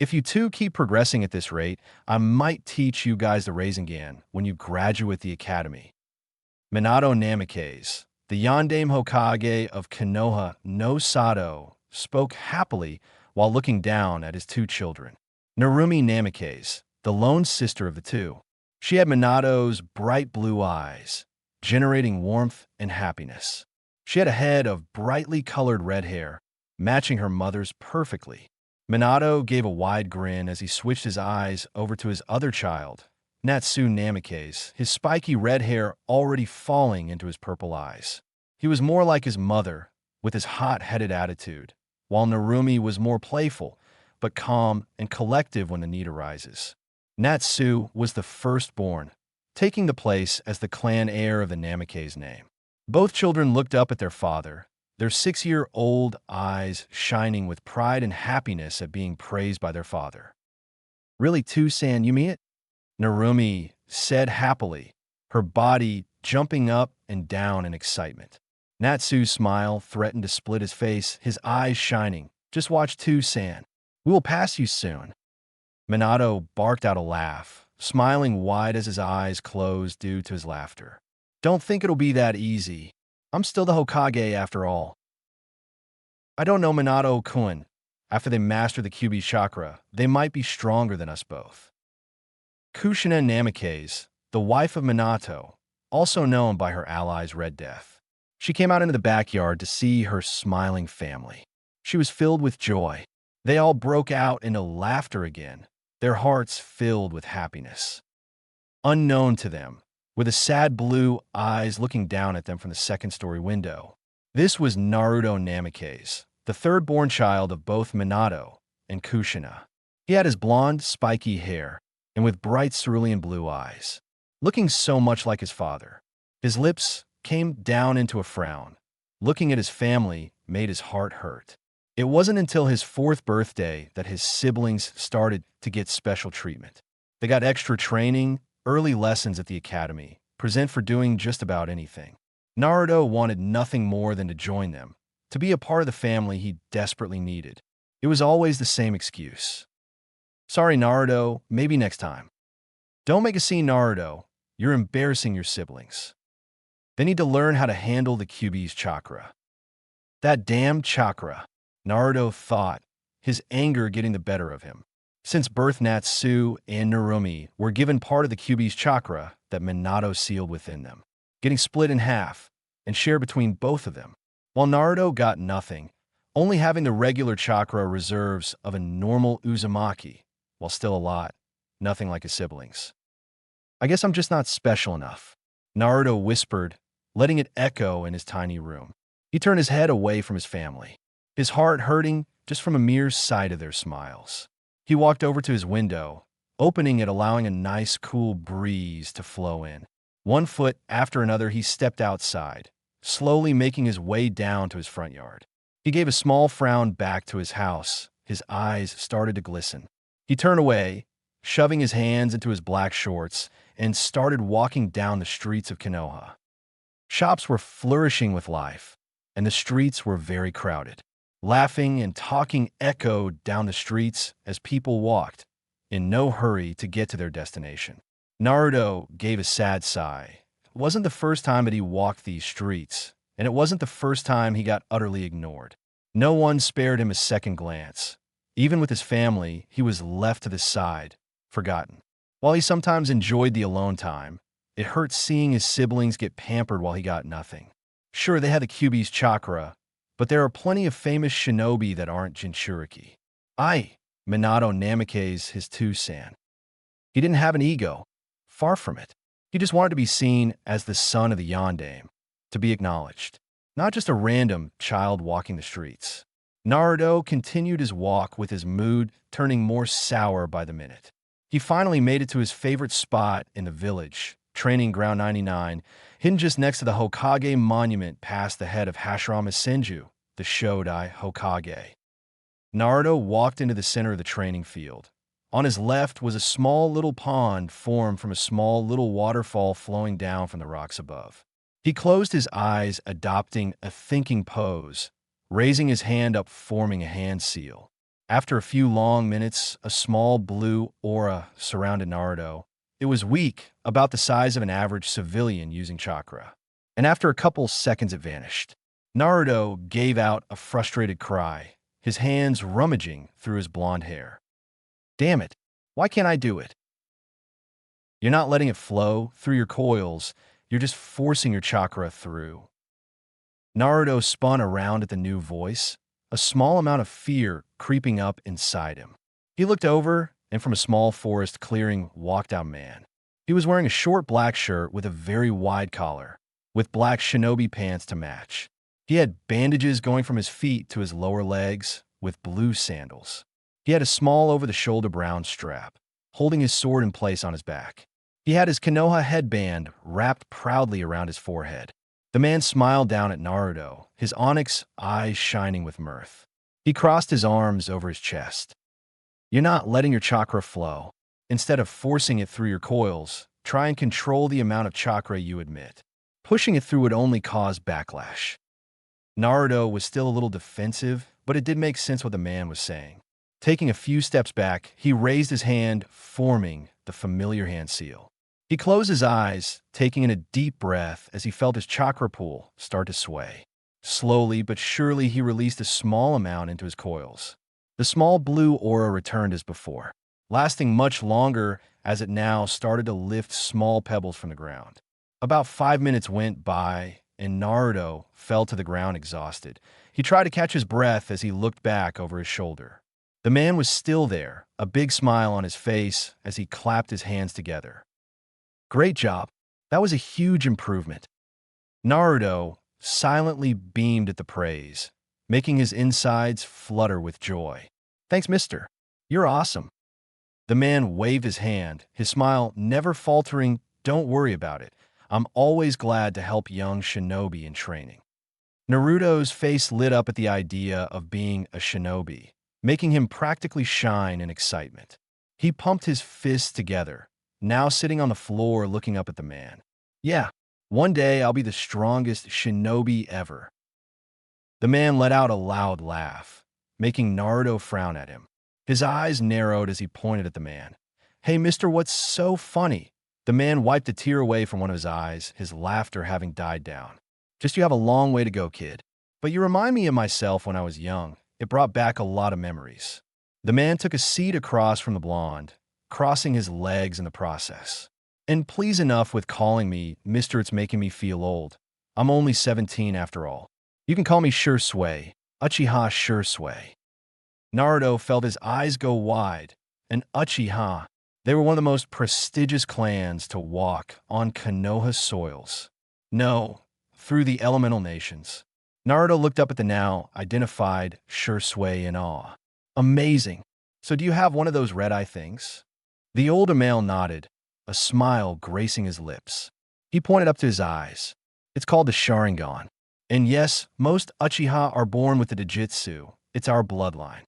If you two keep progressing at this rate, I might teach you guys the Rasengan when you graduate the academy. Minato Namikaze, the Yondaime Hokage of Konoha no Sato, spoke happily while looking down at his two children. Narumi Namikaze, the lone sister of the two. She had Minato's bright blue eyes, generating warmth and happiness. She had a head of brightly colored red hair, matching her mother's perfectly. Minato gave a wide grin as he switched his eyes over to his other child, Natsu Namikaze, his spiky red hair already falling into his purple eyes. He was more like his mother, with his hot-headed attitude, while Narumi was more playful, but calm and collective when the need arises. Natsu was the firstborn, taking the place as the clan heir of the Namikaze name. Both children looked up at their father, their 6-year-old eyes shining with pride and happiness at being praised by their father. "Really too, San, you mean it?" Narumi said happily, her body jumping up and down in excitement. Natsu's smile threatened to split his face, his eyes shining. "Just watch too, San. We will pass you soon." Minato barked out a laugh, smiling wide as his eyes closed due to his laughter. "Don't think it'll be that easy. I'm still the Hokage after all." "I don't know, Minato-kun. After they master the Kyuubi chakra, they might be stronger than us both." Kushina Namikaze, the wife of Minato, also known by her allies Red Death. She came out into the backyard to see her smiling family. She was filled with joy. They all broke out into laughter again, their hearts filled with happiness. Unknown to them, with the sad blue eyes looking down at them from the second-story window. This was Naruto Namikaze, the third-born child of both Minato and Kushina. He had his blonde, spiky hair, and with bright cerulean blue eyes, looking so much like his father. His lips came down into a frown. Looking at his family made his heart hurt. It wasn't until his 4th birthday that his siblings started to get special treatment. They got extra training, early lessons at the academy, present for doing just about anything. Naruto wanted nothing more than to join them, to be a part of the family he desperately needed. It was always the same excuse. "Sorry, Naruto, maybe next time." "Don't make a scene, Naruto. You're embarrassing your siblings. They need to learn how to handle the Kyuubi's chakra." That damn chakra, Naruto thought, his anger getting the better of him. Since birth, Natsu and Narumi were given part of the Kyuubi's chakra that Minato sealed within them, getting split in half and shared between both of them. While Naruto got nothing, only having the regular chakra reserves of a normal Uzumaki, while still a lot, nothing like his siblings. "I guess I'm just not special enough," Naruto whispered, letting it echo in his tiny room. He turned his head away from his family, his heart hurting just from a mere sight of their smiles. He walked over to his window, opening it, allowing a nice cool breeze to flow in. One foot after another, he stepped outside, slowly making his way down to his front yard. He gave a small frown back to his house. His eyes started to glisten. He turned away, shoving his hands into his black shorts, and started walking down the streets of Konoha. Shops were flourishing with life, and the streets were very crowded. Laughing and talking echoed down the streets as people walked, in no hurry to get to their destination. Naruto gave a sad sigh. It wasn't the first time that he walked these streets, and it wasn't the first time he got utterly ignored. No one spared him a second glance. Even with his family, he was left to the side, forgotten. While he sometimes enjoyed the alone time, it hurt seeing his siblings get pampered while he got nothing. Sure, they had the Kyuubi's chakra, but there are plenty of famous shinobi that aren't Jinchuriki. Minato Namikaze his two-san. He didn't have an ego. Far from it. He just wanted to be seen as the son of the Yondaime, to be acknowledged, not just a random child walking the streets. Naruto continued his walk with his mood turning more sour by the minute. He finally made it to his favorite spot in the village, Training Ground 99, hidden just next to the Hokage monument past the head of Hashirama Senju, the Shodai Hokage. Naruto walked into the center of the training field. On his left was a small little pond formed from a small little waterfall flowing down from the rocks above. He closed his eyes, adopting a thinking pose, raising his hand up, forming a hand seal. After a few long minutes, a small blue aura surrounded Naruto. It was weak, about the size of an average civilian using chakra. And after a couple seconds it vanished. Naruto gave out a frustrated cry, his hands rummaging through his blonde hair. Damn it, why can't I do it? You're not letting it flow through your coils, you're just forcing your chakra through. Naruto spun around at the new voice, a small amount of fear creeping up inside him. He looked over, and from a small forest clearing walked out a man. He was wearing a short black shirt with a very wide collar, with black shinobi pants to match. He had bandages going from his feet to his lower legs, with blue sandals. He had a small over-the-shoulder brown strap, holding his sword in place on his back. He had his Konoha headband wrapped proudly around his forehead. The man smiled down at Naruto, his onyx eyes shining with mirth. He crossed his arms over his chest. You're not letting your chakra flow. Instead of forcing it through your coils, try and control the amount of chakra you emit. Pushing it through would only cause backlash. Naruto was still a little defensive, but it did make sense what the man was saying. Taking a few steps back, he raised his hand, forming the familiar hand seal. He closed his eyes, taking in a deep breath as he felt his chakra pool start to sway. Slowly but surely, he released a small amount into his coils. The small blue aura returned as before, lasting much longer as it now started to lift small pebbles from the ground. About 5 minutes went by, and Naruto fell to the ground exhausted. He tried to catch his breath as he looked back over his shoulder. The man was still there, a big smile on his face as he clapped his hands together. Great job. That was a huge improvement. Naruto silently beamed at the praise, making his insides flutter with joy. Thanks, mister. You're awesome. The man waved his hand, his smile never faltering. Don't worry about it. I'm always glad to help young shinobi in training. Naruto's face lit up at the idea of being a shinobi, making him practically shine in excitement. He pumped his fists together, now sitting on the floor looking up at the man. Yeah, one day I'll be the strongest shinobi ever. The man let out a loud laugh, making Naruto frown at him. His eyes narrowed as he pointed at the man. Hey, mister, what's so funny? The man wiped a tear away from one of his eyes, his laughter having died down. Just you have a long way to go, kid. But you remind me of myself when I was young. It brought back a lot of memories. The man took a seat across from the blonde, crossing his legs in the process. And please enough with calling me, mister, it's making me feel old. I'm only 17 after all. You can call me Shisui Uchiha Shisui. Naruto felt his eyes go wide, and Uchiha, they were one of the most prestigious clans to walk on Konoha soils. No, through the elemental nations. Naruto looked up at the now identified Shisui in awe. Amazing. So do you have one of those red-eye things? The older male nodded, a smile gracing his lips. He pointed up to his eyes. It's called the Sharingan. And yes, most Uchiha are born with the Jujutsu. It's our bloodline.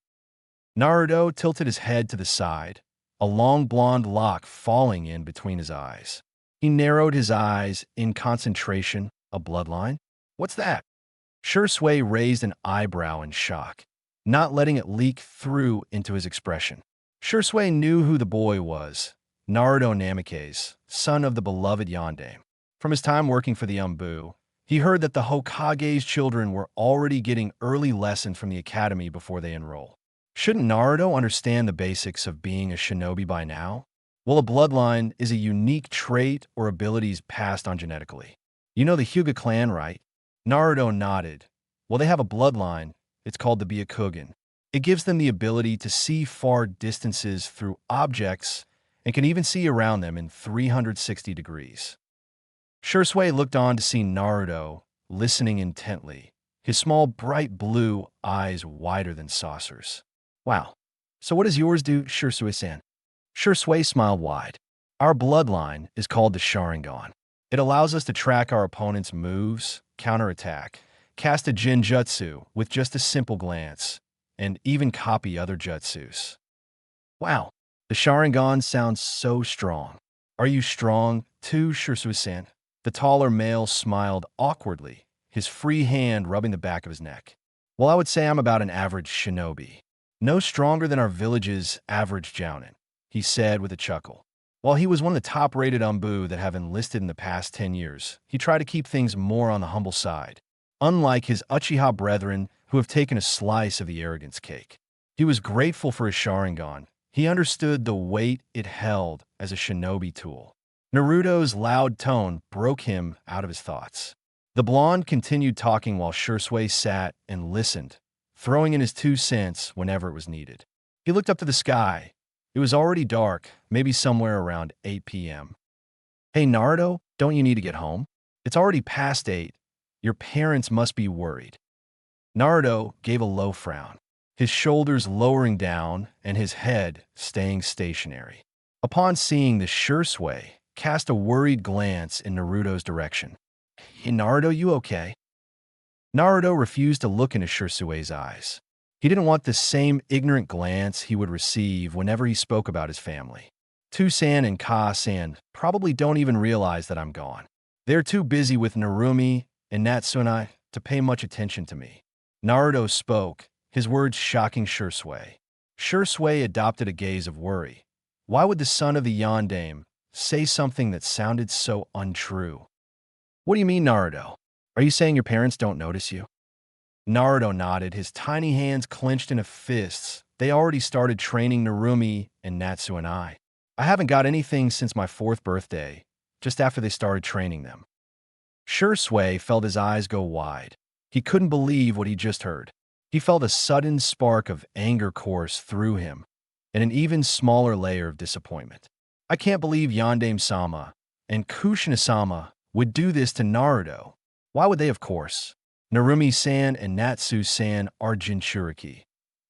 Naruto tilted his head to the side, a long blonde lock falling in between his eyes. He narrowed his eyes in concentration. A bloodline? What's that? Shisui raised an eyebrow in shock, not letting it leak through into his expression. Shisui knew who the boy was, Naruto Namikaze, son of the beloved Yondaime. From his time working for the Umbu, he heard that the Hokage's children were already getting early lessons from the academy before they enroll. Shouldn't Naruto understand the basics of being a shinobi by now? Well, a bloodline is a unique trait or abilities passed on genetically. You know the Hyuga clan, right? Naruto nodded. Well, they have a bloodline. It's called the Byakugan. It gives them the ability to see far distances through objects and can even see around them in 360 degrees. Shisui looked on to see Naruto, listening intently, his small bright blue eyes wider than saucers. Wow. So what does yours do, Shisui-san? Shisui smiled wide. Our bloodline is called the Sharingan. It allows us to track our opponent's moves, counterattack, cast a Jinjutsu with just a simple glance, and even copy other jutsus. Wow, the Sharingan sounds so strong. Are you strong too, Shisui-san? The taller male smiled awkwardly, his free hand rubbing the back of his neck. Well, I would say I'm about an average shinobi. No stronger than our village's average jounin, he said with a chuckle. While he was one of the top-rated Umbu that have enlisted in the past 10 years, he tried to keep things more on the humble side, unlike his Uchiha brethren who have taken a slice of the arrogance cake. He was grateful for his Sharingan. He understood the weight it held as a shinobi tool. Naruto's loud tone broke him out of his thoughts. The blonde continued talking while Shisui sat and listened, throwing in his 2 cents whenever it was needed. He looked up to the sky. It was already dark, maybe somewhere around 8 p.m. Hey, Naruto, don't you need to get home? It's already past 8. Your parents must be worried. Naruto gave a low frown, his shoulders lowering down and his head staying stationary. Upon seeing the Shisui cast a worried glance in Naruto's direction. Hey, Naruto, you okay? Naruto refused to look into Shisui's eyes. He didn't want the same ignorant glance he would receive whenever he spoke about his family. Tu-san and Ka-san probably don't even realize that I'm gone. They're too busy with Narumi and Natsunai to pay much attention to me. Naruto spoke, his words shocking Shisui. Shisui adopted a gaze of worry. Why would the son of the Yondaime say something that sounded so untrue? What do you mean, Naruto? Are you saying your parents don't notice you? Naruto nodded, his tiny hands clenched into fists. They already started training Narumi and Natsu and I haven't got anything since my 4th birthday, just after they started training them. Shisui felt his eyes go wide. He couldn't believe what he just heard. He felt a sudden spark of anger course through him, and an even smaller layer of disappointment. I can't believe Yondaime-sama and Kushina-sama would do this to Naruto. Why would they, of course? Narumi-san and Natsu-san are Jinchuriki.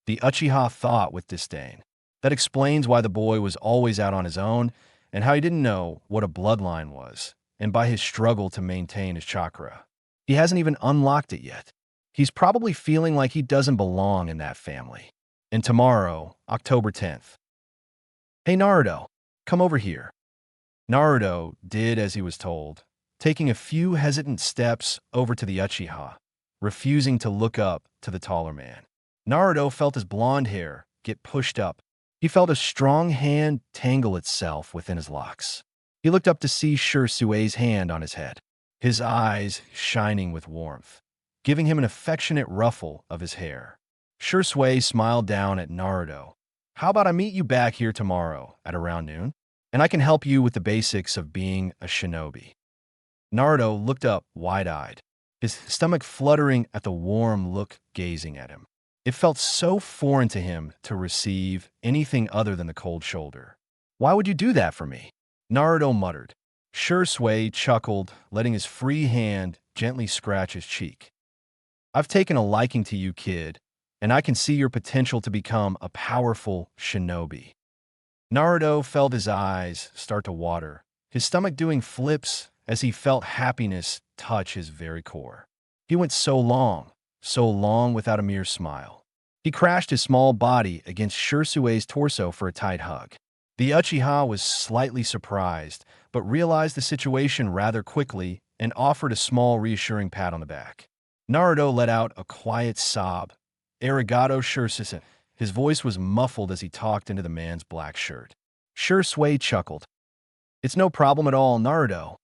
The Uchiha thought with disdain. That explains why the boy was always out on his own and how he didn't know what a bloodline was, and by his struggle to maintain his chakra. He hasn't even unlocked it yet. He's probably feeling like he doesn't belong in that family. And tomorrow, October 10th. Hey Naruto, come over here. Naruto did as he was told, taking a few hesitant steps over to the Uchiha, refusing to look up to the taller man. Naruto felt his blonde hair get pushed up. He felt a strong hand tangle itself within his locks. He looked up to see Shisui's hand on his head, his eyes shining with warmth, giving him an affectionate ruffle of his hair. Shisui smiled down at Naruto. How about I meet you back here tomorrow at around noon, and I can help you with the basics of being a shinobi. Naruto looked up wide-eyed, his stomach fluttering at the warm look gazing at him. It felt so foreign to him to receive anything other than the cold shoulder. Why would you do that for me? Naruto muttered. Shisui chuckled, letting his free hand gently scratch his cheek. I've taken a liking to you, kid, and I can see your potential to become a powerful shinobi. Naruto felt his eyes start to water, his stomach doing flips as he felt happiness touch his very core. He went so long without a mere smile. He crashed his small body against Shisui's torso for a tight hug. The Uchiha was slightly surprised, but realized the situation rather quickly and offered a small reassuring pat on the back. Naruto let out a quiet sob. Arigato, Shisui. His voice was muffled as he talked into the man's black shirt. Shisui chuckled. It's no problem at all, Naruto.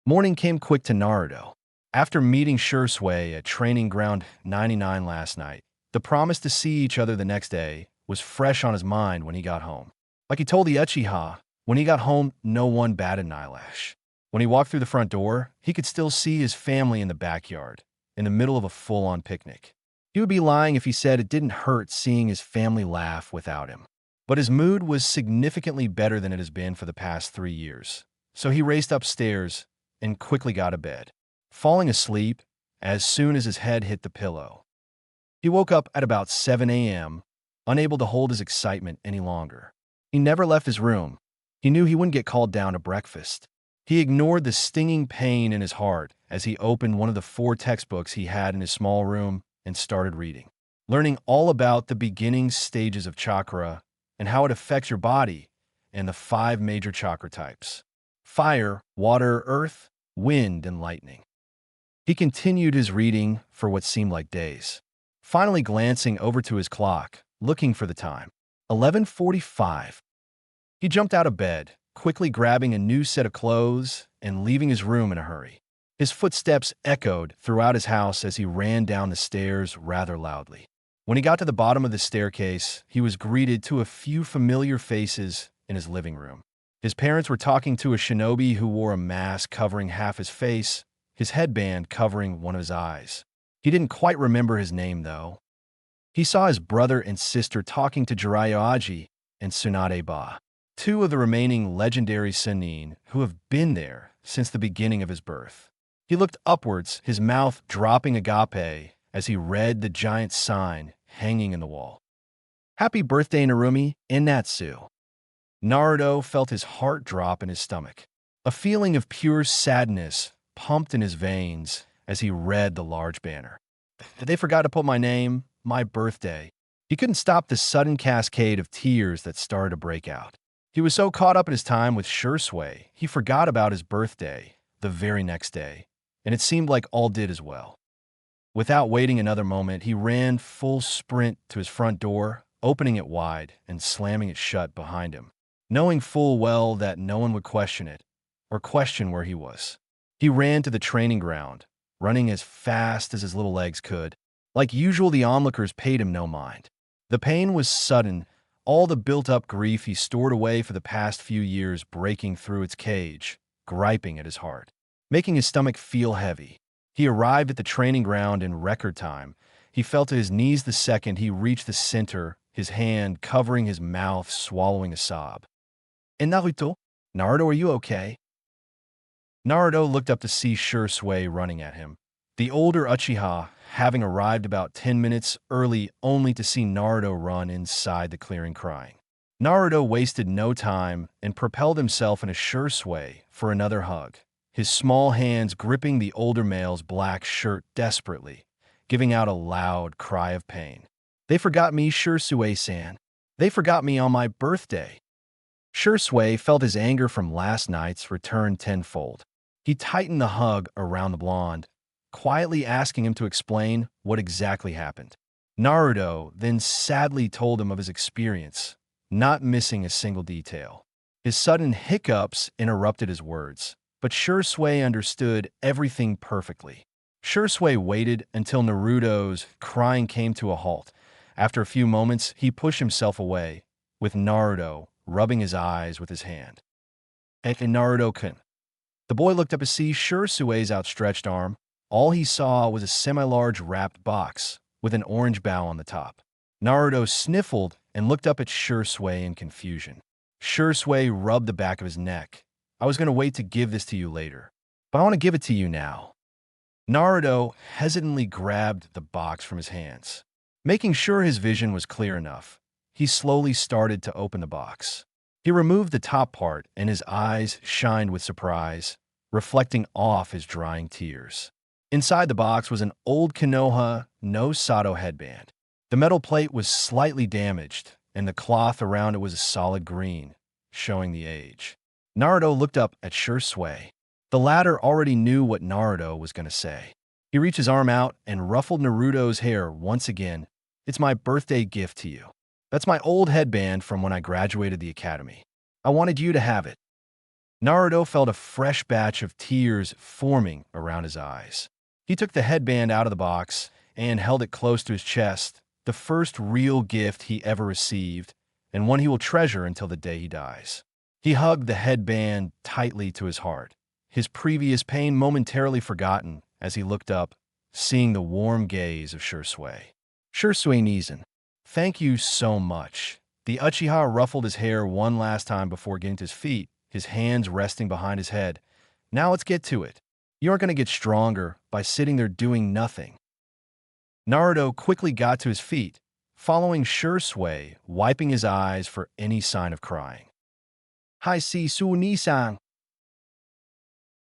Morning came quick to Naruto. After meeting Shisui at Training Ground 99 last night, the promise to see each other the next day was fresh on his mind when he got home. Like he told the Uchiha, when he got home, no one batted an eyelash. When he walked through the front door, he could still see his family in the backyard, in the middle of a full-on picnic. He would be lying if he said it didn't hurt seeing his family laugh without him. But his mood was significantly better than it has been for the past 3 years, so he raced upstairs and quickly got to bed, falling asleep as soon as his head hit the pillow. He woke up at about 7 a.m., unable to hold his excitement any longer. He never left his room. He knew he wouldn't get called down to breakfast. He ignored the stinging pain in his heart as he opened one of the 4 textbooks he had in his small room and started reading, learning all about the beginning stages of chakra and how it affects your body and the 5 major chakra types: fire, water, earth, wind, and lightning. He continued his reading for what seemed like days. Finally glancing over to his clock, looking for the time. 11:45. He jumped out of bed, quickly grabbing a new set of clothes and leaving his room in a hurry. His footsteps echoed throughout his house as he ran down the stairs rather loudly. When he got to the bottom of the staircase, he was greeted to a few familiar faces in his living room. His parents were talking to a shinobi who wore a mask covering half his face, his headband covering one of his eyes. He didn't quite remember his name, though. He saw his brother and sister talking to Jiraiya Aji and Tsunade Ba, two of the remaining legendary Sannin who have been there since the beginning of his birth. He looked upwards, his mouth dropping agape as he read the giant sign hanging in the wall. Happy birthday, Narumi and Natsu. Naruto felt his heart drop in his stomach. A feeling of pure sadness pumped in his veins as he read the large banner. They forgot to put my name, my birthday. He couldn't stop the sudden cascade of tears that started to break out. He was so caught up in his time with Shisui, he forgot about his birthday the very next day, and it seemed like all did as well. Without waiting another moment, he ran full sprint to his front door, opening it wide and slamming it shut behind him, knowing full well that no one would question it or question where he was. He ran to the training ground, running as fast as his little legs could. Like usual, the onlookers paid him no mind. The pain was sudden, all the built-up grief he stored away for the past few years breaking through its cage, griping at his heart, making his stomach feel heavy. He arrived at the training ground in record time. He fell to his knees the second he reached the center, his hand covering his mouth, swallowing a sob. And Naruto? Naruto, are you okay? Naruto looked up to see Shisui running at him. The older Uchiha, having arrived about 10 minutes early only to see Naruto run inside the clearing crying. Naruto wasted no time and propelled himself in a Shisui for another hug, his small hands gripping the older male's black shirt desperately, giving out a loud cry of pain. They forgot me, Shisui-san. They forgot me on my birthday. Shisui felt his anger from last night's return tenfold. He tightened the hug around the blonde, quietly asking him to explain what exactly happened. Naruto then sadly told him of his experience, not missing a single detail. His sudden hiccups interrupted his words, but Shisui understood everything perfectly. Shisui waited until Naruto's crying came to a halt. After a few moments, he pushed himself away, with Naruto rubbing his eyes with his hand. And Naruto-kun. The boy looked up to see Shisui's outstretched arm. All he saw was a semi-large wrapped box with an orange bow on the top. Naruto sniffled and looked up at Shisui in confusion. Shisui rubbed the back of his neck. I was going to wait to give this to you later, but I want to give it to you now. Naruto hesitantly grabbed the box from his hands. Making sure his vision was clear enough, he slowly started to open the box. He removed the top part and his eyes shined with surprise, reflecting off his drying tears. Inside the box was an old Konoha no Sato headband. The metal plate was slightly damaged, and the cloth around it was a solid green, showing the age. Naruto looked up at Shisui. The latter already knew what Naruto was going to say. He reached his arm out and ruffled Naruto's hair once again. It's my birthday gift to you. That's my old headband from when I graduated the academy. I wanted you to have it. Naruto felt a fresh batch of tears forming around his eyes. He took the headband out of the box and held it close to his chest, the first real gift he ever received, and one he will treasure until the day he dies. He hugged the headband tightly to his heart, his previous pain momentarily forgotten as he looked up, seeing the warm gaze of Shisui. Shisui-Nizan, thank you so much. The Uchiha ruffled his hair one last time before getting to his feet, his hands resting behind his head. Now let's get to it. You aren't going to get stronger by sitting there doing nothing. Naruto quickly got to his feet, following Shisui, wiping his eyes for any sign of crying. Hi, Shisui-Nizan.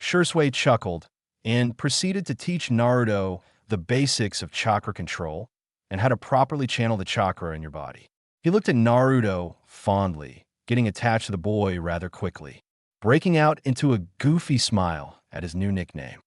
Shisui chuckled and proceeded to teach Naruto the basics of chakra control and how to properly channel the chakra in your body. He looked at Naruto fondly, getting attached to the boy rather quickly, breaking out into a goofy smile at his new nickname.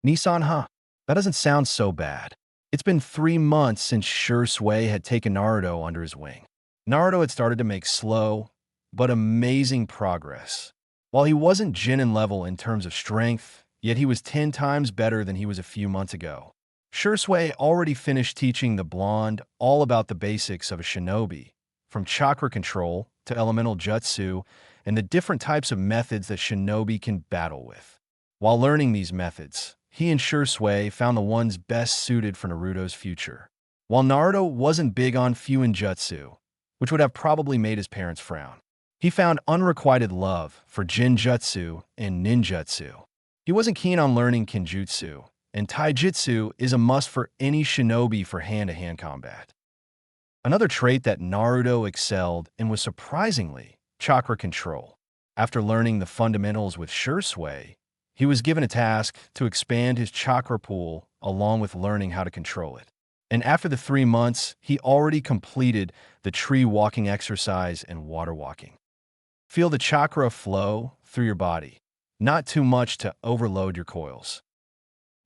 Nisan, huh? That doesn't sound so bad. It's been 3 months since Shisui had taken Naruto under his wing. Naruto had started to make slow, but amazing progress. While he wasn't Jinin level in terms of strength, yet he was 10 times better than he was a few months ago. Shisui already finished teaching the blonde all about the basics of a shinobi, from chakra control to elemental jutsu and the different types of methods that shinobi can battle with. While learning these methods, he and Shisui found the ones best suited for Naruto's future. While Naruto wasn't big on Fuin Jutsu, which would have probably made his parents frown, he found unrequited love for Jinjutsu and Ninjutsu. He wasn't keen on learning Kenjutsu, and Taijutsu is a must for any shinobi for hand-to-hand combat. Another trait that Naruto excelled in was surprisingly chakra control. After learning the fundamentals with Shisui, he was given a task to expand his chakra pool along with learning how to control it. And after the 3 months, he already completed the tree walking exercise and water walking. Feel the chakra flow through your body, not too much to overload your coils.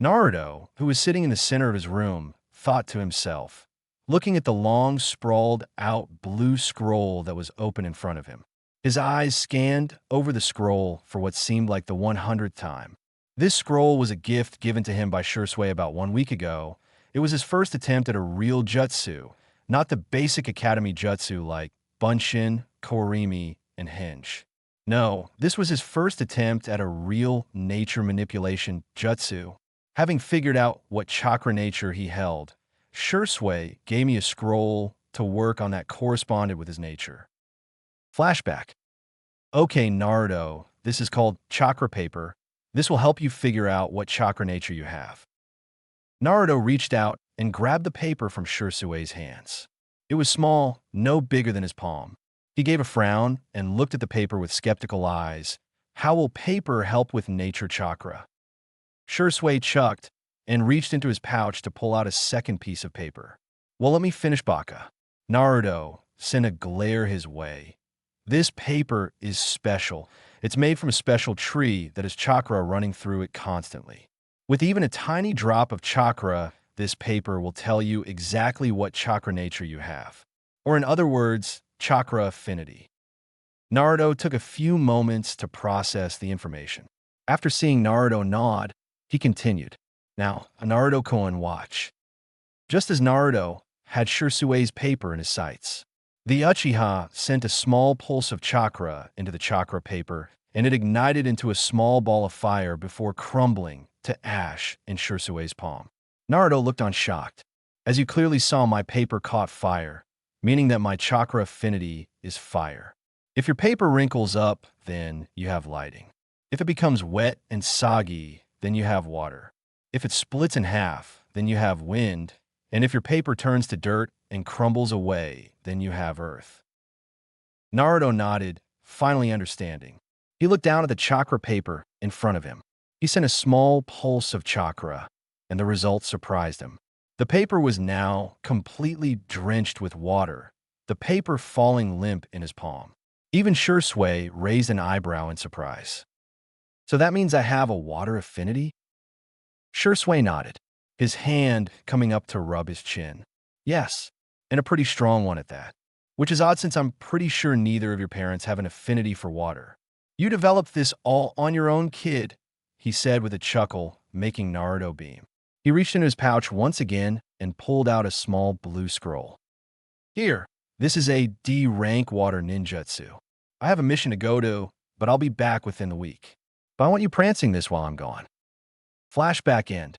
Naruto, who was sitting in the center of his room, thought to himself, looking at the long, sprawled-out blue scroll that was open in front of him. His eyes scanned over the scroll for what seemed like the 100th time. This scroll was a gift given to him by Shisui about 1 week ago. It was his first attempt at a real jutsu, not the basic academy jutsu like Bunshin, Korimi, and Hinge. No, this was his first attempt at a real nature manipulation jutsu. Having figured out what chakra nature he held, Shisui gave me a scroll to work on that corresponded with his nature. Flashback. Okay, Naruto, this is called chakra paper. This will help you figure out what chakra nature you have. Naruto reached out and grabbed the paper from Shisui's hands. It was small, no bigger than his palm. He gave a frown and looked at the paper with skeptical eyes. How will paper help with nature chakra? Shisui chucked and reached into his pouch to pull out a second piece of paper. Well, let me finish, Baka. Naruto sent a glare his way. This paper is special. It's made from a special tree that has chakra running through it constantly. With even a tiny drop of chakra, this paper will tell you exactly what chakra nature you have. Or in other words, chakra affinity. Naruto took a few moments to process the information. After seeing Naruto nod, he continued. Now, Naruto-kun watch. Just as Naruto had Shisui's paper in his sights, the Uchiha sent a small pulse of chakra into the chakra paper, and it ignited into a small ball of fire before crumbling to ash in Shisui's palm. Naruto looked on shocked. As you clearly saw, my paper caught fire, meaning that my chakra affinity is fire. If your paper wrinkles up, then you have lighting. If it becomes wet and soggy, then you have water. If it splits in half, then you have wind. And if your paper turns to dirt and crumbles away, then you have earth. Naruto nodded, finally understanding. He looked down at the chakra paper in front of him. He sent a small pulse of chakra, and the result surprised him. The paper was now completely drenched with water, the paper falling limp in his palm. Even Shisui raised an eyebrow in surprise. So that means I have a water affinity? Shisui nodded, his hand coming up to rub his chin. Yes, and a pretty strong one at that. Which is odd since I'm pretty sure neither of your parents have an affinity for water. You developed this all on your own, kid, he said with a chuckle, making Naruto beam. He reached into his pouch once again and pulled out a small blue scroll. Here, this is a D-rank water ninjutsu. I have a mission to go to, but I'll be back within the week. But I want you prancing this while I'm gone. Flashback end.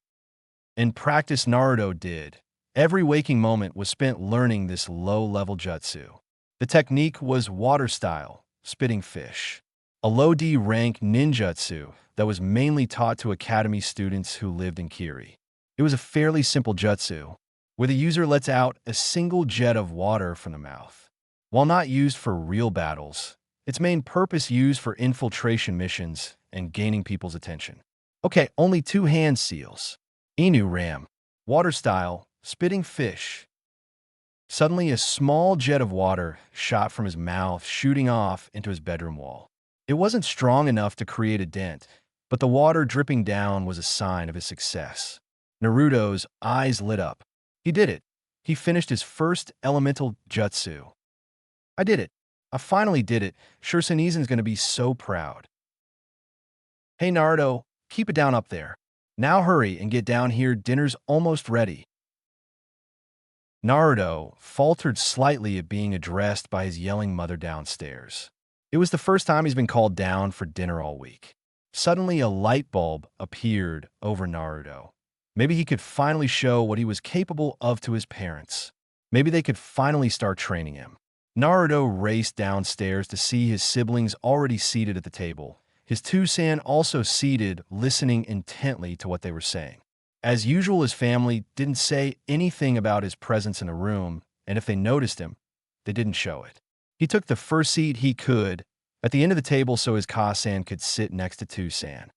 In practice, Naruto did. Every waking moment was spent learning this low-level jutsu. The technique was water style, spitting fish. A low D rank ninjutsu that was mainly taught to academy students who lived in Kiri. It was a fairly simple jutsu, where the user lets out a single jet of water from the mouth. While not used for real battles, its main purpose used for infiltration missions and gaining people's attention. Okay, only 2 hand seals. Inu Ram. Water style, spitting fish. Suddenly, a small jet of water shot from his mouth, shooting off into his bedroom wall. It wasn't strong enough to create a dent, but the water dripping down was a sign of his success. Naruto's eyes lit up. He did it. He finished his first elemental jutsu. I did it. I finally did it. Shurisanizan's gonna be so proud. Hey Naruto, keep it down up there. Now hurry and get down here, dinner's almost ready. Naruto faltered slightly at being addressed by his yelling mother downstairs. It was the first time he's been called down for dinner all week. Suddenly, a light bulb appeared over Naruto. Maybe he could finally show what he was capable of to his parents. Maybe they could finally start training him. Naruto raced downstairs to see his siblings already seated at the table, his Tusan also seated, listening intently to what they were saying. As usual, his family didn't say anything about his presence in the room, and if they noticed him, they didn't show it. He took the first seat he could at the end of the table so his Ka-san could sit next to Tusan.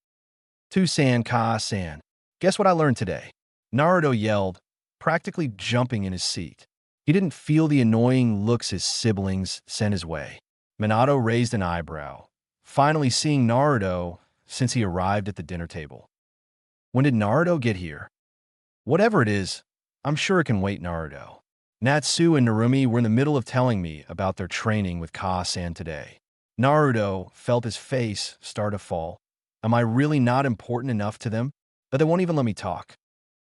Tusan, Ka-san, guess what I learned today? Naruto yelled, practically jumping in his seat. He didn't feel the annoying looks his siblings sent his way. Minato raised an eyebrow, finally seeing Naruto since he arrived at the dinner table. When did Naruto get here? Whatever it is, I'm sure it can wait, Naruto. Natsu and Narumi were in the middle of telling me about their training with Ka-san today. Naruto felt his face start to fall. Am I really not important enough to them that they won't even let me talk?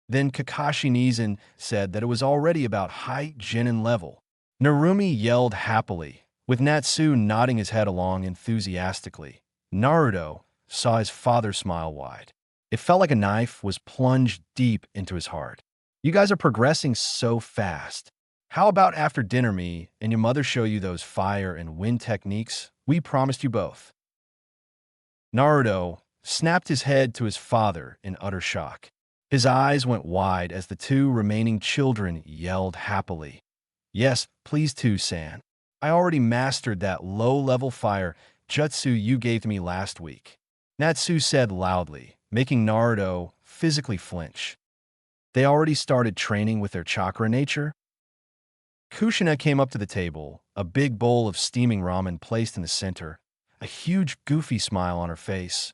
Then Kakashi Nizan said that it was already about high genin level. Narumi yelled happily, with Natsu nodding his head along enthusiastically. Naruto saw his father smile wide. It felt like a knife was plunged deep into his heart. You guys are progressing so fast. How about after dinner me and your mother show you those fire and wind techniques we promised you both? Naruto snapped his head to his father in utter shock. His eyes went wide as the two remaining children yelled happily. Yes, please too, San. I already mastered that low-level fire jutsu you gave to me last week. Natsu said loudly, making Naruto physically flinch. They already started training with their chakra nature? Kushina came up to the table, a big bowl of steaming ramen placed in the center, a huge goofy smile on her face.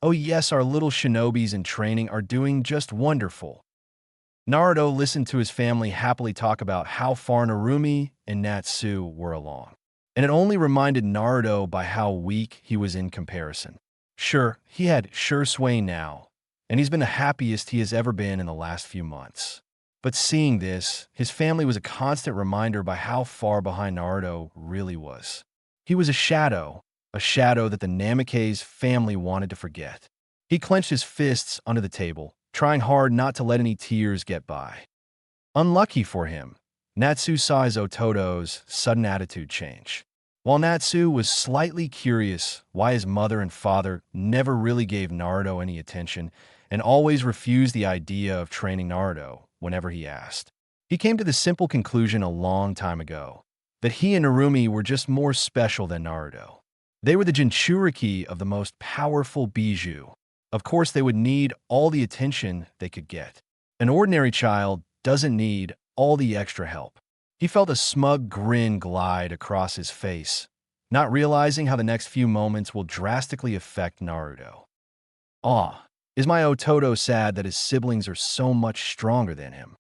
Oh yes, our little shinobis in training are doing just wonderful. Naruto listened to his family happily talk about how far Narumi and Natsu were along. And it only reminded Naruto by how weak he was in comparison. Sure, he had Shisui now, and he's been the happiest he has ever been in the last few months. But seeing this, his family was a constant reminder by how far behind Naruto really was. He was a shadow that the Namikaze family wanted to forget. He clenched his fists under the table, trying hard not to let any tears get by. Unlucky for him, Natsu saw his Ototo's sudden attitude change. While Natsu was slightly curious why his mother and father never really gave Naruto any attention and always refused the idea of training Naruto whenever he asked, he came to the simple conclusion a long time ago, that he and Narumi were just more special than Naruto. They were the Jinchuriki of the most powerful Bijou. Of course, they would need all the attention they could get. An ordinary child doesn't need all the extra help. He felt a smug grin glide across his face, not realizing how the next few moments will drastically affect Naruto. Aw, is my Ototo sad that his siblings are so much stronger than him?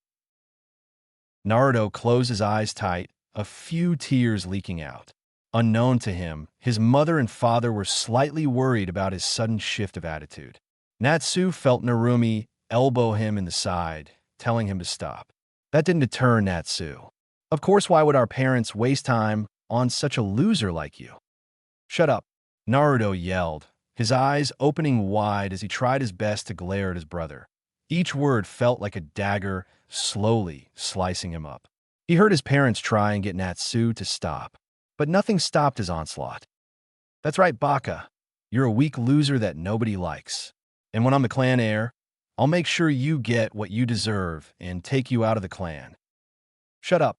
Naruto closed his eyes tight, a few tears leaking out. Unknown to him, his mother and father were slightly worried about his sudden shift of attitude. Natsu felt Narumi elbow him in the side, telling him to stop. That didn't deter Natsu. Of course, why would our parents waste time on such a loser like you? Shut up, Naruto yelled, his eyes opening wide as he tried his best to glare at his brother. Each word felt like a dagger, slowly slicing him up. He heard his parents try and get Natsu to stop, but nothing stopped his onslaught. That's right, Baka. You're a weak loser that nobody likes. And when I'm the clan heir, I'll make sure you get what you deserve and take you out of the clan. Shut up.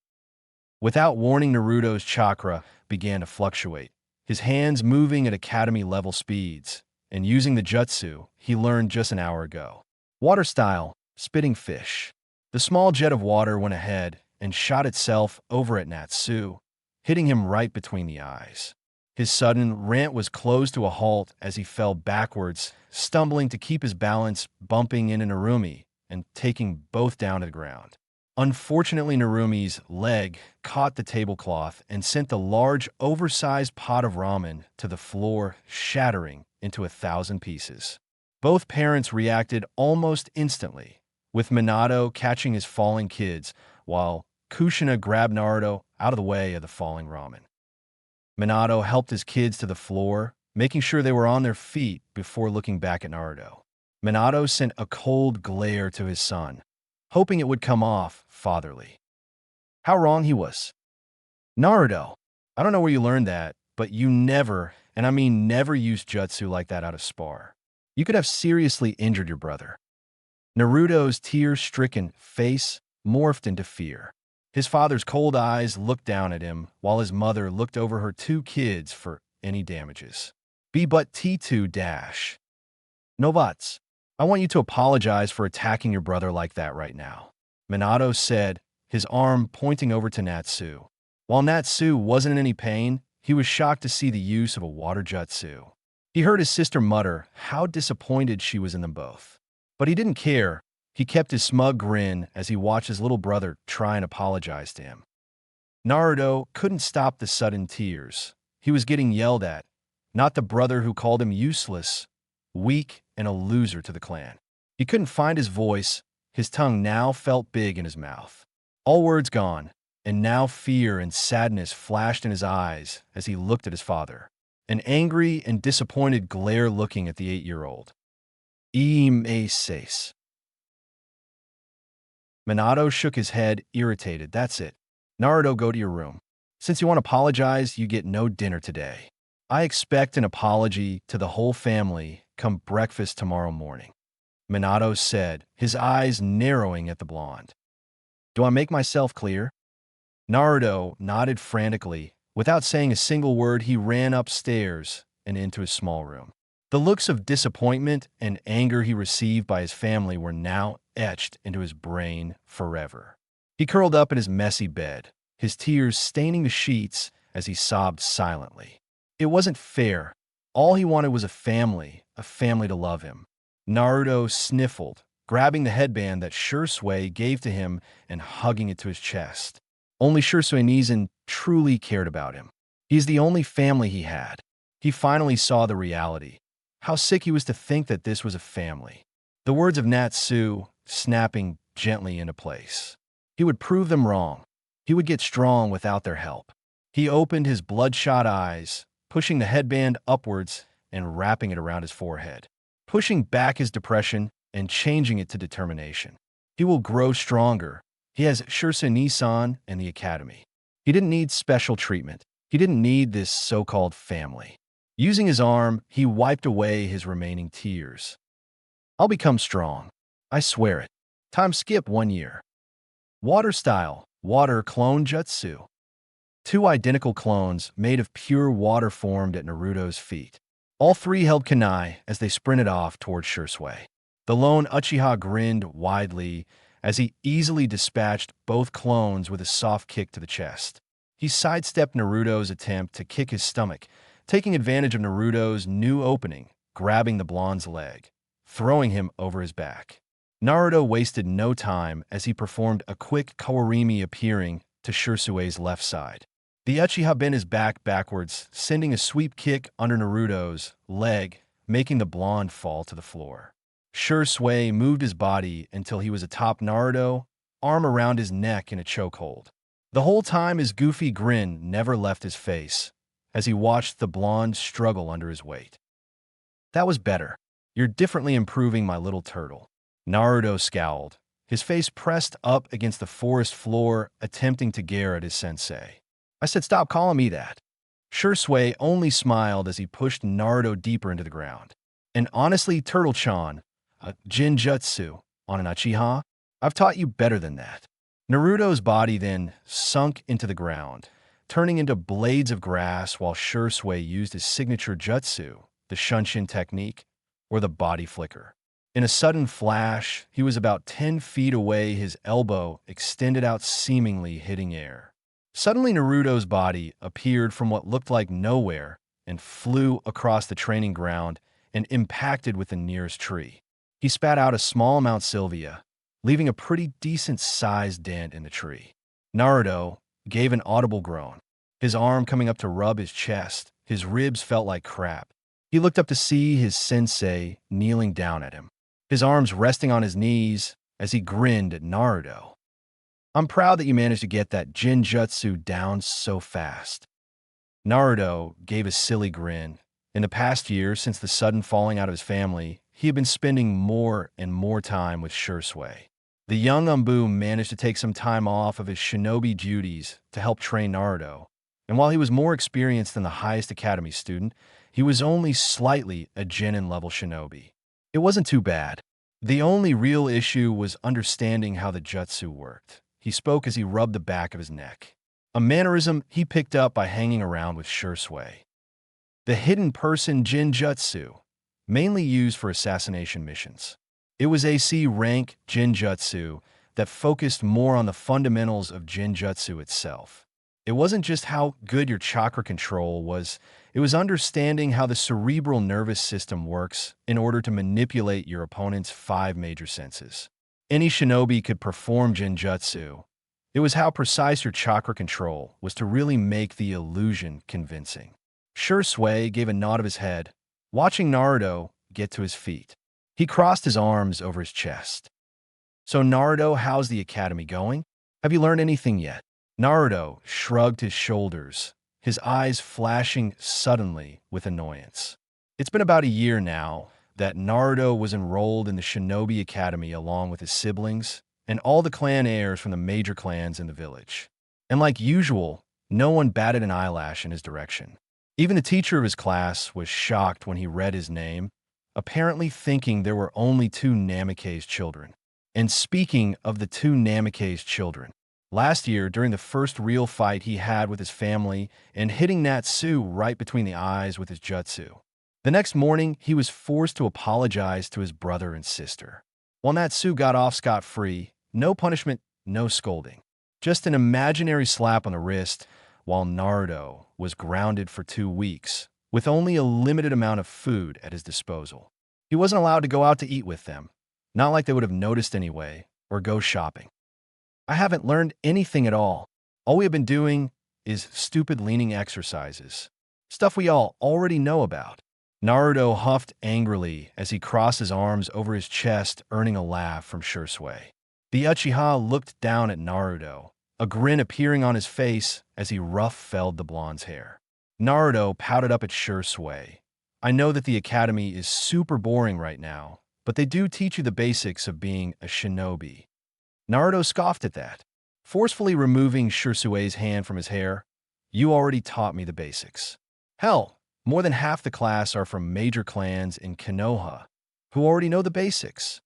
Without warning, Naruto's chakra began to fluctuate, his hands moving at academy-level speeds, and using the jutsu he learned just an hour ago. Water style, spitting fish. The small jet of water went ahead and shot itself over at Natsu, hitting him right between the eyes. His sudden rant was closed to a halt as he fell backwards, stumbling to keep his balance, bumping into Narumi and taking both down to the ground. Unfortunately, Narumi's leg caught the tablecloth and sent the large, oversized pot of ramen to the floor, shattering into 1,000 pieces. Both parents reacted almost instantly, with Minato catching his falling kids, while Kushina grabbed Naruto out of the way of the falling ramen. Minato helped his kids to the floor, making sure they were on their feet before looking back at Naruto. Minato sent a cold glare to his son, hoping it would come off fatherly. How wrong he was. Naruto, I don't know where you learned that, but you never, and I mean never, used jutsu like that out of spar. You could have seriously injured your brother. Naruto's tear-stricken face morphed into fear. His father's cold eyes looked down at him, while his mother looked over her two kids for any damages. Be but T2 dash. Novats, I want you to apologize for attacking your brother like that right now, Minato said, his arm pointing over to Natsu. While Natsu wasn't in any pain, he was shocked to see the use of a water jutsu. He heard his sister mutter how disappointed she was in them both. But he didn't care. He kept his smug grin as he watched his little brother try and apologize to him. Naruto couldn't stop the sudden tears. He was getting yelled at, not the brother who called him useless, weak, and a loser to the clan. He couldn't find his voice. His tongue now felt big in his mouth. All words gone, and now fear and sadness flashed in his eyes as he looked at his father, an angry and disappointed glare looking at the 8-year-old. Iimeses. Minato shook his head, irritated. That's it. Naruto, go to your room. Since you want to apologize, you get no dinner today. I expect an apology to the whole family come breakfast tomorrow morning, Minato said, his eyes narrowing at the blonde. Do I make myself clear? Naruto nodded frantically. Without saying a single word, he ran upstairs and into his small room. The looks of disappointment and anger he received by his family were now etched into his brain forever. He curled up in his messy bed, his tears staining the sheets as he sobbed silently. It wasn't fair. All he wanted was a family to love him. Naruto sniffled, grabbing the headband that Shisui gave to him and hugging it to his chest. Only Shisui Nizen truly cared about him. He's the only family he had. He finally saw the reality. How sick he was to think that this was a family. The words of Natsu snapping gently into place. He would prove them wrong. He would get strong without their help. He opened his bloodshot eyes, pushing the headband upwards and wrapping it around his forehead, pushing back his depression and changing it to determination. He will grow stronger. He has Shisui Nisan and the academy. He didn't need special treatment. He didn't need this so-called family. Using his arm, he wiped away his remaining tears. I'll become strong. I swear it. Time skip 1 year. Water style, water clone jutsu. 2 identical clones made of pure water formed at Naruto's feet. All 3 held kunai as they sprinted off toward Shisui. The lone Uchiha grinned widely as he easily dispatched both clones with a soft kick to the chest. He sidestepped Naruto's attempt to kick his stomach, taking advantage of Naruto's new opening, grabbing the blonde's leg, throwing him over his back. Naruto wasted no time as he performed a quick kawarimi, appearing to Shisui's left side. The Uchiha bent his back backwards, sending a sweep kick under Naruto's leg, making the blonde fall to the floor. Shisui moved his body until he was atop Naruto, arm around his neck in a chokehold. The whole time his goofy grin never left his face as he watched the blonde struggle under his weight. That was better. You're differently improving, my little turtle. Naruto scowled, his face pressed up against the forest floor, attempting to glare at his sensei. I said stop calling me that. Shisui only smiled as he pushed Naruto deeper into the ground. And honestly, Turtle-chan, a Jinjutsu on an Uchiha? I've taught you better than that. Naruto's body then sunk into the ground, turning into blades of grass while Shisui used his signature jutsu, the Shunshin technique, or the body flicker. In a sudden flash, he was about 10 feet away, his elbow extended out, seemingly hitting air. Suddenly, Naruto's body appeared from what looked like nowhere and flew across the training ground and impacted with the nearest tree. He spat out a small Mount Sylvia, leaving a pretty decent-sized dent in the tree. Naruto gave an audible groan, his arm coming up to rub his chest. His ribs felt like crap. He looked up to see his sensei kneeling down at him, his arms resting on his knees as he grinned at Naruto. "I'm proud that you managed to get that Jinjutsu down so fast." Naruto gave a silly grin. In the past year, since the sudden falling out of his family, he had been spending more and more time with Shisui. The young Umbu managed to take some time off of his shinobi duties to help train Naruto, and while he was more experienced than the highest academy student, he was only slightly a Genin-level shinobi. It wasn't too bad. The only real issue was understanding how the jutsu worked. He spoke as he rubbed the back of his neck, a mannerism he picked up by hanging around with Shisui. The hidden person Jinjutsu, mainly used for assassination missions. It was AC rank Jinjutsu that focused more on the fundamentals of Jinjutsu itself. It wasn't just how good your chakra control was, it was understanding how the cerebral nervous system works in order to manipulate your opponent's 5 major senses. Any shinobi could perform Jinjutsu. It was how precise your chakra control was to really make the illusion convincing. Shisui gave a nod of his head, watching Naruto get to his feet. He crossed his arms over his chest. "So Naruto, how's the academy going? Have you learned anything yet?" Naruto shrugged his shoulders, his eyes flashing suddenly with annoyance. It's been about a year now that Naruto was enrolled in the Shinobi Academy along with his siblings and all the clan heirs from the major clans in the village. And like usual, no one batted an eyelash in his direction. Even the teacher of his class was shocked when he read his name, apparently thinking there were only 2 Namikaze children. And speaking of the 2 Namikaze children, last year, during the first real fight he had with his family and hitting Natsu right between the eyes with his jutsu, the next morning he was forced to apologize to his brother and sister. While Natsu got off scot-free, no punishment, no scolding, just an imaginary slap on the wrist, while Naruto was grounded for 2 weeks, with only a limited amount of food at his disposal. He wasn't allowed to go out to eat with them, not like they would have noticed anyway, or go shopping. "I haven't learned anything at all. All we have been doing is stupid leaning exercises. Stuff we all already know about." Naruto huffed angrily as he crossed his arms over his chest, earning a laugh from Shisui. The Uchiha looked down at Naruto, a grin appearing on his face as he rough-felled the blonde's hair. Naruto pouted up at Shisui. "I know that the academy is super boring right now, but they do teach you the basics of being a shinobi." Naruto scoffed at that, forcefully removing Shisui's hand from his hair. "You already taught me the basics. Hell, more than half the class are from major clans in Konoha, who already know the basics."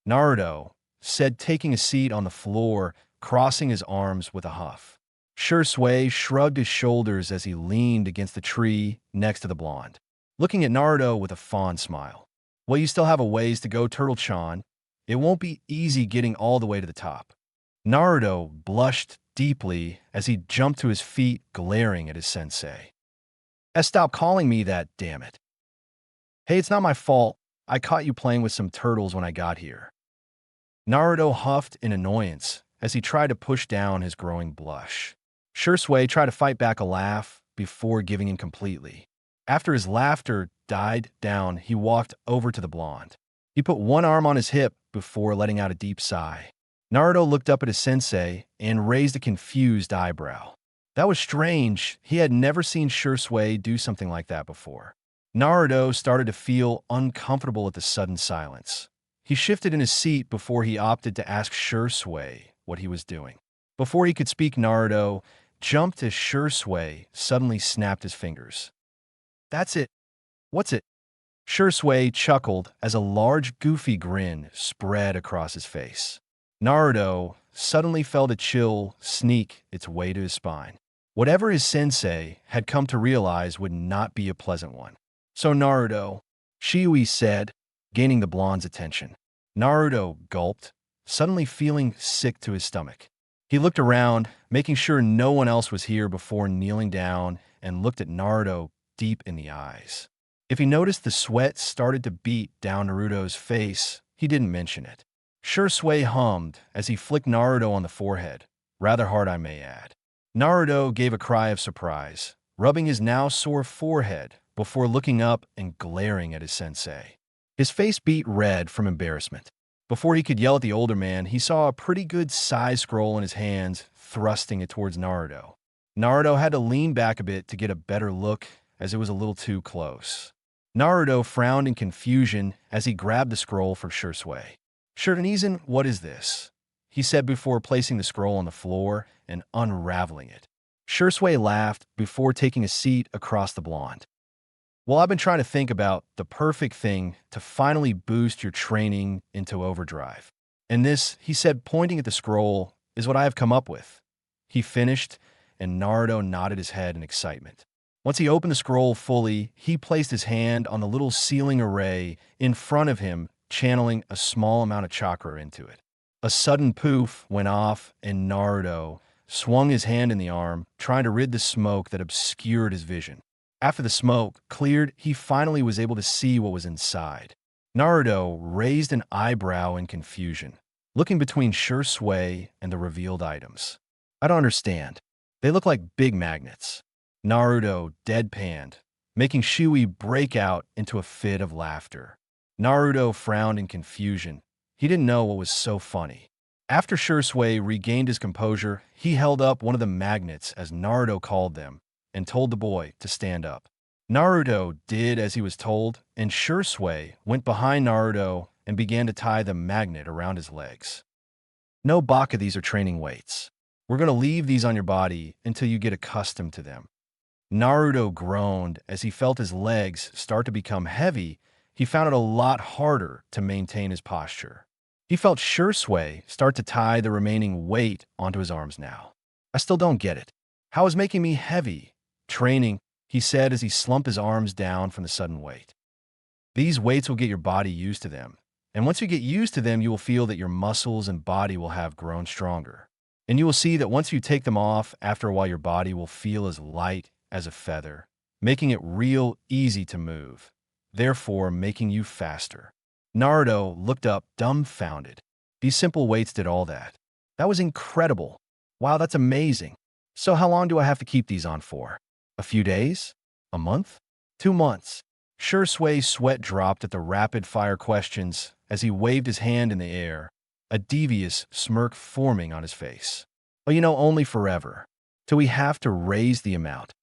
Naruto said, taking a seat on the floor, crossing his arms with a huff. Shisui shrugged his shoulders as he leaned against the tree next to the blonde, looking at Naruto with a fond smile. "Well, you still have a ways to go, Turtle-chan. It won't be easy getting all the way to the top." Naruto blushed deeply as he jumped to his feet, glaring at his sensei. Stop calling me that, damn it." "Hey, it's not my fault. I caught you playing with some turtles when I got here." Naruto huffed in annoyance as he tried to push down his growing blush. Shisui tried to fight back a laugh before giving in completely. After his laughter died down, he walked over to the blonde. He put one arm on his hip before letting out a deep sigh. Naruto looked up at his sensei and raised a confused eyebrow. That was strange. He had never seen Shisui do something like that before. Naruto started to feel uncomfortable at the sudden silence. He shifted in his seat before he opted to ask Shisui what he was doing. Before he could speak, Naruto jumped as Shisui suddenly snapped his fingers. "That's it. What's it?" Shisui chuckled as a large, goofy grin spread across his face. Naruto suddenly felt a chill sneak its way to his spine. Whatever his sensei had come to realize would not be a pleasant one. "So Naruto," Shisui said, gaining the blonde's attention. Naruto gulped, suddenly feeling sick to his stomach. He looked around, making sure no one else was here before kneeling down and looked at Naruto deep in the eyes. If he noticed the sweat started to beat down Naruto's face, he didn't mention it. Shisui hummed as he flicked Naruto on the forehead, rather hard I may add. Naruto gave a cry of surprise, rubbing his now sore forehead before looking up and glaring at his sensei. His face beat red from embarrassment. Before he could yell at the older man, he saw a pretty good size scroll in his hands, thrusting it towards Naruto. Naruto had to lean back a bit to get a better look, as it was a little too close. Naruto frowned in confusion as he grabbed the scroll from Shisui. "Shiranizen, what is this?" he said before placing the scroll on the floor and unraveling it. Shisui laughed before taking a seat across the blonde. "Well, I've been trying to think about the perfect thing to finally boost your training into overdrive. And this," he said, pointing at the scroll, "is what I have come up with." He finished, and Naruto nodded his head in excitement. Once he opened the scroll fully, he placed his hand on the little sealing array in front of him, channeling a small amount of chakra into it. A sudden poof went off, and Naruto swung his hand in the arm, trying to rid the smoke that obscured his vision. After the smoke cleared, he finally was able to see what was inside. Naruto raised an eyebrow in confusion, looking between Shisui and the revealed items. "I don't understand. They look like big magnets." Naruto deadpanned, making Shisui break out into a fit of laughter. Naruto frowned in confusion. He didn't know what was so funny. After Shisui regained his composure, he held up one of the magnets, as Naruto called them, and told the boy to stand up. Naruto did as he was told, and Shisui went behind Naruto and began to tie the magnet around his legs. "No baka, these are training weights. We're going to leave these on your body until you get accustomed to them." Naruto groaned as he felt his legs start to become heavy. He found it a lot harder to maintain his posture. He felt Shisui start to tie the remaining weight onto his arms now. "I still don't get it. How is making me heavy?" "Training," he said as he slumped his arms down from the sudden weight. "These weights will get your body used to them. And once you get used to them, you will feel that your muscles and body will have grown stronger. And you will see that once you take them off, after a while your body will feel as light as a feather, making it real easy to move, therefore making you faster." Naruto looked up dumbfounded. These simple weights did all that. That was incredible. Wow, that's amazing. So how long do I have to keep these on for? A few days? A month? 2 months? Shisui sweat dropped at the rapid-fire questions as he waved his hand in the air, a devious smirk forming on his face. "Oh, only forever. Till we have to raise the amount."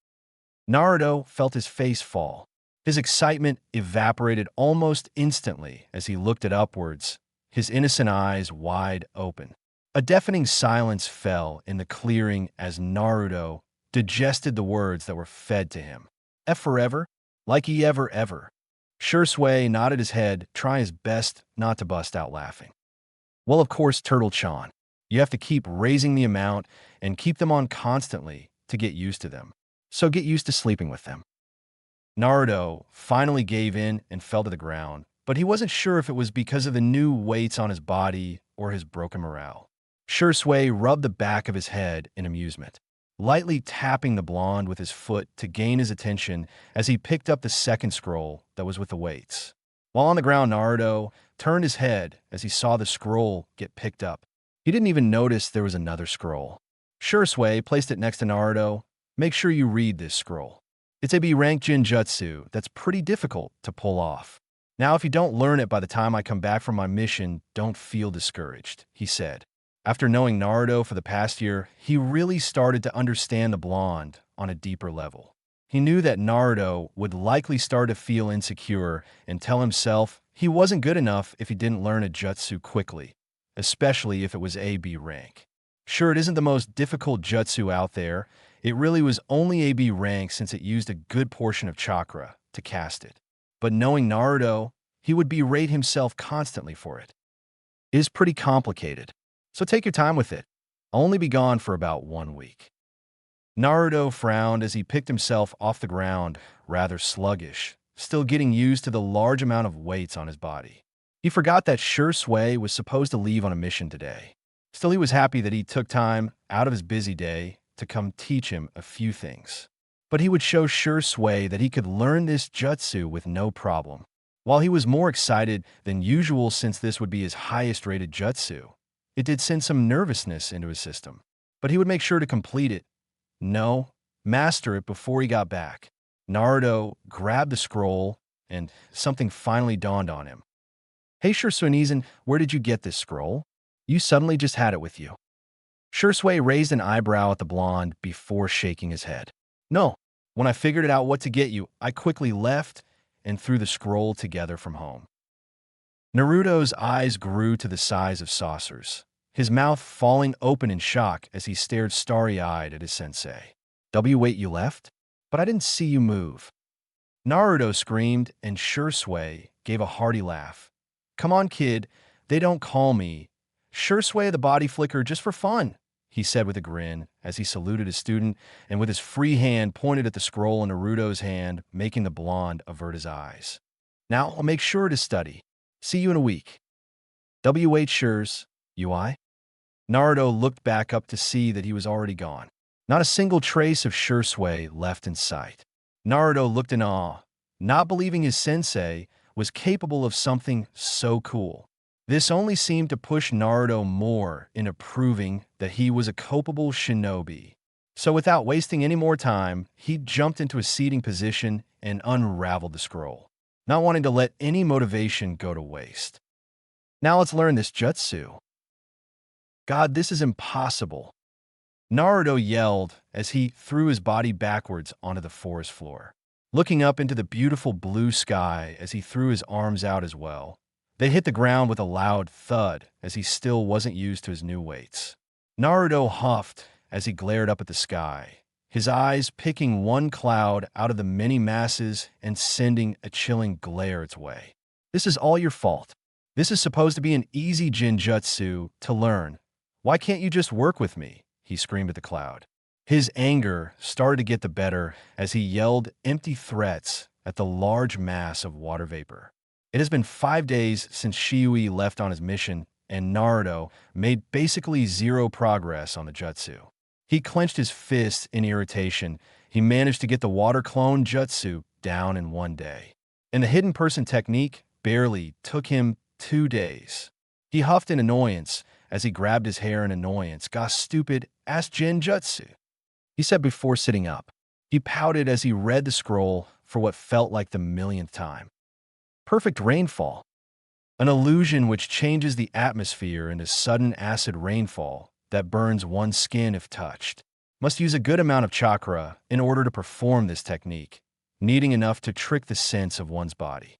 Naruto felt his face fall. His excitement evaporated almost instantly as he looked it upwards, his innocent eyes wide open. A deafening silence fell in the clearing as Naruto digested the words that were fed to him. Forever? Like he ever. Shisui nodded his head, trying his best not to bust out laughing. "Well, of course, Turtle-chan. You have to keep raising the amount and keep them on constantly to get used to them. So get used to sleeping with them." Naruto finally gave in and fell to the ground, but he wasn't sure if it was because of the new weights on his body or his broken morale. Shisui rubbed the back of his head in amusement, lightly tapping the blonde with his foot to gain his attention as he picked up the second scroll that was with the weights. While on the ground, Naruto turned his head as he saw the scroll get picked up. He didn't even notice there was another scroll. Shisui placed it next to Naruto. "Make sure you read this scroll. It's a B-rank Jinjutsu that's pretty difficult to pull off. Now, if you don't learn it by the time I come back from my mission, don't feel discouraged," he said. After knowing Naruto for the past year, he really started to understand the blonde on a deeper level. He knew that Naruto would likely start to feel insecure and tell himself he wasn't good enough if he didn't learn a jutsu quickly, especially if it was AB rank. Sure, it isn't the most difficult jutsu out there. It really was only AB rank since it used a good portion of chakra to cast it. But knowing Naruto, he would berate himself constantly for it. It is pretty complicated, so take your time with it. I'll only be gone for about 1 week. Naruto frowned as he picked himself off the ground, rather sluggish, still getting used to the large amount of weights on his body. He forgot that Shisui was supposed to leave on a mission today. Still, he was happy that he took time out of his busy day to come teach him a few things. But he would show Shisui that he could learn this jutsu with no problem. While he was more excited than usual since this would be his highest rated jutsu, it did send some nervousness into his system. But he would make sure to complete it. No, master it before he got back. Naruto grabbed the scroll, and something finally dawned on him. Hey Shisui, where did you get this scroll? You suddenly just had it with you. Shisui raised an eyebrow at the blonde before shaking his head. No, when I figured out what to get you, I quickly left and threw the scroll together from home. Naruto's eyes grew to the size of saucers, his mouth falling open in shock as he stared starry-eyed at his sensei. Wait, you left? But I didn't see you move. Naruto screamed, and Shisui gave a hearty laugh. Come on, kid, they don't call me Shisui the body flicker just for fun, he said with a grin as he saluted his student and with his free hand pointed at the scroll in Naruto's hand, making the blonde avert his eyes. Now I'll make sure to study. See you in a week. Shurs, UI? Naruto looked back up to see that he was already gone. Not a single trace of Shisui left in sight. Naruto looked in awe, not believing his sensei was capable of something so cool. This only seemed to push Naruto more into proving that he was a culpable shinobi. So without wasting any more time, he jumped into a seating position and unraveled the scroll, not wanting to let any motivation go to waste. Now let's learn this jutsu. God, this is impossible. Naruto yelled as he threw his body backwards onto the forest floor, looking up into the beautiful blue sky as he threw his arms out as well. They hit the ground with a loud thud as he still wasn't used to his new weights. Naruto huffed as he glared up at the sky, his eyes picking one cloud out of the many masses and sending a chilling glare its way. This is all your fault. This is supposed to be an easy jinjutsu to learn. Why can't you just work with me? He screamed at the cloud. His anger started to get the better as he yelled empty threats at the large mass of water vapor. It has been 5 days since Shisui left on his mission, and Naruto made basically zero progress on the jutsu. He clenched his fists in irritation. He managed to get the water clone jutsu down in 1 day. And the hidden person technique barely took him 2 days. He huffed in annoyance as he grabbed his hair in annoyance. Gosh, stupid ass genjutsu, he said before sitting up. He pouted as he read the scroll for what felt like the millionth time. Perfect rainfall. An illusion which changes the atmosphere into sudden acid rainfall that burns one's skin if touched. Must use a good amount of chakra in order to perform this technique, needing enough to trick the sense of one's body.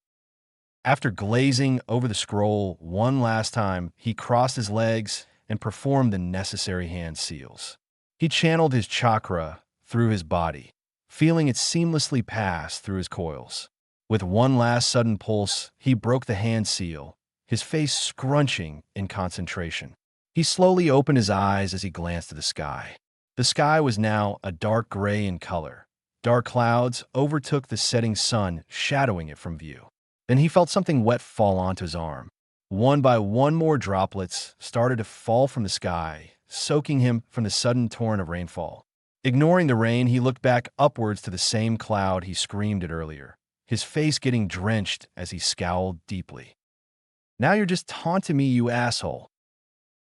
After glazing over the scroll one last time, he crossed his legs and performed the necessary hand seals. He channeled his chakra through his body, feeling it seamlessly pass through his coils. With one last sudden pulse, he broke the hand seal, his face scrunching in concentration. He slowly opened his eyes as he glanced at the sky. The sky was now a dark gray in color. Dark clouds overtook the setting sun, shadowing it from view. Then he felt something wet fall onto his arm. One by one more droplets started to fall from the sky, soaking him from the sudden torrent of rainfall. Ignoring the rain, he looked back upwards to the same cloud he screamed at earlier, his face getting drenched as he scowled deeply. Now you're just taunting me, you asshole.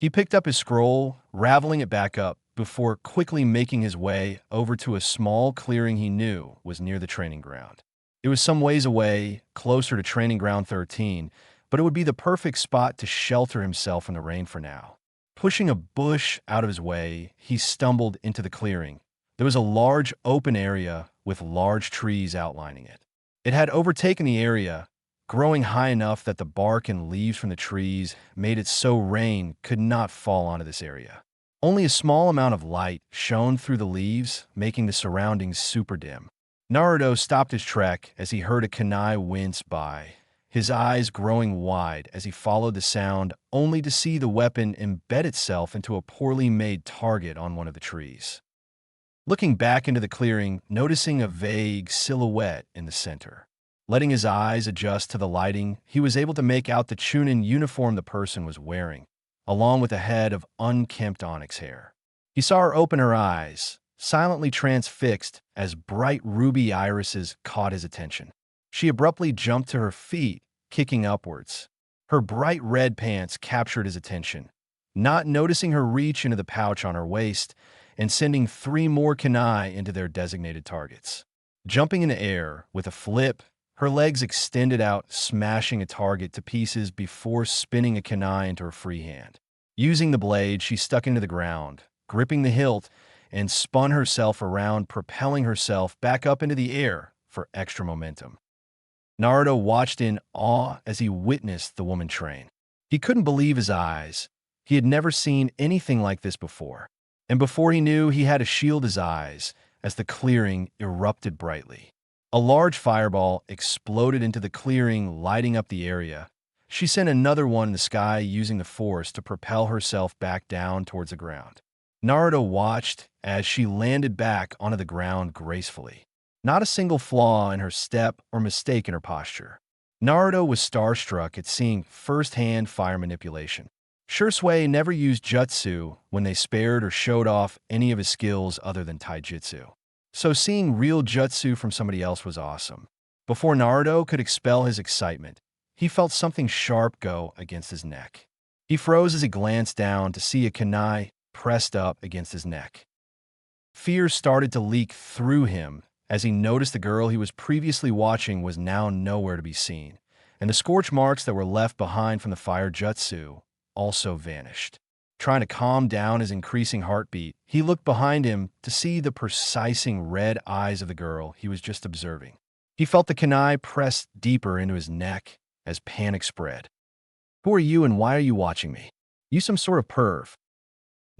He picked up his scroll, raveling it back up, before quickly making his way over to a small clearing he knew was near the training ground. It was some ways away, closer to Training Ground 13, but it would be the perfect spot to shelter himself from the rain for now. Pushing a bush out of his way, he stumbled into the clearing. There was a large open area with large trees outlining it. It had overtaken the area, growing high enough that the bark and leaves from the trees made it so rain could not fall onto this area. Only a small amount of light shone through the leaves, making the surroundings super dim. Naruto stopped his trek as he heard a kunai wince by, his eyes growing wide as he followed the sound, only to see the weapon embed itself into a poorly made target on one of the trees. Looking back into the clearing, noticing a vague silhouette in the center. Letting his eyes adjust to the lighting, he was able to make out the Chunin uniform the person was wearing, along with a head of unkempt onyx hair. He saw her open her eyes, silently transfixed as bright ruby irises caught his attention. She abruptly jumped to her feet kicking upwards. Her bright red pants captured his attention, not noticing her reach into the pouch on her waist and sending 3 more kunai into their designated targets. Jumping in the air with a flip, her legs extended out, smashing a target to pieces before spinning a kunai into her free hand. Using the blade, she stuck into the ground, gripping the hilt, and spun herself around, propelling herself back up into the air for extra momentum. Naruto watched in awe as he witnessed the woman train. He couldn't believe his eyes. He had never seen anything like this before. And before he knew, he had to shield his eyes as the clearing erupted brightly. A large fireball exploded into the clearing, lighting up the area. She sent another one in the sky using the force to propel herself back down towards the ground. Naruto watched as she landed back onto the ground gracefully. Not a single flaw in her step or mistake in her posture. Naruto was starstruck at seeing first-hand fire manipulation. Shisui never used jutsu when they spared or showed off any of his skills other than taijutsu. So seeing real jutsu from somebody else was awesome. Before Naruto could expel his excitement, he felt something sharp go against his neck. He froze as he glanced down to see a kunai pressed up against his neck. Fear started to leak through him as he noticed the girl he was previously watching was now nowhere to be seen, and the scorch marks that were left behind from the fire jutsu also vanished. Trying to calm down his increasing heartbeat, he looked behind him to see the precising red eyes of the girl he was just observing. He felt the kunai press deeper into his neck as panic spread. "Who are you and why are you watching me? You some sort of perv?"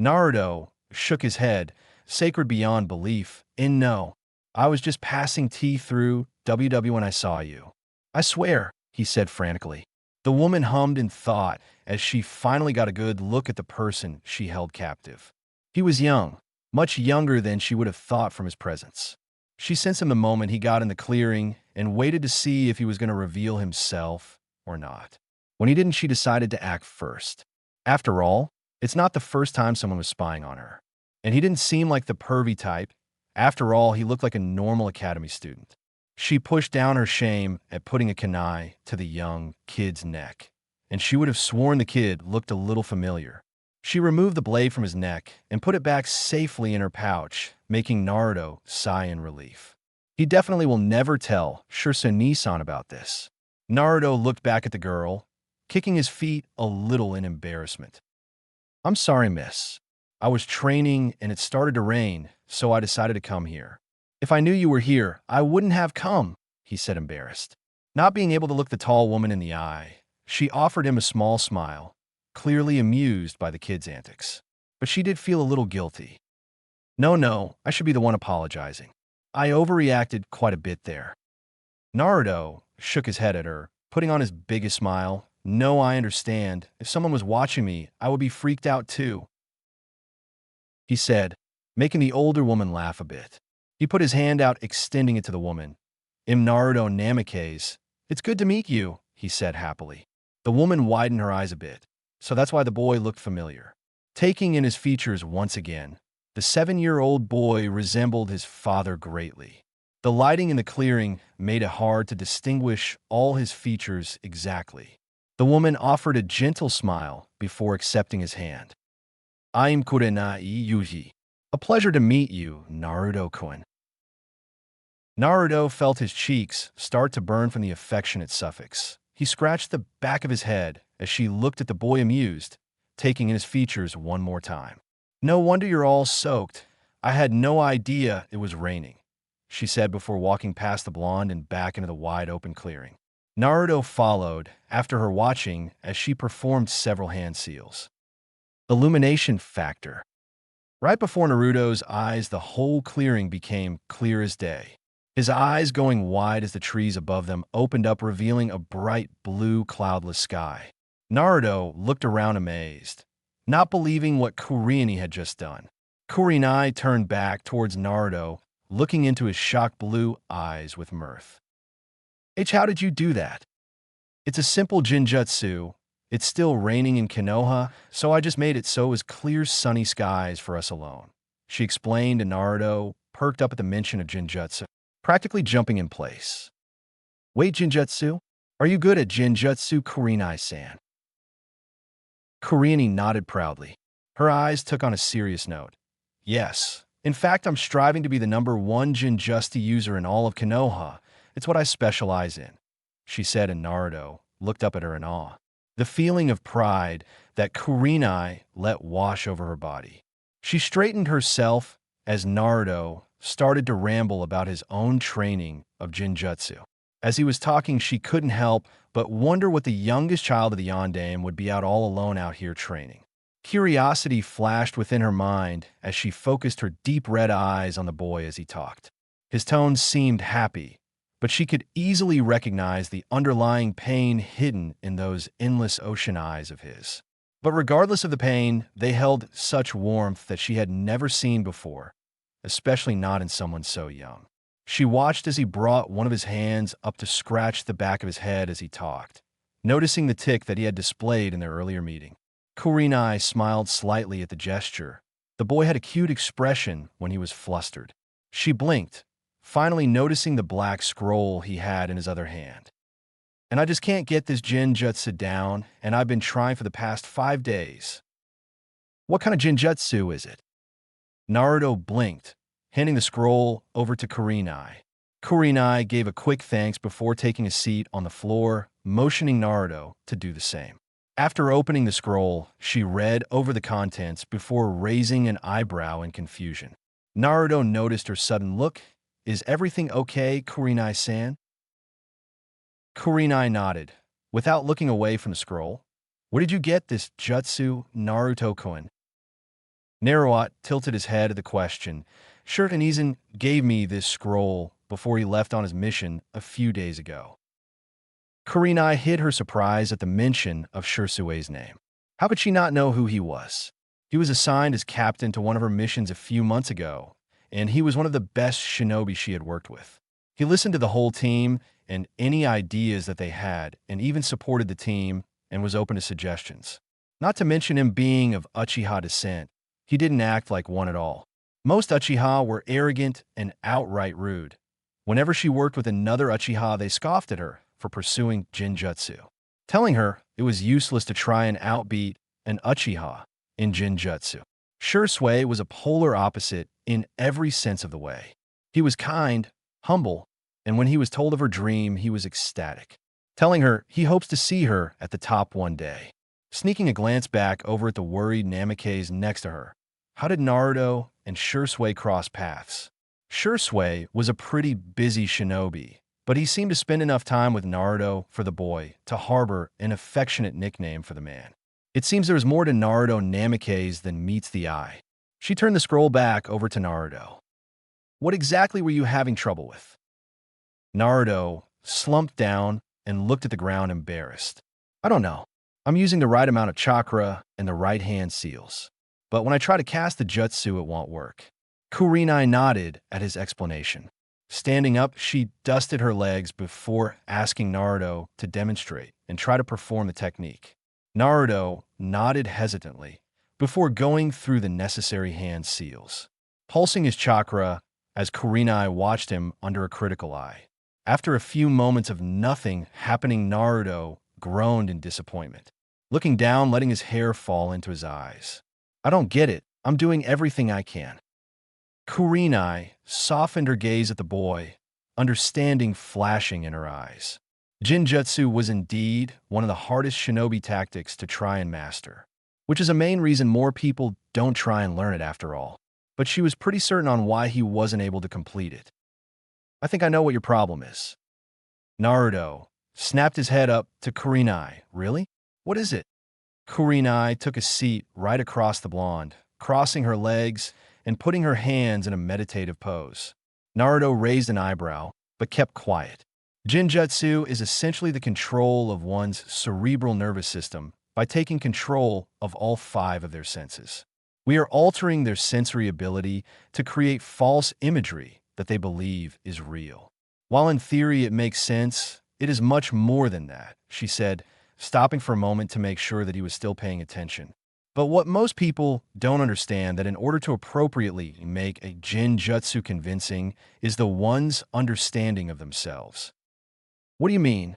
Naruto shook his head, sacred beyond belief. No, I was just passing tea through WW when I saw you. I swear," he said frantically. The woman hummed in thought as she finally got a good look at the person she held captive. He was young, much younger than she would have thought from his presence. She sensed him the moment he got in the clearing and waited to see if he was going to reveal himself or not. When he didn't, she decided to act first. After all, it's not the first time someone was spying on her. And he didn't seem like the pervy type. After all, he looked like a normal academy student. She pushed down her shame at putting a kunai to the young kid's neck, and she would have sworn the kid looked a little familiar. She removed the blade from his neck and put it back safely in her pouch, making Naruto sigh in relief. He definitely will never tell Shisui-san about this. Naruto looked back at the girl, kicking his feet a little in embarrassment. "I'm sorry, miss. I was training and it started to rain, so I decided to come here. If I knew you were here, I wouldn't have come," he said, embarrassed. Not being able to look the tall woman in the eye, she offered him a small smile, clearly amused by the kid's antics. But she did feel a little guilty. No, I should be the one apologizing. I overreacted quite a bit there." Naruto shook his head at her, putting on his biggest smile. "No, I understand. If someone was watching me, I would be freaked out too," he said, making the older woman laugh a bit. He put his hand out, extending it to the woman. "Naruto Namikaze, it's good to meet you," he said happily. The woman widened her eyes a bit, so that's why the boy looked familiar. Taking in his features once again, the 7-year-old boy resembled his father greatly. The lighting in the clearing made it hard to distinguish all his features exactly. The woman offered a gentle smile before accepting his hand. "I'm Kurenai Yuji. A pleasure to meet you, Naruto-kun." Naruto felt his cheeks start to burn from the affectionate suffix. He scratched the back of his head as she looked at the boy amused, taking in his features one more time. "No wonder you're all soaked. I had no idea it was raining," she said before walking past the blonde and back into the wide-open clearing. Naruto followed after her, watching as she performed several hand seals. Illumination factor. Right before Naruto's eyes, the whole clearing became clear as day. His eyes going wide as the trees above them opened up, revealing a bright blue cloudless sky. Naruto looked around amazed, not believing what Kurenai had just done. Kurenai turned back towards Naruto, looking into his shocked blue eyes with mirth. "How did you do that?" "It's a simple jinjutsu. It's still raining in Konoha, so I just made it so it was clear sunny skies for us alone," she explained, and Naruto perked up at the mention of jinjutsu, practically jumping in place. "Wait, jinjutsu? Are you good at Jinjutsu, Kurenai-san? Kuriani nodded proudly. Her eyes took on a serious note. Yes. In fact, I'm striving to be the #1 Jinjutsu user in all of Konoha. It's what I specialize in, she said, and Naruto looked up at her in awe. The feeling of pride that Kurenai let wash over her body. She straightened herself as Naruto started to ramble about his own training of Jinjutsu. As he was talking, she couldn't help but wonder what the youngest child of the Yondaime would be all alone out here training. Curiosity flashed within her mind as she focused her deep red eyes on the boy as he talked. His tone seemed happy, but she could easily recognize the underlying pain hidden in those endless ocean eyes of his. But regardless of the pain, they held such warmth that she had never seen before, especially not in someone so young. She watched as he brought one of his hands up to scratch the back of his head as he talked, noticing the tic that he had displayed in their earlier meeting. Kurenai smiled slightly at the gesture. The boy had a cute expression when he was flustered. She blinked, finally noticing the black scroll he had in his other hand. And I just can't get this Jinjutsu down, and I've been trying for the past 5 days. What kind of Jinjutsu is it? Naruto blinked, handing the scroll over to Kurenai. Kurenai gave a quick thanks before taking a seat on the floor, motioning Naruto to do the same. After opening the scroll, she read over the contents before raising an eyebrow in confusion. Naruto noticed her sudden look. Is everything okay, Kurenai-san? Kurenai nodded, without looking away from the scroll. Where did you get this jutsu, Naruto-kun? Naruto tilted his head at the question. Shirtanizan gave me this scroll before he left on his mission a few days ago. Kurenai hid her surprise at the mention of Shirsui's name. How could she not know who he was? He was assigned as captain to one of her missions a few months ago, and he was one of the best shinobi she had worked with. He listened to the whole team and any ideas that they had, and even supported the team and was open to suggestions. Not to mention him being of Uchiha descent, he didn't act like one at all. Most Uchiha were arrogant and outright rude. Whenever she worked with another Uchiha, they scoffed at her for pursuing Jinjutsu, telling her it was useless to try and outbeat an Uchiha in Jinjutsu. Shisui was a polar opposite in every sense of the way. He was kind, humble, and when he was told of her dream, he was ecstatic, telling her he hopes to see her at the top one day. Sneaking a glance back over at the worried Namikaze next to her, how did Naruto and Shisui cross paths? Shisui was a pretty busy shinobi, but he seemed to spend enough time with Naruto for the boy to harbor an affectionate nickname for the man. It seems there is more to Naruto Namikaze than meets the eye. She turned the scroll back over to Naruto. What exactly were you having trouble with? Naruto slumped down and looked at the ground embarrassed. I don't know. I'm using the right amount of chakra and the right hand seals. But when I try to cast the jutsu, it won't work. Kurenai nodded at his explanation. Standing up, she dusted her legs before asking Naruto to demonstrate and try to perform the technique. Naruto nodded hesitantly before going through the necessary hand seals, pulsing his chakra as Kurenai watched him under a critical eye. After a few moments of nothing happening, Naruto groaned in disappointment, looking down, letting his hair fall into his eyes. I don't get it. I'm doing everything I can. Kurenai softened her gaze at the boy, understanding flashing in her eyes. Jinjutsu was indeed one of the hardest shinobi tactics to try and master, which is a main reason more people don't try and learn it after all. But she was pretty certain on why he wasn't able to complete it. I think I know what your problem is. Naruto snapped his head up to Kurenai. Really? What is it? Kurenai took a seat right across the blonde, crossing her legs and putting her hands in a meditative pose. Naruto raised an eyebrow, but kept quiet. Jinjutsu is essentially the control of one's cerebral nervous system by taking control of all 5 of their senses. We are altering their sensory ability to create false imagery that they believe is real. While in theory it makes sense, it is much more than that, she said, stopping for a moment to make sure that he was still paying attention. But what most people don't understand that in order to appropriately make a Jinjutsu convincing is the one's understanding of themselves. What do you mean?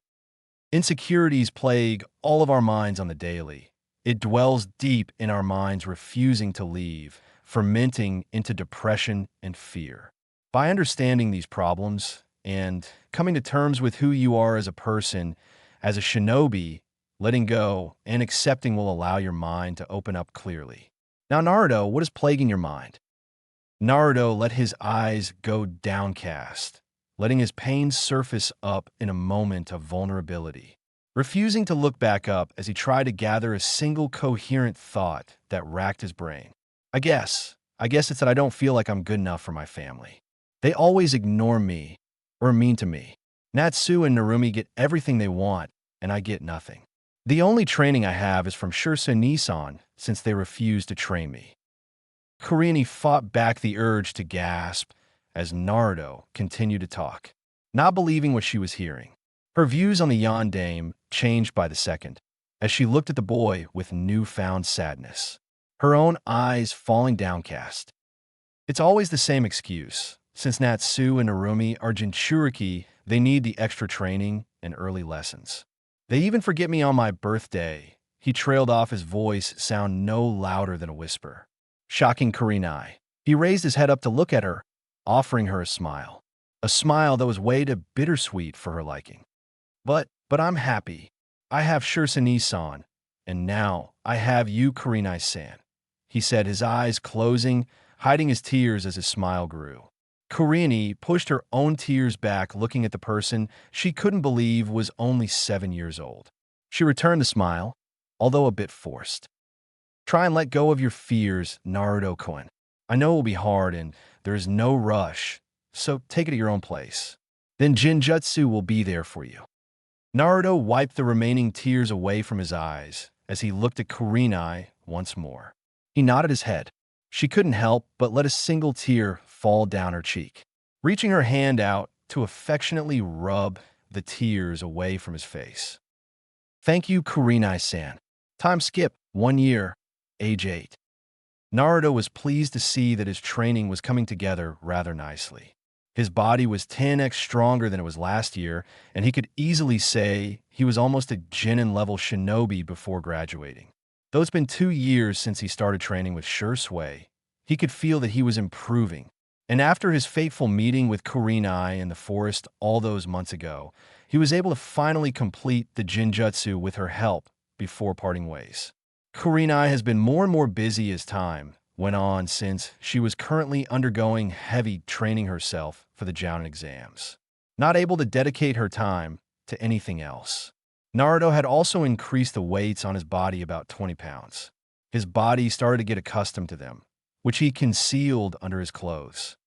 Insecurities plague all of our minds on the daily. It dwells deep in our minds, refusing to leave, fermenting into depression and fear. By understanding these problems and coming to terms with who you are as a person, as a shinobi, letting go and accepting will allow your mind to open up clearly. Now, Naruto, what is plaguing your mind? Naruto let his eyes go downcast, letting his pain surface up in a moment of vulnerability. Refusing to look back up as he tried to gather a single coherent thought that racked his brain. I guess it's that I don't feel like I'm good enough for my family. They always ignore me or are mean to me. Natsu and Narumi get everything they want, and I get nothing. The only training I have is from Shisui Uchiha since they refuse to train me. Kurini fought back the urge to gasp as Naruto continued to talk, not believing what she was hearing. Her views on the Yondaime changed by the second, as she looked at the boy with newfound sadness, her own eyes falling downcast. It's always the same excuse. Since Natsu and Narumi are Jinchuriki, they need the extra training and early lessons. They even forget me on my birthday. He trailed off, his voice sound no louder than a whisper, shocking Kurenai. He raised his head up to look at her, offering her a smile that was way too bittersweet for her liking. But I'm happy. I have Shisui-san, and now I have you, Kurenai-san, he said, his eyes closing, hiding his tears as his smile grew. Kurini pushed her own tears back, looking at the person she couldn't believe was only 7 years old. She returned the smile, although a bit forced. Try and let go of your fears, Naruto-kun. I know it will be hard and there is no rush, so take it at your own pace. Then Jinjutsu will be there for you. Naruto wiped the remaining tears away from his eyes as he looked at Kurenai once more. He nodded his head. She couldn't help but let a single tear fall down her cheek, reaching her hand out to affectionately rub the tears away from his face. Thank you, Kurenai-san. Time skip, 1 year, age 8. Naruto was pleased to see that his training was coming together rather nicely. His body was 10x stronger than it was last year, and he could easily say he was almost a Genin-level shinobi before graduating. Though it's been 2 years since he started training with Shisui, he could feel that he was improving. And after his fateful meeting with Kurenai in the forest all those months ago, he was able to finally complete the Jinjutsu with her help before parting ways. Kurenai has been more and more busy as time went on since she was currently undergoing heavy training herself for the Jounin exams, not able to dedicate her time to anything else. Naruto had also increased the weights on his body about 20 pounds. His body started to get accustomed to them, which he concealed under his clothes.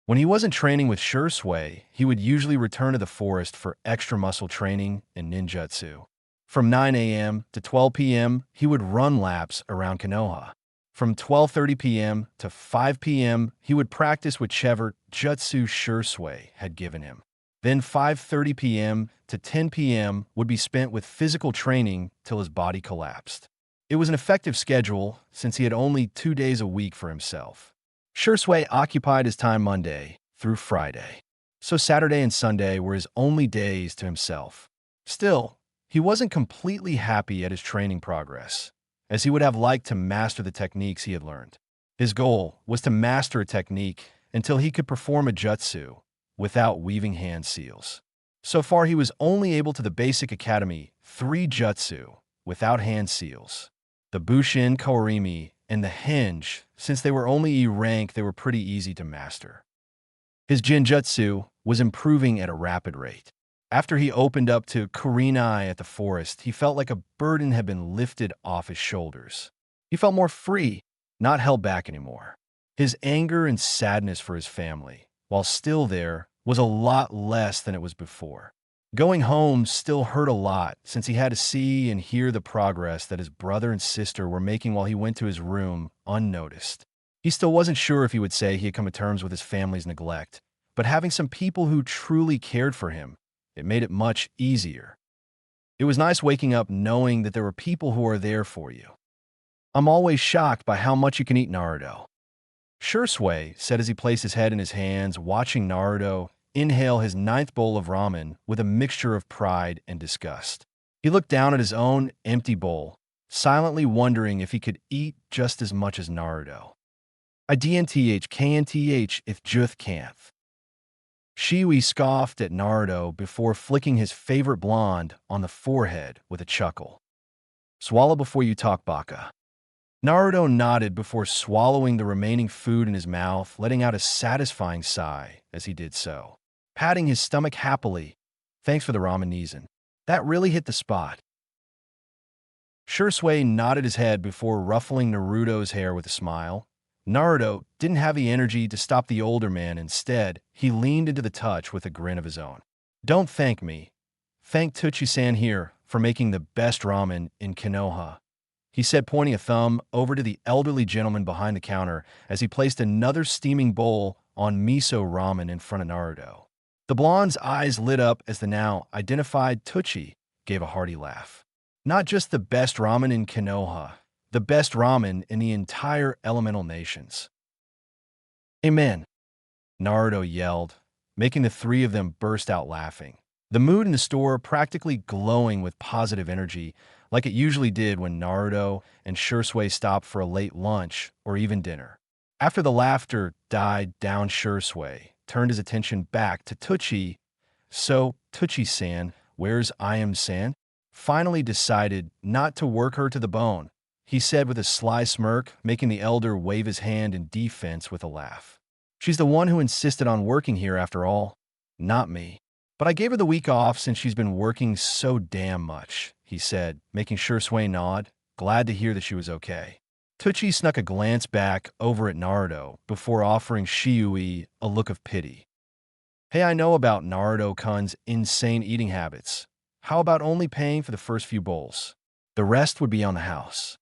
When he wasn't training with Shisui, he would usually return to the forest for extra muscle training and ninjutsu. From 9 a.m. to 12 p.m., he would run laps around Konoha. From 12:30 p.m. to 5 p.m., he would practice whichever jutsu Shisui had given him. Then 5:30 p.m. to 10 p.m. would be spent with physical training till his body collapsed. It was an effective schedule since he had only 2 days a week for himself. Shisui occupied his time Monday through Friday, so Saturday and Sunday were his only days to himself. Still, he wasn't completely happy at his training progress, as he would have liked to master the techniques he had learned. His goal was to master a technique until he could perform a jutsu without weaving hand seals. So far, he was only able to the basic academy 3 jutsu without hand seals. The Bushin Kawarimi and the Henge, since they were only E rank, they were pretty easy to master. His Jinjutsu was improving at a rapid rate. After he opened up to Kurenai at the forest, he felt like a burden had been lifted off his shoulders. He felt more free, not held back anymore. His anger and sadness for his family, while still there, was a lot less than it was before. Going home still hurt a lot since he had to see and hear the progress that his brother and sister were making while he went to his room unnoticed. He still wasn't sure if he would say he had come to terms with his family's neglect, but having some people who truly cared for him, it made it much easier. It was nice waking up knowing that there were people who are there for you. I'm always shocked by how much you can eat, Naruto. Shisui said as he placed his head in his hands, watching Naruto inhale his ninth bowl of ramen with a mixture of pride and disgust. He looked down at his own empty bowl, silently wondering if he could eat just as much as Naruto. I dnth knth if juth canth. Shisui scoffed at Naruto before flicking his favorite blonde on the forehead with a chuckle. Swallow before you talk, baka. Naruto nodded before swallowing the remaining food in his mouth, letting out a satisfying sigh as he did so. Patting his stomach happily. Thanks for the ramen, Neeson. That really hit the spot. Shisui nodded his head before ruffling Naruto's hair with a smile. Naruto didn't have the energy to stop the older man. Instead, he leaned into the touch with a grin of his own. Don't thank me. Thank Tuchi-san here for making the best ramen in Konoha, he said, pointing a thumb over to the elderly gentleman behind the counter as he placed another steaming bowl on miso ramen in front of Naruto. The blonde's eyes lit up as the now identified Tuchi gave a hearty laugh. Not just the best ramen in Konoha, the best ramen in the entire elemental nations. Amen, Naruto yelled, making the three of them burst out laughing. The mood in the store practically glowing with positive energy, like it usually did when Naruto and Shisui stopped for a late lunch or even dinner. After the laughter died down, Shisui turned his attention back to Tuchi. So, Tuchi-san, where's I-am-san? Finally decided not to work her to the bone, he said with a sly smirk, making the elder wave his hand in defense with a laugh. She's the one who insisted on working here after all, not me. But I gave her the week off since she's been working so damn much, he said, making Shisui nod, glad to hear that she was okay. Tuchi snuck a glance back over at Naruto before offering Shisui a look of pity. Hey, I know about Naruto-kun's insane eating habits. How about only paying for the first few bowls? The rest would be on the house.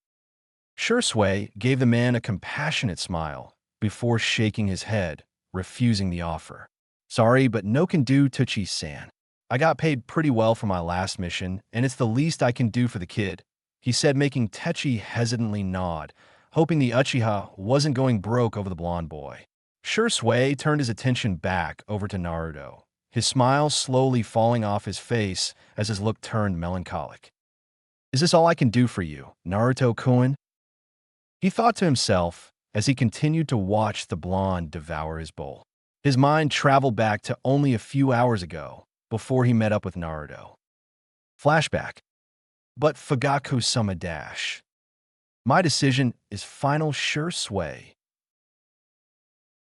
Shisui gave the man a compassionate smile before shaking his head, refusing the offer. Sorry, but no can do, Tuchi-san. I got paid pretty well for my last mission, and it's the least I can do for the kid, he said, making Techi hesitantly nod, hoping the Uchiha wasn't going broke over the blonde boy. Shisui turned his attention back over to Naruto, his smile slowly falling off his face as his look turned melancholic. Is this all I can do for you, Naruto-kun? He thought to himself as he continued to watch the blonde devour his bowl. His mind traveled back to only a few hours ago, before he met up with Naruto. Flashback. But Fugaku-sama dash. My decision is final, Shisui.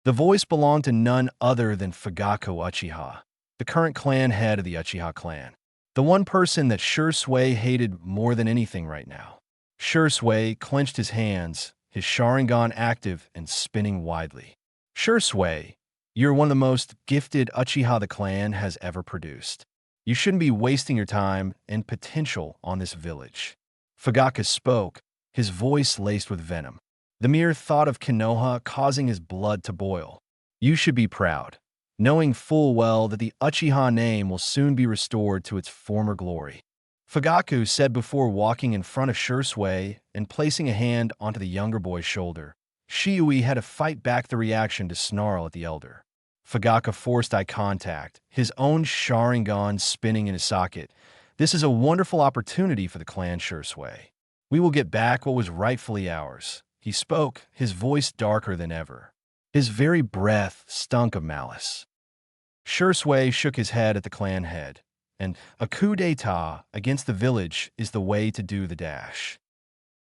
The voice belonged to none other than Fugaku Uchiha, the current clan head of the Uchiha clan. The one person that Shisui hated more than anything right now. Shisui clenched his hands, his Sharingan active and spinning widely. Shisui, you're one of the most gifted Uchiha the clan has ever produced. You shouldn't be wasting your time and potential on this village. Fugaku spoke, his voice laced with venom. The mere thought of Konoha causing his blood to boil. You should be proud, knowing full well that the Uchiha name will soon be restored to its former glory. Fugaku said before walking in front of Shisui and placing a hand onto the younger boy's shoulder. Shisui had to fight back the reaction to snarl at the elder. Fugaku forced eye contact, his own Sharingan spinning in his socket. This is a wonderful opportunity for the clan, Shisui. We will get back what was rightfully ours. He spoke, his voice darker than ever. His very breath stunk of malice. Shisui shook his head at the clan head, and a coup d'etat against the village is the way to do the dash.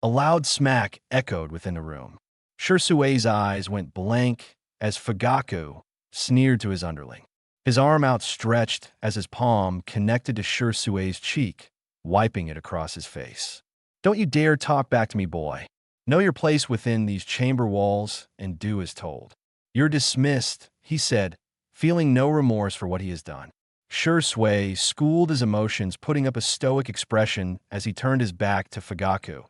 A loud smack echoed within the room. Shisui's eyes went blank as Fugaku sneered to his underling. His arm outstretched as his palm connected to Shisui's cheek, wiping it across his face. Don't you dare talk back to me, boy. Know your place within these chamber walls and do as told. You're dismissed, he said, feeling no remorse for what he has done. Shisui schooled his emotions, putting up a stoic expression as he turned his back to Fugaku,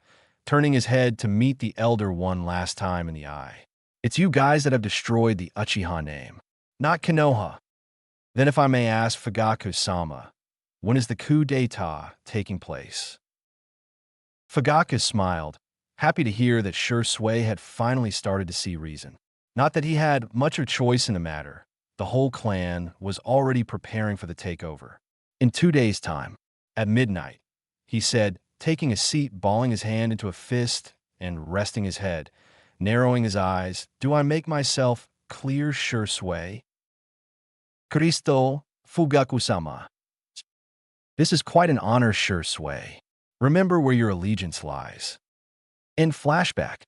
turning his head to meet the elder one last time in the eye. It's you guys that have destroyed the Uchiha name, not Konoha. Then if I may ask Fugaku-sama, when is the coup d'etat taking place? Fugaku smiled, happy to hear that Shisui had finally started to see reason. Not that he had much of choice in the matter, the whole clan was already preparing for the takeover. In 2 days' time, at midnight, he said, taking a seat, balling his hand into a fist and resting his head, narrowing his eyes, "Do I make myself clear, Shisui? Kristo Fugaku-sama. This is quite an honor, Shisui. Remember where your allegiance lies." In flashback,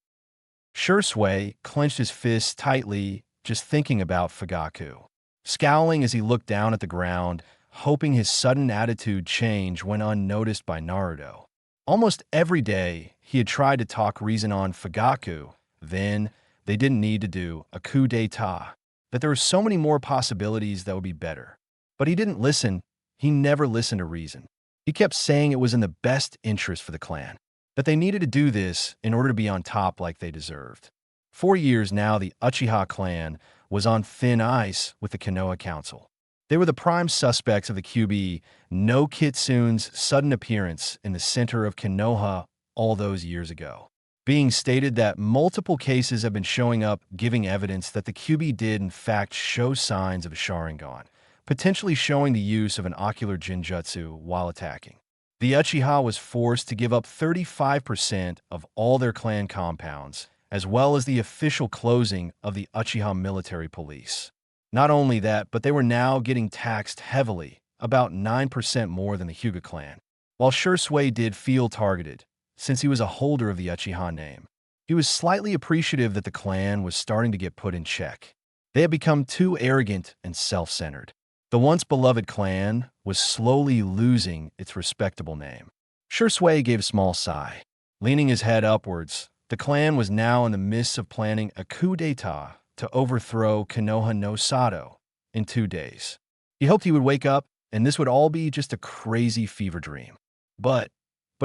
Shisui clenched his fists tightly, just thinking about Fugaku. Scowling as he looked down at the ground, hoping his sudden attitude change went unnoticed by Naruto. Almost every day, he had tried to talk reason on Fugaku. Then, they didn't need to do a coup d'etat, that there were so many more possibilities that would be better. But he didn't listen. He never listened to reason. He kept saying it was in the best interest for the clan, that they needed to do this in order to be on top like they deserved. 4 years now, the Uchiha clan was on thin ice with the Konoha Council. They were the prime suspects of the QB no Kitsune's sudden appearance in the center of Konoha all those years ago. Being stated that multiple cases have been showing up giving evidence that the QB did in fact show signs of a Sharingan, potentially showing the use of an ocular Jinjutsu while attacking. The Uchiha was forced to give up 35% of all their clan compounds, as well as the official closing of the Uchiha military police. Not only that, but they were now getting taxed heavily, about 9% more than the Hyuga clan. While Shisui did feel targeted, since he was a holder of the Uchiha name, he was slightly appreciative that the clan was starting to get put in check. They had become too arrogant and self-centered. The once beloved clan was slowly losing its respectable name. Shisui gave a small sigh. Leaning his head upwards, the clan was now in the midst of planning a coup d'etat to overthrow Konoha no Sato in 2 days. He hoped he would wake up and this would all be just a crazy fever dream. But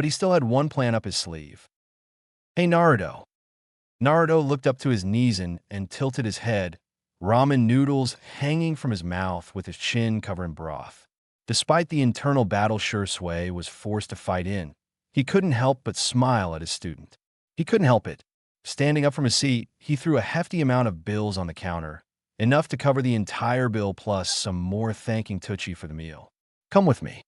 he still had one plan up his sleeve. "Hey, Naruto." Naruto looked up to his knees and tilted his head, ramen noodles hanging from his mouth with his chin covered in broth. Despite the internal battle Shisui was forced to fight in, he couldn't help but smile at his student. He couldn't help it. Standing up from his seat, he threw a hefty amount of bills on the counter, enough to cover the entire bill plus some more, thanking Tucci for the meal. "Come with me."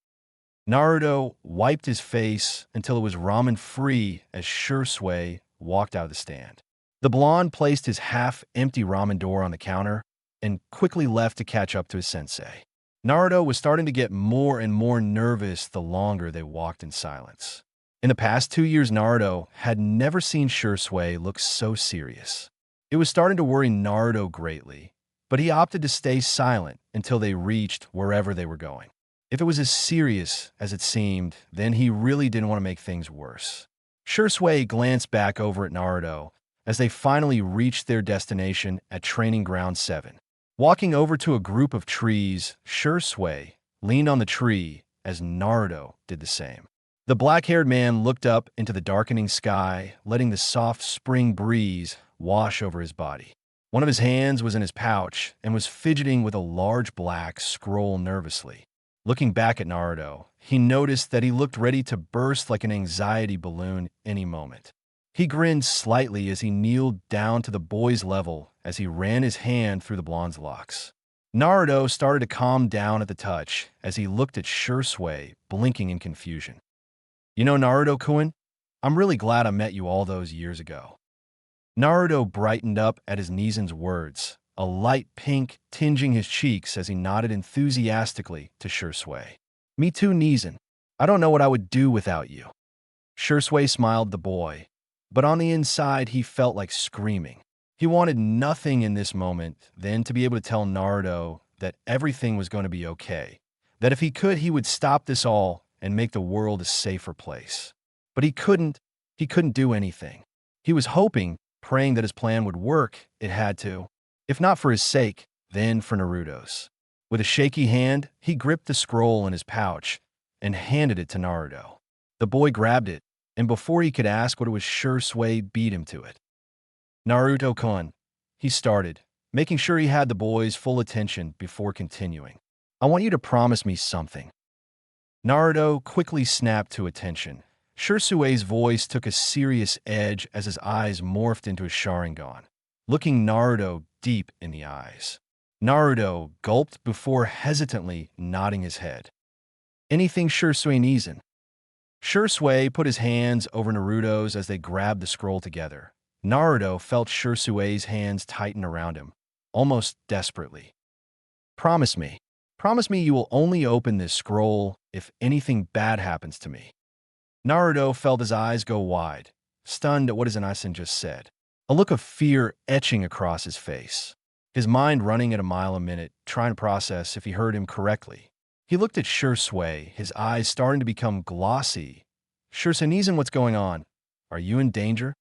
Naruto wiped his face until it was ramen-free as Shisui walked out of the stand. The blonde placed his half-empty ramen door on the counter and quickly left to catch up to his sensei. Naruto was starting to get more and more nervous the longer they walked in silence. In the past 2 years, Naruto had never seen Shisui look so serious. It was starting to worry Naruto greatly, but he opted to stay silent until they reached wherever they were going. If it was as serious as it seemed, then he really didn't want to make things worse. Shisui glanced back over at Naruto as they finally reached their destination at Training Ground 7. Walking over to a group of trees, Shisui leaned on the tree as Naruto did the same. The black-haired man looked up into the darkening sky, letting the soft spring breeze wash over his body. One of his hands was in his pouch and was fidgeting with a large black scroll nervously. Looking back at Naruto, he noticed that he looked ready to burst like an anxiety balloon any moment. He grinned slightly as he kneeled down to the boy's level as he ran his hand through the blonde's locks. Naruto started to calm down at the touch as he looked at Shisui, blinking in confusion. "You know, Naruto-kun, I'm really glad I met you all those years ago." Naruto brightened up at his Nizin's words, a light pink tinging his cheeks as he nodded enthusiastically to Shisui. "Me too, Nizin. I don't know what I would do without you." Shisui smiled at the boy, but on the inside he felt like screaming. He wanted nothing in this moment than to be able to tell Naruto that everything was going to be okay, that if he could, he would stop this all and make the world a safer place. But he couldn't do anything. He was hoping, praying that his plan would work. It had to. If not for his sake, then for Naruto's. With a shaky hand, he gripped the scroll in his pouch and handed it to Naruto. The boy grabbed it, and before he could ask what it was, Shisui beat him to it. "Naruto-kun," he started, making sure he had the boy's full attention before continuing. "I want you to promise me something." Naruto quickly snapped to attention. Shisui's voice took a serious edge as his eyes morphed into a Sharingan, looking Naruto deep in the eyes. Naruto gulped before hesitantly nodding his head. Anything Shisui Nizen. Shisui put his hands over Naruto's as they grabbed the scroll together. Naruto felt Shisui's hands tighten around him, almost desperately. Promise me. Promise me you will only open this scroll if anything bad happens to me. Naruto felt his eyes go wide, stunned at what his Anaisen just said. A look of fear etching across his face. His mind running at a mile a minute, trying to process if he heard him correctly. He looked at Shisui, his eyes starting to become glossy. Shisui, what's going on? Are you in danger?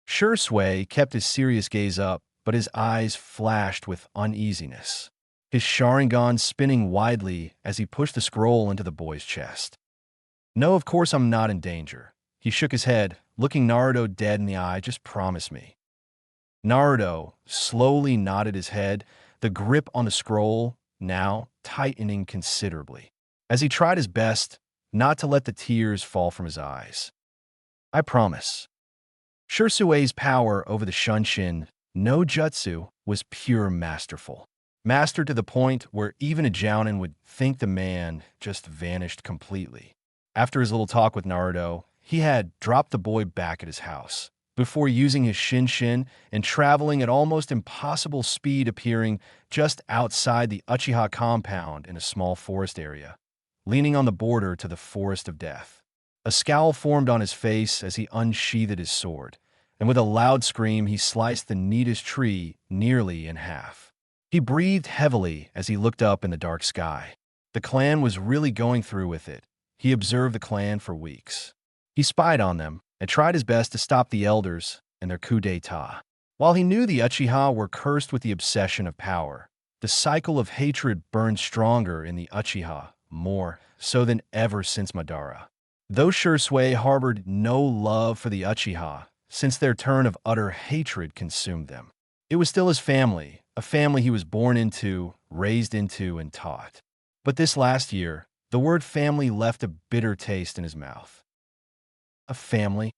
Shisui kept his serious gaze up, but his eyes flashed with uneasiness, his Sharingan spinning widely as he pushed the scroll into the boy's chest. No, of course I'm not in danger. He shook his head, looking Naruto dead in the eye. Just promise me. Naruto slowly nodded his head, the grip on the scroll now tightening considerably, as he tried his best not to let the tears fall from his eyes. I promise. Shisui's power over the Shunshin no Jutsu was pure masterful. Mastered to the point where even a Jounin would think the man just vanished completely. After his little talk with Naruto, he had dropped the boy back at his house, before using his Shinshin and traveling at almost impossible speed, appearing just outside the Uchiha compound in a small forest area, leaning on the border to the Forest of Death. A scowl formed on his face as he unsheathed his sword, and with a loud scream he sliced the neatest tree nearly in half. He breathed heavily as he looked up in the dark sky. The clan was really going through with it. He observed the clan for weeks. He spied on them and tried his best to stop the elders and their coup d'etat. While he knew the Uchiha were cursed with the obsession of power, the cycle of hatred burned stronger in the Uchiha, more so than ever since Madara. Though Shisui harbored no love for the Uchiha, since their turn of utter hatred consumed them, it was still his family, a family he was born into, raised into, and taught. But this last year, the word family left a bitter taste in his mouth. A family?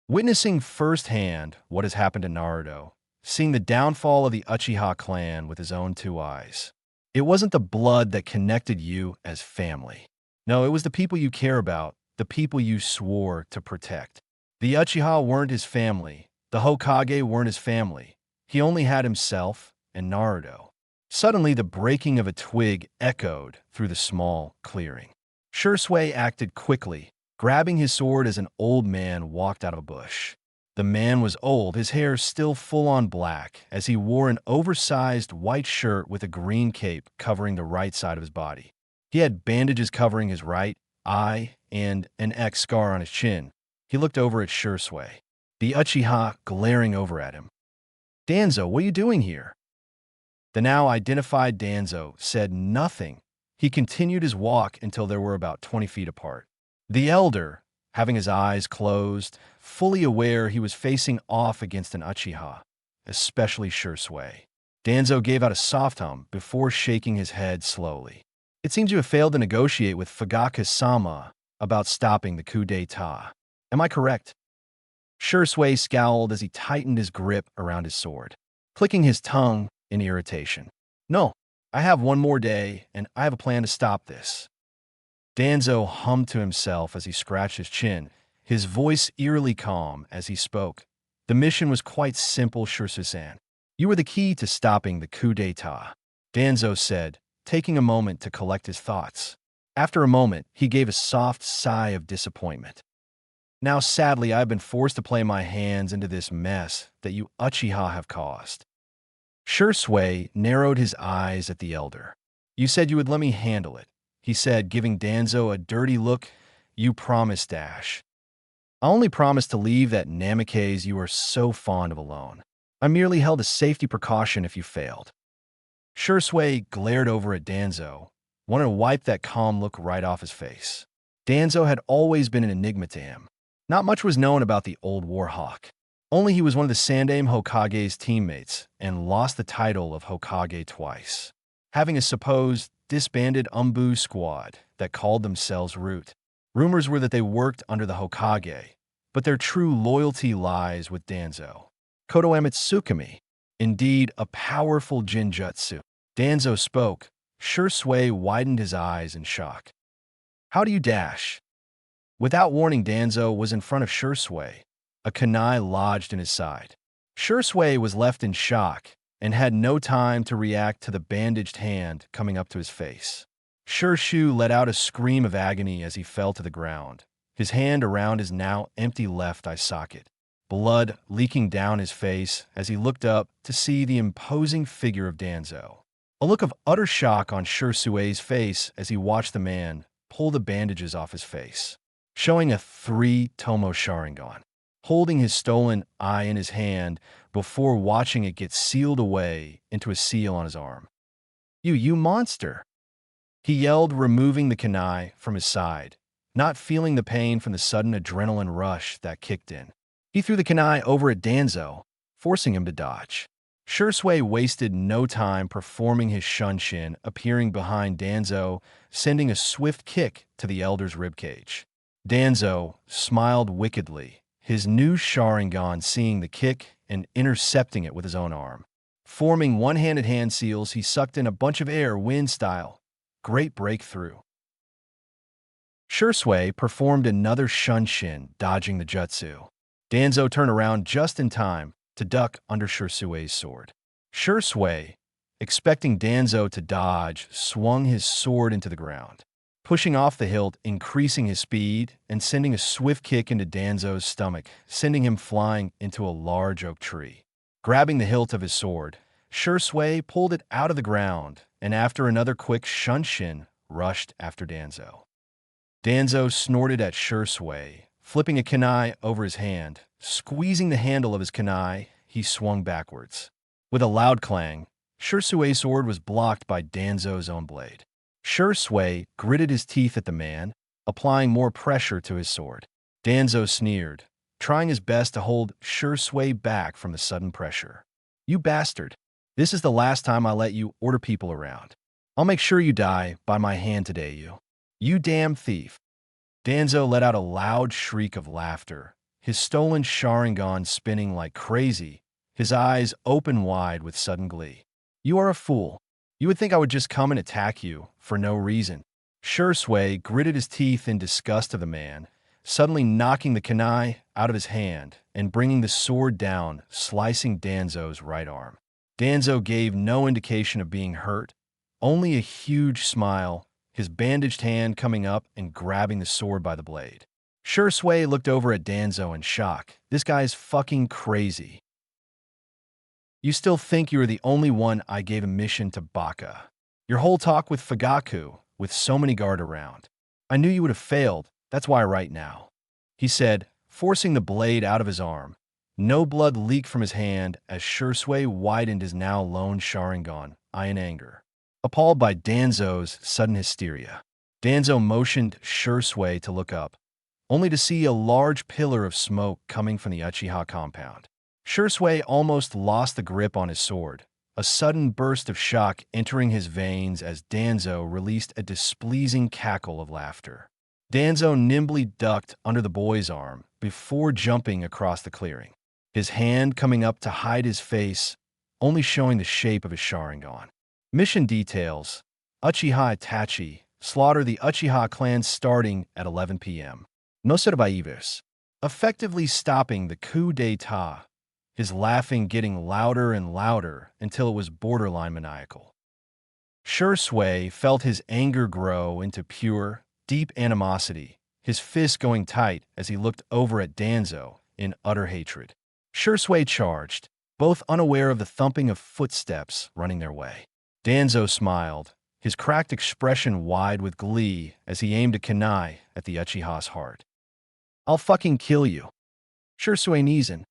Witnessing firsthand what has happened to Naruto, seeing the downfall of the Uchiha clan with his own two eyes. It wasn't the blood that connected you as family. No, it was the people you care about, the people you swore to protect. The Uchiha weren't his family. The Hokage weren't his family. He only had himself and Naruto. Suddenly, the breaking of a twig echoed through the small clearing. Shisui acted quickly, grabbing his sword as an old man walked out of a bush. The man was old, his hair still full-on black, as he wore an oversized white shirt with a green cape covering the right side of his body. He had bandages covering his right eye and an X scar on his chin. He looked over at Shisui, the Uchiha glaring over at him. Danzo, what are you doing here? The now identified Danzo said nothing. He continued his walk until they were about 20 feet apart. The elder, having his eyes closed, fully aware he was facing off against an Uchiha, especially Shisui. Danzo gave out a soft hum before shaking his head slowly. It seems you have failed to negotiate with Fugaka-sama about stopping the coup d'etat. Am I correct? Shisui scowled as he tightened his grip around his sword, clicking his tongue in irritation. No, I have one more day, and I have a plan to stop this. Danzo hummed to himself as he scratched his chin, his voice eerily calm as he spoke. The mission was quite simple, Shisui-san. You were the key to stopping the coup d'etat, Danzo said, taking a moment to collect his thoughts. After a moment, he gave a soft sigh of disappointment. Now, sadly, I have been forced to play my hands into this mess that you Uchiha have caused. Shisui narrowed his eyes at the elder. You said you would let me handle it, he said, giving Danzo a dirty look. You promised, Dash. I only promised to leave that Namikaze you are so fond of alone. I merely held a safety precaution if you failed. Shisui glared over at Danzo, wanted to wipe that calm look right off his face. Danzo had always been an enigma to him. Not much was known about the old Warhawk. Only he was one of the Sandaime Hokage's teammates and lost the title of Hokage twice, having a supposed disbanded Umbu squad that called themselves Root. Rumors were that they worked under the Hokage, but their true loyalty lies with Danzo. Koto Tsukumi. Indeed, a powerful jinjutsu. Danzo spoke. Shisui widened his eyes in shock. How do you dash? Without warning, Danzo was in front of Shisui. A kunai lodged in his side. Shisui was left in shock and had no time to react to the bandaged hand coming up to his face. Shisui let out a scream of agony as he fell to the ground, his hand around his now empty left eye socket, blood leaking down his face as he looked up to see the imposing figure of Danzo. A look of utter shock on Shisui's face as he watched the man pull the bandages off his face, showing a 3-tomo Sharingan, holding his stolen eye in his hand before watching it get sealed away into a seal on his arm. You monster! He yelled, removing the kunai from his side, not feeling the pain from the sudden adrenaline rush that kicked in. He threw the kunai over at Danzo, forcing him to dodge. Shisui wasted no time performing his shunshin, appearing behind Danzo, sending a swift kick to the elder's ribcage. Danzo smiled wickedly, his new Sharingan seeing the kick and intercepting it with his own arm. Forming one-handed hand seals, he sucked in a bunch of air wind style. Great breakthrough. Shisui performed another shunshin, dodging the jutsu. Danzo turned around just in time to duck under Shisui's sword. Shisui, expecting Danzo to dodge, swung his sword into the ground, pushing off the hilt, increasing his speed, and sending a swift kick into Danzo's stomach, sending him flying into a large oak tree. Grabbing the hilt of his sword, Shisui pulled it out of the ground, and after another quick shunshin, rushed after Danzo. Danzo snorted at Shisui, flipping a kunai over his hand. Squeezing the handle of his kunai, he swung backwards. With a loud clang, Shisui's sword was blocked by Danzo's own blade. Shisui gritted his teeth at the man, applying more pressure to his sword. Danzo sneered, trying his best to hold Shisui back from the sudden pressure. You bastard! This is the last time I let you order people around. I'll make sure you die by my hand today, you damn thief. Danzo let out a loud shriek of laughter, his stolen Sharingan spinning like crazy, his eyes open wide with sudden glee. You are a fool. You would think I would just come and attack you for no reason. Shisui gritted his teeth in disgust of the man, suddenly knocking the kunai out of his hand and bringing the sword down, slicing Danzo's right arm. Danzo gave no indication of being hurt, only a huge smile, his bandaged hand coming up and grabbing the sword by the blade. Shisui looked over at Danzo in shock. This guy's fucking crazy. You still think you are the only one I gave a mission to Baka. Your whole talk with Fugaku, with so many guard around. I knew you would have failed, that's why right now. He said, forcing the blade out of his arm. No blood leaked from his hand as Shisui widened his now lone Sharingan, eye in anger. Appalled by Danzo's sudden hysteria, Danzo motioned Shisui to look up, only to see a large pillar of smoke coming from the Uchiha compound. Shisui almost lost the grip on his sword, a sudden burst of shock entering his veins as Danzo released a displeasing cackle of laughter. Danzo nimbly ducked under the boy's arm before jumping across the clearing, his hand coming up to hide his face, only showing the shape of his Sharingan. Mission details: Uchiha Itachi, slaughter the Uchiha clan starting at 11 p.m. No survivors, effectively stopping the coup d'etat, his laughing getting louder and louder until it was borderline maniacal. Shisui felt his anger grow into pure, deep animosity, his fists going tight as he looked over at Danzo in utter hatred. Shisui charged, both unaware of the thumping of footsteps running their way. Danzo smiled, his cracked expression wide with glee as he aimed a kunai at the Uchiha's heart. I'll fucking kill you. Shisui Nizan.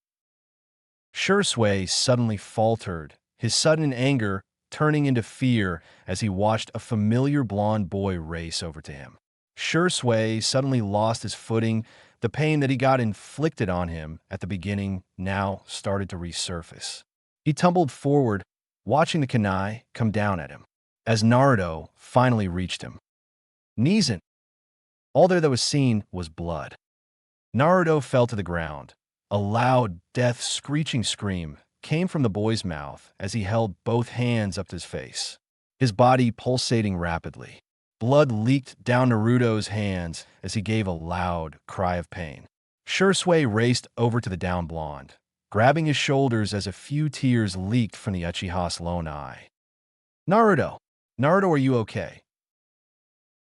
Shisui suddenly faltered, his sudden anger turning into fear as he watched a familiar blonde boy race over to him. Shisui suddenly lost his footing. The pain that he got inflicted on him at the beginning now started to resurface. He tumbled forward, watching the kunai come down at him, as Naruto finally reached him. Nizan. All there that was seen was blood. Naruto fell to the ground, a loud, death-screeching scream came from the boy's mouth as he held both hands up to his face, his body pulsating rapidly. Blood leaked down Naruto's hands as he gave a loud cry of pain. Shisui raced over to the downed blonde, grabbing his shoulders as a few tears leaked from the Uchiha's lone eye. Naruto! Naruto, are you okay?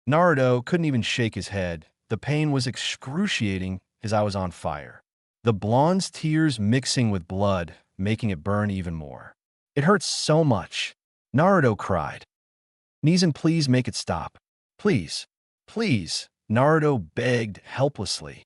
Naruto couldn't even shake his head. The pain was excruciating. His eye was on fire. The blonde's tears mixing with blood, making it burn even more. It hurts so much. Naruto cried. Nezen, please make it stop. Please. Please. Naruto begged helplessly.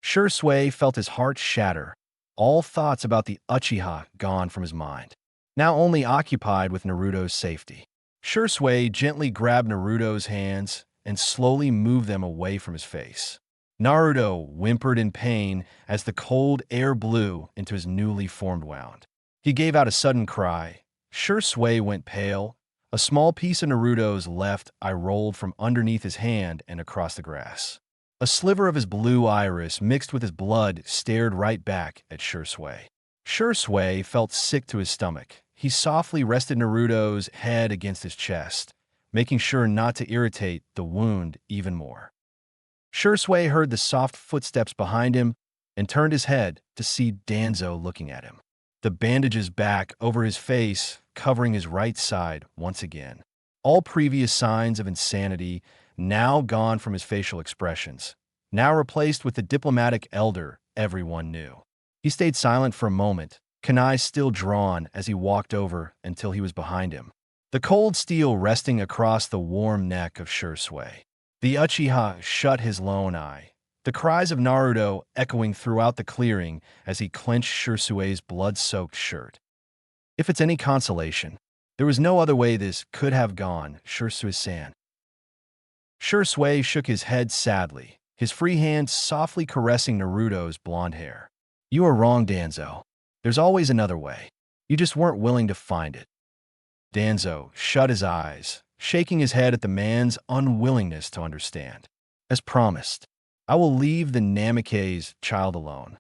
Shisui felt his heart shatter, all thoughts about the Uchiha gone from his mind, now only occupied with Naruto's safety. Shisui gently grabbed Naruto's hands and slowly moved them away from his face. Naruto whimpered in pain as the cold air blew into his newly formed wound. He gave out a sudden cry. Shisui went pale. A small piece of Naruto's left eye rolled from underneath his hand and across the grass. A sliver of his blue iris mixed with his blood stared right back at Shisui. Shisui felt sick to his stomach. He softly rested Naruto's head against his chest, making sure not to irritate the wound even more. Shisui heard the soft footsteps behind him and turned his head to see Danzo looking at him. The bandages back over his face, covering his right side once again. All previous signs of insanity now gone from his facial expressions, now replaced with the diplomatic elder everyone knew. He stayed silent for a moment, kunai still drawn as he walked over until he was behind him, the cold steel resting across the warm neck of Shisui. The Uchiha shut his lone eye, the cries of Naruto echoing throughout the clearing as he clenched Shisui's blood-soaked shirt. If it's any consolation, there was no other way this could have gone, Shisui-san. Shisui shook his head sadly, his free hand softly caressing Naruto's blonde hair. You are wrong, Danzo. There's always another way. You just weren't willing to find it. Danzo shut his eyes, shaking his head at the man's unwillingness to understand. As promised, I will leave the Namikaze child alone.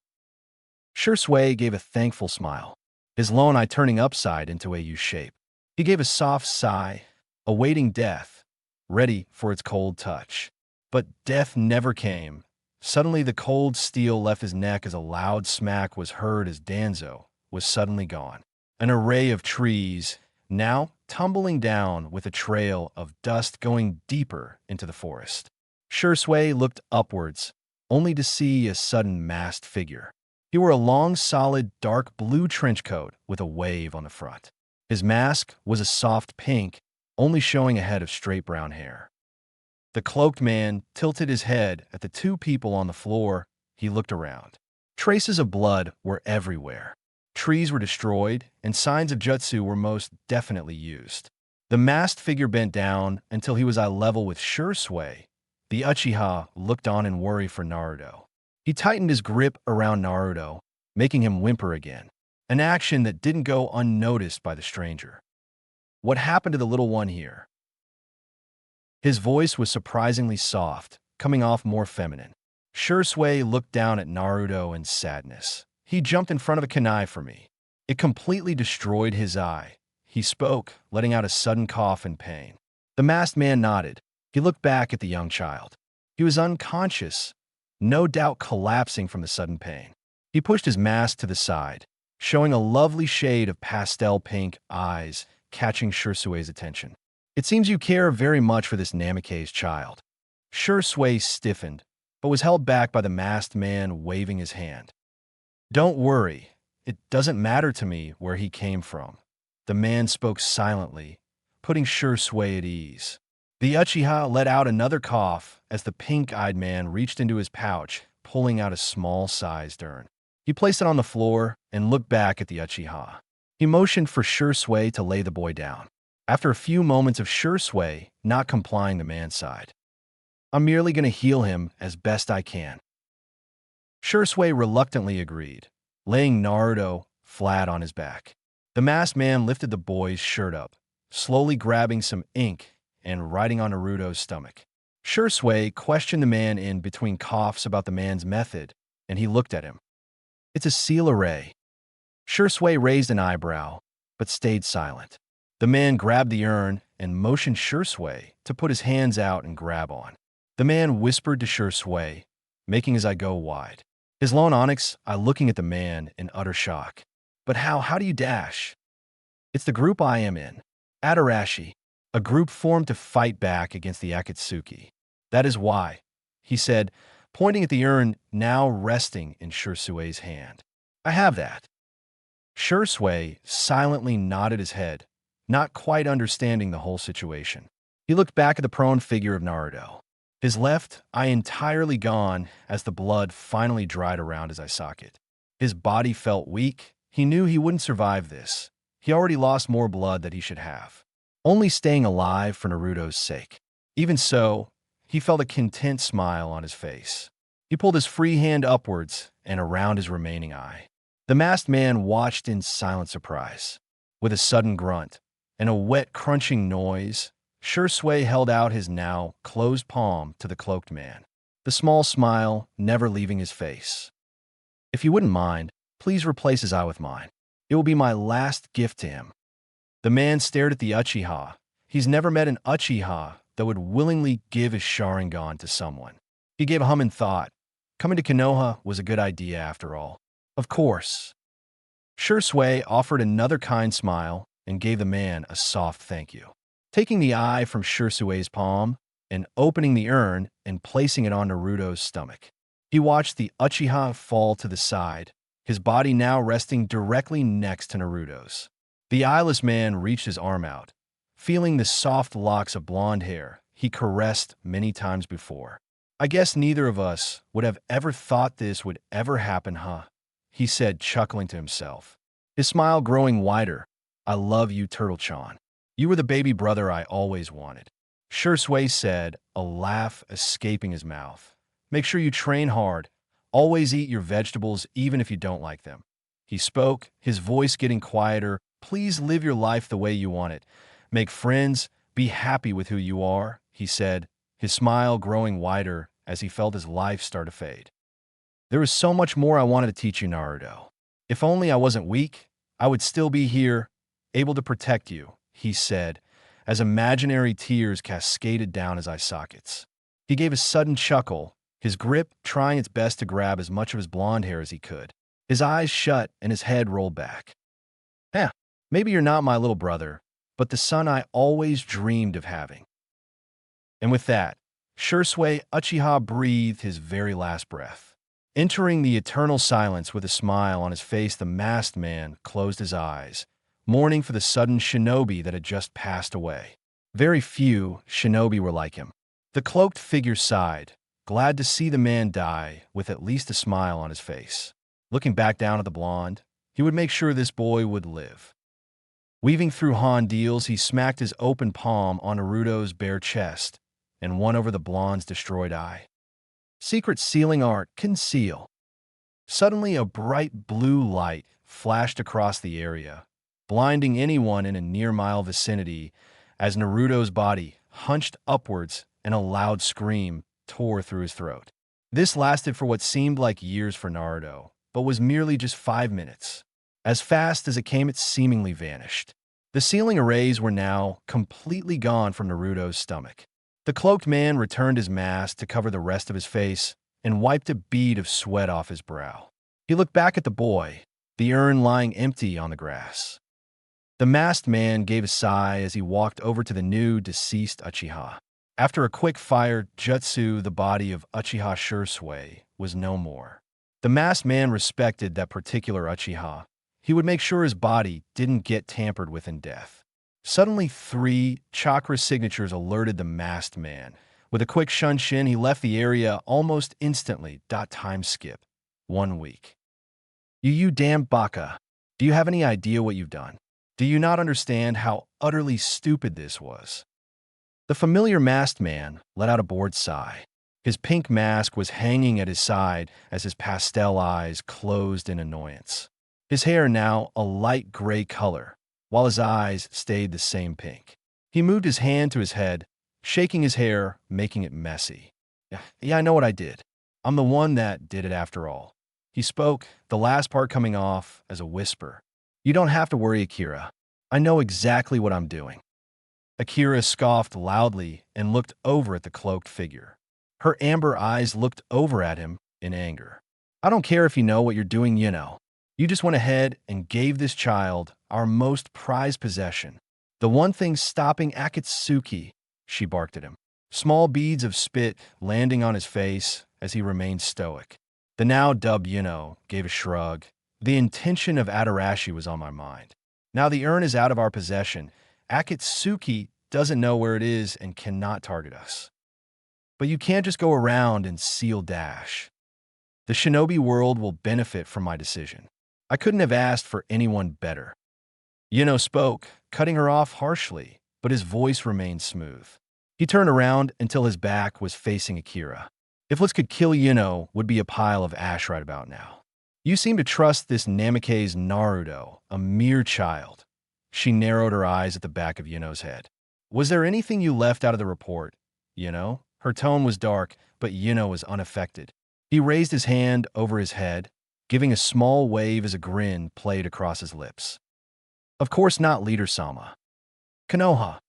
Shisui gave a thankful smile, his lone eye turning upside into a U shape. He gave a soft sigh, awaiting death, ready for its cold touch. But death never came. Suddenly the cold steel left his neck as a loud smack was heard as Danzo was suddenly gone. An array of trees, now tumbling down with a trail of dust going deeper into the forest. Shisui looked upwards, only to see a sudden masked figure. He wore a long, solid, dark blue trench coat with a wave on the front. His mask was a soft pink, only showing a head of straight brown hair. The cloaked man tilted his head at the two people on the floor. He looked around. Traces of blood were everywhere. Trees were destroyed, and signs of jutsu were most definitely used. The masked figure bent down until he was eye level with Shisui. The Uchiha looked on in worry for Naruto. He tightened his grip around Naruto, making him whimper again, an action that didn't go unnoticed by the stranger. What happened to the little one here? His voice was surprisingly soft, coming off more feminine. Shisui looked down at Naruto in sadness. He jumped in front of a kunai for me. It completely destroyed his eye. He spoke, letting out a sudden cough in pain. The masked man nodded. He looked back at the young child. He was unconscious, no doubt collapsing from the sudden pain. He pushed his mask to the side, showing a lovely shade of pastel pink eyes, catching Shisui's attention. It seems you care very much for this Namikaze child. Shisui stiffened, but was held back by the masked man waving his hand. Don't worry, it doesn't matter to me where he came from. The man spoke silently, putting Shisui at ease. The Uchiha let out another cough as the pink-eyed man reached into his pouch, pulling out a small-sized urn. He placed it on the floor and looked back at the Uchiha. He motioned for Shisui to lay the boy down. After a few moments of Shisui not complying, the man sighed. I'm merely going to heal him as best I can. Shisui reluctantly agreed, laying Naruto flat on his back. The masked man lifted the boy's shirt up, slowly grabbing some ink and writing on Naruto's stomach. Shisui questioned the man in between coughs about the man's method, and he looked at him. It's a seal array. Shisui raised an eyebrow, but stayed silent. The man grabbed the urn and motioned Shisui to put his hands out and grab on. The man whispered to Shisui, making his eye go wide. His lone onyx eye looking at the man in utter shock. But how do you dash? It's the group I am in. Adarashi, a group formed to fight back against the Akatsuki. That is why, he said, pointing at the urn now resting in Shisui's hand. I have that. Shisui silently nodded his head, not quite understanding the whole situation. He looked back at the prone figure of Naruto. His left eye entirely gone as the blood finally dried around his eye socket. His body felt weak. He knew he wouldn't survive this. He already lost more blood than he should have. Only staying alive for Naruto's sake. Even so, he felt a content smile on his face. He pulled his free hand upwards and around his remaining eye. The masked man watched in silent surprise. With a sudden grunt and a wet crunching noise, Shisui held out his now closed palm to the cloaked man, the small smile never leaving his face. If you wouldn't mind, please replace his eye with mine. It will be my last gift to him. The man stared at the Uchiha. He's never met an Uchiha that would willingly give his Sharingan to someone. He gave a hum in thought. Coming to Konoha was a good idea after all. Of course. Shisui offered another kind smile and gave the man a soft thank you. Taking the eye from Shisui's palm and opening the urn and placing it on Naruto's stomach. He watched the Uchiha fall to the side, his body now resting directly next to Naruto's. The eyeless man reached his arm out, feeling the soft locks of blonde hair he caressed many times before. I guess neither of us would have ever thought this would ever happen, huh? He said, chuckling to himself. His smile growing wider. I love you, Turtle-chan. You were the baby brother I always wanted. Shisui said, a laugh escaping his mouth. Make sure you train hard. Always eat your vegetables even if you don't like them. He spoke, his voice getting quieter. Please live your life the way you want it. Make friends. Be happy with who you are, he said, his smile growing wider as he felt his life start to fade. There is so much more I wanted to teach you, Naruto. If only I wasn't weak, I would still be here, able to protect you, he said, as imaginary tears cascaded down his eye sockets. He gave a sudden chuckle, his grip trying its best to grab as much of his blonde hair as he could. His eyes shut and his head rolled back. Maybe you're not my little brother, but the son I always dreamed of having. And with that, Shisui Uchiha breathed his very last breath. Entering the eternal silence with a smile on his face, the masked man closed his eyes, mourning for the sudden shinobi that had just passed away. Very few shinobi were like him. The cloaked figure sighed, glad to see the man die with at least a smile on his face. Looking back down at the blonde, he would make sure this boy would live. Weaving through Hondeals, he smacked his open palm on Naruto's bare chest and won over the blonde's destroyed eye. Secret sealing art, conceal. Suddenly, a bright blue light flashed across the area, blinding anyone in a near-mile vicinity as Naruto's body hunched upwards and a loud scream tore through his throat. This lasted for what seemed like years for Naruto, but was merely just 5 minutes. As fast as it came, it seemingly vanished. The sealing arrays were now completely gone from Naruto's stomach. The cloaked man returned his mask to cover the rest of his face and wiped a bead of sweat off his brow. He looked back at the boy, the urn lying empty on the grass. The masked man gave a sigh as he walked over to the new deceased Uchiha. After a quick fire jutsu, the body of Uchiha Shisui was no more. The masked man respected that particular Uchiha. He would make sure his body didn't get tampered with in death. Suddenly, 3 chakra signatures alerted the masked man. With a quick shunshin, he left the area almost instantly. Time skip. 1 week. You damn baka. Do you have any idea what you've done? Do you not understand how utterly stupid this was? The familiar masked man let out a bored sigh. His pink mask was hanging at his side as his pastel eyes closed in annoyance. His hair now a light gray color, while his eyes stayed the same pink. He moved his hand to his head, shaking his hair, making it messy. Yeah, I know what I did. I'm the one that did it after all. He spoke, the last part coming off as a whisper. You don't have to worry, Akira. I know exactly what I'm doing. Akira scoffed loudly and looked over at the cloaked figure. Her amber eyes looked over at him in anger. I don't care if you know what you're doing, you know. You just went ahead and gave this child our most prized possession. The one thing stopping Akatsuki, she barked at him. Small beads of spit landing on his face as he remained stoic. The now dubbed Yuno gave a shrug. The intention of Adarashi was on my mind. Now the urn is out of our possession. Akatsuki doesn't know where it is and cannot target us. But you can't just go around and seal dash. The shinobi world will benefit from my decision. I couldn't have asked for anyone better. Yuno spoke, cutting her off harshly, but his voice remained smooth. He turned around until his back was facing Akira. If Let's could kill Yuno would be a pile of ash right about now. You seem to trust this Namikaze Naruto, a mere child. She narrowed her eyes at the back of Yuno's head. Was there anything you left out of the report? Yuno? Her tone was dark, but Yuno was unaffected. He raised his hand over his head, giving a small wave as a grin played across his lips. Of course not, Leader Sama. Konoha.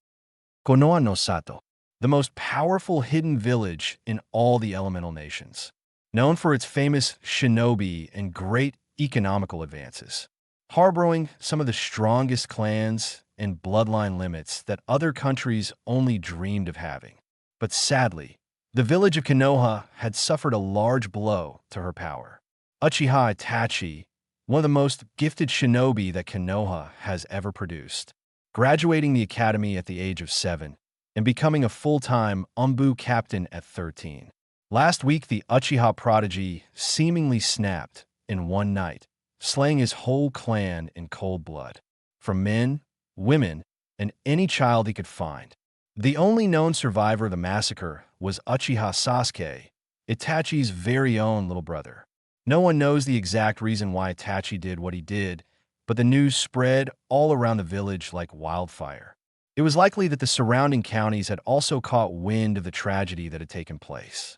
Konoha no Sato. The most powerful hidden village in all the elemental nations. Known for its famous shinobi and great economical advances. Harboring some of the strongest clans and bloodline limits that other countries only dreamed of having. But sadly, the village of Konoha had suffered a large blow to her power. Uchiha Itachi, one of the most gifted shinobi that Konoha has ever produced, graduating the academy at the age of 7 and becoming a full-time Umbu captain at 13. Last week, the Uchiha prodigy seemingly snapped in one night, slaying his whole clan in cold blood, from men, women, and any child he could find. The only known survivor of the massacre was Uchiha Sasuke, Itachi's very own little brother. No one knows the exact reason why Itachi did what he did, but the news spread all around the village like wildfire. It was likely that the surrounding counties had also caught wind of the tragedy that had taken place.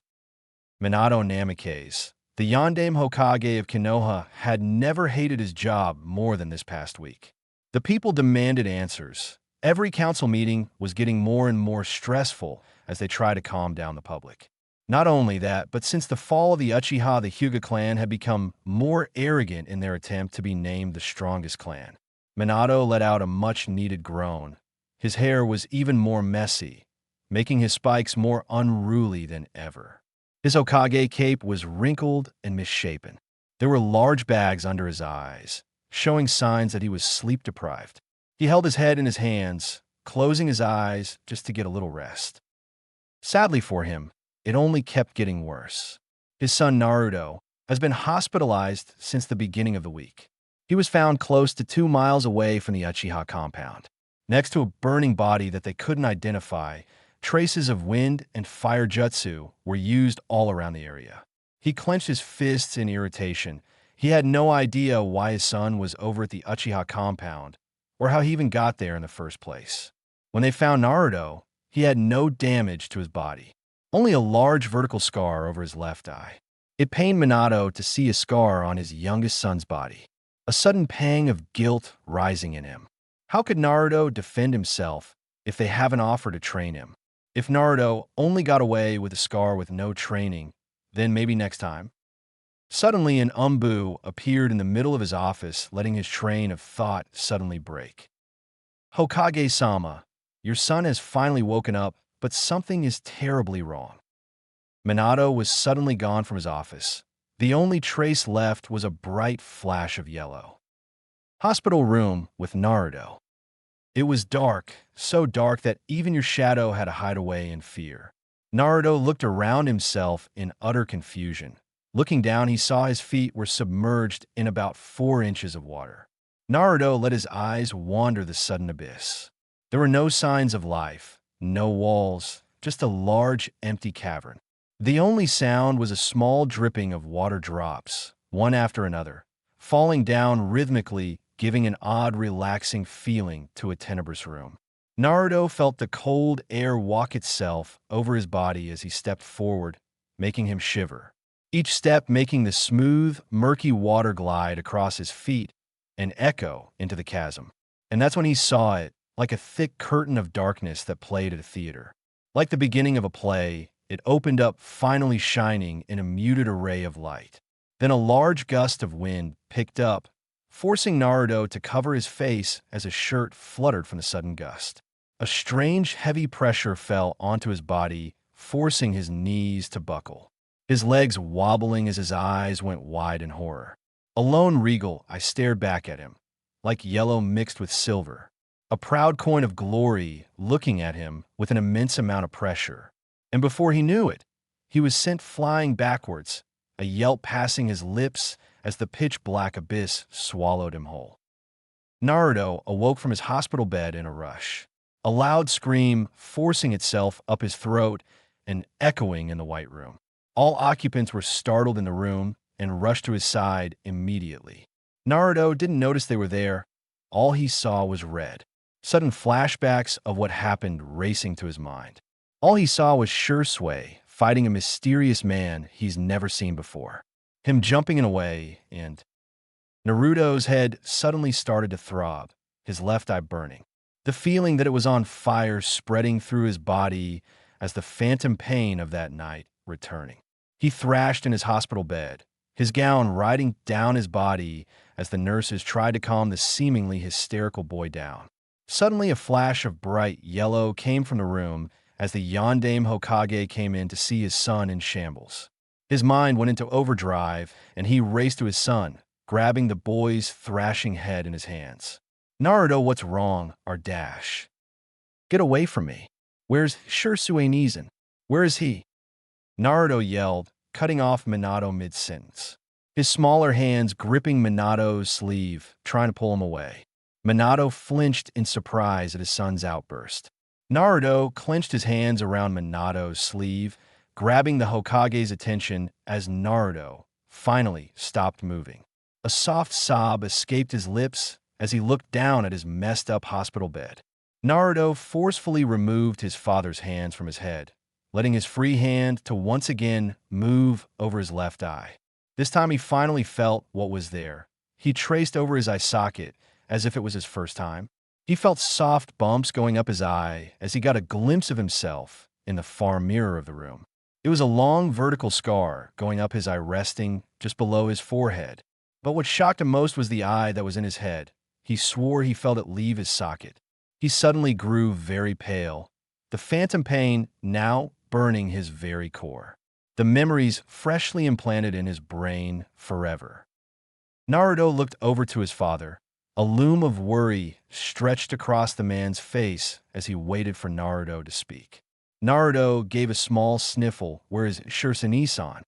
Minato Namikaze, the Yondaime Hokage of Konoha, had never hated his job more than this past week. The people demanded answers. Every council meeting was getting more and more stressful as they tried to calm down the public. Not only that, but since the fall of the Uchiha, the Hyuga clan had become more arrogant in their attempt to be named the strongest clan. Minato let out a much-needed groan. His hair was even more messy, making his spikes more unruly than ever. His Hokage cape was wrinkled and misshapen. There were large bags under his eyes, showing signs that he was sleep-deprived. He held his head in his hands, closing his eyes just to get a little rest. Sadly for him, it only kept getting worse. His son Naruto has been hospitalized since the beginning of the week. He was found close to 2 miles away from the Uchiha compound. Next to a burning body that they couldn't identify, traces of wind and fire jutsu were used all around the area. He clenched his fists in irritation. He had no idea why his son was over at the Uchiha compound, or how he even got there in the first place. When they found Naruto, he had no damage to his body, only a large vertical scar over his left eye. It pained Minato to see a scar on his youngest son's body, a sudden pang of guilt rising in him. How could Naruto defend himself if they haven't offered to train him? If Naruto only got away with a scar with no training, then maybe next time. Suddenly, an Umbu appeared in the middle of his office, letting his train of thought suddenly break. Hokage-sama, your son has finally woken up, but something is terribly wrong. Minato was suddenly gone from his office. The only trace left was a bright flash of yellow. Hospital room with Naruto. It was dark, so dark that even your shadow had to hide away in fear. Naruto looked around himself in utter confusion. Looking down, he saw his feet were submerged in about 4 inches of water. Naruto let his eyes wander the sudden abyss. There were no signs of life, no walls, just a large, empty cavern. The only sound was a small dripping of water drops, one after another, falling down rhythmically, giving an odd, relaxing feeling to a tenebrous room. Naruto felt the cold air walk itself over his body as he stepped forward, making him shiver. each step making the smooth, murky water glide across his feet and echo into the chasm. And that's when he saw it, like a thick curtain of darkness that played at a theater. Like the beginning of a play, it opened up, finally shining in a muted array of light. Then a large gust of wind picked up, forcing Naruto to cover his face as his shirt fluttered from the sudden gust. A strange, heavy pressure fell onto his body, forcing his knees to buckle. His legs wobbling as his eyes went wide in horror. Alone regal, I stared back at him, like yellow mixed with silver. A proud coin of glory looking at him with an immense amount of pressure. And before he knew it, he was sent flying backwards, a yelp passing his lips as the pitch-black abyss swallowed him whole. Naruto awoke from his hospital bed in a rush, a loud scream forcing itself up his throat and echoing in the White Room. All occupants were startled in the room and rushed to his side immediately. Naruto didn't notice they were there. All he saw was red. Sudden flashbacks of what happened racing to his mind. All he saw was Shisui fighting a mysterious man he's never seen before. Him jumping in a way, and Naruto's head suddenly started to throb, his left eye burning. The feeling that it was on fire spreading through his body as the phantom pain of that night returning. He thrashed in his hospital bed, his gown riding down his body as the nurses tried to calm the seemingly hysterical boy down. Suddenly, a flash of bright yellow came from the room as the Yondaime Hokage came in to see his son in shambles. His mind went into overdrive, and he raced to his son, grabbing the boy's thrashing head in his hands. Naruto, what's wrong? Our dash. Get away from me. Where's Shisui Uchiha? Where is he? Naruto yelled, cutting off Minato mid-sentence. His smaller hands gripping Minato's sleeve, trying to pull him away. Minato flinched in surprise at his son's outburst. Naruto clenched his hands around Minato's sleeve, grabbing the Hokage's attention as Naruto finally stopped moving. A soft sob escaped his lips as he looked down at his messed-up hospital bed. Naruto forcefully removed his father's hands from his head, letting his free hand to once again move over his left eye. This time he finally felt what was there. He traced over his eye socket as if it was his first time. He felt soft bumps going up his eye as he got a glimpse of himself in the far mirror of the room. It was a long vertical scar going up his eye, resting just below his forehead. But what shocked him most was the eye that was in his head. He swore he felt it leave his socket. He suddenly grew very pale, the phantom pain now burning his very core. The memories freshly implanted in his brain forever. Naruto looked over to his father. A loom of worry stretched across the man's face as he waited for Naruto to speak. Naruto gave a small sniffle, whereas Shisui-san.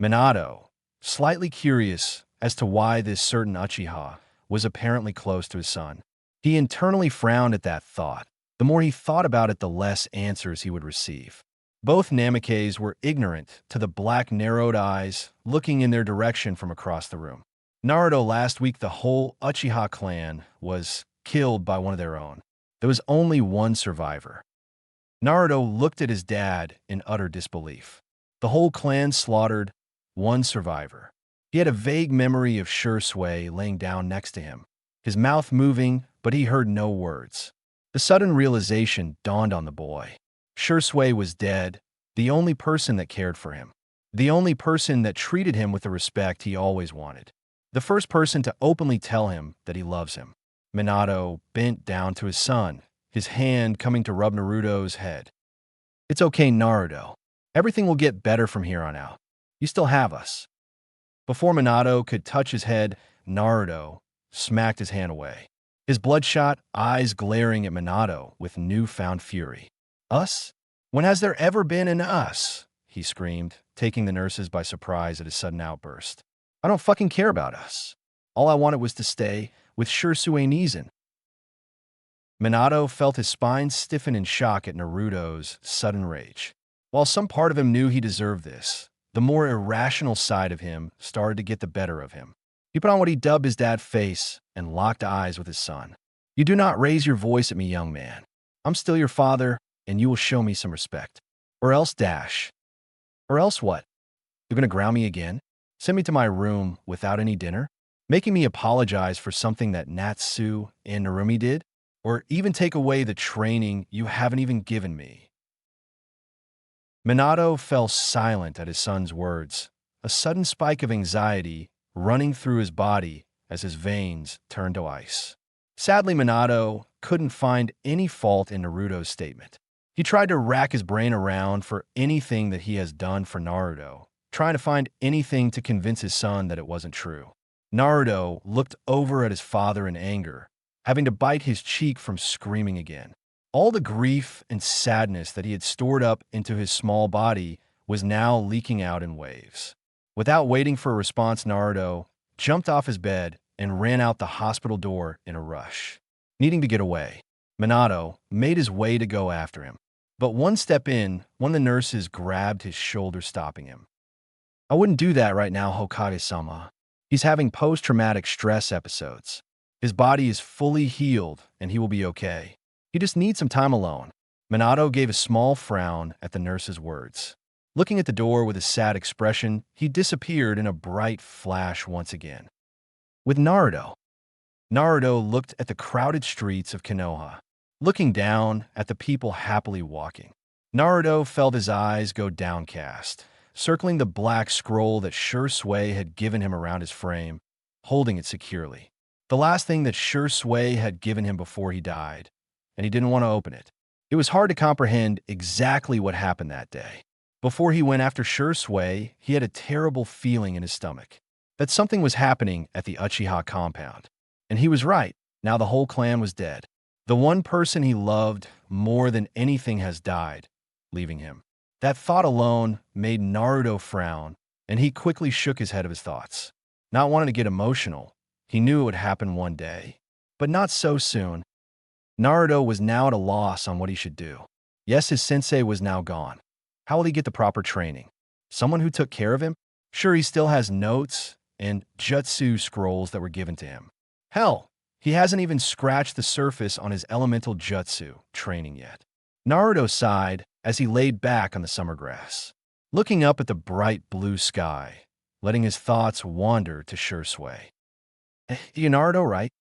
Minato, slightly curious as to why this certain Uchiha was apparently close to his son. He internally frowned at that thought. The more he thought about it, the less answers he would receive. Both Namikaze were ignorant to the black narrowed eyes looking in their direction from across the room. Naruto, last week the whole Uchiha clan was killed by one of their own. There was only one survivor. Naruto looked at his dad in utter disbelief. The whole clan slaughtered, one survivor. He had a vague memory of Shisui laying down next to him, his mouth moving, but he heard no words. The sudden realization dawned on the boy. Shisui was dead, the only person that cared for him. The only person that treated him with the respect he always wanted. The first person to openly tell him that he loves him. Minato bent down to his son, his hand coming to rub Naruto's head. It's okay, Naruto. Everything will get better from here on out. You still have us. Before Minato could touch his head, Naruto smacked his hand away, his bloodshot eyes glaring at Minato with newfound fury. Us? When has there ever been an us? He screamed, taking the nurses by surprise at his sudden outburst. I don't fucking care about us. All I wanted was to stay with Shisui Uchiha. Minato felt his spine stiffen in shock at Naruto's sudden rage. While some part of him knew he deserved this, the more irrational side of him started to get the better of him. He put on what he dubbed his dad face and locked eyes with his son. You do not raise your voice at me, young man. I'm still your father, and you will show me some respect. Or else dash. Or else what? You're gonna ground me again? Send me to my room without any dinner? Making me apologize for something that Natsu and Narumi did? Or even take away the training you haven't even given me? Minato fell silent at his son's words, a sudden spike of anxiety running through his body as his veins turned to ice. Sadly, Minato couldn't find any fault in Naruto's statement. He tried to rack his brain around for anything that he has done for Naruto, trying to find anything to convince his son that it wasn't true. Naruto looked over at his father in anger, having to bite his cheek from screaming again. All the grief and sadness that he had stored up into his small body was now leaking out in waves. Without waiting for a response, Naruto jumped off his bed and ran out the hospital door in a rush. Needing to get away, Minato made his way to go after him. But one step in, one of the nurses grabbed his shoulder, stopping him. I wouldn't do that right now, Hokage-sama. He's having post-traumatic stress episodes. His body is fully healed, and he will be okay. He just needs some time alone. Minato gave a small frown at the nurse's words. Looking at the door with a sad expression, he disappeared in a bright flash once again. With Naruto looked at the crowded streets of Konoha, looking down at the people happily walking. Naruto felt his eyes go downcast, circling the black scroll that Shisui had given him around his frame, holding it securely. The last thing that Shisui had given him before he died, and he didn't want to open it. It was hard to comprehend exactly what happened that day. Before he went after Shisui, he had a terrible feeling in his stomach that something was happening at the Uchiha compound. And he was right. Now the whole clan was dead. The one person he loved more than anything has died, leaving him. That thought alone made Naruto frown, and he quickly shook his head of his thoughts. Not wanting to get emotional, he knew it would happen one day, but not so soon. Naruto was now at a loss on what he should do. Yes, his sensei was now gone. How will he get the proper training? Someone who took care of him? Sure, he still has notes and jutsu scrolls that were given to him. Hell, he hasn't even scratched the surface on his elemental jutsu training yet. Naruto sighed as he laid back on the summer grass, looking up at the bright blue sky, letting his thoughts wander to Shisui. You Naruto, right?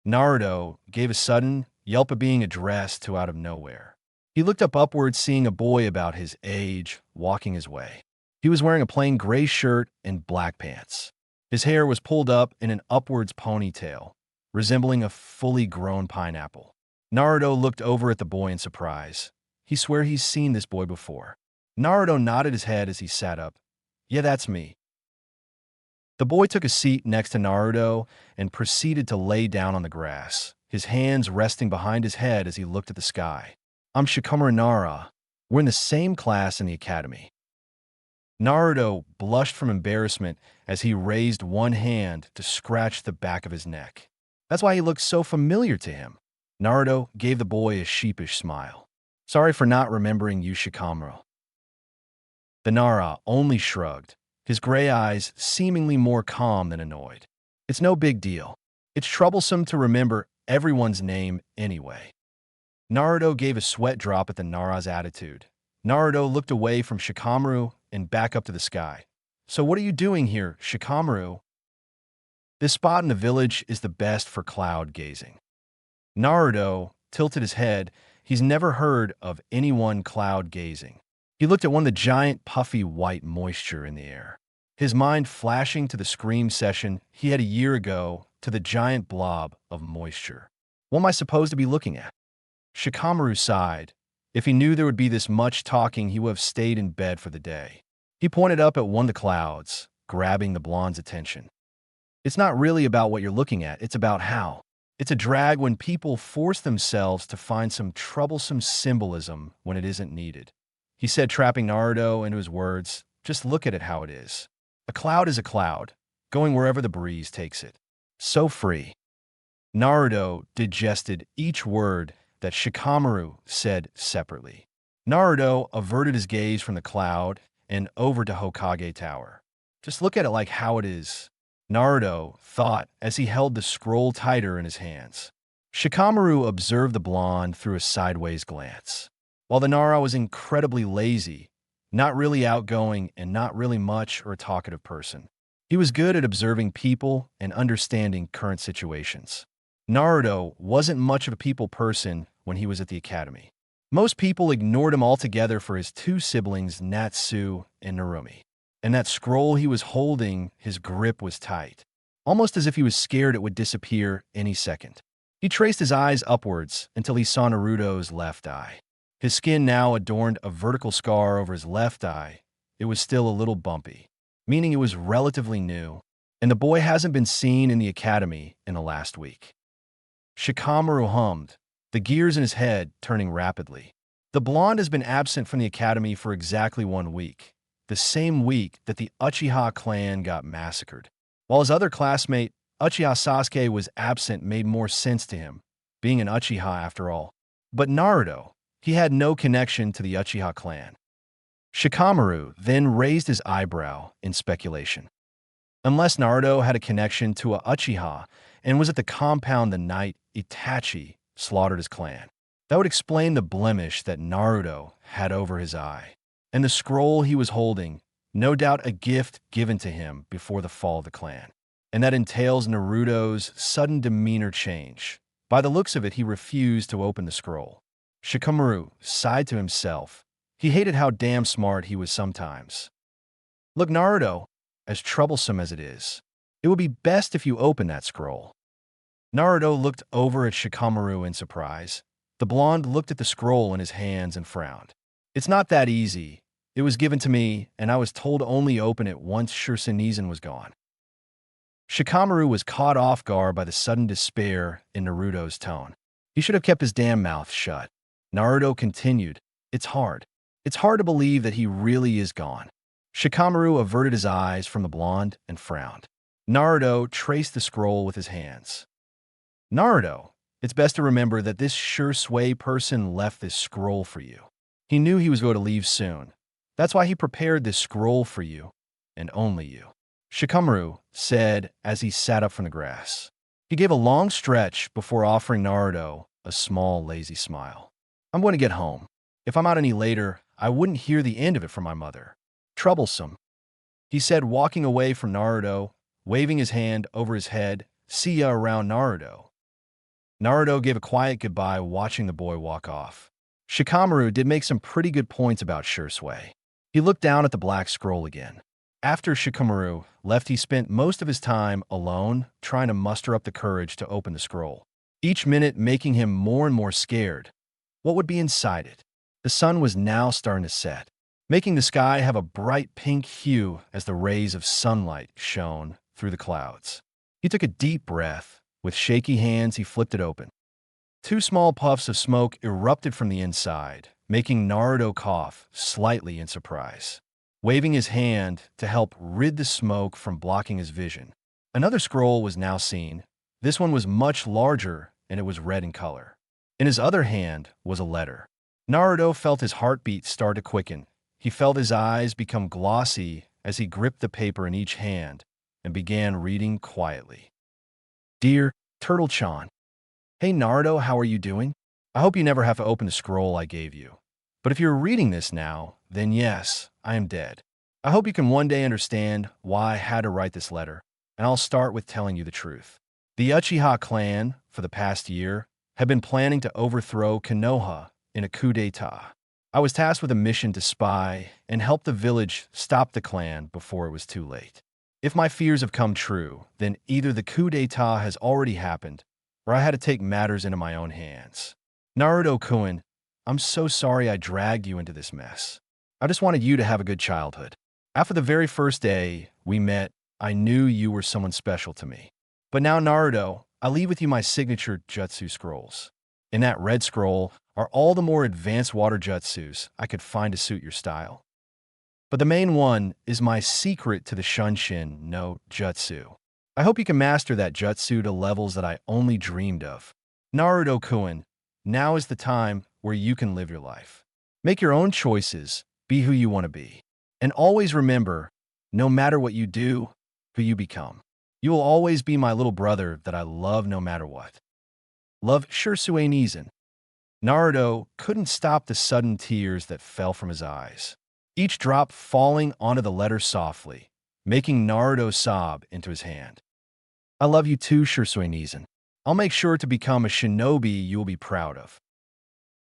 Naruto gave a sudden yelp of being addressed to out of nowhere. He looked up upwards, seeing a boy about his age walking his way. He was wearing a plain gray shirt and black pants. His hair was pulled up in an upwards ponytail, resembling a fully grown pineapple. Naruto looked over at the boy in surprise. He swore he's seen this boy before. Naruto nodded his head as he sat up. Yeah, that's me. The boy took a seat next to Naruto and proceeded to lay down on the grass, his hands resting behind his head as he looked at the sky. I'm Shikamaru Nara. We're in the same class in the academy. Naruto blushed from embarrassment as he raised one hand to scratch the back of his neck. That's why he looked so familiar to him. Naruto gave the boy a sheepish smile. Sorry for not remembering you, Shikamaru. The Nara only shrugged, his gray eyes seemingly more calm than annoyed. It's no big deal. It's troublesome to remember everyone's name anyway. Naruto gave a sweat drop at the Nara's attitude. Naruto looked away from Shikamaru and back up to the sky. So what are you doing here, Shikamaru? This spot in the village is the best for cloud gazing. Naruto tilted his head. He's never heard of anyone cloud gazing. He looked at one of the giant puffy white moisture in the air, his mind flashing to the scream session he had a year ago to the giant blob of moisture. What am I supposed to be looking at? Shikamaru sighed. If he knew there would be this much talking, he would have stayed in bed for the day. He pointed up at one of the clouds, grabbing the blonde's attention. It's not really about what you're looking at, it's about how. It's a drag when people force themselves to find some troublesome symbolism when it isn't needed. He said, trapping Naruto into his words, just look at it how it is. A cloud is a cloud, going wherever the breeze takes it. So free. Naruto digested each word that Shikamaru said separately. Naruto averted his gaze from the cloud and over to Hokage Tower. Just look at it like how it is, Naruto thought as he held the scroll tighter in his hands. Shikamaru observed the blonde through a sideways glance. While the Nara was incredibly lazy, not really outgoing and not really much or a talkative person. He was good at observing people and understanding current situations. Naruto wasn't much of a people person when he was at the academy. Most people ignored him altogether for his two siblings, Natsu and Narumi. And that scroll he was holding, his grip was tight, almost as if he was scared it would disappear any second. He traced his eyes upwards until he saw Naruto's left eye. His skin now adorned a vertical scar over his left eye. It was still a little bumpy, meaning it was relatively new, and the boy hasn't been seen in the academy in the last week. Shikamaru hummed, the gears in his head turning rapidly. The blonde has been absent from the academy for exactly 1 week, the same week that the Uchiha clan got massacred. While his other classmate, Uchiha Sasuke, was absent made more sense to him, being an Uchiha after all. But Naruto, he had no connection to the Uchiha clan. Shikamaru then raised his eyebrow in speculation. Unless Naruto had a connection to a Uchiha and was at the compound the night Itachi slaughtered his clan, that would explain the blemish that Naruto had over his eye. And the scroll he was holding, no doubt a gift given to him before the fall of the clan. And that entails Naruto's sudden demeanor change. By the looks of it, he refused to open the scroll. Shikamaru sighed to himself. He hated how damn smart he was sometimes. Look, Naruto, as troublesome as it is, it would be best if you open that scroll. Naruto looked over at Shikamaru in surprise. The blonde looked at the scroll in his hands and frowned. It's not that easy. It was given to me, and I was told to only open it once Shurisanizan was gone. Shikamaru was caught off guard by the sudden despair in Naruto's tone. He should have kept his damn mouth shut. Naruto continued, It's hard. It's hard to believe that he really is gone. Shikamaru averted his eyes from the blonde and frowned. Naruto traced the scroll with his hands. Naruto, it's best to remember that this Shisui person left this scroll for you. He knew he was going to leave soon. That's why he prepared this scroll for you, and only you. Shikamaru said as he sat up from the grass. He gave a long stretch before offering Naruto a small, lazy smile. I'm going to get home. If I'm out any later, I wouldn't hear the end of it from my mother. Troublesome, he said, walking away from Naruto, waving his hand over his head. See ya around, Naruto. Naruto gave a quiet goodbye, watching the boy walk off. Shikamaru did make some pretty good points about Shisui. He looked down at the black scroll again. After Shikamaru left, he spent most of his time alone, trying to muster up the courage to open the scroll, each minute making him more and more scared. What would be inside it? The sun was now starting to set, making the sky have a bright pink hue as the rays of sunlight shone through the clouds. He took a deep breath. With shaky hands, he flipped it open. 2 small puffs of smoke erupted from the inside, making Naruto cough slightly in surprise, waving his hand to help rid the smoke from blocking his vision. Another scroll was now seen. This one was much larger, and it was red in color. In his other hand was a letter. Naruto felt his heartbeat start to quicken. He felt his eyes become glossy as he gripped the paper in each hand and began reading quietly. Dear Turtle-chan, hey Naruto, how are you doing? I hope you never have to open the scroll I gave you. But if you're reading this now, then yes, I am dead. I hope you can one day understand why I had to write this letter, and I'll start with telling you the truth. The Uchiha clan, for the past year, have been planning to overthrow Konoha in a coup d'etat. I was tasked with a mission to spy and help the village stop the clan before it was too late. If my fears have come true, then either the coup d'etat has already happened, or I had to take matters into my own hands. Naruto-kun, I'm so sorry I dragged you into this mess. I just wanted you to have a good childhood. After the very first day we met, I knew you were someone special to me. But now, Naruto, I leave with you my signature jutsu scrolls. In that red scroll are all the more advanced water jutsus I could find to suit your style. But the main one is my secret to the Shunshin no Jutsu. I hope you can master that jutsu to levels that I only dreamed of. Naruto-kun, now is the time where you can live your life. Make your own choices, be who you want to be. And always remember, no matter what you do, who you become. You will always be my little brother that I love no matter what. Love, Shisui Uchiha. Naruto couldn't stop the sudden tears that fell from his eyes. each drop falling onto the letter softly, making Naruto sob into his hand. I love you too, Shisui Uchiha. I'll make sure to become a shinobi you'll be proud of.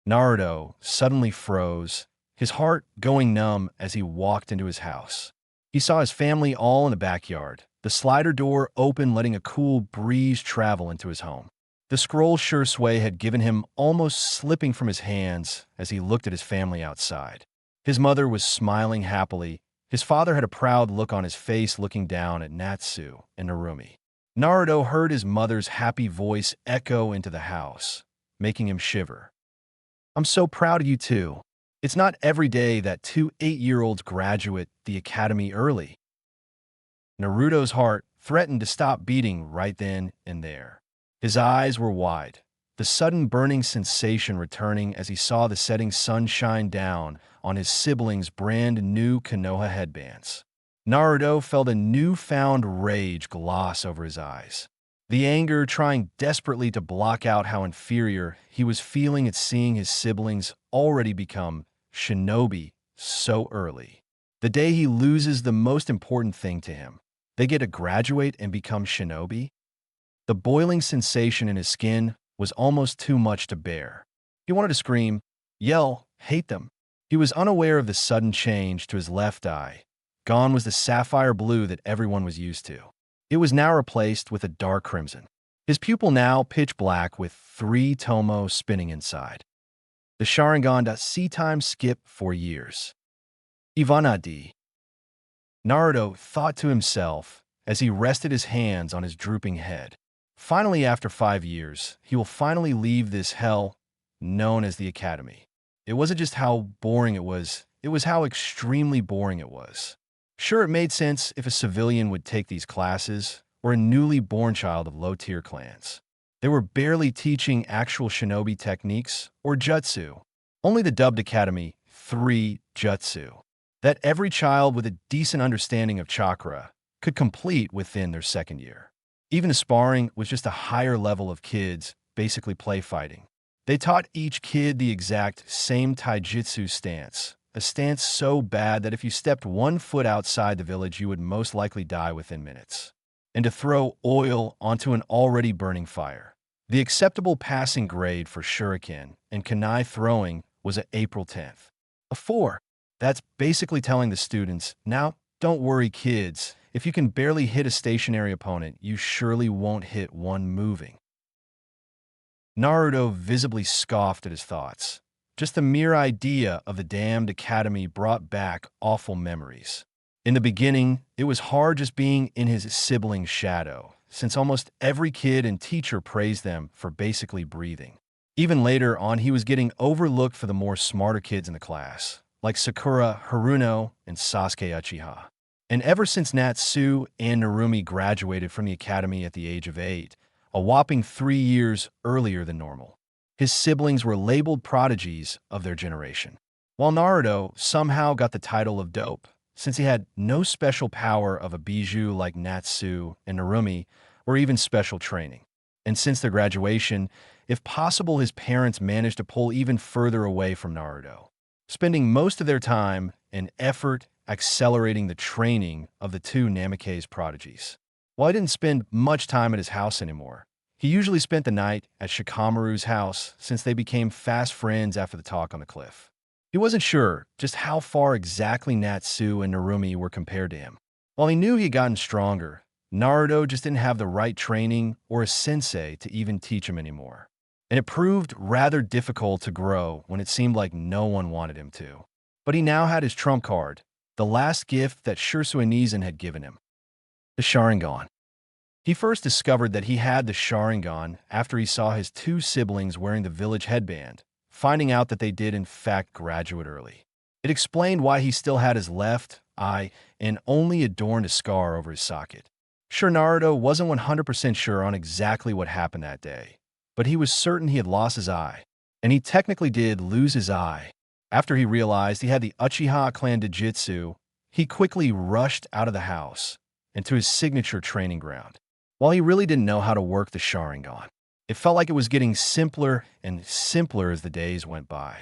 Naruto suddenly froze, his heart going numb as he walked into his house. He saw his family all in the backyard, the slider door open letting a cool breeze travel into his home. The scroll Shisui had given him almost slipping from his hands as he looked at his family outside. His mother was smiling happily. His father had a proud look on his face looking down at Natsu and Narumi. Naruto heard his mother's happy voice echo into the house, making him shiver. I'm so proud of you too. It's not every day that two 8-year-olds graduate the academy early. Naruto's heart threatened to stop beating right then and there. His eyes were wide, the sudden burning sensation returning as he saw the setting sun shine down on his siblings' brand new Konoha headbands. Naruto felt a newfound rage gloss over his eyes. The anger trying desperately to block out how inferior he was feeling at seeing his siblings already become shinobi so early. The day he loses the most important thing to him, they get to graduate and become shinobi? The boiling sensation in his skin was almost too much to bear. He wanted to scream, yell, hate them. He was unaware of the sudden change to his left eye. Gone was the sapphire blue that everyone was used to. It was now replaced with a dark crimson. His pupil now pitch black with 3 tomo spinning inside. The Sharingan C time skip for years. Ivanadi. Naruto thought to himself as he rested his hands on his drooping head. Finally, after 5 years, he will finally leave this hell known as the academy. It wasn't just how boring it was how extremely boring it was. Sure, it made sense if a civilian would take these classes, or a newly born child of low-tier clans. They were barely teaching actual shinobi techniques or jutsu. Only the dubbed academy, 3 jutsu, that every child with a decent understanding of chakra could complete within their second year. Even the sparring was just a higher level of kids basically play fighting. They taught each kid the exact same taijutsu stance, a stance so bad that if you stepped 1 foot outside the village, you would most likely die within minutes. And to throw oil onto an already burning fire. The acceptable passing grade for shuriken and kunai throwing was at April 10th. A 4. That's basically telling the students, now, don't worry kids, if you can barely hit a stationary opponent, you surely won't hit one moving. Naruto visibly scoffed at his thoughts. Just the mere idea of the damned academy brought back awful memories. In the beginning, it was hard just being in his sibling's shadow, since almost every kid and teacher praised them for basically breathing. Even later on, he was getting overlooked for the more smarter kids in the class, like Sakura, Haruno, and Sasuke Uchiha. And ever since Natsu and Narumi graduated from the academy at the age of 8, a whopping 3 years earlier than normal, his siblings were labeled prodigies of their generation, while Naruto somehow got the title of dope, since he had no special power of a bijou like Natsu and Narumi, or even special training. And since their graduation, if possible, his parents managed to pull even further away from Naruto, spending most of their time and effort accelerating the training of the 2 Namikaze prodigies. While he didn't spend much time at his house anymore, he usually spent the night at Shikamaru's house since they became fast friends after the talk on the cliff. He wasn't sure just how far exactly Natsu and Narumi were compared to him. While he knew he had gotten stronger, Naruto just didn't have the right training or a sensei to even teach him anymore. And it proved rather difficult to grow when it seemed like no one wanted him to. But he now had his trump card, the last gift that Shisui Uchiha had given him, the Sharingan. He first discovered that he had the Sharingan after he saw his 2 siblings wearing the village headband, finding out that they did in fact graduate early. It explained why he still had his left eye and only adorned a scar over his socket. Sure, Naruto wasn't 100% sure on exactly what happened that day, but he was certain he had lost his eye, and he technically did lose his eye. After he realized he had the Uchiha clan Jujutsu, he quickly rushed out of the house and to his signature training ground. While he really didn't know how to work the Sharingan, it felt like it was getting simpler and simpler as the days went by.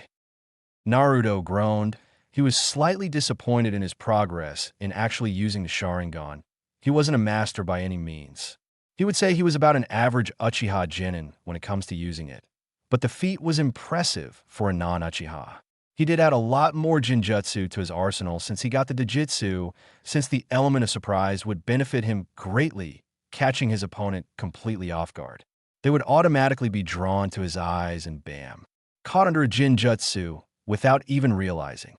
Naruto groaned. He was slightly disappointed in his progress in actually using the Sharingan. He wasn't a master by any means. He would say he was about an average Uchiha Genin when it comes to using it. But the feat was impressive for a non-Uchiha. He did add a lot more Jinjutsu to his arsenal since he got the Dojutsu, since the element of surprise would benefit him greatly, catching his opponent completely off guard. They would automatically be drawn to his eyes and bam, caught under a Jinjutsu without even realizing.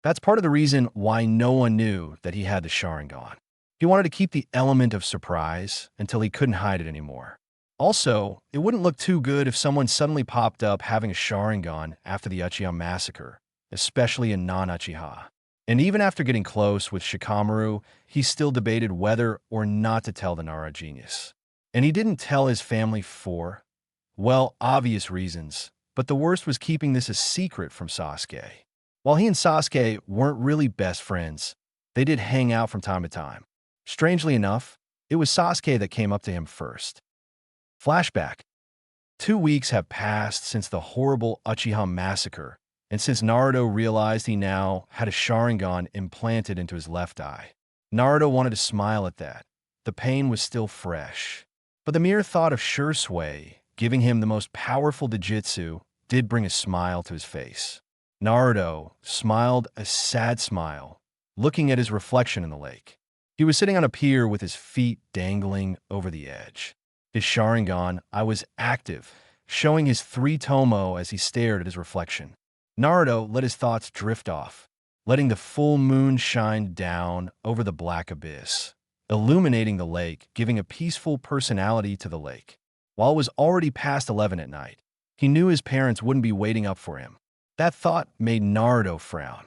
That's part of the reason why no one knew that he had the Sharingan. He wanted to keep the element of surprise until he couldn't hide it anymore. Also, it wouldn't look too good if someone suddenly popped up having a Sharingan after the Uchiha massacre, especially a non-Uchiha. And even after getting close with Shikamaru, he still debated whether or not to tell the Nara genius. And he didn't tell his family for, well, obvious reasons, but the worst was keeping this a secret from Sasuke. While he and Sasuke weren't really best friends, they did hang out from time to time. Strangely enough, it was Sasuke that came up to him first. Flashback. 2 weeks have passed since the horrible Uchiha massacre, and since Naruto realized he now had a Sharingan implanted into his left eye. Naruto wanted to smile at that. The pain was still fresh. But the mere thought of Shisui giving him the most powerful Dojutsu did bring a smile to his face. Naruto smiled a sad smile, looking at his reflection in the lake. He was sitting on a pier with his feet dangling over the edge. His Sharingan eye was active, showing his 3 tomo as he stared at his reflection. Naruto let his thoughts drift off, letting the full moon shine down over the black abyss, illuminating the lake, giving a peaceful personality to the lake. While it was already past 11 at night, he knew his parents wouldn't be waiting up for him. That thought made Naruto frown.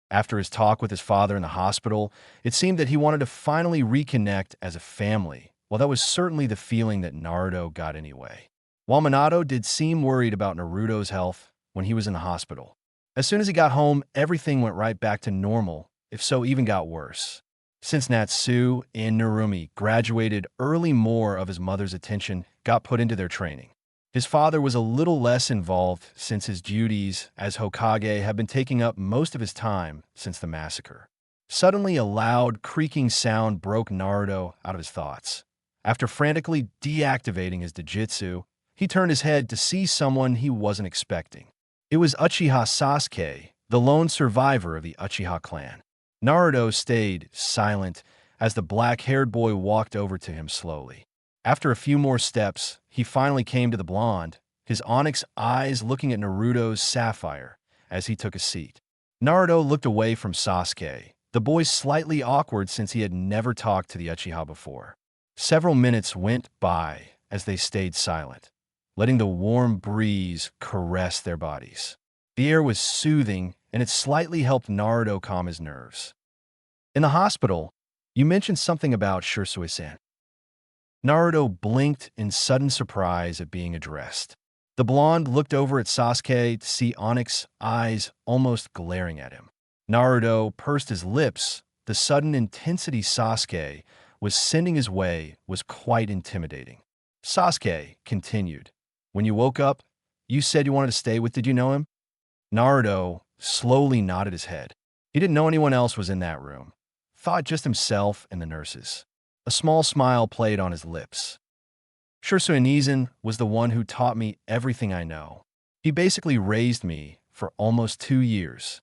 After his talk with his father in the hospital, it seemed that he wanted to finally reconnect as a family. Well, that was certainly the feeling that Naruto got anyway. While Minato did seem worried about Naruto's health when he was in the hospital. As soon as he got home, everything went right back to normal, if so even got worse. Since Natsu and Narumi graduated early, more of his mother's attention got put into their training. His father was a little less involved since his duties as Hokage had been taking up most of his time since the massacre. Suddenly, a loud, creaking sound broke Naruto out of his thoughts. After frantically deactivating his Dojutsu, he turned his head to see someone he wasn't expecting. It was Uchiha Sasuke, the lone survivor of the Uchiha clan. Naruto stayed silent as the black-haired boy walked over to him slowly. After a few more steps, he finally came to the blonde, his onyx eyes looking at Naruto's sapphire as he took a seat. Naruto looked away from Sasuke, the boy slightly awkward since he had never talked to the Uchiha before. Several minutes went by as they stayed silent, letting the warm breeze caress their bodies. The air was soothing, and it slightly helped Naruto calm his nerves. In the hospital, you mentioned something about Shisui-san. Naruto blinked in sudden surprise at being addressed. The blonde looked over at Sasuke to see Onyx eyes almost glaring at him. Naruto pursed his lips. The sudden intensity Sasuke was sending his way was quite intimidating. Sasuke continued, "When you woke up, you said you wanted to stay with, did you know him?" Naruto slowly nodded his head. He didn't know anyone else was in that room. Thought just himself and the nurses. A small smile played on his lips. Shisui was the one who taught me everything I know. He basically raised me for almost 2 years.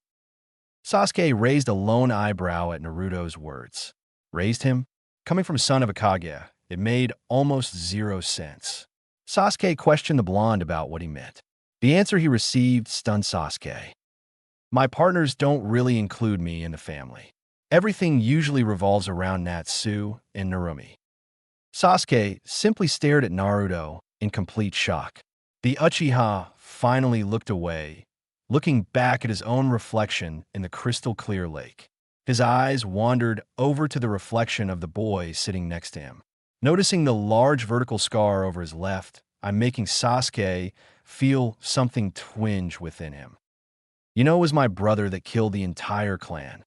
Sasuke raised a lone eyebrow at Naruto's words. Raised him? Coming from son of a Kage, it made almost 0 sense. Sasuke questioned the blonde about what he meant. The answer he received stunned Sasuke. My partners don't really include me in the family. Everything usually revolves around Natsu and Narumi. Sasuke simply stared at Naruto in complete shock. The Uchiha finally looked away, looking back at his own reflection in the crystal-clear lake. His eyes wandered over to the reflection of the boy sitting next to him. Noticing the large vertical scar over his left, I'm making Sasuke feel something twinge within him. You know, it was my brother that killed the entire clan.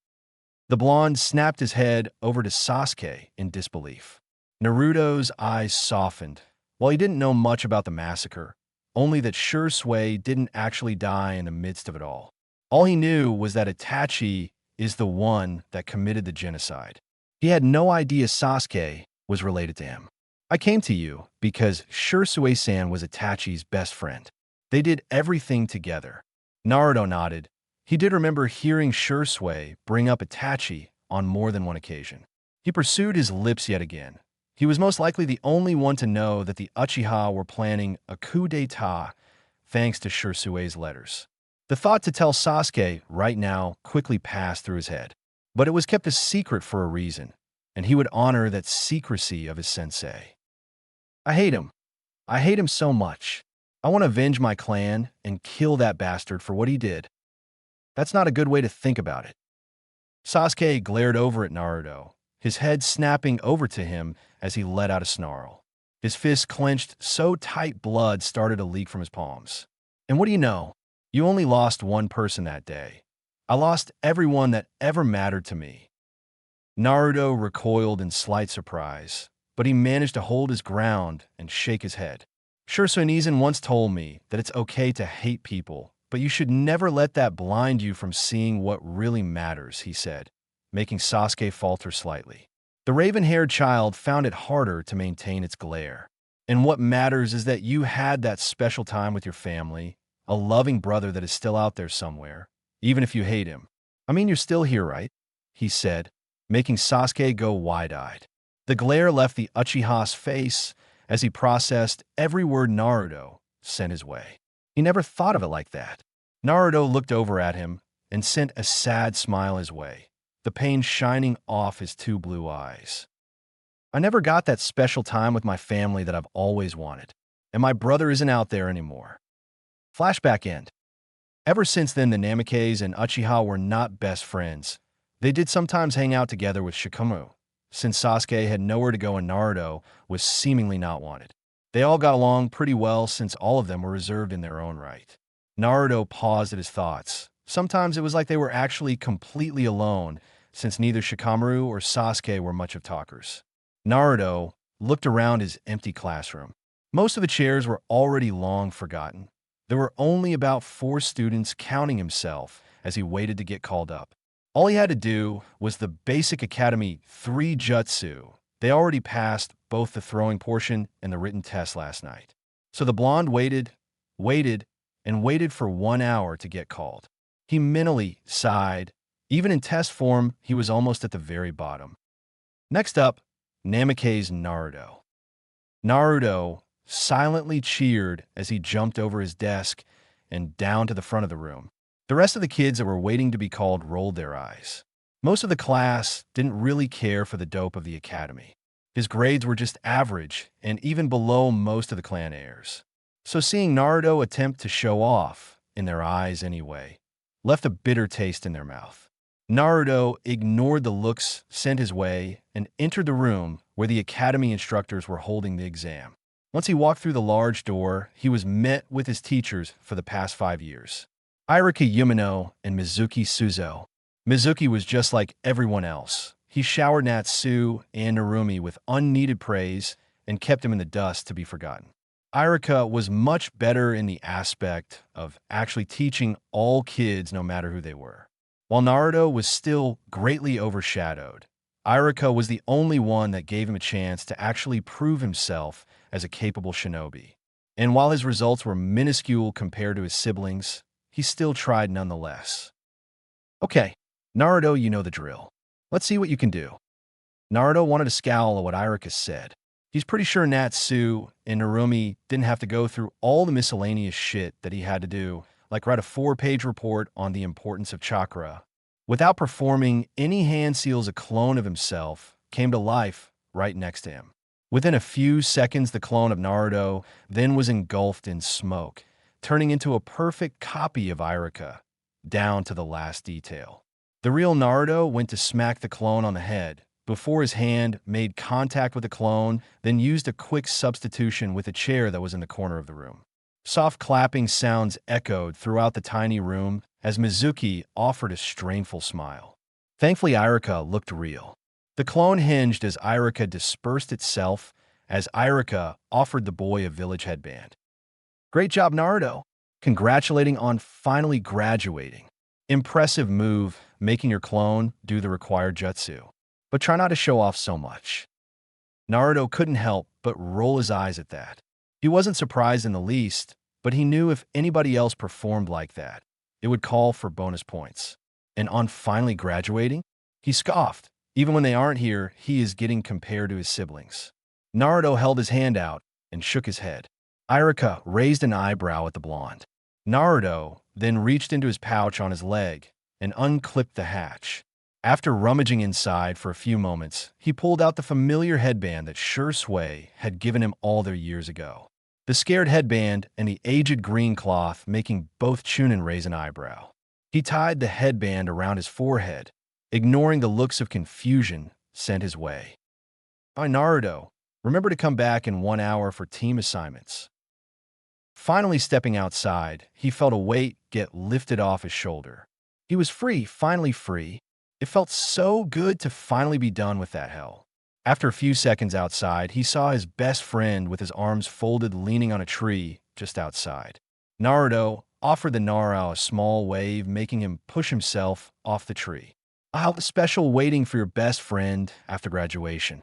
The blonde snapped his head over to Sasuke in disbelief. Naruto's eyes softened. While he didn't know much about the massacre, only that Shisui didn't actually die in the midst of it all. All he knew was that Itachi is the one that committed the genocide. He had no idea Sasuke was related to him. I came to you because Shisui-san was Itachi's best friend. They did everything together. Naruto nodded. He did remember hearing Shisui bring up Itachi on more than one occasion. He pursued his lips yet again. He was most likely the only one to know that the Uchiha were planning a coup d'etat thanks to Shisui's letters. The thought to tell Sasuke right now quickly passed through his head. But it was kept a secret for a reason, and he would honor that secrecy of his sensei. I hate him. I hate him so much. I want to avenge my clan and kill that bastard for what he did. That's not a good way to think about it. Sasuke glared over at Naruto, his head snapping over to him as he let out a snarl. His fist clenched so tight blood started to leak from his palms. And what do you know? You only lost one person that day. I lost everyone that ever mattered to me. Naruto recoiled in slight surprise, but he managed to hold his ground and shake his head. Shisui once told me that it's okay to hate people, but you should never let that blind you from seeing what really matters, he said, making Sasuke falter slightly. The raven-haired child found it harder to maintain its glare. And what matters is that you had that special time with your family, a loving brother that is still out there somewhere, even if you hate him. I mean, you're still here, right? He said, making Sasuke go wide-eyed. The glare left the Uchiha's face as he processed every word Naruto sent his way. He never thought of it like that. Naruto looked over at him and sent a sad smile his way, the pain shining off his two blue eyes. I never got that special time with my family that I've always wanted, and my brother isn't out there anymore. Flashback end. Ever since then, the Namikaze and Uchiha were not best friends. They did sometimes hang out together with Shikamaru, since Sasuke had nowhere to go and Naruto was seemingly not wanted. They all got along pretty well since all of them were reserved in their own right. Naruto paused at his thoughts. Sometimes it was like they were actually completely alone, since neither Shikamaru or Sasuke were much of talkers. Naruto looked around his empty classroom. Most of the chairs were already long forgotten. There were only about 4 students, counting himself, as he waited to get called up. All he had to do was the basic academy 3 jutsu. They already passed both the throwing portion and the written test last night. So the blonde waited, and waited for 1 hour to get called. He mentally sighed. Even in test form, he was almost at the very bottom. Next up, Namikaze Naruto. Naruto silently cheered as he jumped over his desk and down to the front of the room. The rest of the kids that were waiting to be called rolled their eyes. Most of the class didn't really care for the dope of the academy. His grades were just average and even below most of the clan heirs. So seeing Naruto attempt to show off, in their eyes anyway, left a bitter taste in their mouth. Naruto ignored the looks sent his way and entered the room where the academy instructors were holding the exam. Once he walked through the large door, he was met with his teachers for the past 5 years. Irika Yumino and Mizuki Suzo. Mizuki was just like everyone else. He showered Natsu and Narumi with unneeded praise and kept him in the dust to be forgotten. Irika was much better in the aspect of actually teaching all kids no matter who they were. While Naruto was still greatly overshadowed, Irika was the only one that gave him a chance to actually prove himself as a capable shinobi. And while his results were minuscule compared to his siblings, he still tried nonetheless. Okay, Naruto, you know the drill. Let's see what you can do. Naruto wanted to scowl at what Irika said. He's pretty sure Natsu and Narumi didn't have to go through all the miscellaneous shit that he had to do, like write a 4-page report on the importance of chakra. Without performing, any hand seals a clone of himself came to life right next to him. Within a few seconds, the clone of Naruto then was engulfed in smoke, turning into a perfect copy of Irika, down to the last detail. The real Naruto went to smack the clone on the head before his hand made contact with the clone, then used a quick substitution with a chair that was in the corner of the room. Soft clapping sounds echoed throughout the tiny room as Mizuki offered a strainful smile. Thankfully, Irika looked real. The clone hinged as Irika dispersed itself as Irika offered the boy a village headband. Great job, Naruto. Congratulating on finally graduating. Impressive move, making your clone do the required jutsu. But try not to show off so much. Naruto couldn't help but roll his eyes at that. He wasn't surprised in the least, but he knew if anybody else performed like that, it would call for bonus points. And on finally graduating, he scoffed. Even when they aren't here, he is getting compared to his siblings. Naruto held his hand out and shook his head. Irika raised an eyebrow at the blonde. Naruto then reached into his pouch on his leg and unclipped the hatch. After rummaging inside for a few moments, he pulled out the familiar headband that Shisui had given him all their years ago. The scared headband and the aged green cloth making both Chunin raise an eyebrow. He tied the headband around his forehead, ignoring the looks of confusion sent his way. By Naruto, remember to come back in 1 hour for team assignments. Finally stepping outside, he felt a weight get lifted off his shoulder. He was free, finally free. It felt so good to finally be done with that hell. After a few seconds outside, he saw his best friend with his arms folded leaning on a tree just outside. Naruto offered the Nara a small wave, making him push himself off the tree. I'll have a special waiting for your best friend after graduation.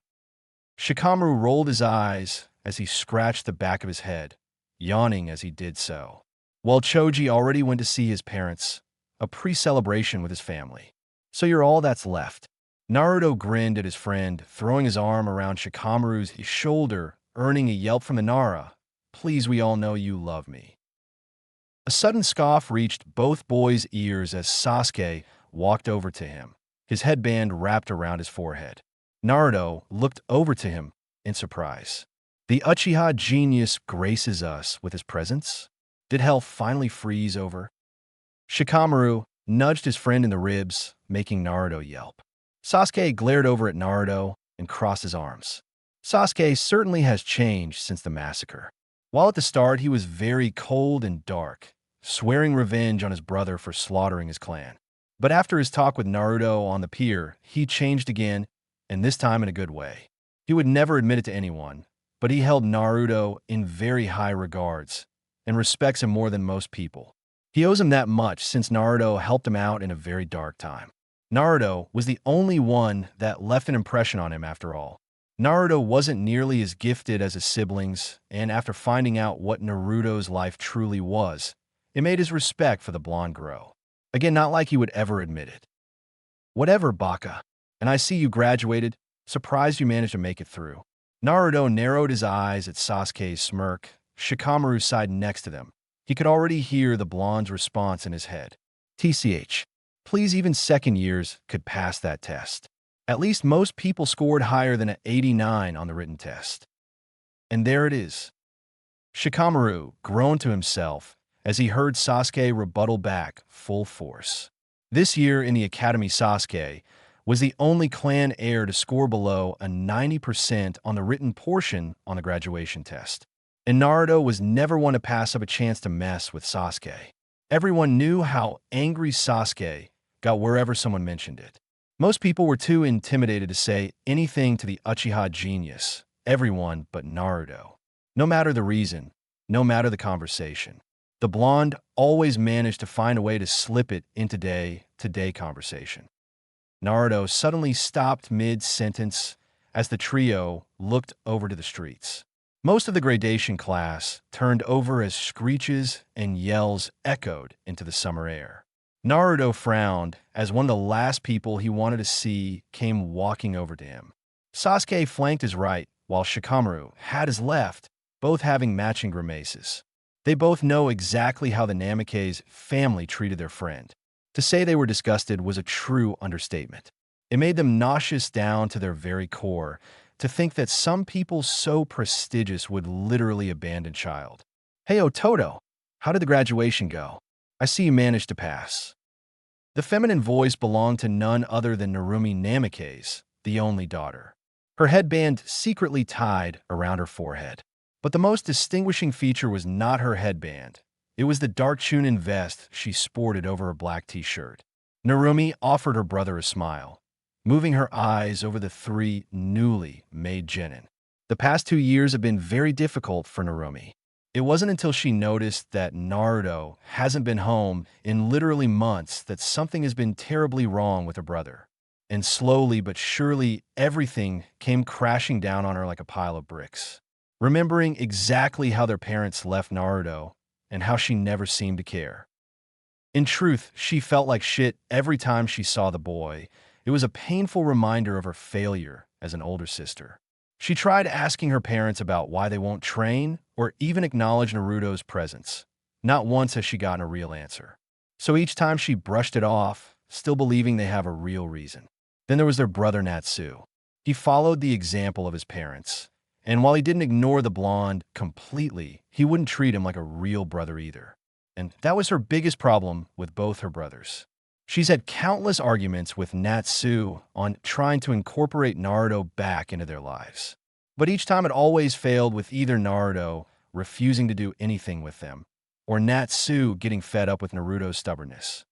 Shikamaru rolled his eyes as he scratched the back of his head, yawning as he did so. While Choji already went to see his parents, a pre-celebration with his family. So you're all that's left. Naruto grinned at his friend, throwing his arm around Shikamaru's shoulder, earning a yelp from the Nara. Please, we all know you love me. A sudden scoff reached both boys' ears as Sasuke walked over to him, his headband wrapped around his forehead. Naruto looked over to him in surprise. The Uchiha genius graces us with his presence? Did hell finally freeze over? Shikamaru nudged his friend in the ribs, making Naruto yelp. Sasuke glared over at Naruto and crossed his arms. Sasuke certainly has changed since the massacre. While at the start he was very cold and dark, swearing revenge on his brother for slaughtering his clan. But after his talk with Naruto on the pier, he changed again, and this time in a good way. He would never admit it to anyone, but he held Naruto in very high regards and respects him more than most people. He owes him that much since Naruto helped him out in a very dark time. Naruto was the only one that left an impression on him after all. Naruto wasn't nearly as gifted as his siblings, and after finding out what Naruto's life truly was, it made his respect for the blonde grow. Again, not like he would ever admit it. Whatever, Baka. And I see you graduated. Surprised you managed to make it through. Naruto narrowed his eyes at Sasuke's smirk. Shikamaru sighed next to them. He could already hear the blonde's response in his head. TCH. Please, even second years could pass that test. At least most people scored higher than an 89 on the written test. And there it is. Shikamaru groaned to himself as he heard Sasuke rebuttal back full force. This year in the academy, Sasuke was the only clan heir to score below a 90% on the written portion on the graduation test. And Naruto was never one to pass up a chance to mess with Sasuke. Everyone knew how angry Sasuke got wherever someone mentioned it. Most people were too intimidated to say anything to the Uchiha genius, everyone but Naruto. No matter the reason, no matter the conversation, the blonde always managed to find a way to slip it into day-to-day conversation. Naruto suddenly stopped mid-sentence as the trio looked over to the streets. Most of the gradation class turned over as screeches and yells echoed into the summer air. Naruto frowned as one of the last people he wanted to see came walking over to him. Sasuke flanked his right, while Shikamaru had his left, both having matching grimaces. They both know exactly how the Namake's family treated their friend. To say they were disgusted was a true understatement. It made them nauseous down to their very core, to think that some people so prestigious would literally abandon child. Hey, Ototo, how did the graduation go? I see you managed to pass. The feminine voice belonged to none other than Narumi Namake's, the only daughter. Her headband secretly tied around her forehead. But the most distinguishing feature was not her headband. It was the dark Chunin vest she sported over her black t-shirt. Narumi offered her brother a smile, moving her eyes over the three newly made genin. The past 2 years have been very difficult for Narumi. It wasn't until she noticed that Naruto hasn't been home in literally months that something has been terribly wrong with her brother. And slowly but surely, everything came crashing down on her like a pile of bricks. Remembering exactly how their parents left Naruto and how she never seemed to care. In truth, she felt like shit every time she saw the boy. It was a painful reminder of her failure as an older sister. She tried asking her parents about why they won't train or even acknowledge Naruto's presence. Not once has she gotten a real answer. So each time she brushed it off, still believing they have a real reason. Then there was their brother Natsu. He followed the example of his parents. And while he didn't ignore the blonde completely, he wouldn't treat him like a real brother either. And that was her biggest problem with both her brothers. She's had countless arguments with Natsu on trying to incorporate Naruto back into their lives. But each time it always failed, with either Naruto refusing to do anything with them, or Natsu getting fed up with Naruto's stubbornness.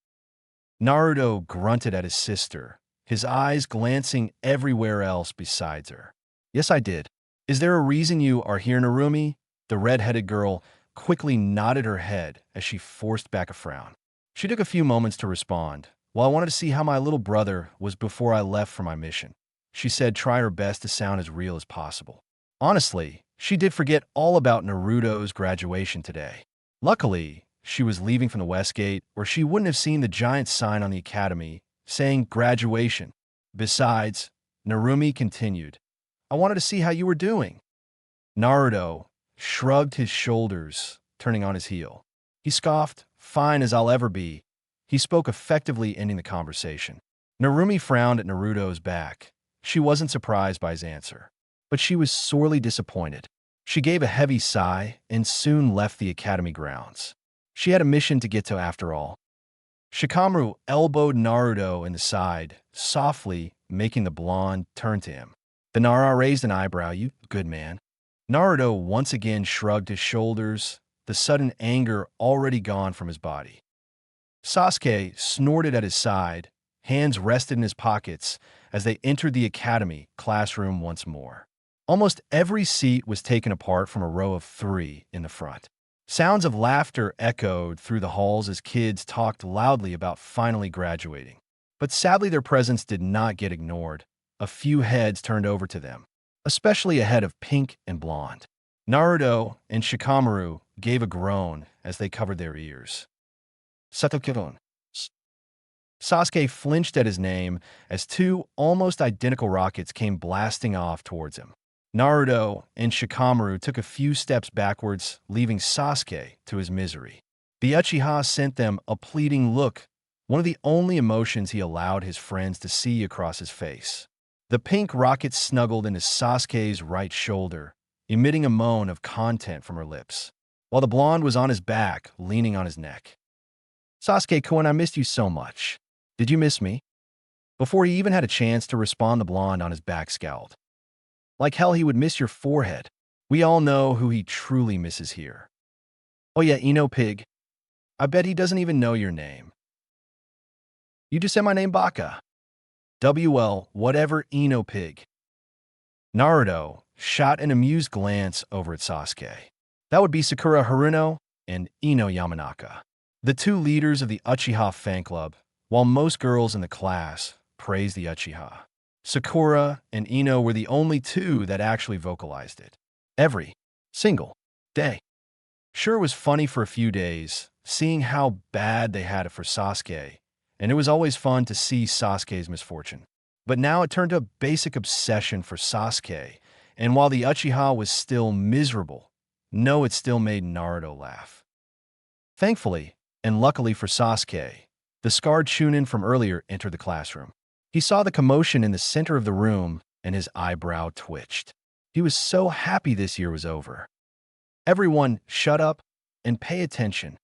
Naruto grunted at his sister, his eyes glancing everywhere else besides her. "Yes, I did. Is there a reason you are here, Narumi?" The red-headed girl quickly nodded her head as she forced back a frown. She took a few moments to respond. "Well, I wanted to see how my little brother was before I left for my mission," she said, trying her best to sound as real as possible. Honestly, she did forget all about Naruto's graduation today. Luckily, she was leaving from the West Gate, or she wouldn't have seen the giant sign on the academy saying graduation. Besides, Narumi continued, "I wanted to see how you were doing." Naruto shrugged his shoulders, turning on his heel. He scoffed, "Fine as I'll ever be." He spoke, effectively ending the conversation. Narumi frowned at Naruto's back. She wasn't surprised by his answer, but she was sorely disappointed. She gave a heavy sigh and soon left the academy grounds. She had a mission to get to after all. Shikamaru elbowed Naruto in the side, softly making the blonde turn to him. The Nara raised an eyebrow. "You good man." Naruto once again shrugged his shoulders, the sudden anger already gone from his body. Sasuke snorted at his side, hands rested in his pockets as they entered the academy classroom once more. Almost every seat was taken apart from a row of 3 in the front. Sounds of laughter echoed through the halls as kids talked loudly about finally graduating. But sadly, their presence did not get ignored. A few heads turned over to them, especially a head of pink and blonde. Naruto and Shikamaru gave a groan as they covered their ears. Satokiron. Sasuke flinched at his name as 2 almost identical rockets came blasting off towards him. Naruto and Shikamaru took a few steps backwards, leaving Sasuke to his misery. The Uchiha sent them a pleading look, one of the only emotions he allowed his friends to see across his face. The pink rocket snuggled into Sasuke's right shoulder, emitting a moan of content from her lips, while the blonde was on his back, leaning on his neck. "Sasuke-kun, I missed you so much. Did you miss me?" Before he even had a chance to respond, the blonde on his back scowled. "Like hell he would miss your forehead. We all know who he truly misses here." "Oh yeah, Ino Pig. I bet he doesn't even know your name." "You just said my name, Baka." "WL, whatever, Ino Pig." Naruto shot an amused glance over at Sasuke. That would be Sakura Haruno and Ino Yamanaka, the 2 leaders of the Uchiha fan club, while most girls in the class praised the Uchiha. Sakura and Ino were the only 2 that actually vocalized it. Every single day. Sure, it was funny for a few days, seeing how bad they had it for Sasuke, and it was always fun to see Sasuke's misfortune. But now it turned to a basic obsession for Sasuke, and while the Uchiha was still miserable, no, it still made Naruto laugh. Thankfully, and luckily for Sasuke, the scarred Chunin from earlier entered the classroom. He saw the commotion in the center of the room, and his eyebrow twitched. He was so happy this year was over. "Everyone, shut up and pay attention."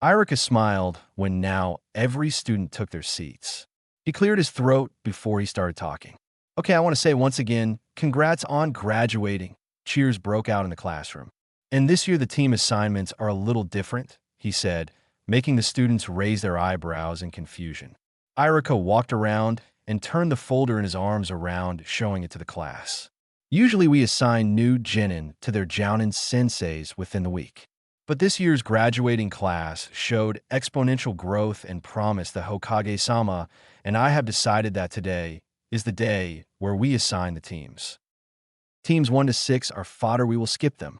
Iruka smiled when now every student took their seats. He cleared his throat before he started talking. "Okay, I want to say once again, congrats on graduating." Cheers broke out in the classroom. "And this year the team assignments are a little different," he said, making the students raise their eyebrows in confusion. Iruka walked around and turned the folder in his arms around, showing it to the class. Usually we assign new genin to their jounin senseis within the week. But this year's graduating class showed exponential growth and promise the Hokage-sama, and I have decided that today is the day where we assign the teams. Teams 1 to 6 are fodder, we will skip them.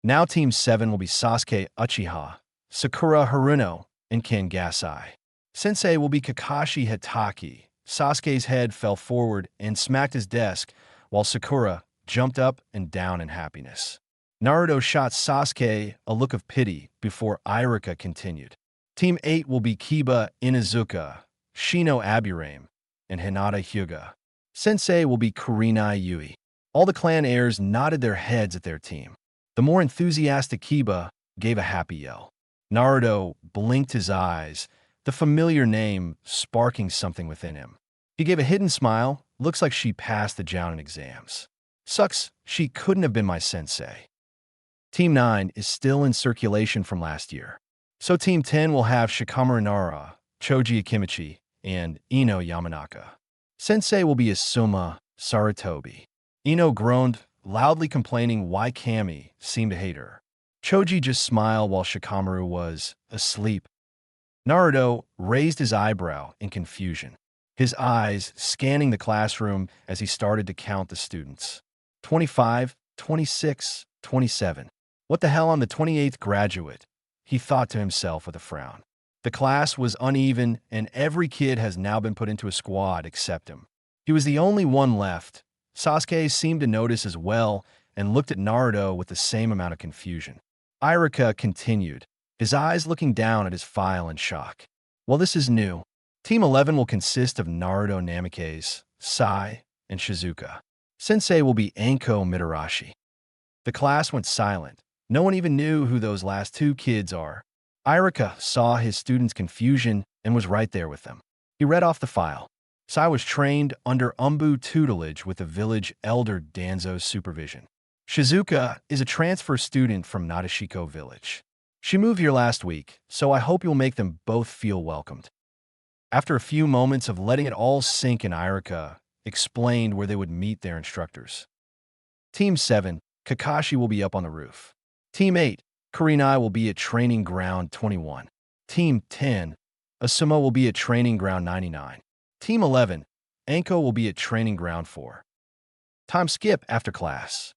Now Team 7 will be Sasuke Uchiha, Sakura Haruno, and Ken Gasai. Sensei will be Kakashi Hitaki. Sasuke's head fell forward and smacked his desk, while Sakura jumped up and down in happiness. Naruto shot Sasuke a look of pity before Irika continued. Team 8 will be Kiba Inuzuka, Shino Aburame, and Hinata Hyuga. Sensei will be Kurenai Yui. All the clan heirs nodded their heads at their team. The more enthusiastic Kiba gave a happy yell. Naruto blinked his eyes, the familiar name sparking something within him. He gave a hidden smile. Looks like she passed the Jounin exams. Sucks, she couldn't have been my sensei. Team 9 is still in circulation from last year. So Team 10 will have Shikamaru Nara, Choji Akimichi, and Ino Yamanaka. Sensei will be Asuma Sarutobi. Ino groaned, loudly complaining why Kami seemed to hate her. Choji just smiled while Shikamaru was asleep. Naruto raised his eyebrow in confusion, his eyes scanning the classroom as he started to count the students. 25, 26, 27. What the hell, I'm the 28th graduate, he thought to himself with a frown. The class was uneven, and every kid has now been put into a squad except him. He was the only one left. Sasuke seemed to notice as well and looked at Naruto with the same amount of confusion. Irika continued, his eyes looking down at his file in shock. Well, this is new. Team 11 will consist of Naruto Namikaze, Sai, and Shizuka. Sensei will be Anko Mitarashi. The class went silent. No one even knew who those last two kids are. Irika saw his students' confusion and was right there with them. He read off the file. Sai was trained under Umbu tutelage with the village elder Danzo's supervision. Shizuka is a transfer student from Nadeshiko village. She moved here last week, so I hope you'll make them both feel welcomed. After a few moments of letting it all sink in, Irika explained where they would meet their instructors. Team 7, Kakashi will be up on the roof. Team 8, Kurenai will be at Training Ground 21. Team 10, Asuma will be at Training Ground 99. Team 11, Anko will be at Training Ground 4. Time skip after class.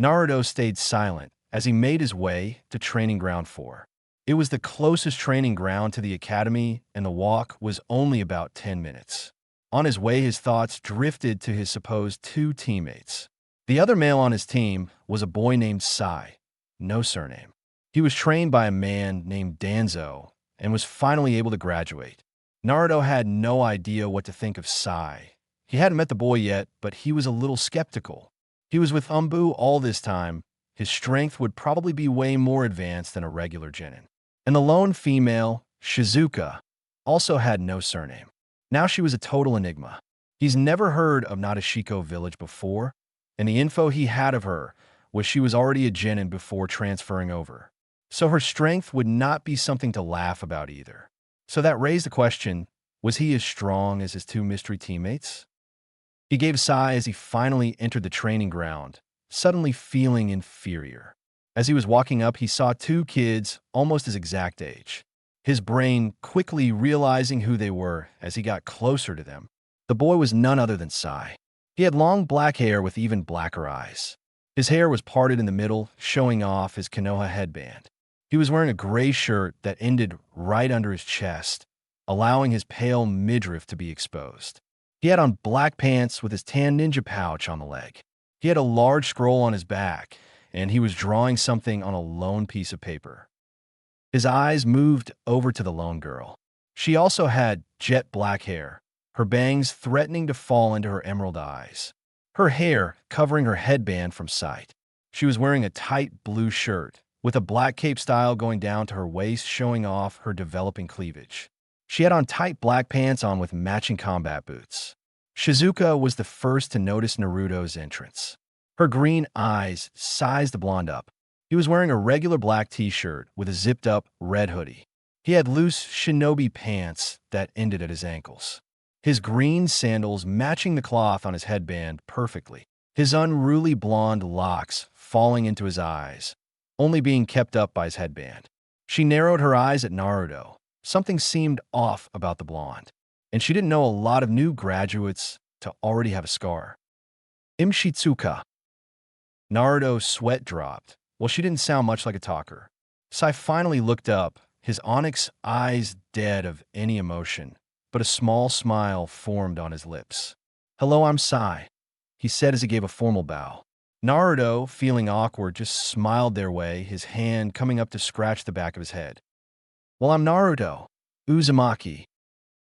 Naruto stayed silent as he made his way to Training Ground 4. It was the closest training ground to the academy, and the walk was only about 10 minutes. On his way, his thoughts drifted to his supposed two teammates. The other male on his team was a boy named Sai, no surname. He was trained by a man named Danzo and was finally able to graduate. Naruto had no idea what to think of Sai. He hadn't met the boy yet, but he was a little skeptical. He was with Umbu all this time. His strength would probably be way more advanced than a regular genin. And the lone female, Shizuka, also had no surname. Now she was a total enigma. He's never heard of Nadeshiko village before, and the info he had of her was she was already a genin before transferring over. So her strength would not be something to laugh about either. So that raised the question, was he as strong as his two mystery teammates? He gave a sigh as he finally entered the training ground, suddenly feeling inferior. As he was walking up, he saw two kids almost his exact age. His brain quickly realizing who they were as he got closer to them. The boy was none other than Sai. He had long black hair with even blacker eyes. His hair was parted in the middle, showing off his Konoha headband. He was wearing a gray shirt that ended right under his chest, allowing his pale midriff to be exposed. He had on black pants with his tan ninja pouch on the leg. He had a large scroll on his back, and he was drawing something on a lone piece of paper. His eyes moved over to the lone girl. She also had jet black hair, her bangs threatening to fall into her emerald eyes, her hair covering her headband from sight. She was wearing a tight blue shirt, with a black cape style going down to her waist, showing off her developing cleavage. She had on tight black pants on with matching combat boots. Shizuka was the first to notice Naruto's entrance. Her green eyes sized the blonde up. He was wearing a regular black t-shirt with a zipped-up red hoodie. He had loose shinobi pants that ended at his ankles. His green sandals matching the cloth on his headband perfectly. his unruly blonde locks falling into his eyes, only being kept up by his headband. She narrowed her eyes at Naruto. Something seemed off about the blonde, and she didn't know a lot of new graduates to already have a scar. Imshitsuka. Naruto's sweat dropped. Well, she didn't sound much like a talker. Sai finally looked up, his onyx eyes dead of any emotion, but a small smile formed on his lips. "Hello, I'm Sai," he said as he gave a formal bow. Naruto, feeling awkward, just smiled their way, his hand coming up to scratch the back of his head. "Well, I'm Naruto, Uzumaki."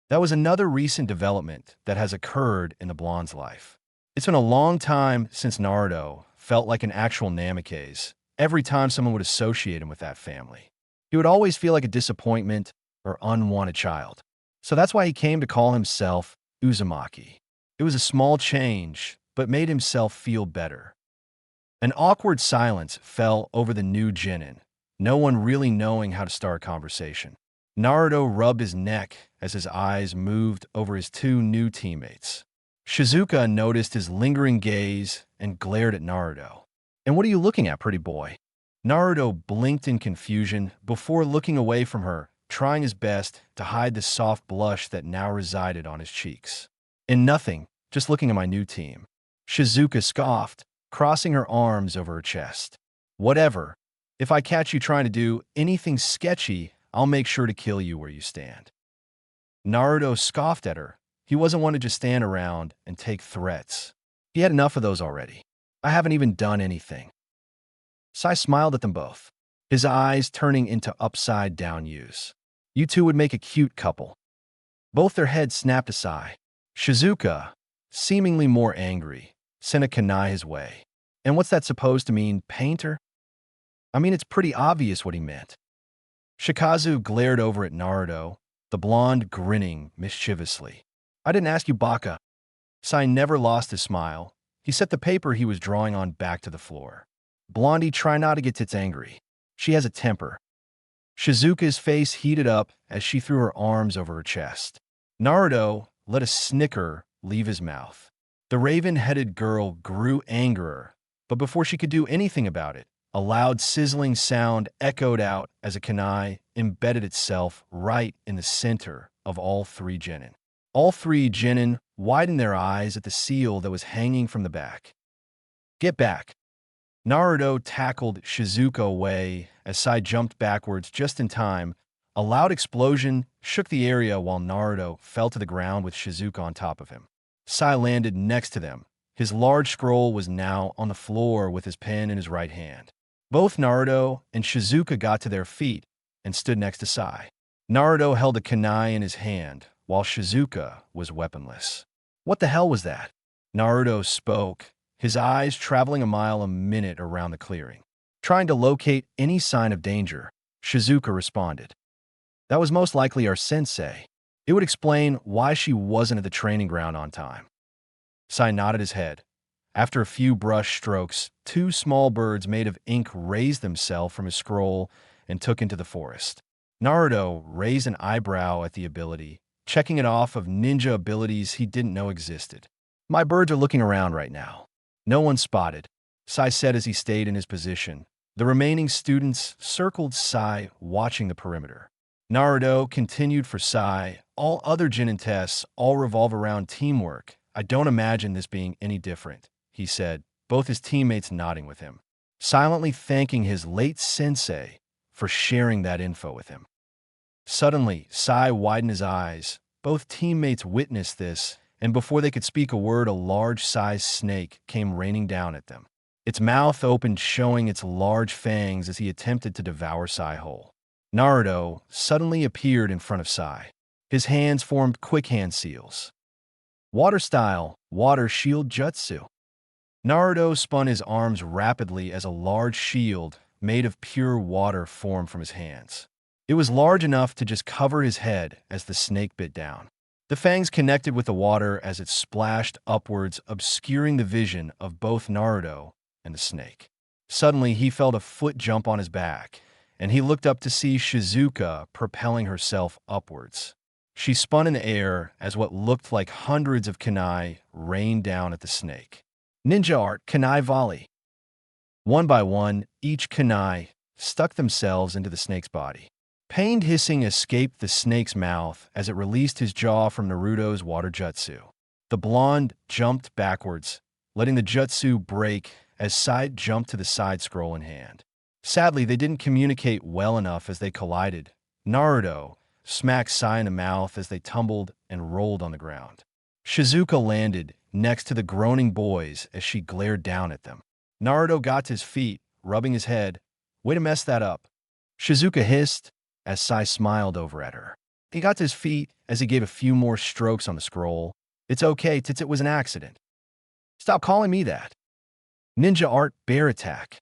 That was another recent development that has occurred in the blonde's life. It's been a long time since Naruto felt like an actual Namikaze. Every time someone would associate him with that family, he would always feel like a disappointment or unwanted child. So that's why he came to call himself Uzumaki. It was a small change, but made himself feel better. An awkward silence fell over the new Genin, no one really knowing how to start a conversation. Naruto rubbed his neck as his eyes moved over his two new teammates. Shizuka noticed his lingering gaze and glared at Naruto. "And what are you looking at, pretty boy?" Naruto blinked in confusion before looking away from her, trying his best to hide the soft blush that now resided on his cheeks. "And nothing, just looking at my new team." Shizuka scoffed, crossing her arms over her chest. "Whatever. If I catch you trying to do anything sketchy, I'll make sure to kill you where you stand." Naruto scoffed at her. He wasn't one to just stand around and take threats. He had enough of those already. "I haven't even done anything." Sai smiled at them both, his eyes turning into upside-down U's. "You two would make a cute couple." Both their heads snapped aside. Shizuka, seemingly more angry, sent a kunai his way. "And what's that supposed to mean, painter?" "I mean, it's pretty obvious what he meant." Shikazu glared over at Naruto, the blonde grinning mischievously. "I didn't ask you, Baka." Sai never lost his smile. He set the paper he was drawing on back to the floor. "Blondie, try not to get tits angry. She has a temper." Shizuka's face heated up as she threw her arms over her chest. Naruto let a snicker leave his mouth. The raven-headed girl grew angrier, but before she could do anything about it, a loud sizzling sound echoed out as a kunai embedded itself right in the center of all three genin. All three genin widened their eyes at the seal that was hanging from the back. "Get back." Naruto tackled Shizuka away as Sai jumped backwards just in time. A loud explosion shook the area while Naruto fell to the ground with Shizuka on top of him. Sai landed next to them. His large scroll was now on the floor with his pen in his right hand. Both Naruto and Shizuka got to their feet and stood next to Sai. Naruto held a kunai in his hand, while Shizuka was weaponless. "What the hell was that?" Naruto spoke, his eyes traveling a mile a minute around the clearing. "Trying to locate any sign of danger," Shizuka responded. "That was most likely our sensei. It would explain why she wasn't at the training ground on time." Sai nodded his head. After a few brush strokes, two small birds made of ink raised themselves from his scroll and took into the forest. Naruto raised an eyebrow at the ability, checking it off of ninja abilities he didn't know existed. "My birds are looking around right now. No one spotted," Sai said as he stayed in his position. The remaining students circled Sai, watching the perimeter. Naruto continued for Sai. "All other Genin tests all revolve around teamwork. I don't imagine this being any different," he said, both his teammates nodding with him, silently thanking his late sensei for sharing that info with him. Suddenly, Sai widened his eyes. Both teammates witnessed this, and before they could speak a word, a large-sized snake came raining down at them. Its mouth opened, showing its large fangs as he attempted to devour Sai whole. Naruto suddenly appeared in front of Sai. His hands formed quick hand seals. Water style, water shield jutsu. Naruto spun his arms rapidly as a large shield made of pure water formed from his hands. It was large enough to just cover his head as the snake bit down. The fangs connected with the water as it splashed upwards, obscuring the vision of both Naruto and the snake. Suddenly, he felt a foot jump on his back, and he looked up to see Shizuka propelling herself upwards. She spun in the air as what looked like hundreds of kunai rained down at the snake. Ninja Art Kunai Volley. One by one, each kunai stuck themselves into the snake's body. Pained hissing escaped the snake's mouth as it released his jaw from Naruto's water jutsu. The blonde jumped backwards, letting the jutsu break as Sai jumped to the side scroll in hand. Sadly, they didn't communicate well enough as they collided. Naruto smacked Sai in the mouth as they tumbled and rolled on the ground. Shizuka landed next to the groaning boys as she glared down at them. Naruto got to his feet, rubbing his head. Way to mess that up. Shizuka hissed as Sai smiled over at her. He got to his feet as he gave a few more strokes on the scroll. It's okay, Tits, it was an accident. Stop calling me that. Ninja Art Bear Attack.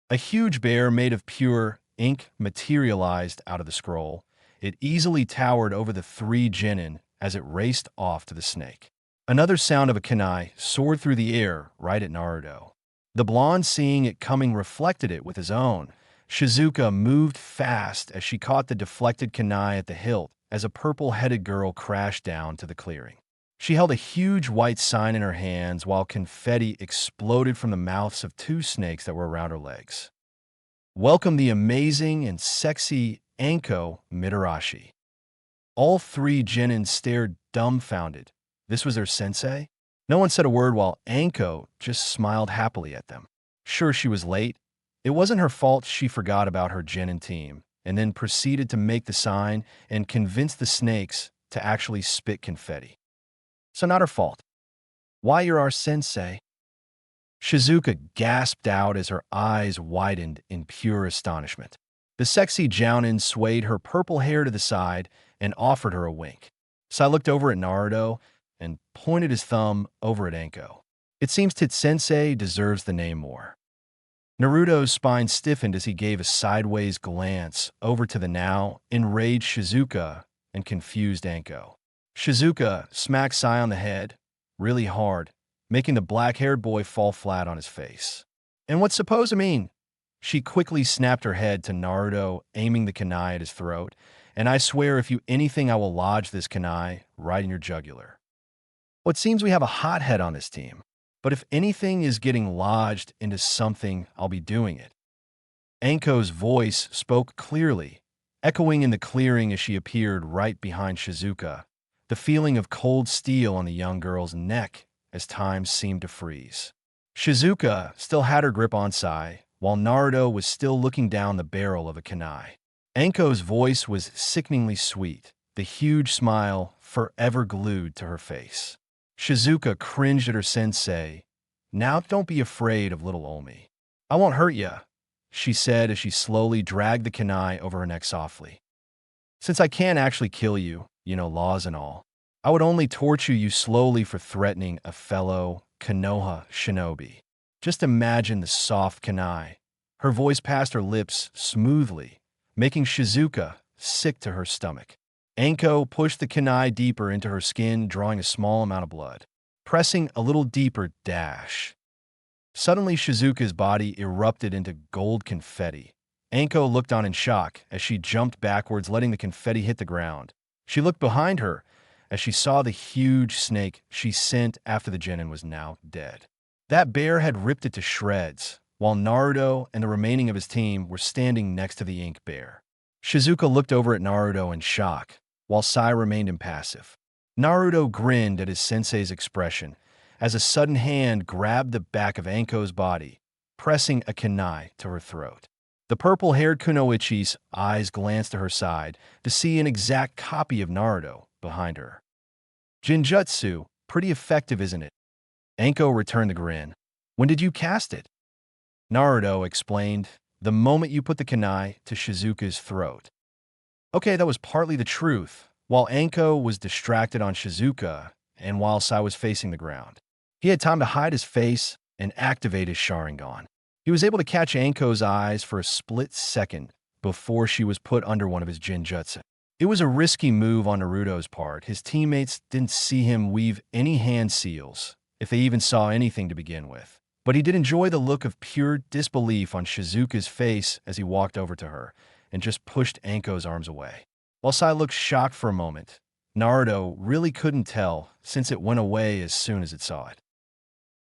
A huge bear made of pure ink materialized out of the scroll. It easily towered over the three genin as it raced off to the snake. Another sound of a kunai soared through the air right at Naruto. The blonde, seeing it coming, reflected it with his own. Shizuka moved fast as she caught the deflected kunai at the hilt as a purple-headed girl crashed down to the clearing. She held a huge white sign in her hands while confetti exploded from the mouths of two snakes that were around her legs. Welcome the amazing and sexy Anko Mitarashi. All three genin stared dumbfounded. This was their sensei? No one said a word while Anko just smiled happily at them. Sure, she was late. It wasn't her fault she forgot about her genin team and then proceeded to make the sign and convince the snakes to actually spit confetti. So not her fault. Why, you're our sensei? Shizuka gasped out as her eyes widened in pure astonishment. The sexy jounin swayed her purple hair to the side and offered her a wink. Sai looked over at Naruto and pointed his thumb over at Anko. It seems Titsensei deserves the name more. Naruto's spine stiffened as he gave a sideways glance over to the now enraged Shizuka and confused Anko. Shizuka smacked Sai on the head, really hard, making the black-haired boy fall flat on his face. And what's supposed to mean? She quickly snapped her head to Naruto, aiming the kunai at his throat. And I swear if you anything, I will lodge this kunai right in your jugular. Well, it seems we have a hothead on this team. But if anything is getting lodged into something, I'll be doing it. Anko's voice spoke clearly, echoing in the clearing as she appeared right behind Shizuka. The feeling of cold steel on the young girl's neck as time seemed to freeze. Shizuka still had her grip on Sai, while Naruto was still looking down the barrel of a kunai. Anko's voice was sickeningly sweet, the huge smile forever glued to her face. Shizuka cringed at her sensei. Now don't be afraid of little Omi. I won't hurt ya, she said as she slowly dragged the kunai over her neck softly. Since I can't actually kill you, laws and all, I would only torture you slowly for threatening a fellow Konoha shinobi. Just imagine the soft kunai. Her voice passed her lips smoothly, making Shizuka sick to her stomach. Anko pushed the kunai deeper into her skin, drawing a small amount of blood. Pressing a little deeper, dash. Suddenly, Shizuka's body erupted into gold confetti. Anko looked on in shock as she jumped backwards, letting the confetti hit the ground. She looked behind her as she saw the huge snake she sent after the genin was now dead. That bear had ripped it to shreds, while Naruto and the remaining of his team were standing next to the ink bear. Shizuka looked over at Naruto in shock, while Sai remained impassive. Naruto grinned at his sensei's expression as a sudden hand grabbed the back of Anko's body, pressing a kunai to her throat. The purple-haired kunoichi's eyes glanced to her side to see an exact copy of Naruto behind her. Jinjutsu, pretty effective, isn't it? Anko returned the grin. When did you cast it? Naruto explained, the moment you put the kunai to Shizuka's throat. Okay, that was partly the truth, while Anko was distracted on Shizuka and while Sai was facing the ground. He had time to hide his face and activate his Sharingan. He was able to catch Anko's eyes for a split second before she was put under one of his Jinjutsu. It was a risky move on Naruto's part. His teammates didn't see him weave any hand seals, if they even saw anything to begin with. But he did enjoy the look of pure disbelief on Shizuka's face as he walked over to her and just pushed Anko's arms away. While Sai looked shocked for a moment, Naruto really couldn't tell since it went away as soon as it saw it.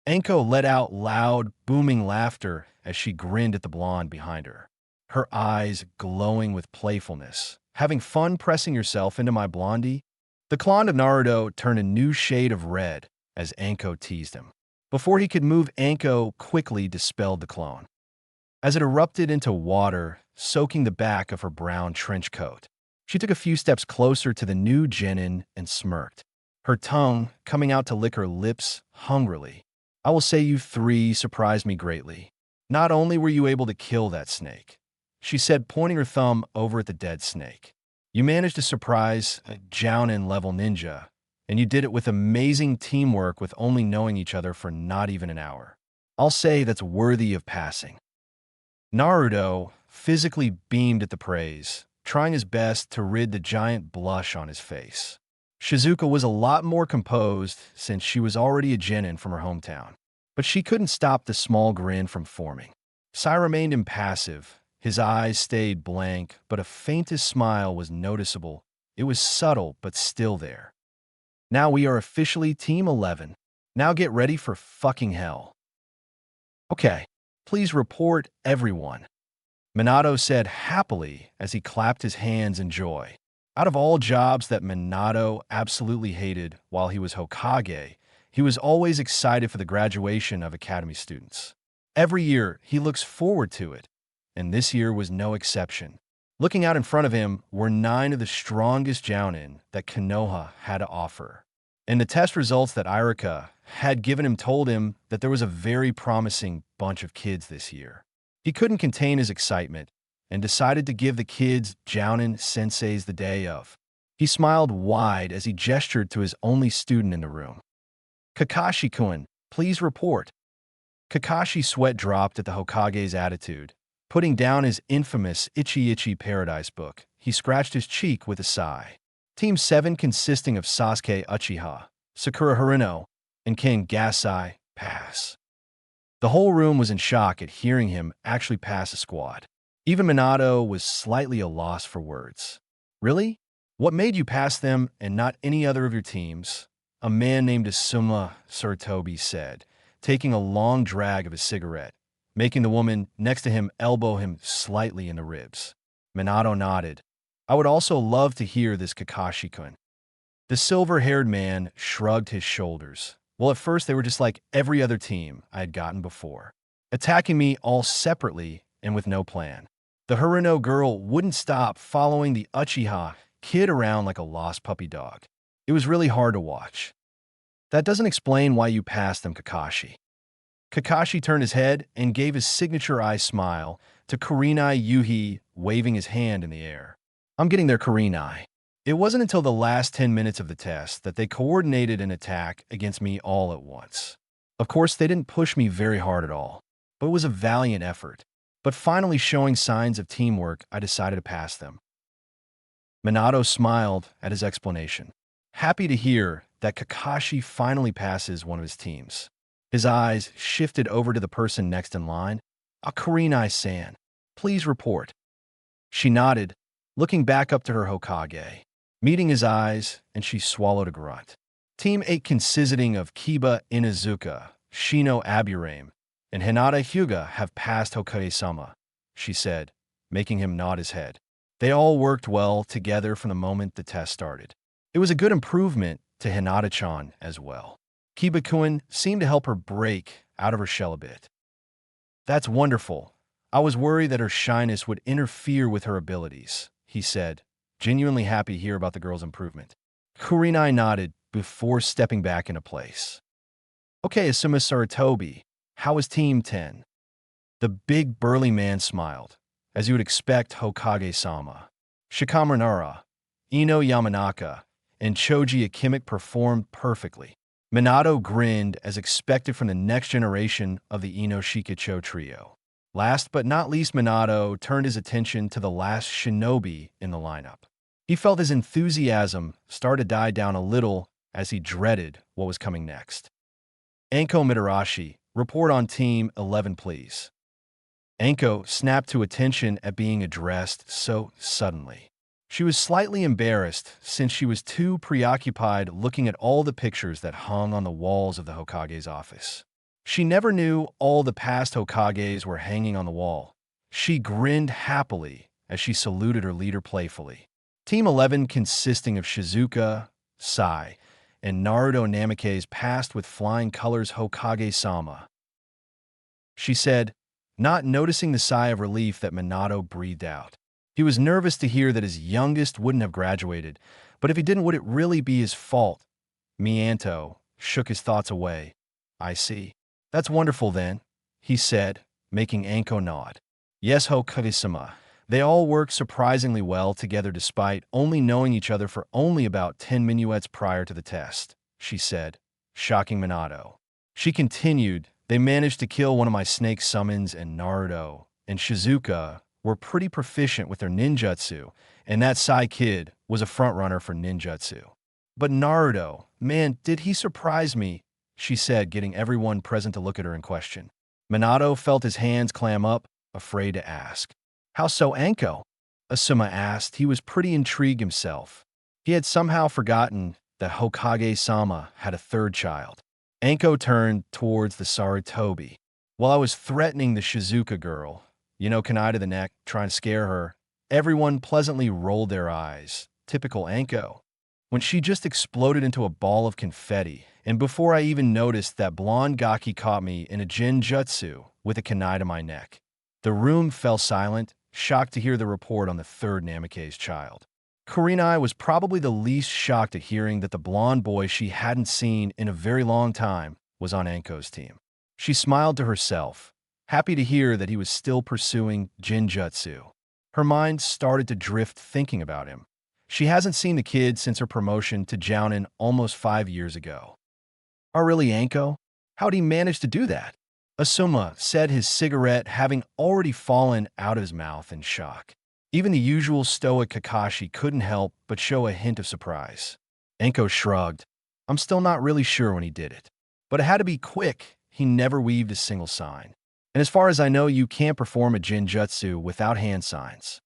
Anko let out loud, booming laughter as she grinned at the blonde behind her, her eyes glowing with playfulness. Having fun pressing yourself into my blondie? The clone of Naruto turned a new shade of red as Anko teased him. Before he could move, Anko quickly dispelled the clone, as it erupted into water, soaking the back of her brown trench coat. She took a few steps closer to the new genin and smirked, her tongue coming out to lick her lips hungrily. I will say you three surprised me greatly. Not only were you able to kill that snake, she said, pointing her thumb over at the dead snake. You managed to surprise a Jounin-level ninja, and you did it with amazing teamwork with only knowing each other for not even an hour. I'll say that's worthy of passing. Naruto physically beamed at the praise, trying his best to rid the giant blush on his face. Shizuka was a lot more composed since she was already a genin from her hometown, but she couldn't stop the small grin from forming. Sai remained impassive. His eyes stayed blank, but a faintest smile was noticeable. It was subtle, but still there. Now we are officially Team 11. Now get ready for fucking hell. Okay, please report everyone, Minato said happily as he clapped his hands in joy. Out of all jobs that Minato absolutely hated while he was Hokage, he was always excited for the graduation of academy students. Every year, he looks forward to it, and this year was no exception. Looking out in front of him were 9 of the strongest Jounin that Konoha had to offer. And the test results that Irika had given him told him that there was a very promising bunch of kids this year. He couldn't contain his excitement and decided to give the kids Jounin senseis the day of. He smiled wide as he gestured to his only student in the room. Kakashi-kun, please report. Kakashi's sweat dropped at the Hokage's attitude. Putting down his infamous Ichi Paradise book, he scratched his cheek with a sigh. Team 7 consisting of Sasuke Uchiha, Sakura Haruno, and King Gasai pass. The whole room was in shock at hearing him actually pass a squad. Even Minato was slightly a loss for words. Really? What made you pass them and not any other of your teams? A man named Asuma Sarutobi said, taking a long drag of his cigarette, making the woman next to him elbow him slightly in the ribs. Minato nodded. I would also love to hear this, Kakashi-kun. The silver-haired man shrugged his shoulders. Well, at first they were just like every other team I had gotten before, attacking me all separately and with no plan. The Haruno girl wouldn't stop following the Uchiha kid around like a lost puppy dog. It was really hard to watch. That doesn't explain why you passed them, Kakashi. Kakashi turned his head and gave his signature eye smile to Kurenai Yuhi, waving his hand in the air. I'm getting there, Kurenai. It wasn't until the last 10 minutes of the test that they coordinated an attack against me all at once. Of course, they didn't push me very hard at all, but it was a valiant effort. But finally showing signs of teamwork, I decided to pass them. Minato smiled at his explanation, happy to hear that Kakashi finally passes one of his teams. His eyes shifted over to the person next in line. Kurenai-san, please report. She nodded, looking back up to her Hokage. Meeting his eyes, and she swallowed a grunt. Team 8 consisting of Kiba Inuzuka, Shino Aburame, and Hinata Hyuga have passed Hokage-sama, she said, making him nod his head. They all worked well together from the moment the test started. It was a good improvement to Hinata-chan as well. Kiba-kun seemed to help her break out of her shell a bit. That's wonderful. I was worried that her shyness would interfere with her abilities, he said, genuinely happy to hear about the girl's improvement. Kurenai nodded before stepping back into place. Okay, Asuma Sarutobi, how is Team 10? The big burly man smiled, as you would expect Hokage-sama. Shikamaru Nara, Ino Yamanaka, and Choji Akimic performed perfectly. Minato grinned as expected from the next generation of the Ino Shikacho trio. Last but not least, Minato turned his attention to the last shinobi in the lineup. He felt his enthusiasm start to die down a little as he dreaded what was coming next. Anko Mitarashi, report on Team 11, please. Anko snapped to attention at being addressed so suddenly. She was slightly embarrassed since she was too preoccupied looking at all the pictures that hung on the walls of the Hokage's office. She never knew all the past Hokages were hanging on the wall. She grinned happily as she saluted her leader playfully. Team 11, consisting of Shizuka, Sai, and Naruto Namikaze, passed with flying colors Hokage-sama. She said, not noticing the sigh of relief that Minato breathed out. He was nervous to hear that his youngest wouldn't have graduated, but if he didn't, would it really be his fault? Mianto shook his thoughts away. I see. That's wonderful then, he said, making Anko nod. Yes, Hokage-sama. They all worked surprisingly well together despite only knowing each other for only about 10 minuets prior to the test, she said, shocking Minato. She continued, they managed to kill one of my snake summons, and Naruto and Shizuka were pretty proficient with their ninjutsu, and that Sai kid was a frontrunner for ninjutsu. But Naruto, man, did he surprise me, she said, getting everyone present to look at her in question. Minato felt his hands clam up, afraid to ask. How so, Anko? Asuma asked. He was pretty intrigued himself. He had somehow forgotten that Hokage-sama had a third child. Anko turned towards the Sarutobi. While I was threatening the Shizuka girl, kunai to the neck, trying to scare her, everyone pleasantly rolled their eyes. Typical Anko. When she just exploded into a ball of confetti, and before I even noticed that blonde gaki caught me in a genjutsu with a kunai to my neck. The room fell silent, shocked to hear the report on the third Namikaze child. Kurenai was probably the least shocked at hearing that the blonde boy she hadn't seen in a very long time was on Anko's team. She smiled to herself, happy to hear that he was still pursuing genjutsu. Her mind started to drift thinking about him. She hasn't seen the kid since her promotion to Jounin almost 5 years ago. Oh, really, Anko? How'd he manage to do that? Asuma said, his cigarette having already fallen out of his mouth in shock. Even the usual stoic Kakashi couldn't help but show a hint of surprise. Anko shrugged. I'm still not really sure when he did it. But it had to be quick. He never weaved a single sign. And as far as I know, you can't perform a genjutsu without hand signs.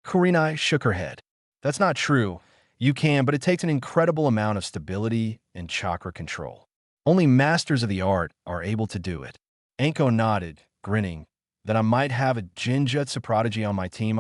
Kurenai shook her head. That's not true. You can, but it takes an incredible amount of stability and chakra control. Only masters of the art are able to do it. Anko nodded, grinning. That I might have a genjutsu prodigy on my team,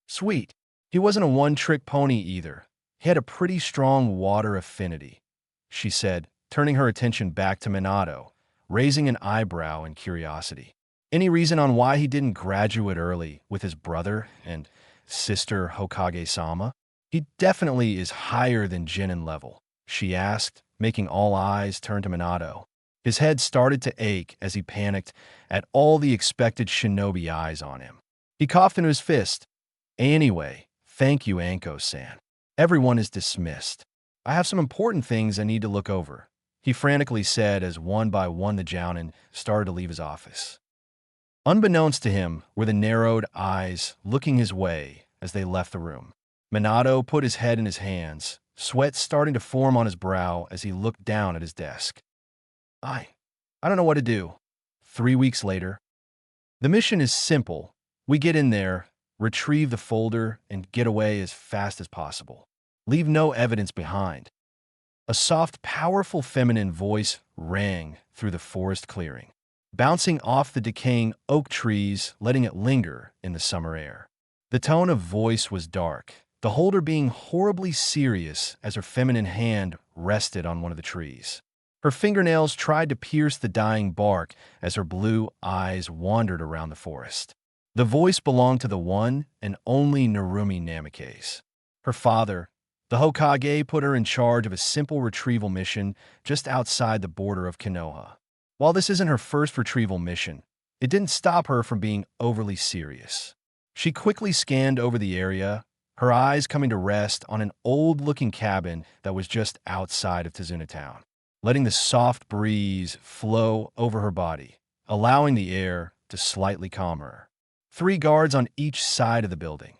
Sweet. He wasn't a one-trick pony either. He had a pretty strong water affinity, she said, turning her attention back to Minato, raising an eyebrow in curiosity. Any reason on why he didn't graduate early with his brother and sister Hokage-sama? He definitely is higher than Jinin level, she asked, making all eyes turn to Minato. His head started to ache as he panicked at all the expected shinobi eyes on him. He coughed into his fist. Anyway, thank you, Anko-san. Everyone is dismissed. I have some important things I need to look over, he frantically said as one by one the Jounin started to leave his office. Unbeknownst to him were the narrowed eyes looking his way as they left the room. Minato put his head in his hands, sweat starting to form on his brow as he looked down at his desk. I don't know what to do. 3 weeks later. The mission is simple. We get in there, retrieve the folder, and get away as fast as possible. Leave no evidence behind. A soft, powerful feminine voice rang through the forest clearing, bouncing off the decaying oak trees, letting it linger in the summer air. The tone of voice was dark, the holder being horribly serious as her feminine hand rested on one of the trees. Her fingernails tried to pierce the dying bark as her blue eyes wandered around the forest. The voice belonged to the one and only Narumi Namikaze. Her father, the Hokage, put her in charge of a simple retrieval mission just outside the border of Konoha. While this isn't her first retrieval mission, it didn't stop her from being overly serious. She quickly scanned over the area, her eyes coming to rest on an old-looking cabin that was just outside of Tazuna Town, letting the soft breeze flow over her body, allowing the air to slightly calm her. 3 guards on each side of the building.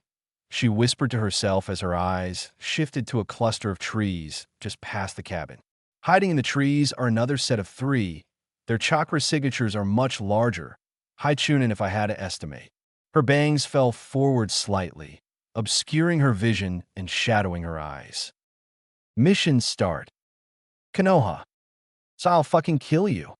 She whispered to herself as her eyes shifted to a cluster of trees just past the cabin. Hiding in the trees are another set of 3. Their chakra signatures are much larger, high chunin if I had to estimate. Her bangs fell forward slightly, obscuring her vision and shadowing her eyes. Mission start. Konoha. So I'll fucking kill you.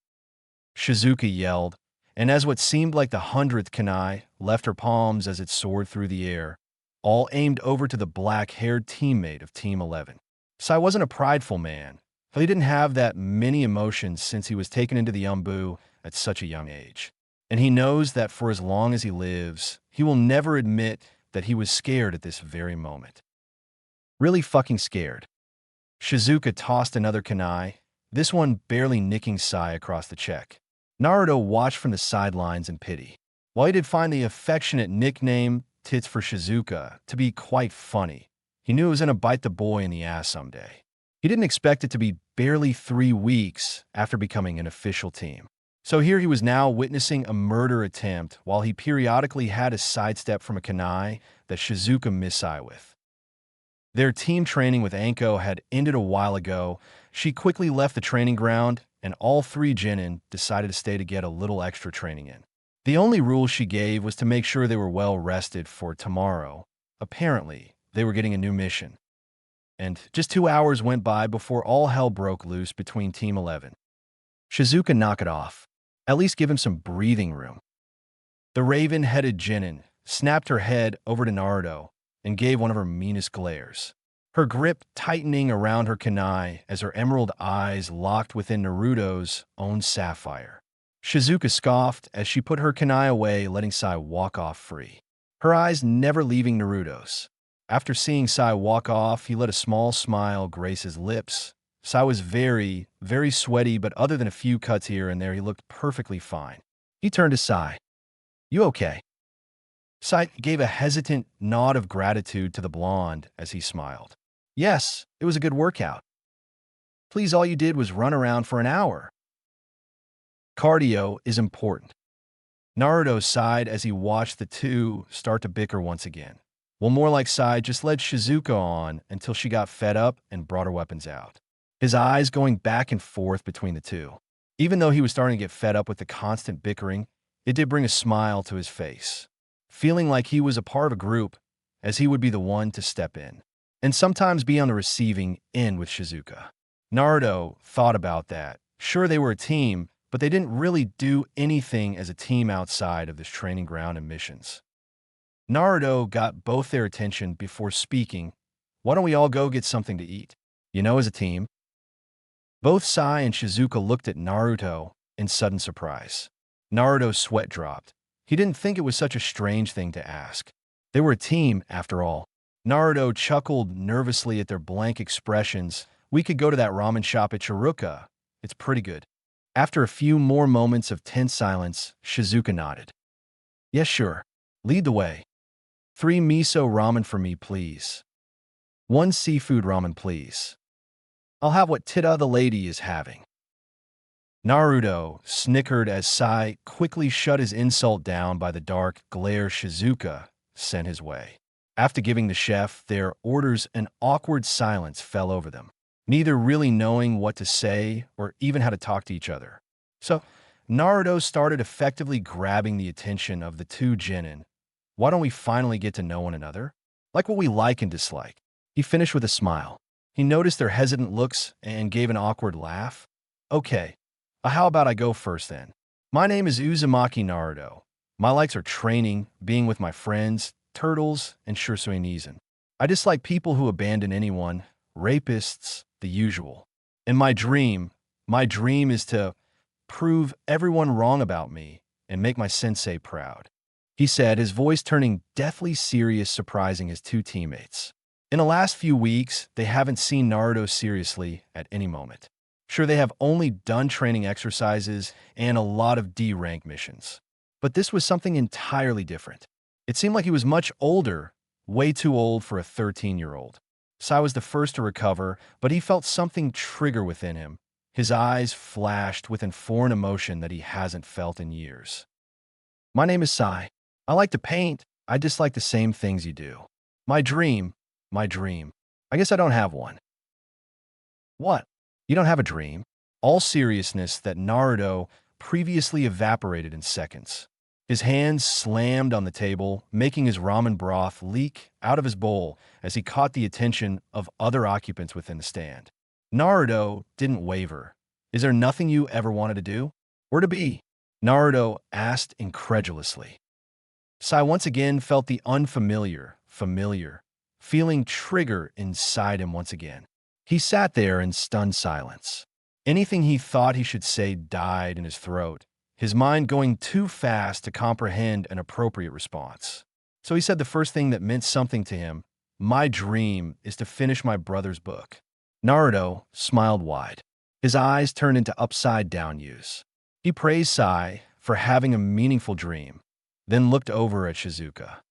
Shizuka yelled, and as what seemed like the 100th kunai left her palms as it soared through the air, all aimed over to the black-haired teammate of Team 11. Sai wasn't a prideful man, but he didn't have that many emotions since he was taken into the Umbu at such a young age. And he knows that for as long as he lives, he will never admit that he was scared at this very moment. Really fucking scared. Shizuka tossed another kunai, this one barely nicking Sai across the cheek. Naruto watched from the sidelines in pity. While he did find the affectionate nickname Tits for Shizuka to be quite funny, he knew it was going to bite the boy in the ass someday. He didn't expect it to be barely 3 weeks after becoming an official team. So here he was now witnessing a murder attempt while he periodically had a sidestep from a kunai that Shizuka missed Sai with. Their team training with Anko had ended a while ago. She quickly left the training ground, and all 3 genin decided to stay to get a little extra training in. The only rule she gave was to make sure they were well rested for tomorrow. Apparently, they were getting a new mission. And just 2 hours went by before all hell broke loose between Team 11. Shizuka, knock it off. At least give him some breathing room. The raven-headed genin snapped her head over to Naruto and gave one of her meanest glares, her grip tightening around her kunai as her emerald eyes locked within Naruto's own sapphire. Shizuka scoffed as she put her kunai away, letting Sai walk off free, her eyes never leaving Naruto's. After seeing Sai walk off, he let a small smile grace his lips. Sai was very, very sweaty, but other than a few cuts here and there, he looked perfectly fine. He turned to Sai. "You okay?" Sai gave a hesitant nod of gratitude to the blonde as he smiled. "Yes, it was a good workout." "Please, all you did was run around for an hour." "Cardio is important." Naruto sighed as he watched the two start to bicker once again. Well, more like Sai just led Shizuka on until she got fed up and brought her weapons out, his eyes going back and forth between the two. Even though he was starting to get fed up with the constant bickering, it did bring a smile to his face, feeling like he was a part of a group, as he would be the one to step in, and sometimes be on the receiving end with Shizuka. Naruto thought about that. Sure, they were a team, but they didn't really do anything as a team outside of this training ground and missions. Naruto got both their attention before speaking. "Why don't we all go get something to eat? As a team?" Both Sai and Shizuka looked at Naruto in sudden surprise. Naruto's sweat dropped. He didn't think it was such a strange thing to ask. They were a team, after all. Naruto chuckled nervously at their blank expressions. "We could go to that ramen shop at Chiruka. It's pretty good." After a few more moments of tense silence, Shizuka nodded. "Yes, sure. Lead the way." 3 miso ramen for me, please. 1 seafood ramen, please. I'll have what Tita the lady is having." Naruto snickered as Sai quickly shut his insult down by the dark glare Shizuka sent his way. After giving the chef their orders, an awkward silence fell over them, neither really knowing what to say or even how to talk to each other. So, Naruto started effectively grabbing the attention of the 2 genin. "Why don't we finally get to know one another? Like what we like and dislike?" He finished with a smile. He noticed their hesitant looks and gave an awkward laugh. "Okay, how about I go first then? My name is Uzumaki Naruto. My likes are training, being with my friends, turtles, and Shisui Uchiha. I dislike people who abandon anyone, rapists, the usual. And my dream is to prove everyone wrong about me and make my sensei proud," he said, his voice turning deathly serious, surprising his 2 teammates. In the last few weeks, they haven't seen Naruto seriously at any moment. Sure, they have only done training exercises and a lot of D-rank missions. But this was something entirely different. It seemed like he was much older, way too old for a 13-year-old. Sai was the first to recover, but he felt something trigger within him. His eyes flashed with a foreign emotion that he hasn't felt in years. "My name is Sai. I like to paint. I dislike the same things you do. My dream. I guess I don't have one." "What? You don't have a dream?" All seriousness that Naruto previously evaporated in seconds. His hands slammed on the table, making his ramen broth leak out of his bowl as he caught the attention of other occupants within the stand. Naruto didn't waver. "Is there nothing you ever wanted to do?" Where to be? Naruto asked incredulously. Sai once again felt the familiar feeling trigger inside him once again. He sat there in stunned silence. Anything he thought he should say died in his throat, his mind going too fast to comprehend an appropriate response. So he said the first thing that meant something to him, "My dream is to finish my brother's book." Naruto smiled wide. His eyes turned into upside-down U's. He praised Sai for having a meaningful dream, then looked over at Shizuka.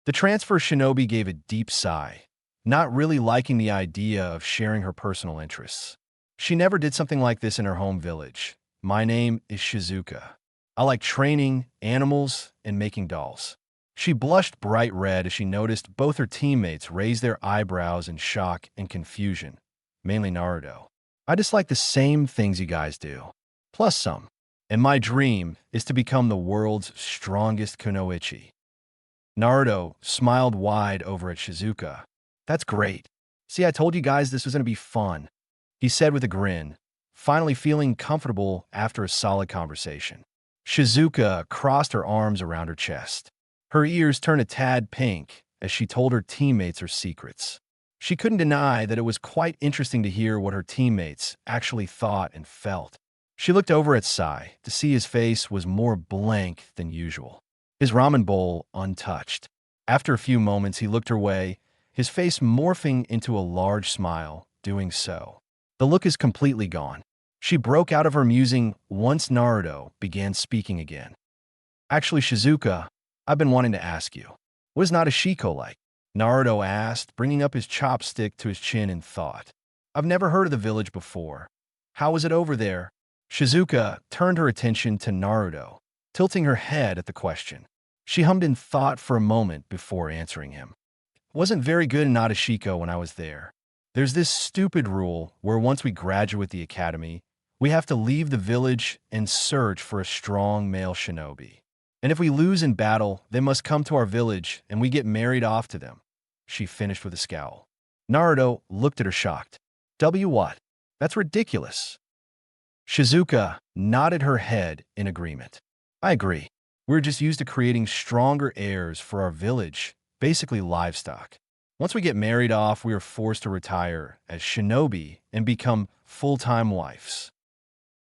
The transfer shinobi gave a deep sigh, not really liking the idea of sharing her personal interests. She never did something like this in her home village. "My name is Shizuka. I like training, animals, and making dolls." She blushed bright red as she noticed both her teammates raise their eyebrows in shock and confusion, mainly Naruto. "I just like the same things you guys do, plus some. And my dream is to become the world's strongest kunoichi." Naruto smiled wide over at Shizuka. "That's great. See, I told you guys this was going to be fun," he said with a grin, finally feeling comfortable after a solid conversation. Shizuka crossed her arms around her chest. Her ears turned a tad pink as she told her teammates her secrets. She couldn't deny that it was quite interesting to hear what her teammates actually thought and felt. She looked over at Sai to see his face was more blank than usual, his ramen bowl untouched. After a few moments, he looked her way, his face morphing into a large smile, doing so. The look is completely gone. She broke out of her musing once Naruto began speaking again. "Actually, Shizuka, I've been wanting to ask you, what is Nadeshiko like?" Naruto asked, bringing up his chopstick to his chin in thought. "I've never heard of the village before. How is it over there?" Shizuka turned her attention to Naruto, tilting her head at the question. She hummed in thought for a moment before answering him. "Wasn't very good in Nadeshiko when I was there. There's this stupid rule where once we graduate the academy, we have to leave the village and search for a strong male shinobi. And if we lose in battle, they must come to our village and we get married off to them," she finished with a scowl. Naruto looked at her shocked. What? That's ridiculous." Shizuka nodded her head in agreement. "I agree. We're just used to creating stronger heirs for our village, basically livestock. Once we get married off, we are forced to retire as shinobi and become full-time wives."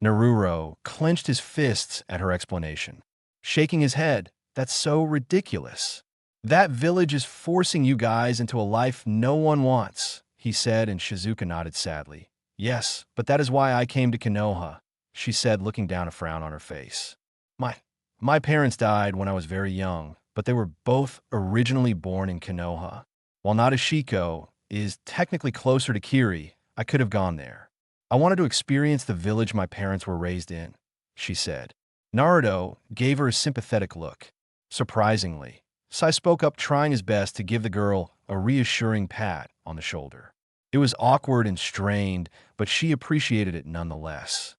Naruto clenched his fists at her explanation, shaking his head. "That's so ridiculous. That village is forcing you guys into a life no one wants," he said, and Shizuka nodded sadly. "Yes, but that is why I came to Konoha," she said, looking down, a frown on her face. My parents died when I was very young, but they were both originally born in Konoha. While Nadeshiko is technically closer to Kiri, I could have gone there. I wanted to experience the village my parents were raised in," she said. Naruto gave her a sympathetic look. Surprisingly, Sai spoke up, trying his best to give the girl a reassuring pat on the shoulder. It was awkward and strained, but she appreciated it nonetheless.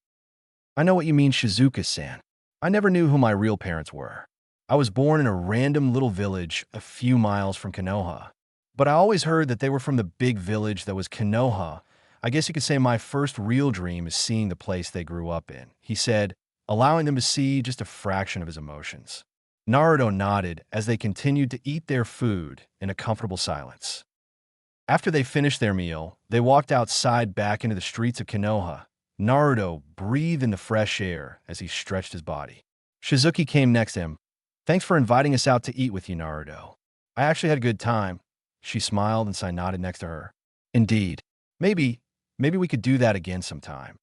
"I know what you mean, Shizuka-san. I never knew who my real parents were. I was born in a random little village a few miles from Konoha. But I always heard that they were from the big village that was Konoha. I guess you could say my first real dream is seeing the place they grew up in," he said, allowing them to see just a fraction of his emotions. Naruto nodded as they continued to eat their food in a comfortable silence. After they finished their meal, they walked outside back into the streets of Konoha. Naruto breathed in the fresh air as he stretched his body. Shizuki came next to him. "Thanks for inviting us out to eat with you, Naruto. I actually had a good time." She smiled and Sai nodded next to her. "Indeed. Maybe we could do that again sometime."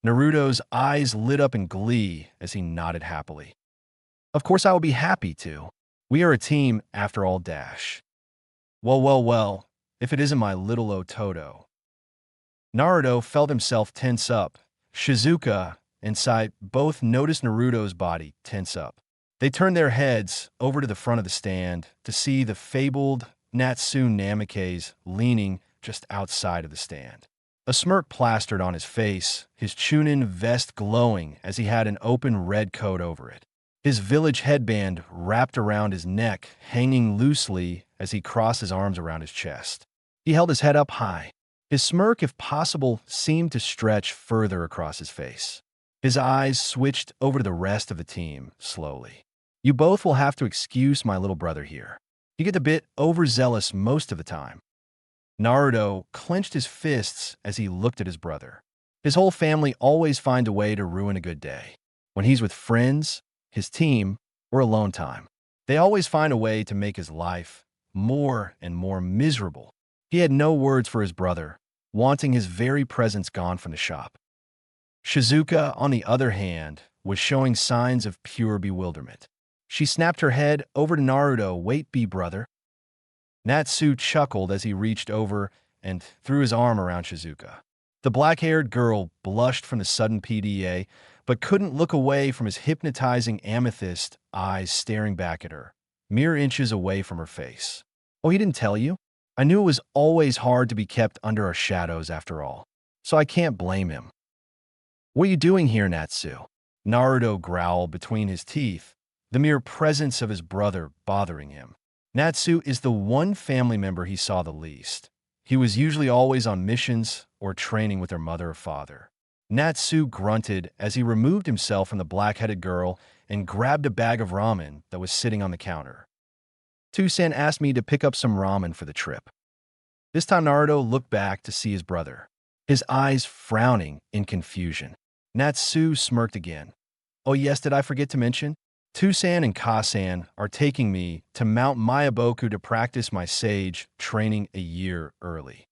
Naruto's eyes lit up in glee as he nodded happily. "Of course I will be happy to. We are a team after all, dash." Well, if it isn't my little Ototo." Naruto felt himself tense up. Shizuka and Sai both noticed Naruto's body tense up. They turned their heads over to the front of the stand to see the fabled Natsu Namikaze leaning just outside of the stand. A smirk plastered on his face, his chunin vest glowing as he had an open red coat over it. His village headband wrapped around his neck, hanging loosely as he crossed his arms around his chest. He held his head up high. His smirk, if possible, seemed to stretch further across his face. His eyes switched over to the rest of the team slowly. You both will have to excuse my little brother here. You get a bit overzealous most of the time. Naruto clenched his fists as he looked at his brother. His whole family always find a way to ruin a good day. When he's with friends, his team, or alone time, they always find a way to make his life more and more miserable. He had no words for his brother, wanting his very presence gone from the shop. Shizuka, on the other hand, was showing signs of pure bewilderment. She snapped her head over to Naruto. Wait, be brother. Natsu chuckled as he reached over and threw his arm around Shizuka. The black-haired girl blushed from the sudden PDA, but couldn't look away from his hypnotizing amethyst eyes staring back at her, mere inches away from her face. Oh, he didn't tell you? I knew it was always hard to be kept under our shadows after all, so I can't blame him. What are you doing here, Natsu? Naruto growled between his teeth, the mere presence of his brother bothering him. Natsu is the one family member he saw the least. He was usually always on missions or training with their mother or father. Natsu grunted as he removed himself from the black-headed girl and grabbed a bag of ramen that was sitting on the counter. Tusan asked me to pick up some ramen for the trip. This time Naruto looked back to see his brother, his eyes frowning in confusion. Natsu smirked again. Oh yes, did I forget to mention? Tusan and Kasan are taking me to Mount Mayaboku to practice my sage training a year early.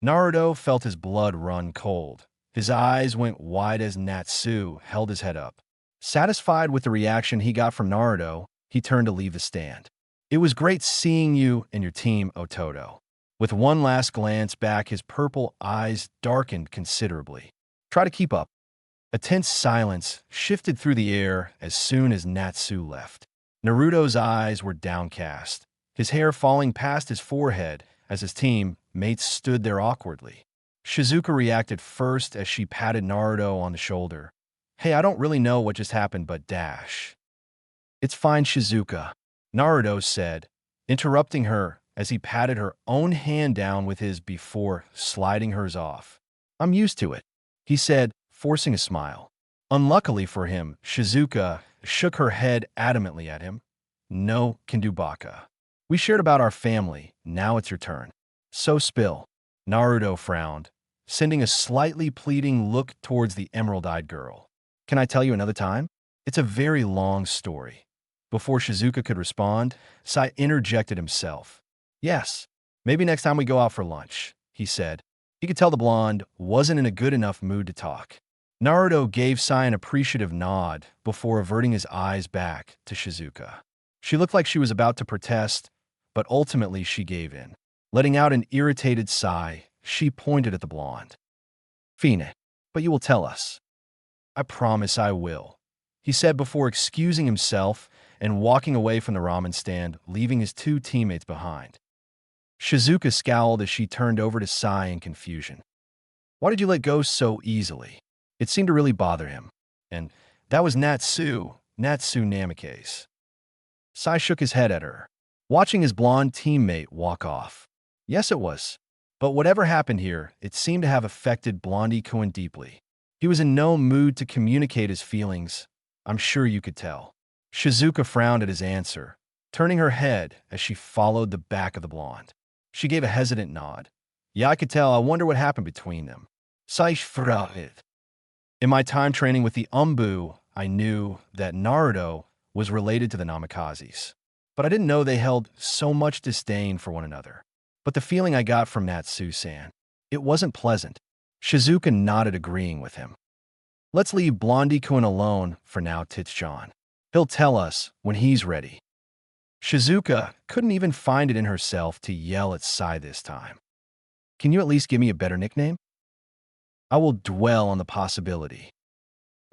Naruto felt his blood run cold. His eyes went wide as Natsu held his head up. Satisfied with the reaction he got from Naruto, he turned to leave the stand. It was great seeing you and your team, Ototo. With one last glance back, his purple eyes darkened considerably. Try to keep up. A tense silence shifted through the air as soon as Natsu left. Naruto's eyes were downcast, his hair falling past his forehead as his team mates stood there awkwardly. Shizuka reacted first as she patted Naruto on the shoulder. Hey, I don't really know what just happened, but dash. It's fine, Shizuka, Naruto said, interrupting her as he patted her own hand down with his before sliding hers off. I'm used to it, he said, forcing a smile. Unluckily for him, Shizuka shook her head adamantly at him. No, Kendubaka. We shared about our family. Now it's your turn. So spill. Naruto frowned, sending a slightly pleading look towards the emerald-eyed girl. Can I tell you another time? It's a very long story. Before Shizuka could respond, Sai interjected himself. Yes, maybe next time we go out for lunch, he said. He could tell the blonde wasn't in a good enough mood to talk. Naruto gave Sai an appreciative nod before averting his eyes back to Shizuka. She looked like she was about to protest, but ultimately she gave in. Letting out an irritated sigh, she pointed at the blonde. Fine, but you will tell us. I promise I will, he said before excusing himself and walking away from the ramen stand, leaving his two teammates behind. Shizuka scowled as she turned over to Sai in confusion. Why did you let go so easily? It seemed to really bother him. And that was Natsu Namikaze. Sai shook his head at her, watching his blonde teammate walk off. Yes, it was. But whatever happened here, it seemed to have affected Blondie Cohen deeply. He was in no mood to communicate his feelings. I'm sure you could tell. Shizuka frowned at his answer, turning her head as she followed the back of the blonde. She gave a hesitant nod. Yeah, I could tell. I wonder what happened between them. Sai frowned. In my time training with the Umbu, I knew that Naruto was related to the Namikazes. But I didn't know they held so much disdain for one another. But the feeling I got from Natsu-san, it wasn't pleasant. Shizuka nodded, agreeing with him. Let's leave Blondie-kun alone for now, Titchan. He'll tell us when he's ready. Shizuka couldn't even find it in herself to yell at Sai this time. Can you at least give me a better nickname? I will dwell on the possibility.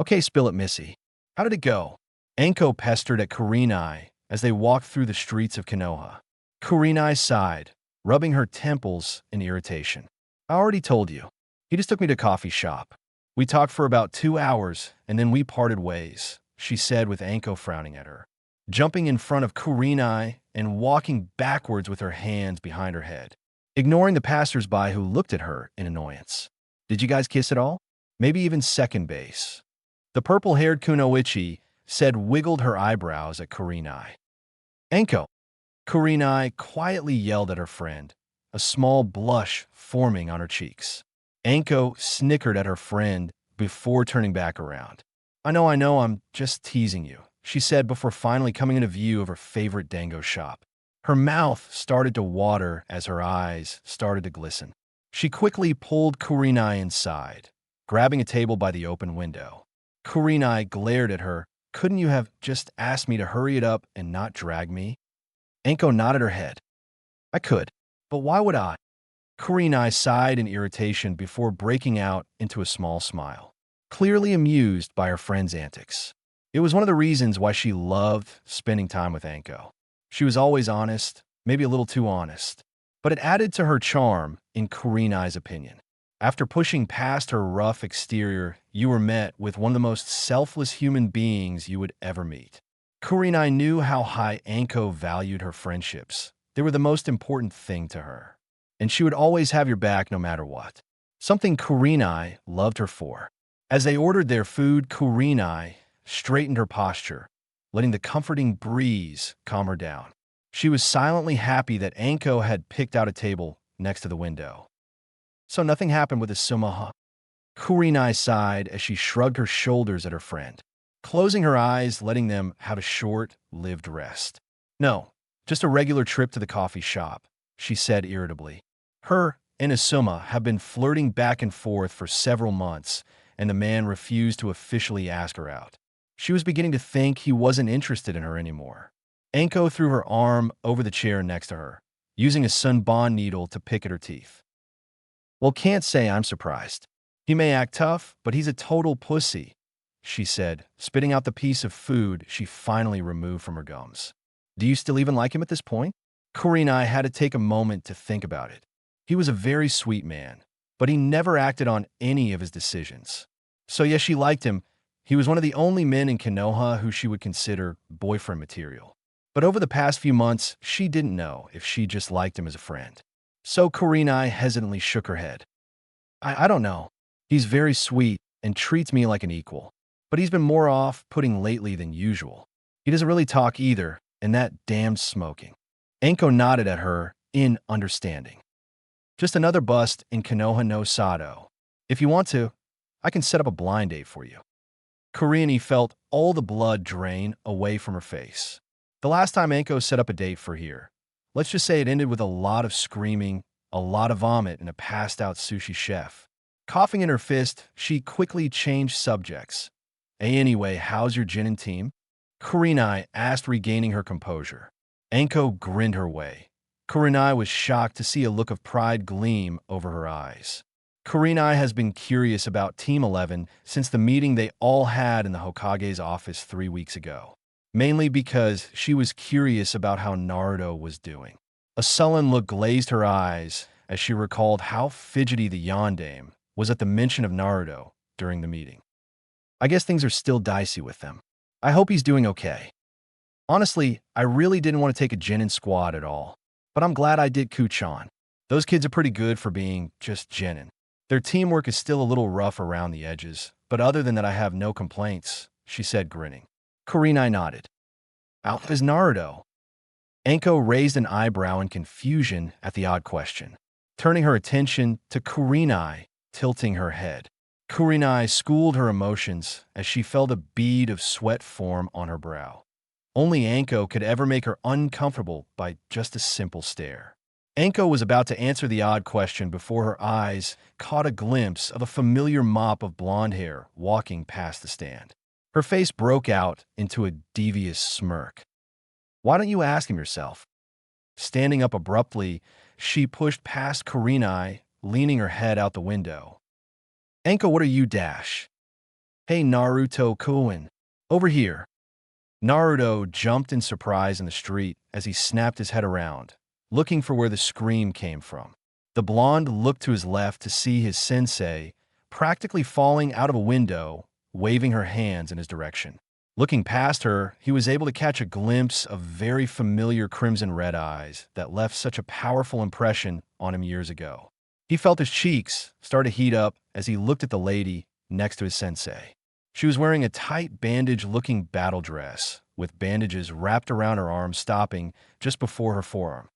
Okay, spill it, Missy. How did it go? Anko pestered at Kurenai as they walked through the streets of Konoha. Kurenai sighed, rubbing her temples in irritation. I already told you. He just took me to a coffee shop. We talked for about 2 hours, and then we parted ways, she said with Anko frowning at her, jumping in front of Kurenai and walking backwards with her hands behind her head, ignoring the passers-by who looked at her in annoyance. Did you guys kiss at all? maybe even second base. The purple-haired Kunoichi said wiggled her eyebrows at Kurenai. Enko. Kurenai quietly yelled at her friend, a small blush forming on her cheeks. Enko snickered at her friend before turning back around. I know, I'm just teasing you, she said before finally coming into view of her favorite dango shop. Her mouth started to water as her eyes started to glisten. She quickly pulled Kurenai inside, grabbing a table by the open window. Kurenai glared at her. Couldn't you have just asked me to hurry it up and not drag me? Enko nodded her head. I could, but why would I? Kurenai sighed in irritation before breaking out into a small smile, clearly amused by her friend's antics. It was one of the reasons why she loved spending time with Enko. She was always honest, maybe a little too honest, but it added to her charm, in Kurenai's opinion. After pushing past her rough exterior, you were met with one of the most selfless human beings you would ever meet. Kurenai knew how high Enko valued her friendships. They were the most important thing to her, and she would always have your back no matter what. Something Kurenai loved her for. As they ordered their food, Kurenai straightened her posture, letting the comforting breeze calm her down. She was silently happy that Enko had picked out a table next to the window. So nothing happened with the Sumaha. Kurenai sighed as she shrugged her shoulders at her friend, closing her eyes, letting them have a short-lived rest. No, just a regular trip to the coffee shop, she said irritably. Her and Asuma have been flirting back and forth for several months, and the man refused to officially ask her out. She was beginning to think he wasn't interested in her anymore. Enko threw her arm over the chair next to her, using a sunbon needle to pick at her teeth. Well, can't say I'm surprised. He may act tough, but he's a total pussy, she said, spitting out the piece of food she finally removed from her gums. Do you still even like him at this point? Kurenai had to take a moment to think about it. He was a very sweet man, but he never acted on any of his decisions. So yes, she liked him. He was one of the only men in Konoha who she would consider boyfriend material. But over the past few months, she didn't know if she just liked him as a friend. So Kurenai hesitantly shook her head. I don't know. He's very sweet and treats me like an equal. But he's been more off-putting lately than usual. He doesn't really talk either, and that damned smoking. Enko nodded at her in understanding. Just another bust in Konoha no Sado. If you want to, I can set up a blind date for you. Kurenai felt all the blood drain away from her face. The last time Enko set up a date for here, let's just say it ended with a lot of screaming, a lot of vomit, and a passed-out sushi chef. Coughing in her fist, she quickly changed subjects. Hey, anyway, how's your Jinin team? Kurenai asked, regaining her composure. Enko grinned her way. Kurenai was shocked to see a look of pride gleam over her eyes. Kurenai has been curious about Team 11 since the meeting they all had in the Hokage's office 3 weeks ago. Mainly because she was curious about how Naruto was doing. A sullen look glazed her eyes as she recalled how fidgety the yondaime was at the mention of Naruto during the meeting. I guess things are still dicey with them. I hope he's doing okay. Honestly, I really didn't want to take a Genin squad at all, but I'm glad I did Kuchan. Those kids are pretty good for being just Genin. Their teamwork is still a little rough around the edges, but other than that I have no complaints, she said, grinning. Kurenai nodded. Out is Naruto. Enko raised an eyebrow in confusion at the odd question, turning her attention to Kurenai, tilting her head. Kurenai schooled her emotions as she felt a bead of sweat form on her brow. Only Enko could ever make her uncomfortable by just a simple stare. Enko was about to answer the odd question before her eyes caught a glimpse of a familiar mop of blonde hair walking past the stand. Her face broke out into a devious smirk. Why don't you ask him yourself? Standing up abruptly, she pushed past Kurenai, leaning her head out the window. Enko, what are you dash? Hey, Naruto-kun. Over here. Naruto jumped in surprise in the street as he snapped his head around, looking for where the scream came from. The blonde looked to his left to see his sensei, practically falling out of a window, waving her hands in his direction. Looking past her, he was able to catch a glimpse of very familiar crimson-red eyes that left such a powerful impression on him years ago. He felt his cheeks start to heat up as he looked at the lady next to his sensei. She was wearing a tight bandage-looking battle dress, with bandages wrapped around her arm stopping just before her forearm.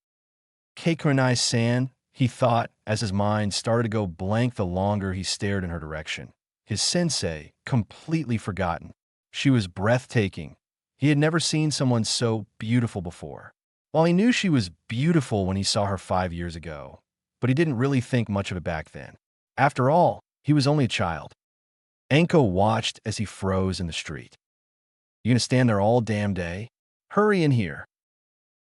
Keikunai-san, he thought as his mind started to go blank the longer he stared in her direction. His sensei, completely forgotten. She was breathtaking. He had never seen someone so beautiful before. While he knew she was beautiful when he saw her 5 years ago, but he didn't really think much of it back then. After all, he was only a child. Anko watched as he froze in the street. "You gonna stand there all damn day? Hurry in here,"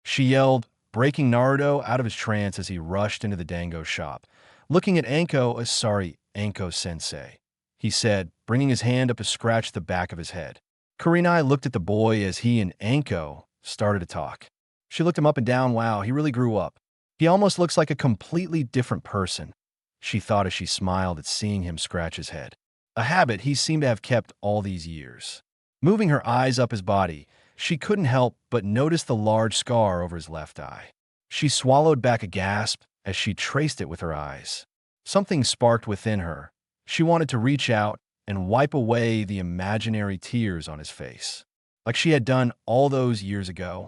she yelled, breaking Naruto out of his trance as he rushed into the dango shop. Looking at Anko, "Sorry, Anko-sensei," he said, bringing his hand up to scratch the back of his head. Kurenai looked at the boy as he and Anko started to talk. She looked him up and down. Wow, he really grew up. He almost looks like a completely different person, she thought as she smiled at seeing him scratch his head. A habit he seemed to have kept all these years. Moving her eyes up his body, she couldn't help but notice the large scar over his left eye. She swallowed back a gasp as she traced it with her eyes. Something sparked within her. She wanted to reach out and wipe away the imaginary tears on his face, like she had done all those years ago.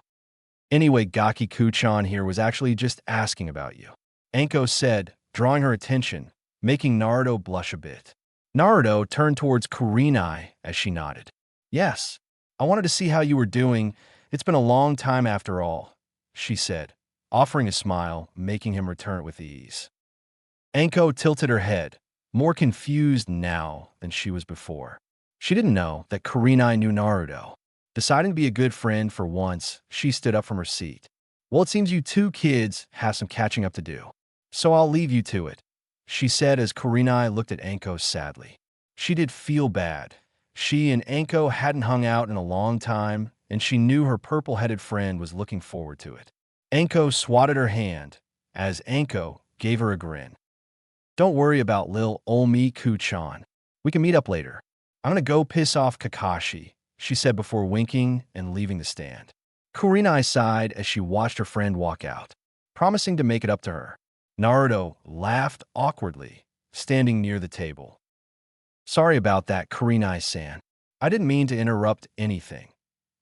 "Anyway, Gaki-kuchan here was actually just asking about you," Anko said, drawing her attention, making Naruto blush a bit. Naruto turned towards Kurenai as she nodded. "Yes, I wanted to see how you were doing. It's been a long time after all," she said, offering a smile, making him return it with ease. Anko tilted her head, more confused now than she was before. She didn't know that Kurenai knew Naruto. Deciding to be a good friend for once, she stood up from her seat. "Well, it seems you two kids have some catching up to do, so I'll leave you to it," she said as Kurenai looked at Anko sadly. She did feel bad. She and Anko hadn't hung out in a long time, and she knew her purple-headed friend was looking forward to it. Anko swatted her hand as Anko gave her a grin. "Don't worry about Lil Olmi-kuchan. We can meet up later. I'm gonna go piss off Kakashi," she said before winking and leaving the stand. Kurenai sighed as she watched her friend walk out, promising to make it up to her. Naruto laughed awkwardly, standing near the table. "Sorry about that, Kurenai-san. I didn't mean to interrupt anything."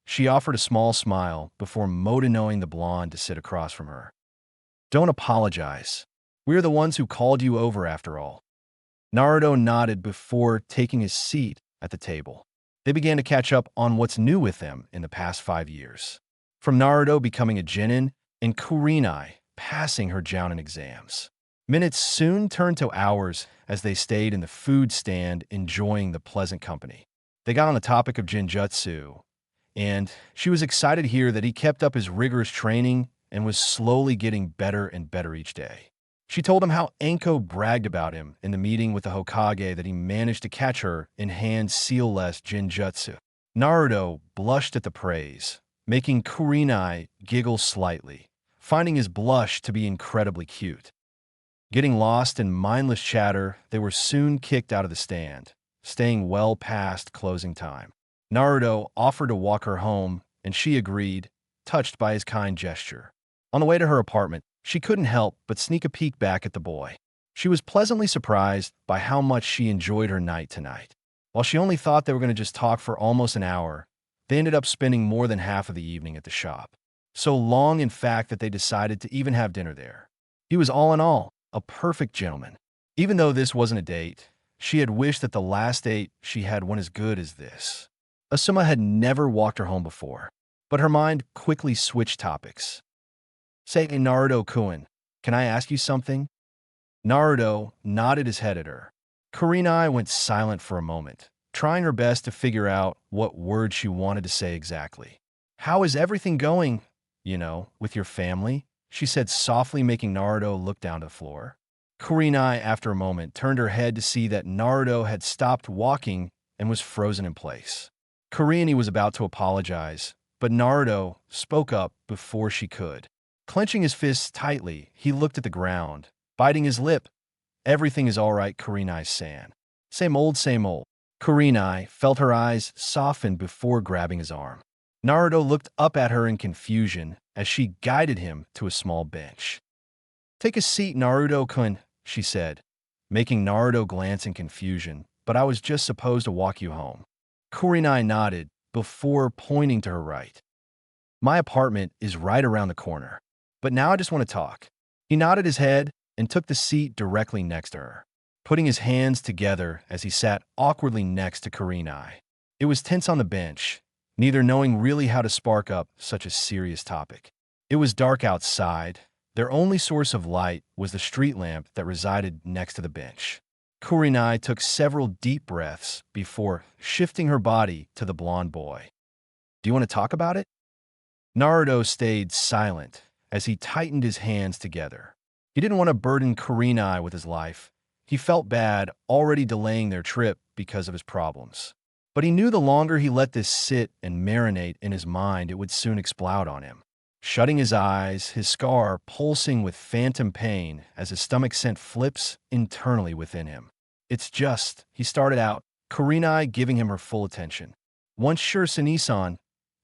She offered a small smile before motonoing the blonde to sit across from her. "Don't apologize. We're the ones who called you over after all." Naruto nodded before taking his seat at the table. They began to catch up on what's new with them in the past 5 years. From Naruto becoming a genin and Kurenai passing her jounin exams. Minutes soon turned to hours as they stayed in the food stand enjoying the pleasant company. They got on the topic of Jinjutsu, and she was excited to hear that he kept up his rigorous training and was slowly getting better and better each day. She told him how Anko bragged about him in the meeting with the Hokage that he managed to catch her in hand seal-less Jinjutsu. Naruto blushed at the praise, making Kurenai giggle slightly, finding his blush to be incredibly cute. Getting lost in mindless chatter, they were soon kicked out of the stand, staying well past closing time. Naruto offered to walk her home, and she agreed, touched by his kind gesture. On the way to her apartment, she couldn't help but sneak a peek back at the boy. She was pleasantly surprised by how much she enjoyed her night tonight. While she only thought they were going to just talk for almost an hour, they ended up spending more than half of the evening at the shop. So long, in fact, that they decided to even have dinner there. He was all in all a perfect gentleman. Even though this wasn't a date, she had wished that the last date she had went as good as this. Asuma had never walked her home before, but her mind quickly switched topics. "Say, Naruto-kun, can I ask you something?" Naruto nodded his head at her. Kurenai went silent for a moment, trying her best to figure out what word she wanted to say exactly. "How is everything going, with your family?" she said softly, making Naruto look down to the floor. Kurenai, after a moment, turned her head to see that Naruto had stopped walking and was frozen in place. Kurenai was about to apologize, but Naruto spoke up before she could. Clenching his fists tightly, he looked at the ground, biting his lip. "Everything is all right, Kurenai-san. Same old, same old." Kurenai felt her eyes soften before grabbing his arm. Naruto looked up at her in confusion as she guided him to a small bench. "Take a seat, Naruto-kun," she said, making Naruto glance in confusion, but I was just supposed to walk you home. Kurenai nodded before pointing to her right. My apartment is right around the corner. But now I just want to talk. He nodded his head and took the seat directly next to her, putting his hands together as he sat awkwardly next to Kurenai. It was tense on the bench, neither knowing really how to spark up such a serious topic. It was dark outside. Their only source of light was the street lamp that resided next to the bench. Kurenai took several deep breaths before shifting her body to the blonde boy. Do you want to talk about it? Naruto stayed silent as he tightened his hands together. He didn't want to burden Kurenai with his life. He felt bad already delaying their trip because of his problems. But he knew the longer he let this sit and marinate in his mind, it would soon explode on him. Shutting his eyes, his scar pulsing with phantom pain as his stomach sent flips internally within him. It's just, he started out, Kurenai giving him her full attention. Once Shisui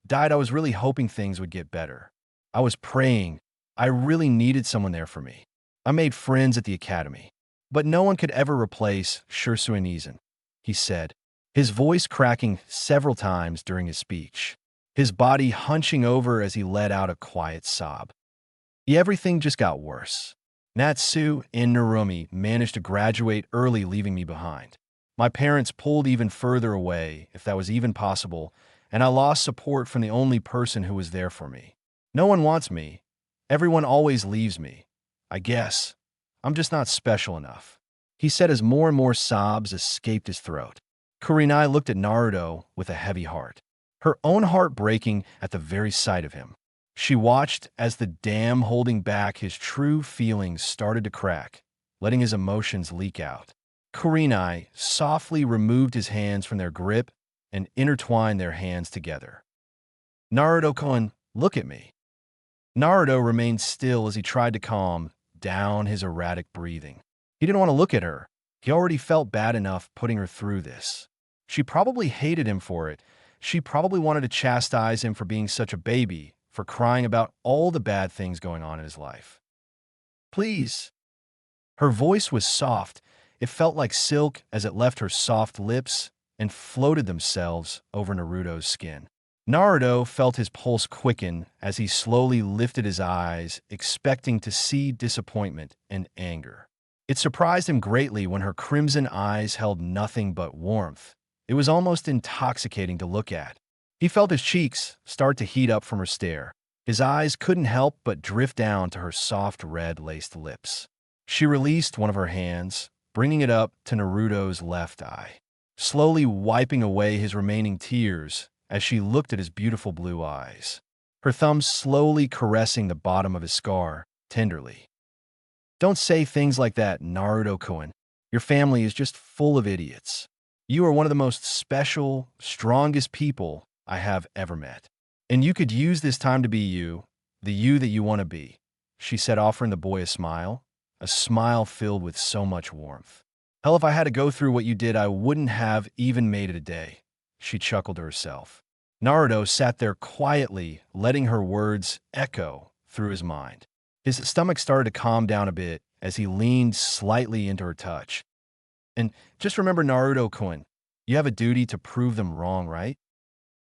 died, I was really hoping things would get better. I was praying. I really needed someone there for me. I made friends at the academy. But no one could ever replace Shisui, he said, his voice cracking several times during his speech, his body hunching over as he let out a quiet sob. Everything just got worse. Natsu and Narumi managed to graduate early, leaving me behind. My parents pulled even further away, if that was even possible, and I lost support from the only person who was there for me. No one wants me. Everyone always leaves me. I guess I'm just not special enough, he said as more and more sobs escaped his throat. Kurenai looked at Naruto with a heavy heart, her own heart breaking at the very sight of him. She watched as the dam holding back his true feelings started to crack, letting his emotions leak out. Kurenai softly removed his hands from their grip and intertwined their hands together. Naruto-kun, look at me. Naruto remained still as he tried to calm down his erratic breathing. He didn't want to look at her. He already felt bad enough putting her through this. She probably hated him for it. She probably wanted to chastise him for being such a baby, for crying about all the bad things going on in his life. Please. Her voice was soft. It felt like silk as it left her soft lips and floated themselves over Naruto's skin. Naruto felt his pulse quicken as he slowly lifted his eyes, expecting to see disappointment and anger. It surprised him greatly when her crimson eyes held nothing but warmth. It was almost intoxicating to look at. He felt his cheeks start to heat up from her stare. His eyes couldn't help but drift down to her soft red-laced lips. She released one of her hands, bringing it up to Naruto's left eye, slowly wiping away his remaining tears as she looked at his beautiful blue eyes, her thumbs slowly caressing the bottom of his scar tenderly. Don't say things like that, Naruto-kun. Your family is just full of idiots. You are one of the most special, strongest people I have ever met. And you could use this time to be you, the you that you want to be, she said, offering the boy a smile filled with so much warmth. Hell, if I had to go through what you did, I wouldn't have even made it a day, she chuckled to herself. Naruto sat there quietly, letting her words echo through his mind. His stomach started to calm down a bit as he leaned slightly into her touch. And just remember, Naruto-kun, you have a duty to prove them wrong, right?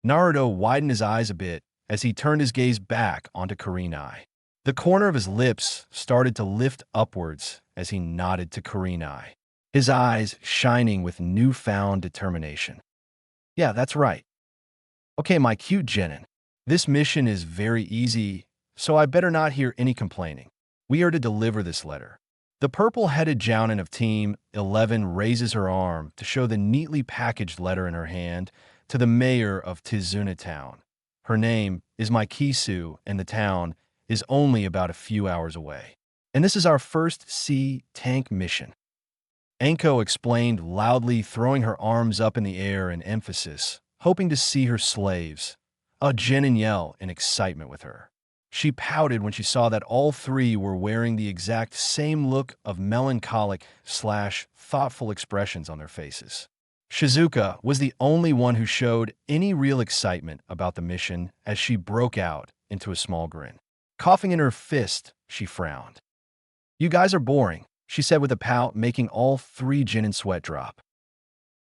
Naruto widened his eyes a bit as he turned his gaze back onto Kurenai. The corner of his lips started to lift upwards as he nodded to Kurenai, his eyes shining with newfound determination. Yeah, that's right. Okay, my cute genin. This mission is very easy, so I better not hear any complaining. We are to deliver this letter. The purple-headed jounin of Team 11 raises her arm to show the neatly packaged letter in her hand to the mayor of Tizuna Town. Her name is Maikisu, and the town is only about a few hours away. And this is our first sea tank mission. Anko explained loudly, throwing her arms up in the air in emphasis, hoping to see her slaves. Genin yelled in excitement with her. She pouted when she saw that all three were wearing the exact same look of melancholic/thoughtful expressions on their faces. Shizuka was the only one who showed any real excitement about the mission as she broke out into a small grin. Coughing in her fist, she frowned. You guys are boring, she said with a pout, making all three genin sweat drop.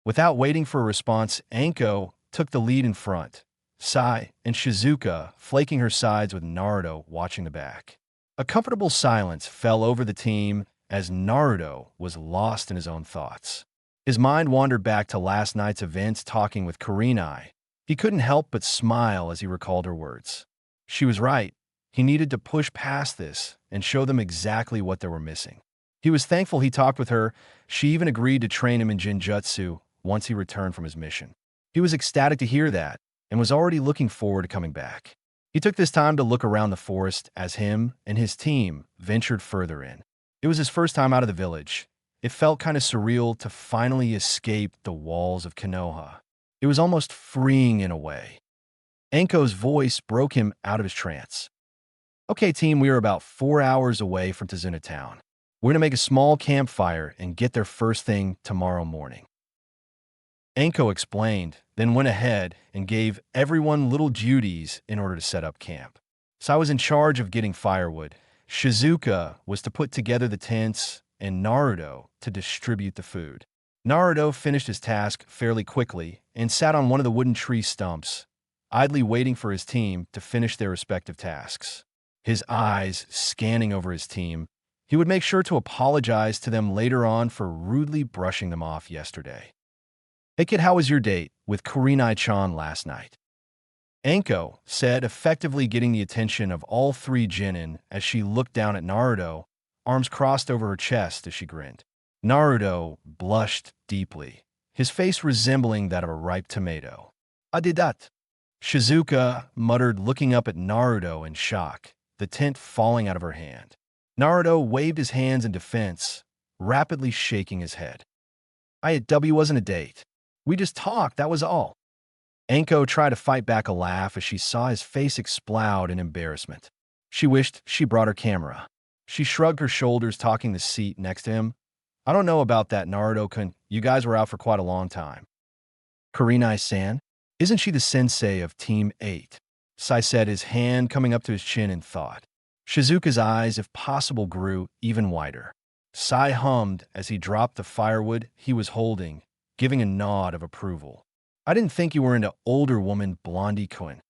Without waiting for a response, Anko took the lead in front, Sai and Shizuka flaking her sides with Naruto watching the back. A comfortable silence fell over the team as Naruto was lost in his own thoughts. His mind wandered back to last night's events talking with Kurenai. He couldn't help but smile as he recalled her words. She was right. He needed to push past this and show them exactly what they were missing. He was thankful he talked with her. She even agreed to train him in Jinjutsu once he returned from his mission. He was ecstatic to hear that and was already looking forward to coming back. He took this time to look around the forest as him and his team ventured further in. It was his first time out of the village. It felt kind of surreal to finally escape the walls of Konoha. It was almost freeing in a way. Anko's voice broke him out of his trance. Okay, team, we are about 4 hours away from Tazuna Town. We're going to make a small campfire and get there first thing tomorrow morning. Anko explained, then went ahead and gave everyone little duties in order to set up camp. So I was in charge of getting firewood. Shizuka was to put together the tents and Naruto to distribute the food. Naruto finished his task fairly quickly and sat on one of the wooden tree stumps, idly waiting for his team to finish their respective tasks. His eyes scanning over his team, he would make sure to apologize to them later on for rudely brushing them off yesterday. Hey kid, how was your date with Kurenai-chan last night? Anko said, effectively getting the attention of all three genin as she looked down at Naruto, arms crossed over her chest as she grinned. Naruto blushed deeply, his face resembling that of a ripe tomato. I did that. Shizuka muttered, looking up at Naruto in shock, the tent falling out of her hand. Naruto waved his hands in defense, rapidly shaking his head. W wasn't a date. We just talked, that was all. Anko tried to fight back a laugh as she saw his face explode in embarrassment. She wished she brought her camera. She shrugged her shoulders, talking the seat next to him. I don't know about that, Naruto-kun. You guys were out for quite a long time. Kurenai-san? Isn't she the sensei of Team 8? Sai said, his hand coming up to his chin in thought. Shizuka's eyes, if possible, grew even wider. Sai hummed as he dropped the firewood he was holding, giving a nod of approval. I didn't think you were into older woman, Blondie-kun.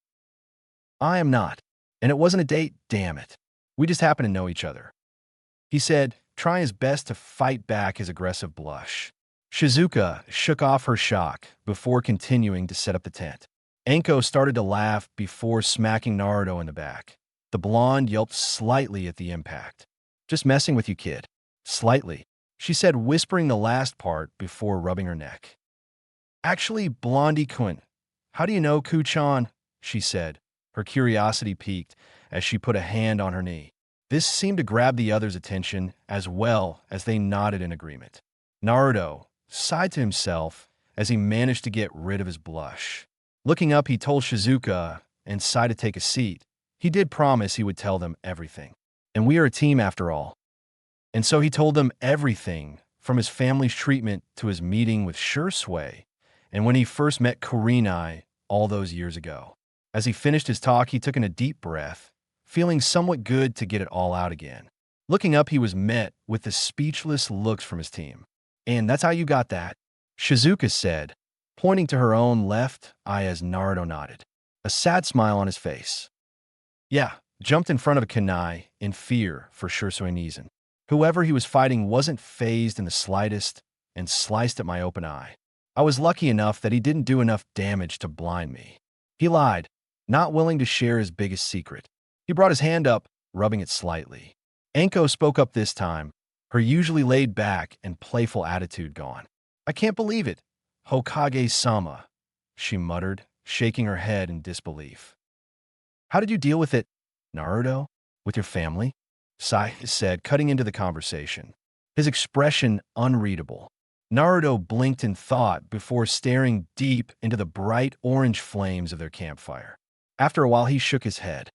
I am not. And it wasn't a date, damn it. We just happen to know each other. He said, trying his best to fight back his aggressive blush. Shizuka shook off her shock before continuing to set up the tent. Anko started to laugh before smacking Naruto in the back. The blonde yelped slightly at the impact. Just messing with you, kid. Slightly, she said, whispering the last part before rubbing her neck. Actually, Blondie-kun, how do you know Kuchan? She said, her curiosity piqued as she put a hand on her knee. This seemed to grab the others' attention as well as they nodded in agreement. Naruto sighed to himself as he managed to get rid of his blush. Looking up, he told Shizuka and Sai to take a seat. He did promise he would tell them everything. And we are a team after all. And so he told them everything, from his family's treatment to his meeting with Shisui, and when he first met Kurenai all those years ago. As he finished his talk, he took in a deep breath, feeling somewhat good to get it all out again. Looking up, he was met with the speechless looks from his team. And that's how you got that, Shizuka said, pointing to her own left eye as Naruto nodded, a sad smile on his face. Yeah, jumped in front of a kunai in fear for Shisui Nizan. Whoever he was fighting wasn't fazed in the slightest and sliced at my open eye. I was lucky enough that he didn't do enough damage to blind me. He lied, not willing to share his biggest secret. He brought his hand up, rubbing it slightly. Anko spoke up this time, her usually laid-back and playful attitude gone. I can't believe it, Hokage-sama, she muttered, shaking her head in disbelief. How did you deal with it, Naruto? With your family? Sai said, cutting into the conversation, his expression unreadable. Naruto blinked in thought before staring deep into the bright orange flames of their campfire. After a while, he shook his head.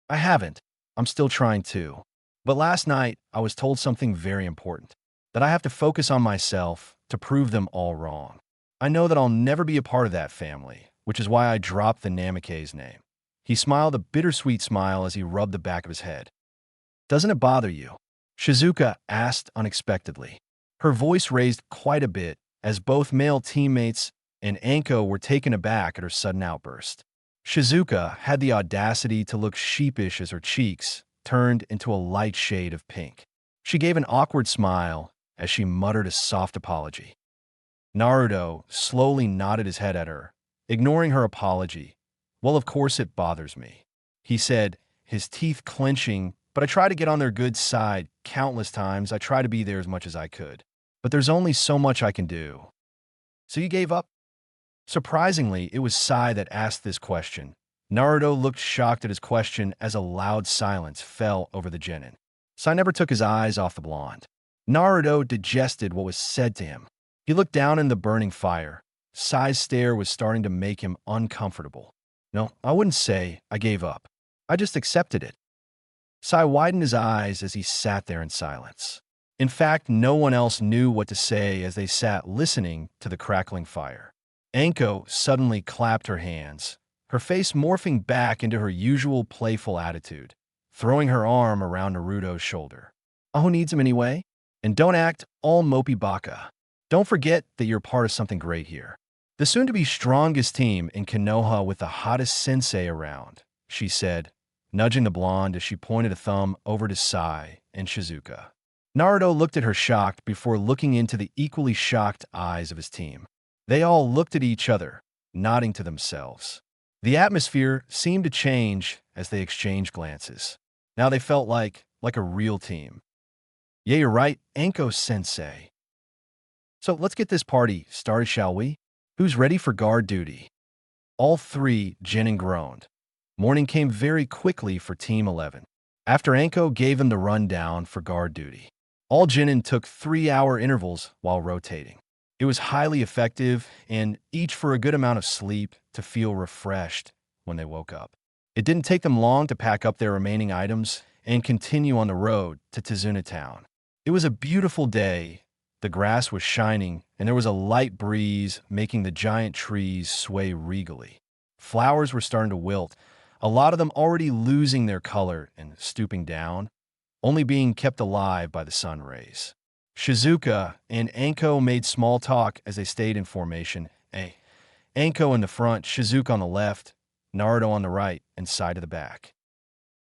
I haven't. I'm still trying to. But last night, I was told something very important, that I have to focus on myself to prove them all wrong. I know that I'll never be a part of that family, which is why I dropped the Namikaze name. He smiled a bittersweet smile as he rubbed the back of his head. Doesn't it bother you? Shizuka asked unexpectedly. Her voice raised quite a bit as both male teammates and Anko were taken aback at her sudden outburst. Shizuka had the audacity to look sheepish as her cheeks turned into a light shade of pink. She gave an awkward smile as she muttered a soft apology. Naruto slowly nodded his head at her, ignoring her apology. "Well, of course it bothers me," he said, his teeth clenching, "but I try to get on their good side countless times. I try to be there as much as I could. But there's only so much I can do." "So you gave up?" Surprisingly, it was Sai that asked this question. Naruto looked shocked at his question as a loud silence fell over the genin. Sai never took his eyes off the blonde. Naruto digested what was said to him. He looked down in the burning fire. Sai's stare was starting to make him uncomfortable. "No, I wouldn't say I gave up. I just accepted it." Sai widened his eyes as he sat there in silence. In fact, no one else knew what to say as they sat listening to the crackling fire. Anko suddenly clapped her hands, her face morphing back into her usual playful attitude, throwing her arm around Naruto's shoulder. "Oh, who needs him anyway? And don't act all mopey baka. Don't forget that you're part of something great here. The soon-to-be strongest team in Konoha with the hottest sensei around," she said, nudging the blonde as she pointed a thumb over to Sai and Shizuka. Naruto looked at her shocked before looking into the equally shocked eyes of his team. They all looked at each other, nodding to themselves. The atmosphere seemed to change as they exchanged glances. Now they felt like a real team. "Yeah, you're right, Anko-sensei. So let's get this party started, shall we? Who's ready for guard duty?" All three genin groaned. Morning came very quickly for Team 11. After Anko gave them the rundown for guard duty, all genin took 3-hour intervals while rotating. It was highly effective, and each for a good amount of sleep to feel refreshed when they woke up. It didn't take them long to pack up their remaining items and continue on the road to Tizuna Town. It was a beautiful day. The grass was shining, and there was a light breeze making the giant trees sway regally. Flowers were starting to wilt, a lot of them already losing their color and stooping down, only being kept alive by the sun rays. Shizuka and Anko made small talk as they stayed in formation. Anko in the front, Shizuka on the left, Naruto on the right, and Sai to the back.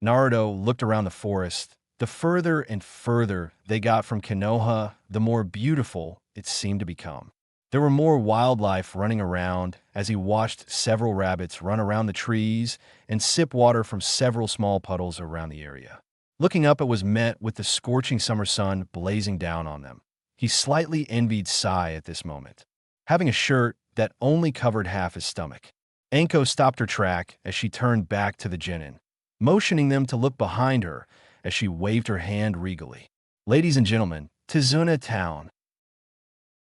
Naruto looked around the forest. The further and further they got from Konoha, the more beautiful it seemed to become. There were more wildlife running around as he watched several rabbits run around the trees and sip water from several small puddles around the area. Looking up, it was met with the scorching summer sun blazing down on them. He slightly envied Sai at this moment, having a shirt that only covered half his stomach. Anko stopped her track as she turned back to the genin, motioning them to look behind her as she waved her hand regally. "Ladies and gentlemen, Tizuna Town,"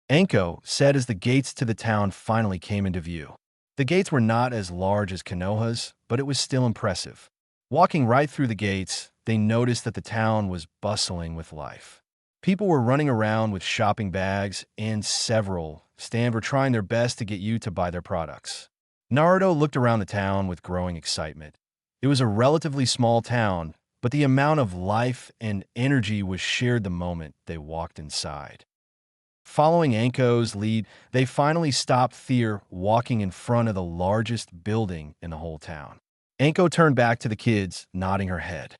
Anko said as the gates to the town finally came into view. The gates were not as large as Konoha's, but it was still impressive. Walking right through the gates, they noticed that the town was bustling with life. People were running around with shopping bags, and several stands were trying their best to get you to buy their products. Naruto looked around the town with growing excitement. It was a relatively small town, but the amount of life and energy was shared the moment they walked inside. Following Anko's lead, they finally stopped Thier walking in front of the largest building in the whole town. Anko turned back to the kids, nodding her head.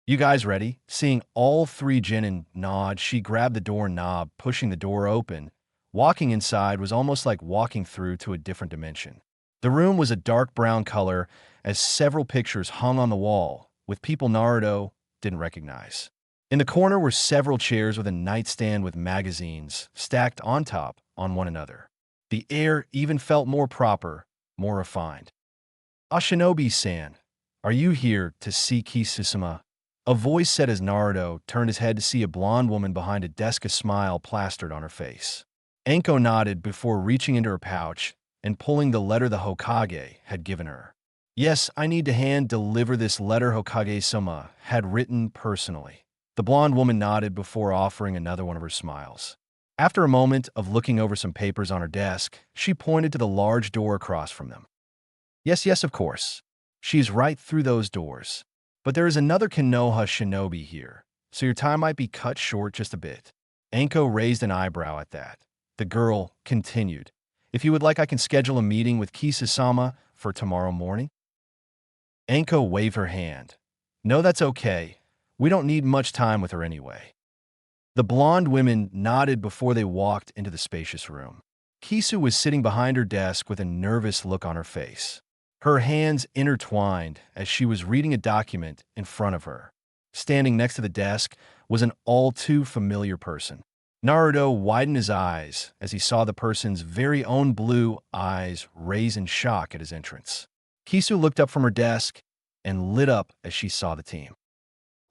"You guys ready?" Seeing all three genin nod, she grabbed the doorknob, pushing the door open. Walking inside was almost like walking through to a different dimension. The room was a dark brown color as several pictures hung on the wall, with people Naruto didn't recognize. In the corner were several chairs with a nightstand with magazines stacked on top on one another. The air even felt more proper, more refined. "Shinobi-san, are you here to see Kisusuma?" A voice said as Naruto turned his head to see a blonde woman behind a desk, a smile plastered on her face. Anko nodded before reaching into her pouch and pulling the letter the Hokage had given her. "Yes, I need to hand-deliver this letter Hokage-sama had written personally." The blonde woman nodded before offering another one of her smiles. After a moment of looking over some papers on her desk, she pointed to the large door across from them. Yes, of course. She's right through those doors. But there is another Konoha shinobi here, so your time might be cut short just a bit." Anko raised an eyebrow at that. The girl continued. If you would like, I can schedule a meeting with Kisa-sama for tomorrow morning. Anko waved her hand. No, that's okay. We don't need much time with her anyway. The blonde women nodded before they walked into the spacious room. Kisu was sitting behind her desk with a nervous look on her face. Her hands intertwined as she was reading a document in front of her. Standing next to the desk was an all-too-familiar person. Naruto widened his eyes as he saw the person's very own blue eyes raise in shock at his entrance. Kisu looked up from her desk and lit up as she saw the team.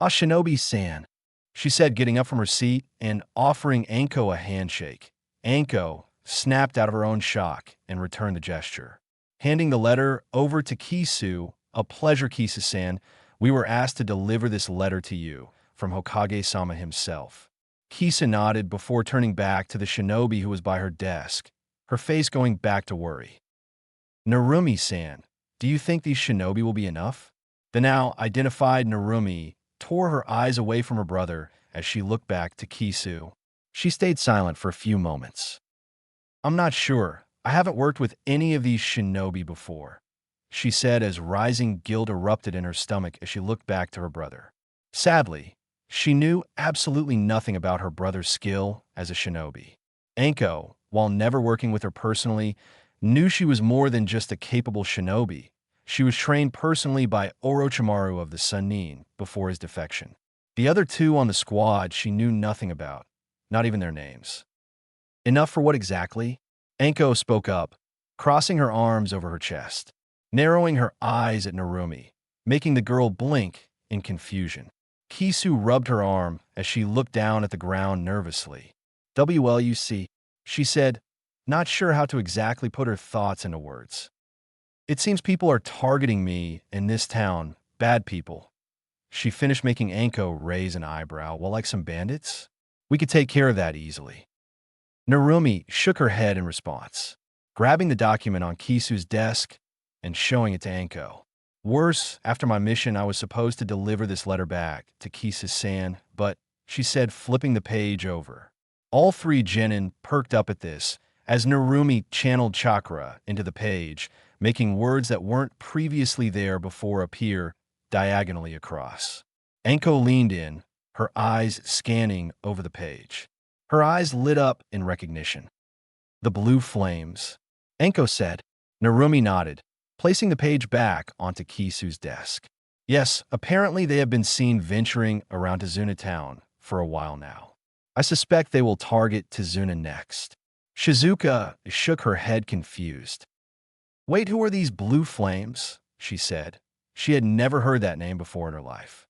"Ah, Shinobi-san," she said, getting up from her seat and offering Anko a handshake. Anko snapped out of her own shock and returned the gesture. Handing the letter over to Kisu, "A pleasure, Kisa-san. We were asked to deliver this letter to you from Hokage-sama himself." Kisa nodded before turning back to the shinobi who was by her desk, her face going back to worry. "Narumi-san, do you think these shinobi will be enough?" The now identified Narumi tore her eyes away from her brother as she looked back to Kisu. She stayed silent for a few moments. "I'm not sure. I haven't worked with any of these shinobi before," she said as rising guilt erupted in her stomach as she looked back to her brother. Sadly, she knew absolutely nothing about her brother's skill as a shinobi. Anko, while never working with her personally, knew she was more than just a capable shinobi. She was trained personally by Orochimaru of the Sannin before his defection. The other two on the squad she knew nothing about, not even their names. "Enough for what exactly?" Anko spoke up, crossing her arms over her chest, narrowing her eyes at Narumi, making the girl blink in confusion. Kisu rubbed her arm as she looked down at the ground nervously. "WLUC," she said, not sure how to exactly put her thoughts into words. "It seems people are targeting me in this town, bad people." She finished, making Anko raise an eyebrow. "Well, like some bandits? We could take care of that easily." Narumi shook her head in response, grabbing the document on Kisu's desk and showing it to Anko. "Worse, after my mission, I was supposed to deliver this letter back to Kisa-san, but," she said, flipping the page over. All three genin perked up at this as Narumi channeled chakra into the page, making words that weren't previously there before appear diagonally across. Anko leaned in, her eyes scanning over the page. Her eyes lit up in recognition. "The blue flames," Anko said. Narumi nodded, placing the page back onto Kisu's desk. "Yes, apparently they have been seen venturing around Tizuna town for a while now. I suspect they will target Tizuna next." Shizuka shook her head confused. "Wait, who are these blue flames?" she said. She had never heard that name before in her life.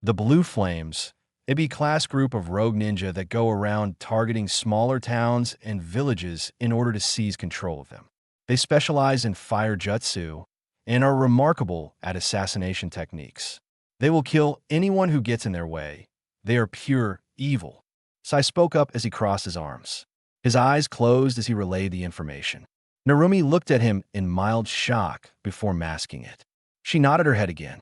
"The Blue Flames, a B-class group of rogue ninja that go around targeting smaller towns and villages in order to seize control of them. They specialize in fire jutsu and are remarkable at assassination techniques. They will kill anyone who gets in their way. They are pure evil." Sai spoke up as he crossed his arms. His eyes closed as he relayed the information. Narumi looked at him in mild shock before masking it. She nodded her head again.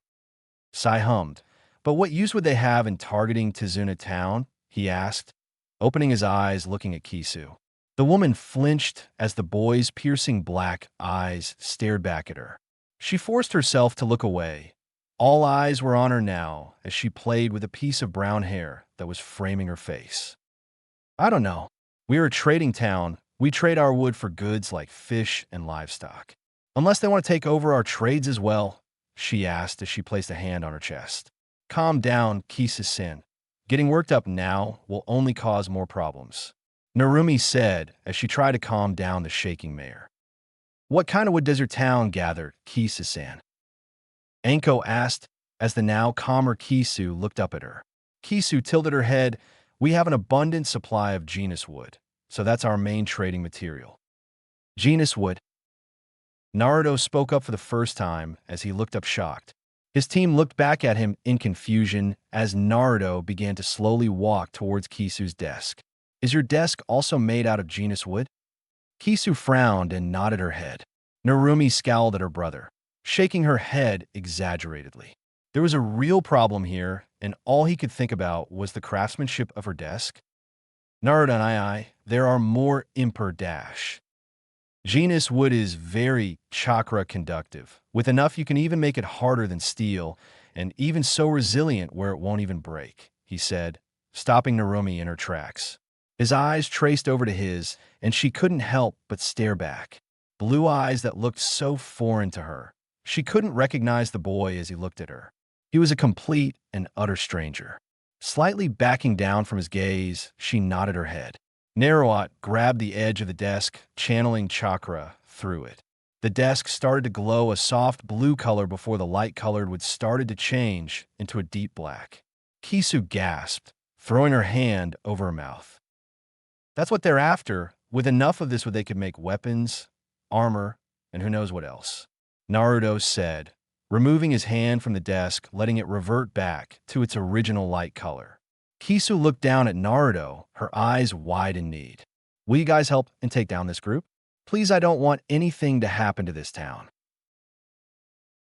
Sai hummed. "But what use would they have in targeting Tizuna town?" he asked, opening his eyes looking at Kisu. The woman flinched as the boy's piercing black eyes stared back at her. She forced herself to look away. All eyes were on her now as she played with a piece of brown hair that was framing her face. "I don't know. We are a trading town. We trade our wood for goods like fish and livestock. Unless they want to take over our trades as well," she asked as she placed a hand on her chest. "Calm down, Kisa-san. Getting worked up now will only cause more problems," Narumi said as she tried to calm down the shaking mare. "What kind of wood does your town gather, Kisa-san?" Anko asked as the now calmer Kisu looked up at her. Kisu tilted her head. "We have an abundant supply of genus wood, so that's our main trading material." "Genus wood?" Naruto spoke up for the first time as he looked up shocked. His team looked back at him in confusion as Naruto began to slowly walk towards Kisu's desk. "Is your desk also made out of genus wood?" Kisu frowned and nodded her head. Narumi scowled at her brother, shaking her head exaggeratedly. There was a real problem here, and all he could think about was the craftsmanship of her desk. Naruto and I, there are more imper dash. Genus wood is very chakra conductive. With enough, you can even make it harder than steel, and even so resilient where it won't even break, he said, stopping Narumi in her tracks. His eyes traced over to his, and she couldn't help but stare back. Blue eyes that looked so foreign to her. She couldn't recognize the boy as he looked at her. He was a complete and utter stranger. Slightly backing down from his gaze, she nodded her head. Naruto grabbed the edge of the desk, channeling chakra through it. The desk started to glow a soft blue color before the light colored would started to change into a deep black. Kisu gasped, throwing her hand over her mouth. That's what they're after. With enough of this, they could make weapons, armor, and who knows what else. Naruto said, removing his hand from the desk, letting it revert back to its original light color. Kisu looked down at Naruto, her eyes wide in need. Will you guys help and take down this group? Please, I don't want anything to happen to this town.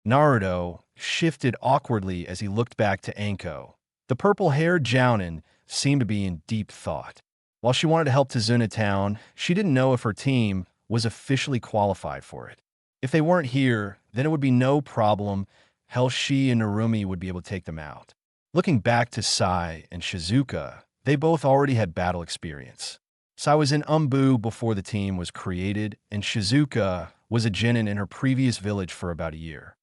Naruto shifted awkwardly as he looked back to Anko. The purple-haired Jounin seemed to be in deep thought. While she wanted to help Tazuna Town, she didn't know if her team was officially qualified for it. If they weren't here, then it would be no problem. Hell, she and Narumi would be able to take them out. Looking back to Sai and Shizuka, they both already had battle experience. Sai was in Umbu before the team was created, and Shizuka was a genin in her previous village for about a year.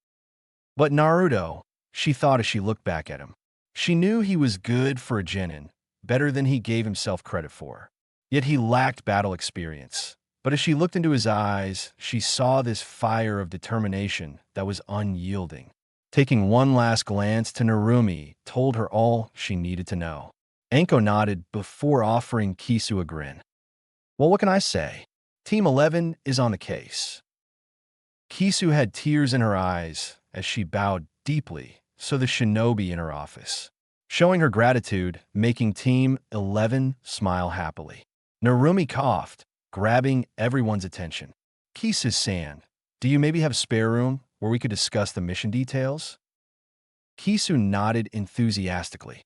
But Naruto, she thought as she looked back at him. She knew he was good for a genin, better than he gave himself credit for. Yet he lacked battle experience. But as she looked into his eyes, she saw this fire of determination that was unyielding. Taking one last glance to Narumi told her all she needed to know. Anko nodded before offering Kisu a grin. Well, what can I say? Team 11 is on the case. Kisu had tears in her eyes as she bowed deeply, so the shinobi in her office, showing her gratitude, making Team 11 smile happily. Narumi coughed, grabbing everyone's attention. Kisu-san, do you maybe have a spare room where we could discuss the mission details? Kisu nodded enthusiastically.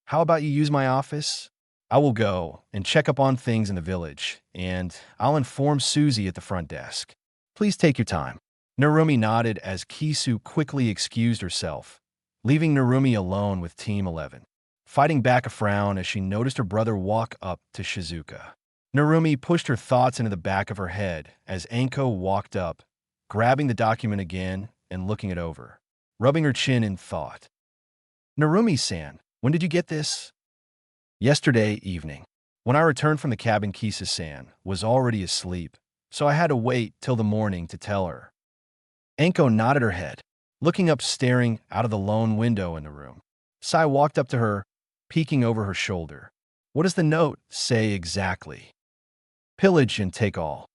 How about you use my office? I will go and check up on things in the village, and I'll inform Suzy at the front desk. Please take your time. Narumi nodded as Kisu quickly excused herself, leaving Narumi alone with Team 11, fighting back a frown as she noticed her brother walk up to Shizuka. Narumi pushed her thoughts into the back of her head as Anko walked up, grabbing the document again and looking it over, rubbing her chin in thought. Narumi-san, when did you get this? Yesterday evening. When I returned from the cabin, Kisa-san was already asleep, so I had to wait till the morning to tell her. Anko nodded her head, looking up, staring out of the lone window in the room. Sai walked up to her, peeking over her shoulder. What does the note say exactly? Pillage and take all.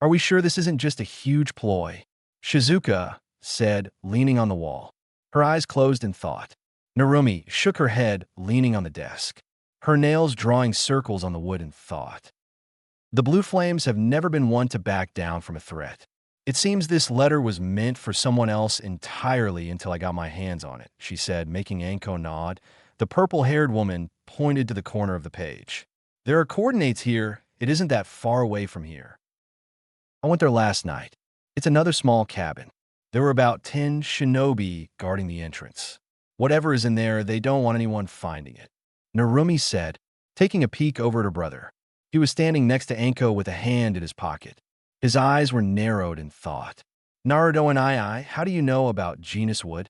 Are we sure this isn't just a huge ploy? Shizuka said, leaning on the wall. Her eyes closed in thought. Narumi shook her head, leaning on the desk, her nails drawing circles on the wood in thought. The Blue Flames have never been one to back down from a threat. It seems this letter was meant for someone else entirely until I got my hands on it, she said, making Anko nod. The purple-haired woman pointed to the corner of the page. There are coordinates here. It isn't that far away from here. I went there last night. It's another small cabin. There were about 10 shinobi guarding the entrance. Whatever is in there, they don't want anyone finding it. Narumi said, taking a peek over at her brother. He was standing next to Anko with a hand in his pocket. His eyes were narrowed in thought. Naruto and how do you know about genus wood?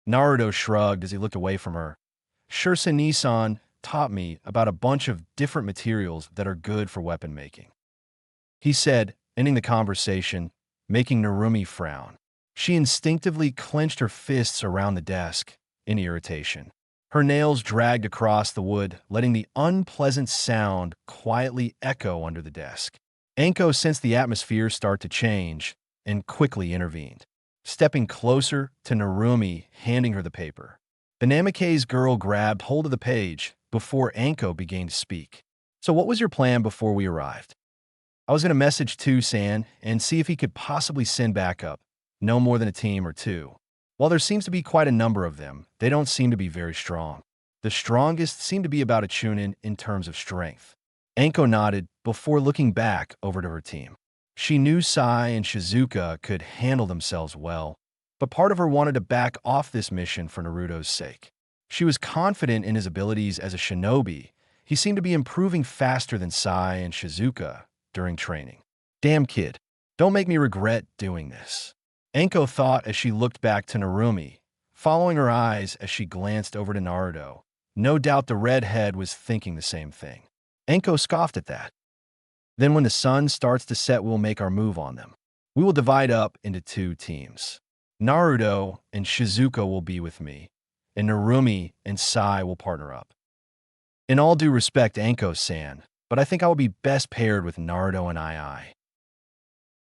Naruto shrugged as he looked away from her. Shisui taught me about a bunch of different materials that are good for weapon making. He said, ending the conversation, making Narumi frown. She instinctively clenched her fists around the desk in irritation. Her nails dragged across the wood, letting the unpleasant sound quietly echo under the desk. Anko sensed the atmosphere start to change and quickly intervened, stepping closer to Narumi, handing her the paper. The Namikaze girl grabbed hold of the page before Anko began to speak. So what was your plan before we arrived? I was going to message San and see if he could possibly send backup, no more than a team or two. While there seems to be quite a number of them, they don't seem to be very strong. The strongest seem to be about a chunin in terms of strength. Anko nodded before looking back over to her team. She knew Sai and Shizuka could handle themselves well, but part of her wanted to back off this mission for Naruto's sake. She was confident in his abilities as a shinobi. He seemed to be improving faster than Sai and Shizuka during training. Damn kid, don't make me regret doing this. Anko thought as she looked back to Narumi, following her eyes as she glanced over to Naruto. No doubt the redhead was thinking the same thing. Anko scoffed at that. Then when the sun starts to set, we'll make our move on them. We will divide up into 2 teams. Naruto and Shizuka will be with me, and Narumi and Sai will partner up. In all due respect, Anko-san, but I think I will be best paired with Naruto and Ai.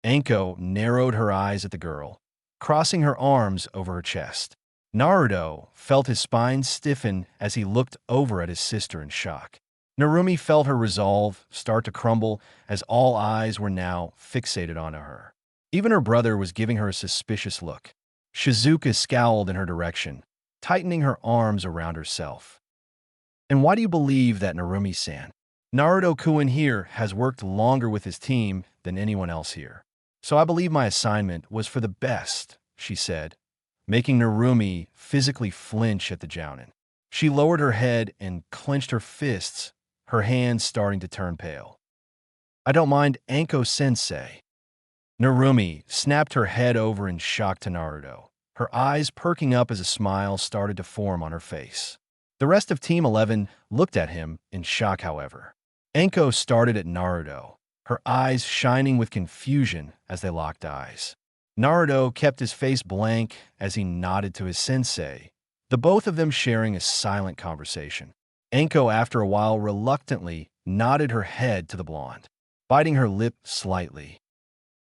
Anko narrowed her eyes at the girl, crossing her arms over her chest. Naruto felt his spine stiffen as he looked over at his sister in shock. Narumi felt her resolve start to crumble as all eyes were now fixated onto her. Even her brother was giving her a suspicious look. Shizuka scowled in her direction, tightening her arms around herself. And why do you believe that, Narumi-san? Naruto-kun here has worked longer with his team than anyone else here. So I believe my assignment was for the best, she said, making Narumi physically flinch at the jounin. She lowered her head and clenched her fists, her hands starting to turn pale. I don't mind, Anko-sensei. Narumi snapped her head over in shock to Naruto, her eyes perking up as a smile started to form on her face. The rest of Team 11 looked at him in shock, however. Anko started at Naruto, her eyes shining with confusion as they locked eyes. Naruto kept his face blank as he nodded to his sensei, the both of them sharing a silent conversation. Anko, after a while, reluctantly nodded her head to the blonde, biting her lip slightly.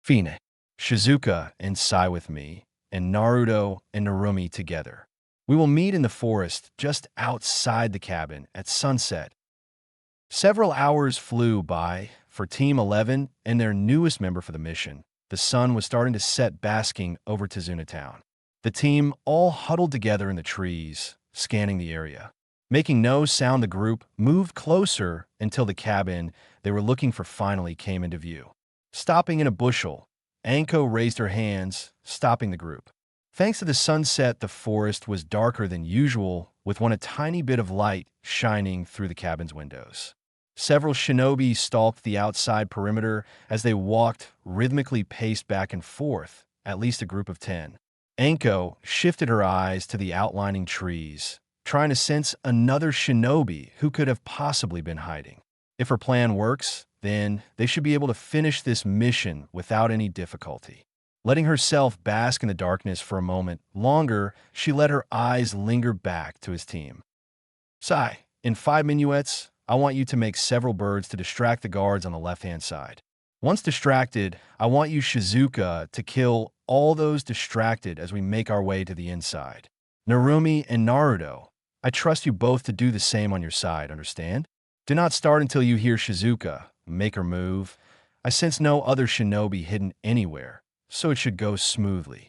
Fine, Shizuka and Sai with me, and Naruto and Narumi together. We will meet in the forest just outside the cabin at sunset. Several hours flew by for Team 11 and their newest member for the mission. The sun was starting to set, basking over Tizuna Town. The team all huddled together in the trees, scanning the area. Making no sound, the group moved closer until the cabin they were looking for finally came into view. Stopping in a bushel, Anko raised her hands, stopping the group. Thanks to the sunset, the forest was darker than usual, with a tiny bit of light shining through the cabin's windows. Several shinobi stalked the outside perimeter as they walked, rhythmically paced back and forth, at least a group of 10. Anko shifted her eyes to the outlining trees, trying to sense another shinobi who could have possibly been hiding. If her plan works, then they should be able to finish this mission without any difficulty. Letting herself bask in the darkness for a moment longer, she let her eyes linger back to his team. Sai, in 5 minuets, I want you to make several birds to distract the guards on the left-hand side. Once distracted, I want you, Shizuka, to kill all those distracted as we make our way to the inside. Narumi and Naruto, I trust you both to do the same on your side, understand? Do not start until you hear Shizuka make her move. I sense no other shinobi hidden anywhere, so it should go smoothly.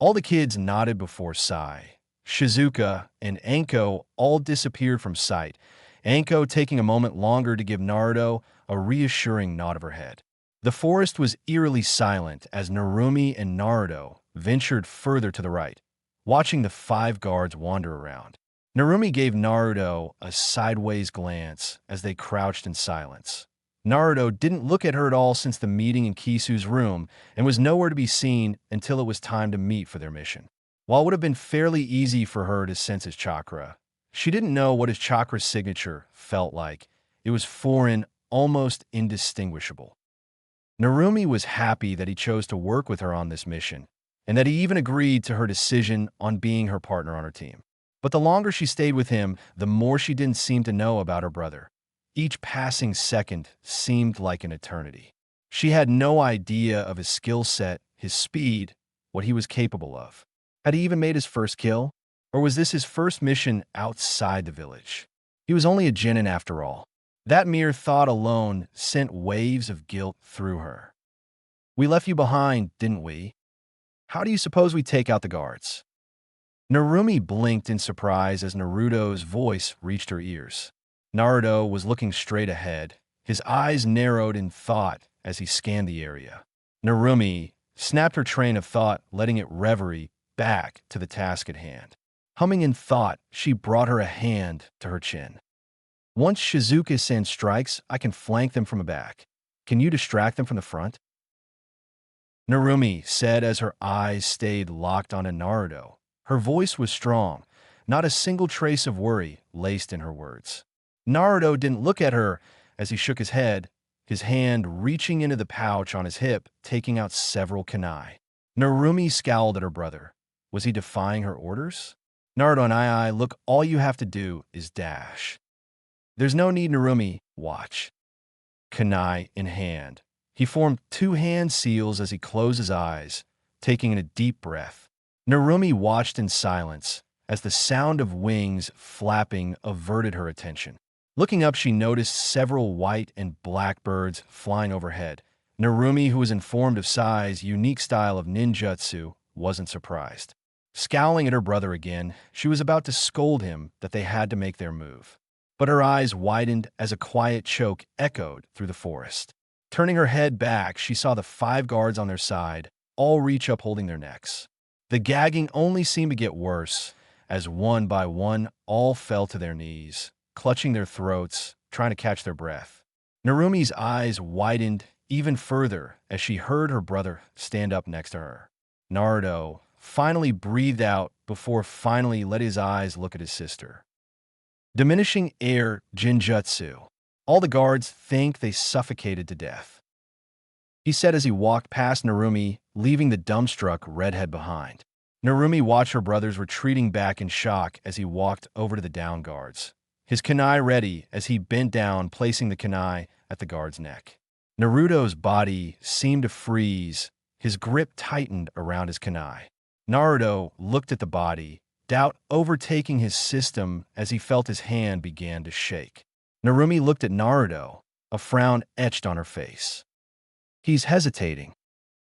All the kids nodded before Sai. Shizuka and Anko all disappeared from sight, Anko taking a moment longer to give Naruto a reassuring nod of her head. The forest was eerily silent as Narumi and Naruto ventured further to the right, watching the 5 guards wander around. Narumi gave Naruto a sideways glance as they crouched in silence. Naruto didn't look at her at all since the meeting in Kisu's room and was nowhere to be seen until it was time to meet for their mission. While it would have been fairly easy for her to sense his chakra, she didn't know what his chakra signature felt like. It was foreign, almost indistinguishable. Narumi was happy that he chose to work with her on this mission, and that he even agreed to her decision on being her partner on her team. But the longer she stayed with him, the more she didn't seem to know about her brother. Each passing second seemed like an eternity. She had no idea of his skill set, his speed, what he was capable of. Had he even made his first kill? Or was this his first mission outside the village? He was only a genin after all. That mere thought alone sent waves of guilt through her. We left you behind, didn't we? How do you suppose we take out the guards? Narumi blinked in surprise as Naruto's voice reached her ears. Naruto was looking straight ahead, His eyes narrowed in thought as he scanned the area. Narumi snapped her train of thought, letting it reverie back to the task at hand. Humming in thought, she brought her a hand to her chin. Once Shizuka-san strikes, I can flank them from the back. Can you distract them from the front? Narumi said as her eyes stayed locked on Naruto. Her voice was strong, not a single trace of worry laced in her words. Naruto didn't look at her as he shook his head, his hand reaching into the pouch on his hip, taking out several kunai. Narumi scowled at her brother. Was he defying her orders? Naruto and I, look, all you have to do is dash. There's no need, Narumi. Watch. Kunai in hand. He formed two hand seals as he closed his eyes, taking in a deep breath. Narumi watched in silence as the sound of wings flapping averted her attention. Looking up, she noticed several white and black birds flying overhead. Narumi, who was informed of Sai's unique style of ninjutsu, wasn't surprised. Scowling at her brother again, she was about to scold him that they had to make their move. But her eyes widened as a quiet choke echoed through the forest. Turning her head back, she saw the 5 guards on their side, all reach up holding their necks. The gagging only seemed to get worse, as one by one all fell to their knees, clutching their throats, trying to catch their breath. Narumi's eyes widened even further as she heard her brother stand up next to her. Naruto finally breathed out before finally let his eyes look at his sister. Diminishing air Jinjutsu. All the guards think they suffocated to death, he said as he walked past Narumi, leaving the dumbstruck redhead behind. Narumi watched her brothers retreating back in shock as he walked over to the down guards, his kunai ready as he bent down, placing the kunai at the guard's neck. Naruto's body seemed to freeze, his grip tightened around his kunai. Naruto looked at the body, doubt overtaking his system as he felt his hand began to shake. Narumi looked at Naruto, a frown etched on her face. He's hesitating.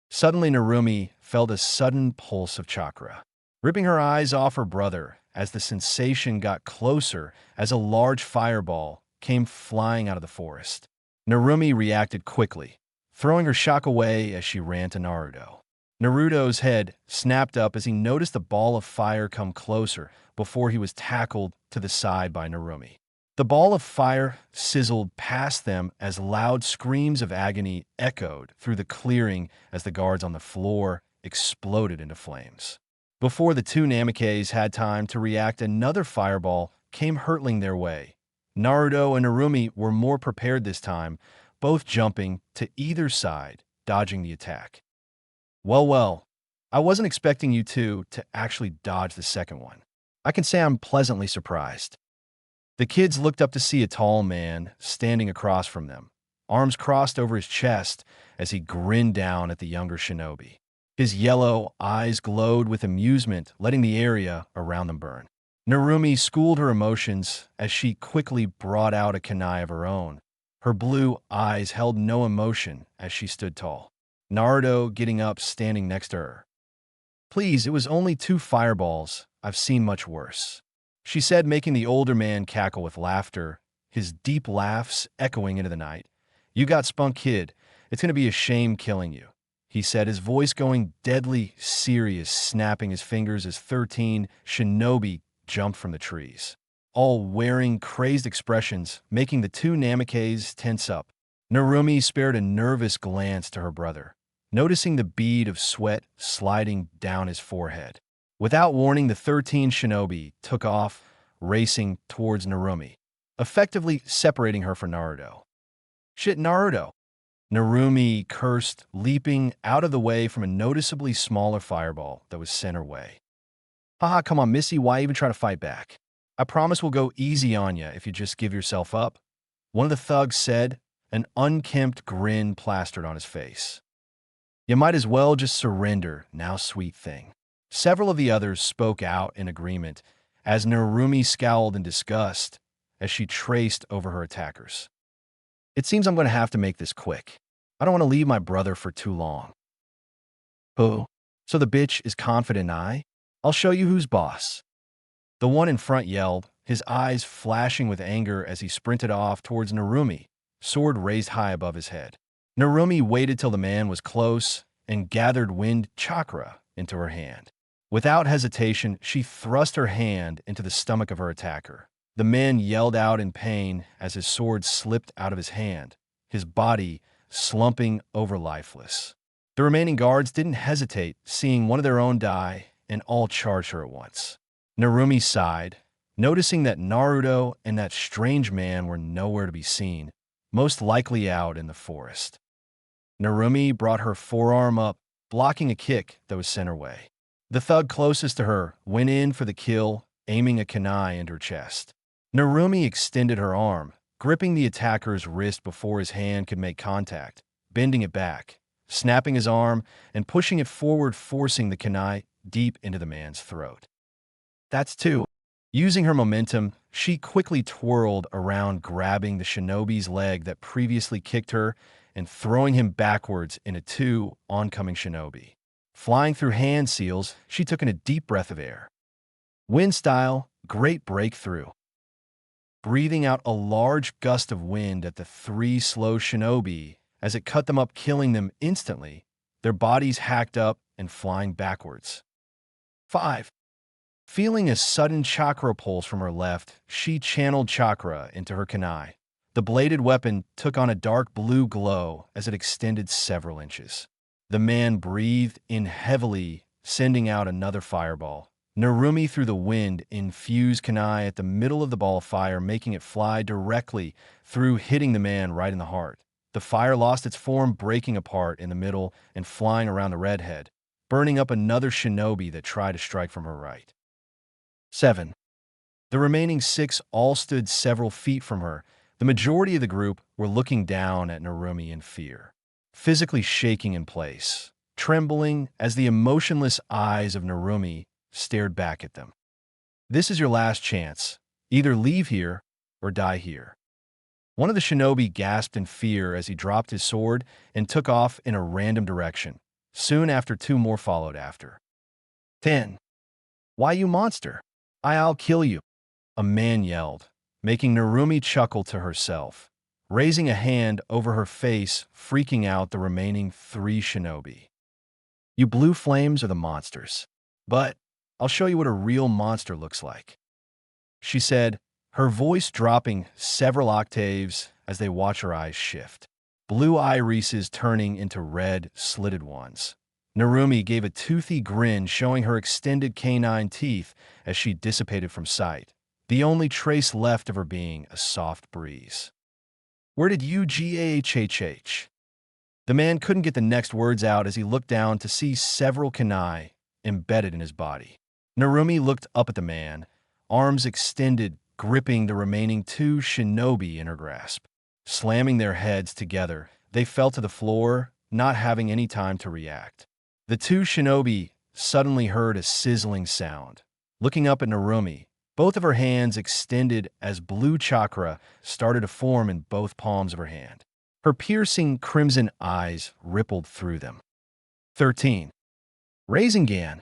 Suddenly, Narumi felt a sudden pulse of chakra, ripping her eyes off her brother as the sensation got closer as a large fireball came flying out of the forest. Narumi reacted quickly, throwing her shock away as she ran to Naruto. Naruto's head snapped up as he noticed the ball of fire come closer before he was tackled to the side by Narumi. The ball of fire sizzled past them as loud screams of agony echoed through the clearing as the guards on the floor exploded into flames. Before the two Namikes had time to react, another fireball came hurtling their way. Naruto and Narumi were more prepared this time, both jumping to either side, dodging the attack. Well, I wasn't expecting you two to actually dodge the second one. I can say I'm pleasantly surprised. The kids looked up to see a tall man standing across from them, arms crossed over his chest as he grinned down at the younger shinobi. His yellow eyes glowed with amusement, letting the area around them burn. Narumi schooled her emotions as she quickly brought out a kunai of her own. Her blue eyes held no emotion as she stood tall. Naruto getting up, standing next to her. Please, it was only 2 fireballs. I've seen much worse, she said, making the older man cackle with laughter, his deep laughs echoing into the night. You got spunk, kid. It's going to be a shame killing you, he said, his voice going deadly serious, snapping his fingers as 13 shinobi jumped from the trees, all wearing crazed expressions, making the 2 Namikes tense up. Narumi spared a nervous glance to her brother, noticing the bead of sweat sliding down his forehead. Without warning, the 13 shinobi took off, racing towards Narumi, effectively separating her from Naruto. Shit, Naruto! Narumi cursed, leaping out of the way from a noticeably smaller fireball that was sent her way. Haha, come on, Missy, why even try to fight back? I promise we'll go easy on ya if you just give yourself up, one of the thugs said, an unkempt grin plastered on his face. You might as well just surrender now, sweet thing. Several of the others spoke out in agreement as Narumi scowled in disgust as she traced over her attackers. It seems I'm going to have to make this quick. I don't want to leave my brother for too long. Who? So the bitch is confident I'll show you who's boss. The one in front yelled, his eyes flashing with anger as he sprinted off towards Narumi, sword raised high above his head. Narumi waited till the man was close and gathered wind chakra into her hand. Without hesitation, she thrust her hand into the stomach of her attacker. The man yelled out in pain as his sword slipped out of his hand, his body slumping over lifeless. The remaining guards didn't hesitate, seeing one of their own die, and all charged her at once. Narumi sighed, noticing that Naruto and that strange man were nowhere to be seen, most likely out in the forest. Narumi brought her forearm up, blocking a kick that was sent her way. The thug closest to her went in for the kill, aiming a kunai into her chest. Narumi extended her arm, gripping the attacker's wrist before his hand could make contact, bending it back, snapping his arm, and pushing it forward, forcing the kunai deep into the man's throat. That's two. Using her momentum, she quickly twirled around, grabbing the shinobi's leg that previously kicked her and throwing him backwards into two oncoming shinobi. Flying through hand seals, she took in a deep breath of air. Wind style, great breakthrough. Breathing out a large gust of wind at the three slow shinobi as it cut them up, killing them instantly, their bodies hacked up and flying backwards. 5. Feeling a sudden chakra pulse from her left, she channeled chakra into her kunai. The bladed weapon took on a dark blue glow as it extended several inches. The man breathed in heavily, sending out another fireball. Narumi threw the wind-infused kunai at the middle of the ball of fire, making it fly directly through, hitting the man right in the heart. The fire lost its form, breaking apart in the middle and flying around the redhead, burning up another shinobi that tried to strike from her right. 7. The remaining 6 all stood several feet from her. The majority of the group were looking down at Narumi in fear, physically shaking in place, trembling as the emotionless eyes of Narumi stared back at them. This is your last chance. Either leave here or die here. One of the shinobi gasped in fear as he dropped his sword and took off in a random direction. Soon after, 2 more followed after. 10. Why, you monster? I'll kill you, a man yelled, making Narumi chuckle to herself, raising a hand over her face, freaking out the remaining 3 shinobi. You blue flames are the monsters, but I'll show you what a real monster looks like, she said, her voice dropping several octaves as they watched her eyes shift, blue irises turning into red, slitted ones. Narumi gave a toothy grin, showing her extended canine teeth as she dissipated from sight, the only trace left of her being a soft breeze. Where did you gahhh? The man couldn't get the next words out as he looked down to see several kunai embedded in his body. Narumi looked up at the man, arms extended, gripping the remaining 2 shinobi in her grasp. Slamming their heads together, they fell to the floor, not having any time to react. The 2 shinobi suddenly heard a sizzling sound. Looking up at Narumi, both of her hands extended as blue chakra started to form in both palms of her hand. Her piercing crimson eyes rippled through them. 13. Rasengan,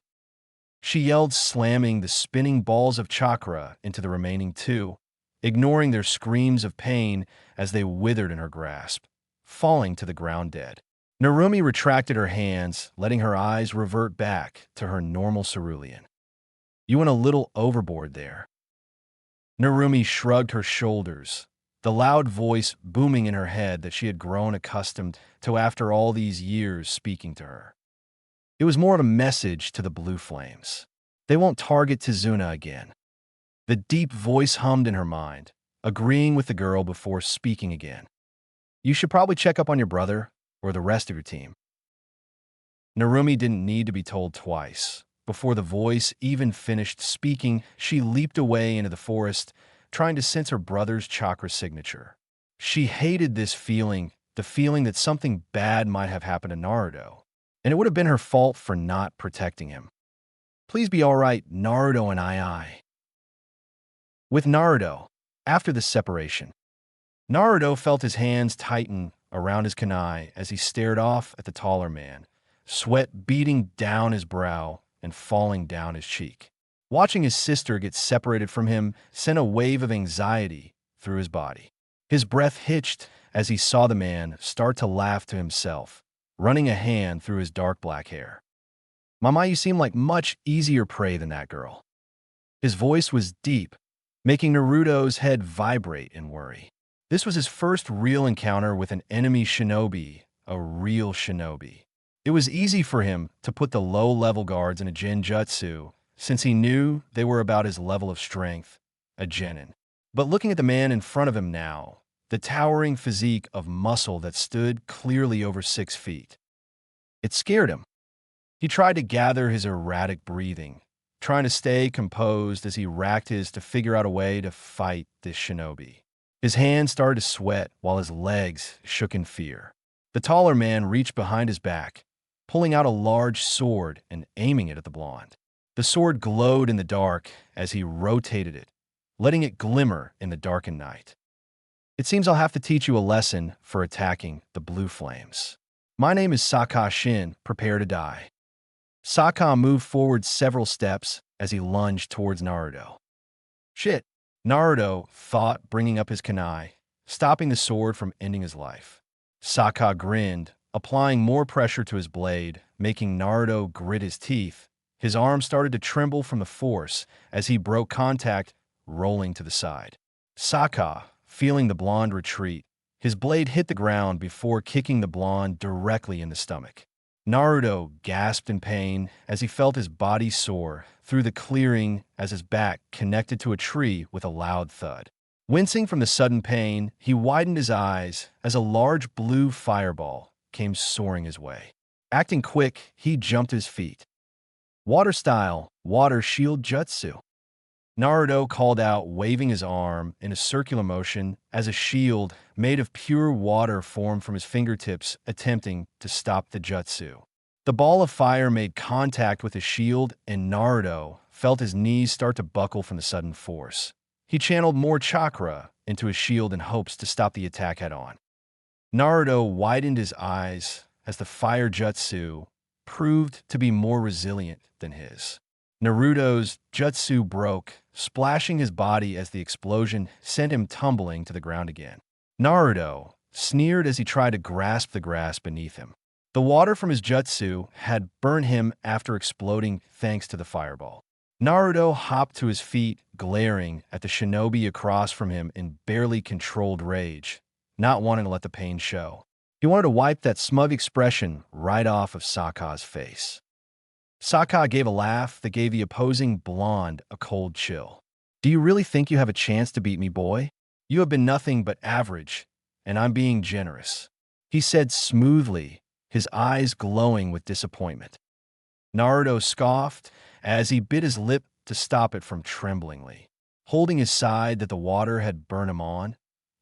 she yelled, slamming the spinning balls of chakra into the remaining 2, ignoring their screams of pain as they withered in her grasp, falling to the ground dead. Narumi retracted her hands, letting her eyes revert back to her normal cerulean. You went a little overboard there. Narumi shrugged her shoulders, the loud voice booming in her head that she had grown accustomed to after all these years speaking to her. It was more of a message to the blue flames. They won't target Tizuna again. The deep voice hummed in her mind, agreeing with the girl before speaking again. You should probably check up on your brother or the rest of your team. Narumi didn't need to be told twice. Before the voice even finished speaking, she leaped away into the forest, trying to sense her brother's chakra signature. She hated this feeling, the feeling that something bad might have happened to Naruto, and it would have been her fault for not protecting him. Please be all right, Naruto and I. With Naruto, after the separation, Naruto felt his hands tighten around his kunai as he stared off at the taller man, sweat beating down his brow and falling down his cheek. Watching his sister get separated from him sent a wave of anxiety through his body. His breath hitched as he saw the man start to laugh to himself, running a hand through his dark black hair. Mama, you seem like much easier prey than that girl. His voice was deep, making Naruto's head vibrate in worry. This was his first real encounter with an enemy shinobi, a real shinobi. It was easy for him to put the low-level guards in a genjutsu, since he knew they were about his level of strength, a genin. But looking at the man in front of him now, the towering physique of muscle that stood clearly over 6 feet, it scared him. He tried to gather his erratic breathing, trying to stay composed as he racked his to figure out a way to fight this shinobi. His hands started to sweat while his legs shook in fear. The taller man reached behind his back, pulling out a large sword and aiming it at the blonde. The sword glowed in the dark as he rotated it, letting it glimmer in the darkened night. It seems I'll have to teach you a lesson for attacking the blue flames. My name is Saka Shin, prepare to die. Saka moved forward several steps as he lunged towards Naruto. Shit, Naruto thought, bringing up his kunai, stopping the sword from ending his life. Saka grinned, applying more pressure to his blade, making Naruto grit his teeth. His arm started to tremble from the force as he broke contact, rolling to the side. Saka, feeling the blonde retreat, his blade hit the ground before kicking the blonde directly in the stomach. Naruto gasped in pain as he felt his body soar through the clearing as his back connected to a tree with a loud thud. Wincing from the sudden pain, he widened his eyes as a large blue fireball came soaring his way. Acting quick, he jumped to his feet. Water style, water shield jutsu. Naruto called out, waving his arm in a circular motion as a shield made of pure water formed from his fingertips, attempting to stop the jutsu. The ball of fire made contact with his shield, and Naruto felt his knees start to buckle from the sudden force. He channeled more chakra into his shield in hopes to stop the attack head-on. Naruto widened his eyes as the fire jutsu proved to be more resilient than his. Naruto's jutsu broke, splashing his body as the explosion sent him tumbling to the ground again. Naruto sneered as he tried to grasp the grass beneath him. The water from his jutsu had burned him after exploding thanks to the fireball. Naruto hopped to his feet, glaring at the shinobi across from him in barely controlled rage, not wanting to let the pain show. He wanted to wipe that smug expression right off of Saka's face. Saka gave a laugh that gave the opposing blonde a cold chill. Do you really think you have a chance to beat me, boy? You have been nothing but average, and I'm being generous, he said smoothly, his eyes glowing with disappointment. Naruto scoffed as he bit his lip to stop it from tremblingly, holding his side that the water had burned him on.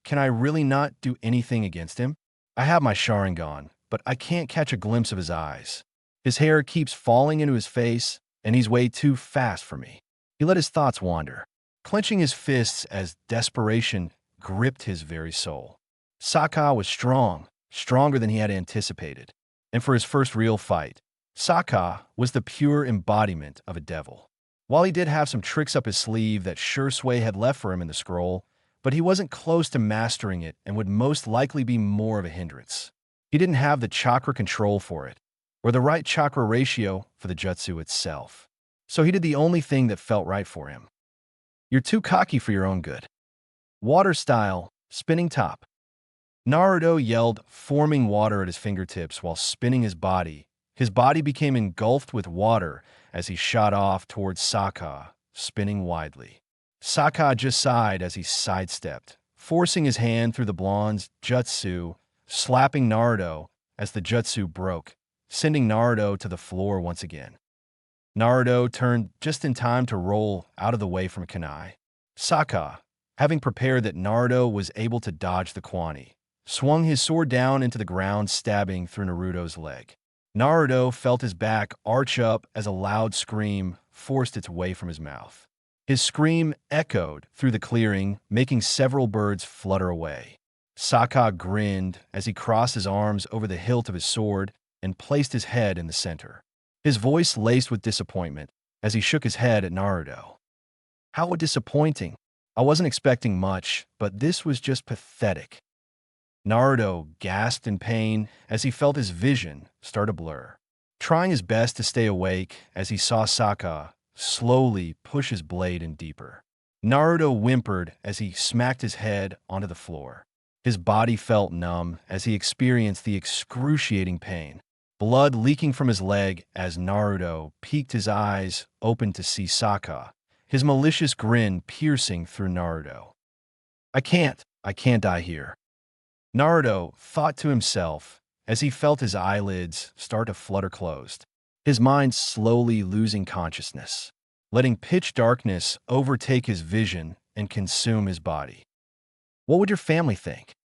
Can I really not do anything against him? I have my Sharingan, but I can't catch a glimpse of his eyes. His hair keeps falling into his face, and he's way too fast for me. He let his thoughts wander, clenching his fists as desperation gripped his very soul. Saka was strong, stronger than he had anticipated, and for his first real fight, Saka was the pure embodiment of a devil. While he did have some tricks up his sleeve that Shisui had left for him in the scroll, but he wasn't close to mastering it and would most likely be more of a hindrance. He didn't have the chakra control for it, or the right chakra ratio for the jutsu itself. So he did the only thing that felt right for him. You're too cocky for your own good. Water style, spinning top. Naruto yelled, forming water at his fingertips while spinning his body. His body became engulfed with water as he shot off towards Saka, spinning widely. Saka just sighed as he sidestepped, forcing his hand through the blonde's jutsu, slapping Naruto as the jutsu broke, sending Naruto to the floor once again. Naruto turned just in time to roll out of the way from kunai. Saka, having prepared that Naruto was able to dodge the kwani, swung his sword down into the ground, stabbing through Naruto's leg. Naruto felt his back arch up as a loud scream forced its way from his mouth. His scream echoed through the clearing, making several birds flutter away. Saka grinned as he crossed his arms over the hilt of his sword and placed his head in the center. His voice laced with disappointment as he shook his head at Naruto. How disappointing. I wasn't expecting much, but this was just pathetic. Naruto gasped in pain as he felt his vision start to blur, trying his best to stay awake as he saw Sokka slowly push his blade in deeper. Naruto whimpered as he smacked his head onto the floor. His body felt numb as he experienced the excruciating pain, blood leaking from his leg as Naruto peeked his eyes open to see Sokka, his malicious grin piercing through Naruto. I can't die here. Naruto thought to himself as he felt his eyelids start to flutter closed, his mind slowly losing consciousness, letting pitch darkness overtake his vision and consume his body. What would your family think?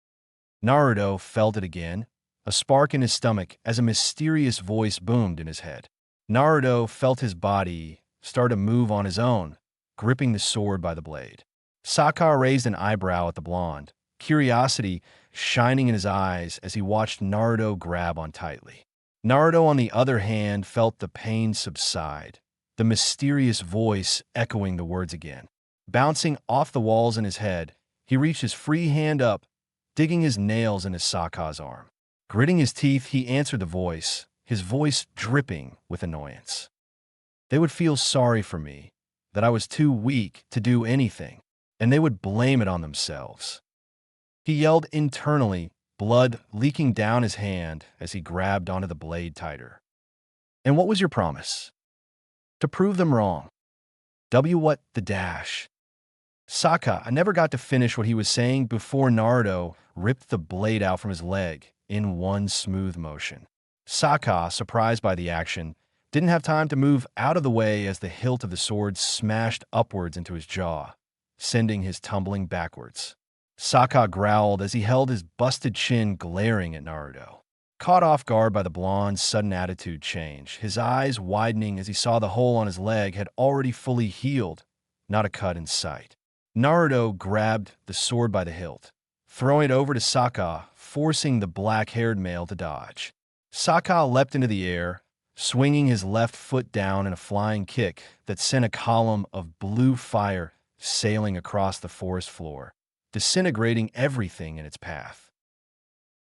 Naruto felt it again, a spark in his stomach as a mysterious voice boomed in his head. Naruto felt his body start to move on his own, gripping the sword by the blade. Sokka raised an eyebrow at the blonde, curiosity shining in his eyes as he watched Naruto grab on tightly. Naruto, on the other hand, felt the pain subside, the mysterious voice echoing the words again. Bouncing off the walls in his head, he reached his free hand up, digging his nails into Sokka's arm. Gritting his teeth, he answered the voice, his voice dripping with annoyance. They would feel sorry for me, that I was too weak to do anything, and they would blame it on themselves. He yelled internally, blood leaking down his hand as he grabbed onto the blade tighter. And what was your promise? To prove them wrong. What the dash? Sokka, I never got to finish what he was saying before Naruto ripped the blade out from his leg in one smooth motion. Sokka, surprised by the action, didn't have time to move out of the way as the hilt of the sword smashed upwards into his jaw, sending his tumbling backwards. Sokka growled as he held his busted chin glaring at Naruto. Caught off guard by the blonde's sudden attitude change, his eyes widening as he saw the hole on his leg had already fully healed, not a cut in sight. Naruto grabbed the sword by the hilt, throwing it over to Sokka, forcing the black-haired male to dodge. Sokka leapt into the air, swinging his left foot down in a flying kick that sent a column of blue fire sailing across the forest floor, disintegrating everything in its path.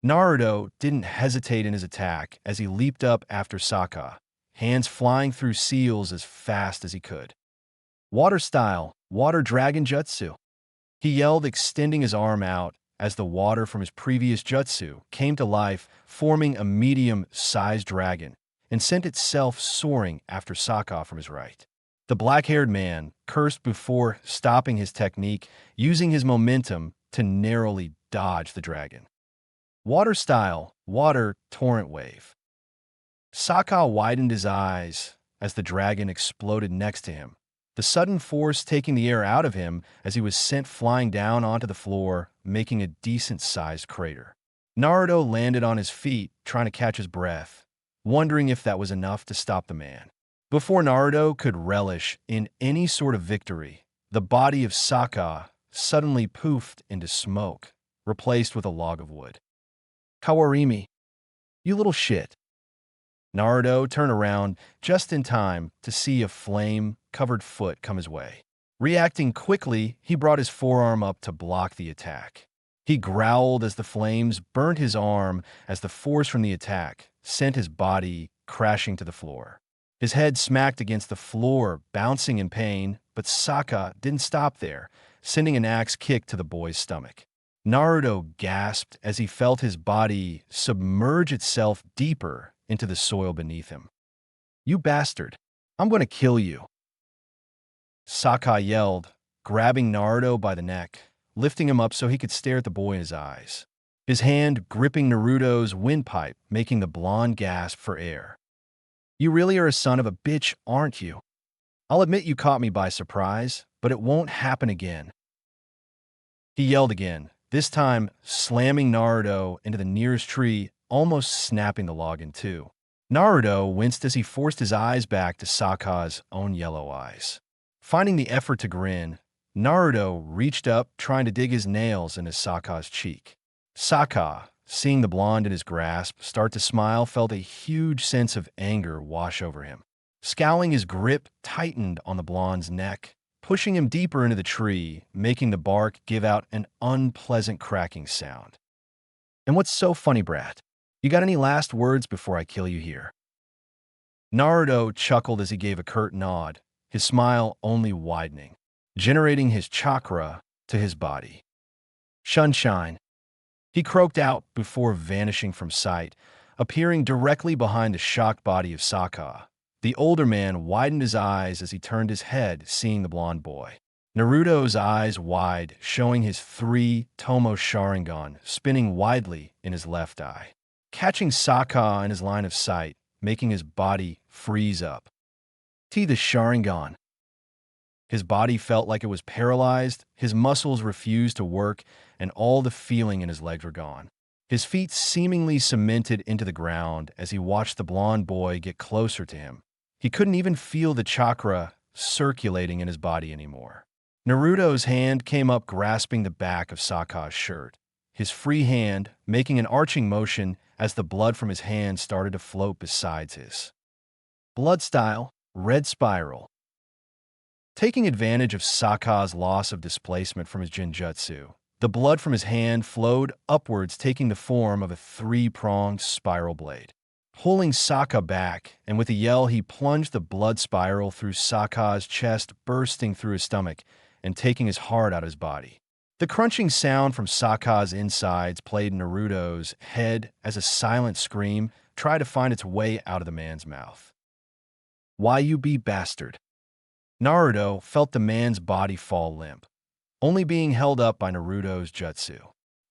Naruto didn't hesitate in his attack as he leaped up after Sokka, hands flying through seals as fast as he could. Water style, water dragon jutsu. He yelled, extending his arm out as the water from his previous jutsu came to life, forming a medium-sized dragon, and sent itself soaring after Sokka from his right. The black-haired man cursed before stopping his technique, using his momentum to narrowly dodge the dragon. Water style, water torrent wave. Sokka widened his eyes as the dragon exploded next to him, the sudden force taking the air out of him as he was sent flying down onto the floor, making a decent-sized crater. Naruto landed on his feet, trying to catch his breath, wondering if that was enough to stop the man. Before Naruto could relish in any sort of victory, the body of Sokka suddenly poofed into smoke, replaced with a log of wood. Kawarimi, you little shit. Naruto turned around just in time to see a flame-covered foot come his way. Reacting quickly, he brought his forearm up to block the attack. He growled as the flames burnt his arm as the force from the attack sent his body crashing to the floor. His head smacked against the floor, bouncing in pain, but Sokka didn't stop there, sending an axe kick to the boy's stomach. Naruto gasped as he felt his body submerge itself deeper into the soil beneath him. You bastard! I'm going to kill you! Sokka yelled, grabbing Naruto by the neck, lifting him up so he could stare at the boy in his eyes. His hand gripping Naruto's windpipe, making the blonde gasp for air. You really are a son of a bitch, aren't you? I'll admit you caught me by surprise, but it won't happen again. He yelled again, this time slamming Naruto into the nearest tree, almost snapping the log in two. Naruto winced as he forced his eyes back to Sokka's own yellow eyes. Finding the effort to grin, Naruto reached up, trying to dig his nails into Sokka's cheek. Sokka, seeing the blonde in his grasp start to smile, felt a huge sense of anger wash over him. Scowling, his grip tightened on the blonde's neck, pushing him deeper into the tree, making the bark give out an unpleasant cracking sound. And what's so funny, Brat? You got any last words before I kill you here? Naruto chuckled as he gave a curt nod, his smile only widening, generating his chakra to his body. Sunshine, he croaked out before vanishing from sight, appearing directly behind the shocked body of Sokka. The older man widened his eyes as he turned his head, seeing the blonde boy. Naruto's eyes wide, showing his 3-tomo Sharingan spinning widely in his left eye, catching Sokka in his line of sight, making his body freeze up. The Sharingan. His body felt like it was paralyzed, his muscles refused to work, and all the feeling in his legs were gone. His feet seemingly cemented into the ground as he watched the blonde boy get closer to him. He couldn't even feel the chakra circulating in his body anymore. Naruto's hand came up grasping the back of Sokka's shirt, his free hand making an arching motion as the blood from his hand started to float beside his. Blood style, red spiral. Taking advantage of Sokka's loss of displacement from his Genjutsu, the blood from his hand flowed upwards, taking the form of a 3-pronged spiral blade. Pulling Sokka back, and with a yell he plunged the blood spiral through Sokka's chest, bursting through his stomach and taking his heart out of his body. The crunching sound from Sokka's insides played in Naruto's head as a silent scream tried to find its way out of the man's mouth. Why you be bastard? Naruto felt the man's body fall limp, only being held up by Naruto's jutsu.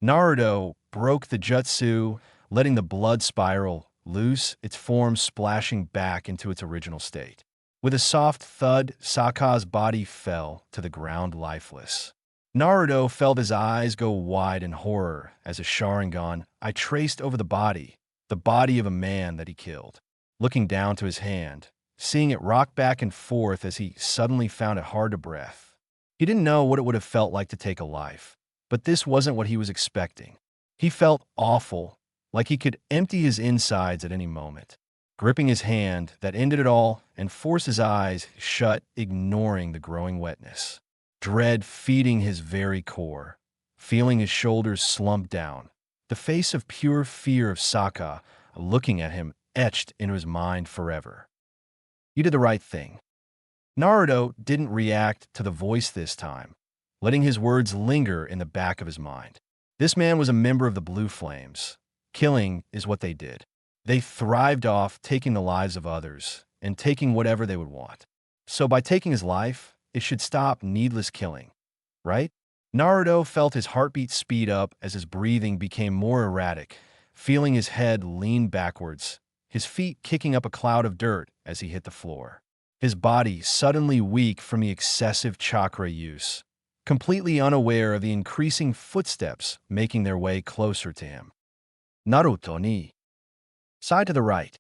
Naruto broke the jutsu, letting the blood spiral loose, its form splashing back into its original state. With a soft thud, Sokka's body fell to the ground lifeless. Naruto felt his eyes go wide in horror as a Sharingan traced over the body of a man that he killed. Looking down to his hand, seeing it rock back and forth as he suddenly found it hard to breathe. He didn't know what it would have felt like to take a life, but this wasn't what he was expecting. He felt awful, like he could empty his insides at any moment. Gripping his hand that ended it all and forced his eyes shut, ignoring the growing wetness. Dread feeding his very core, feeling his shoulders slump down. The face of pure fear of Sokka looking at him etched into his mind forever. You did the right thing. Naruto didn't react to the voice this time, letting his words linger in the back of his mind. This man was a member of the Blue Flames. Killing is what they did. They thrived off taking the lives of others and taking whatever they would want. So by taking his life, it should stop needless killing, right? Naruto felt his heartbeat speed up as his breathing became more erratic, feeling his head lean backwards, his feet kicking up a cloud of dirt as he hit the floor. His body suddenly weak from the excessive chakra use, completely unaware of the increasing footsteps making their way closer to him. Naruto ni. Side to the right.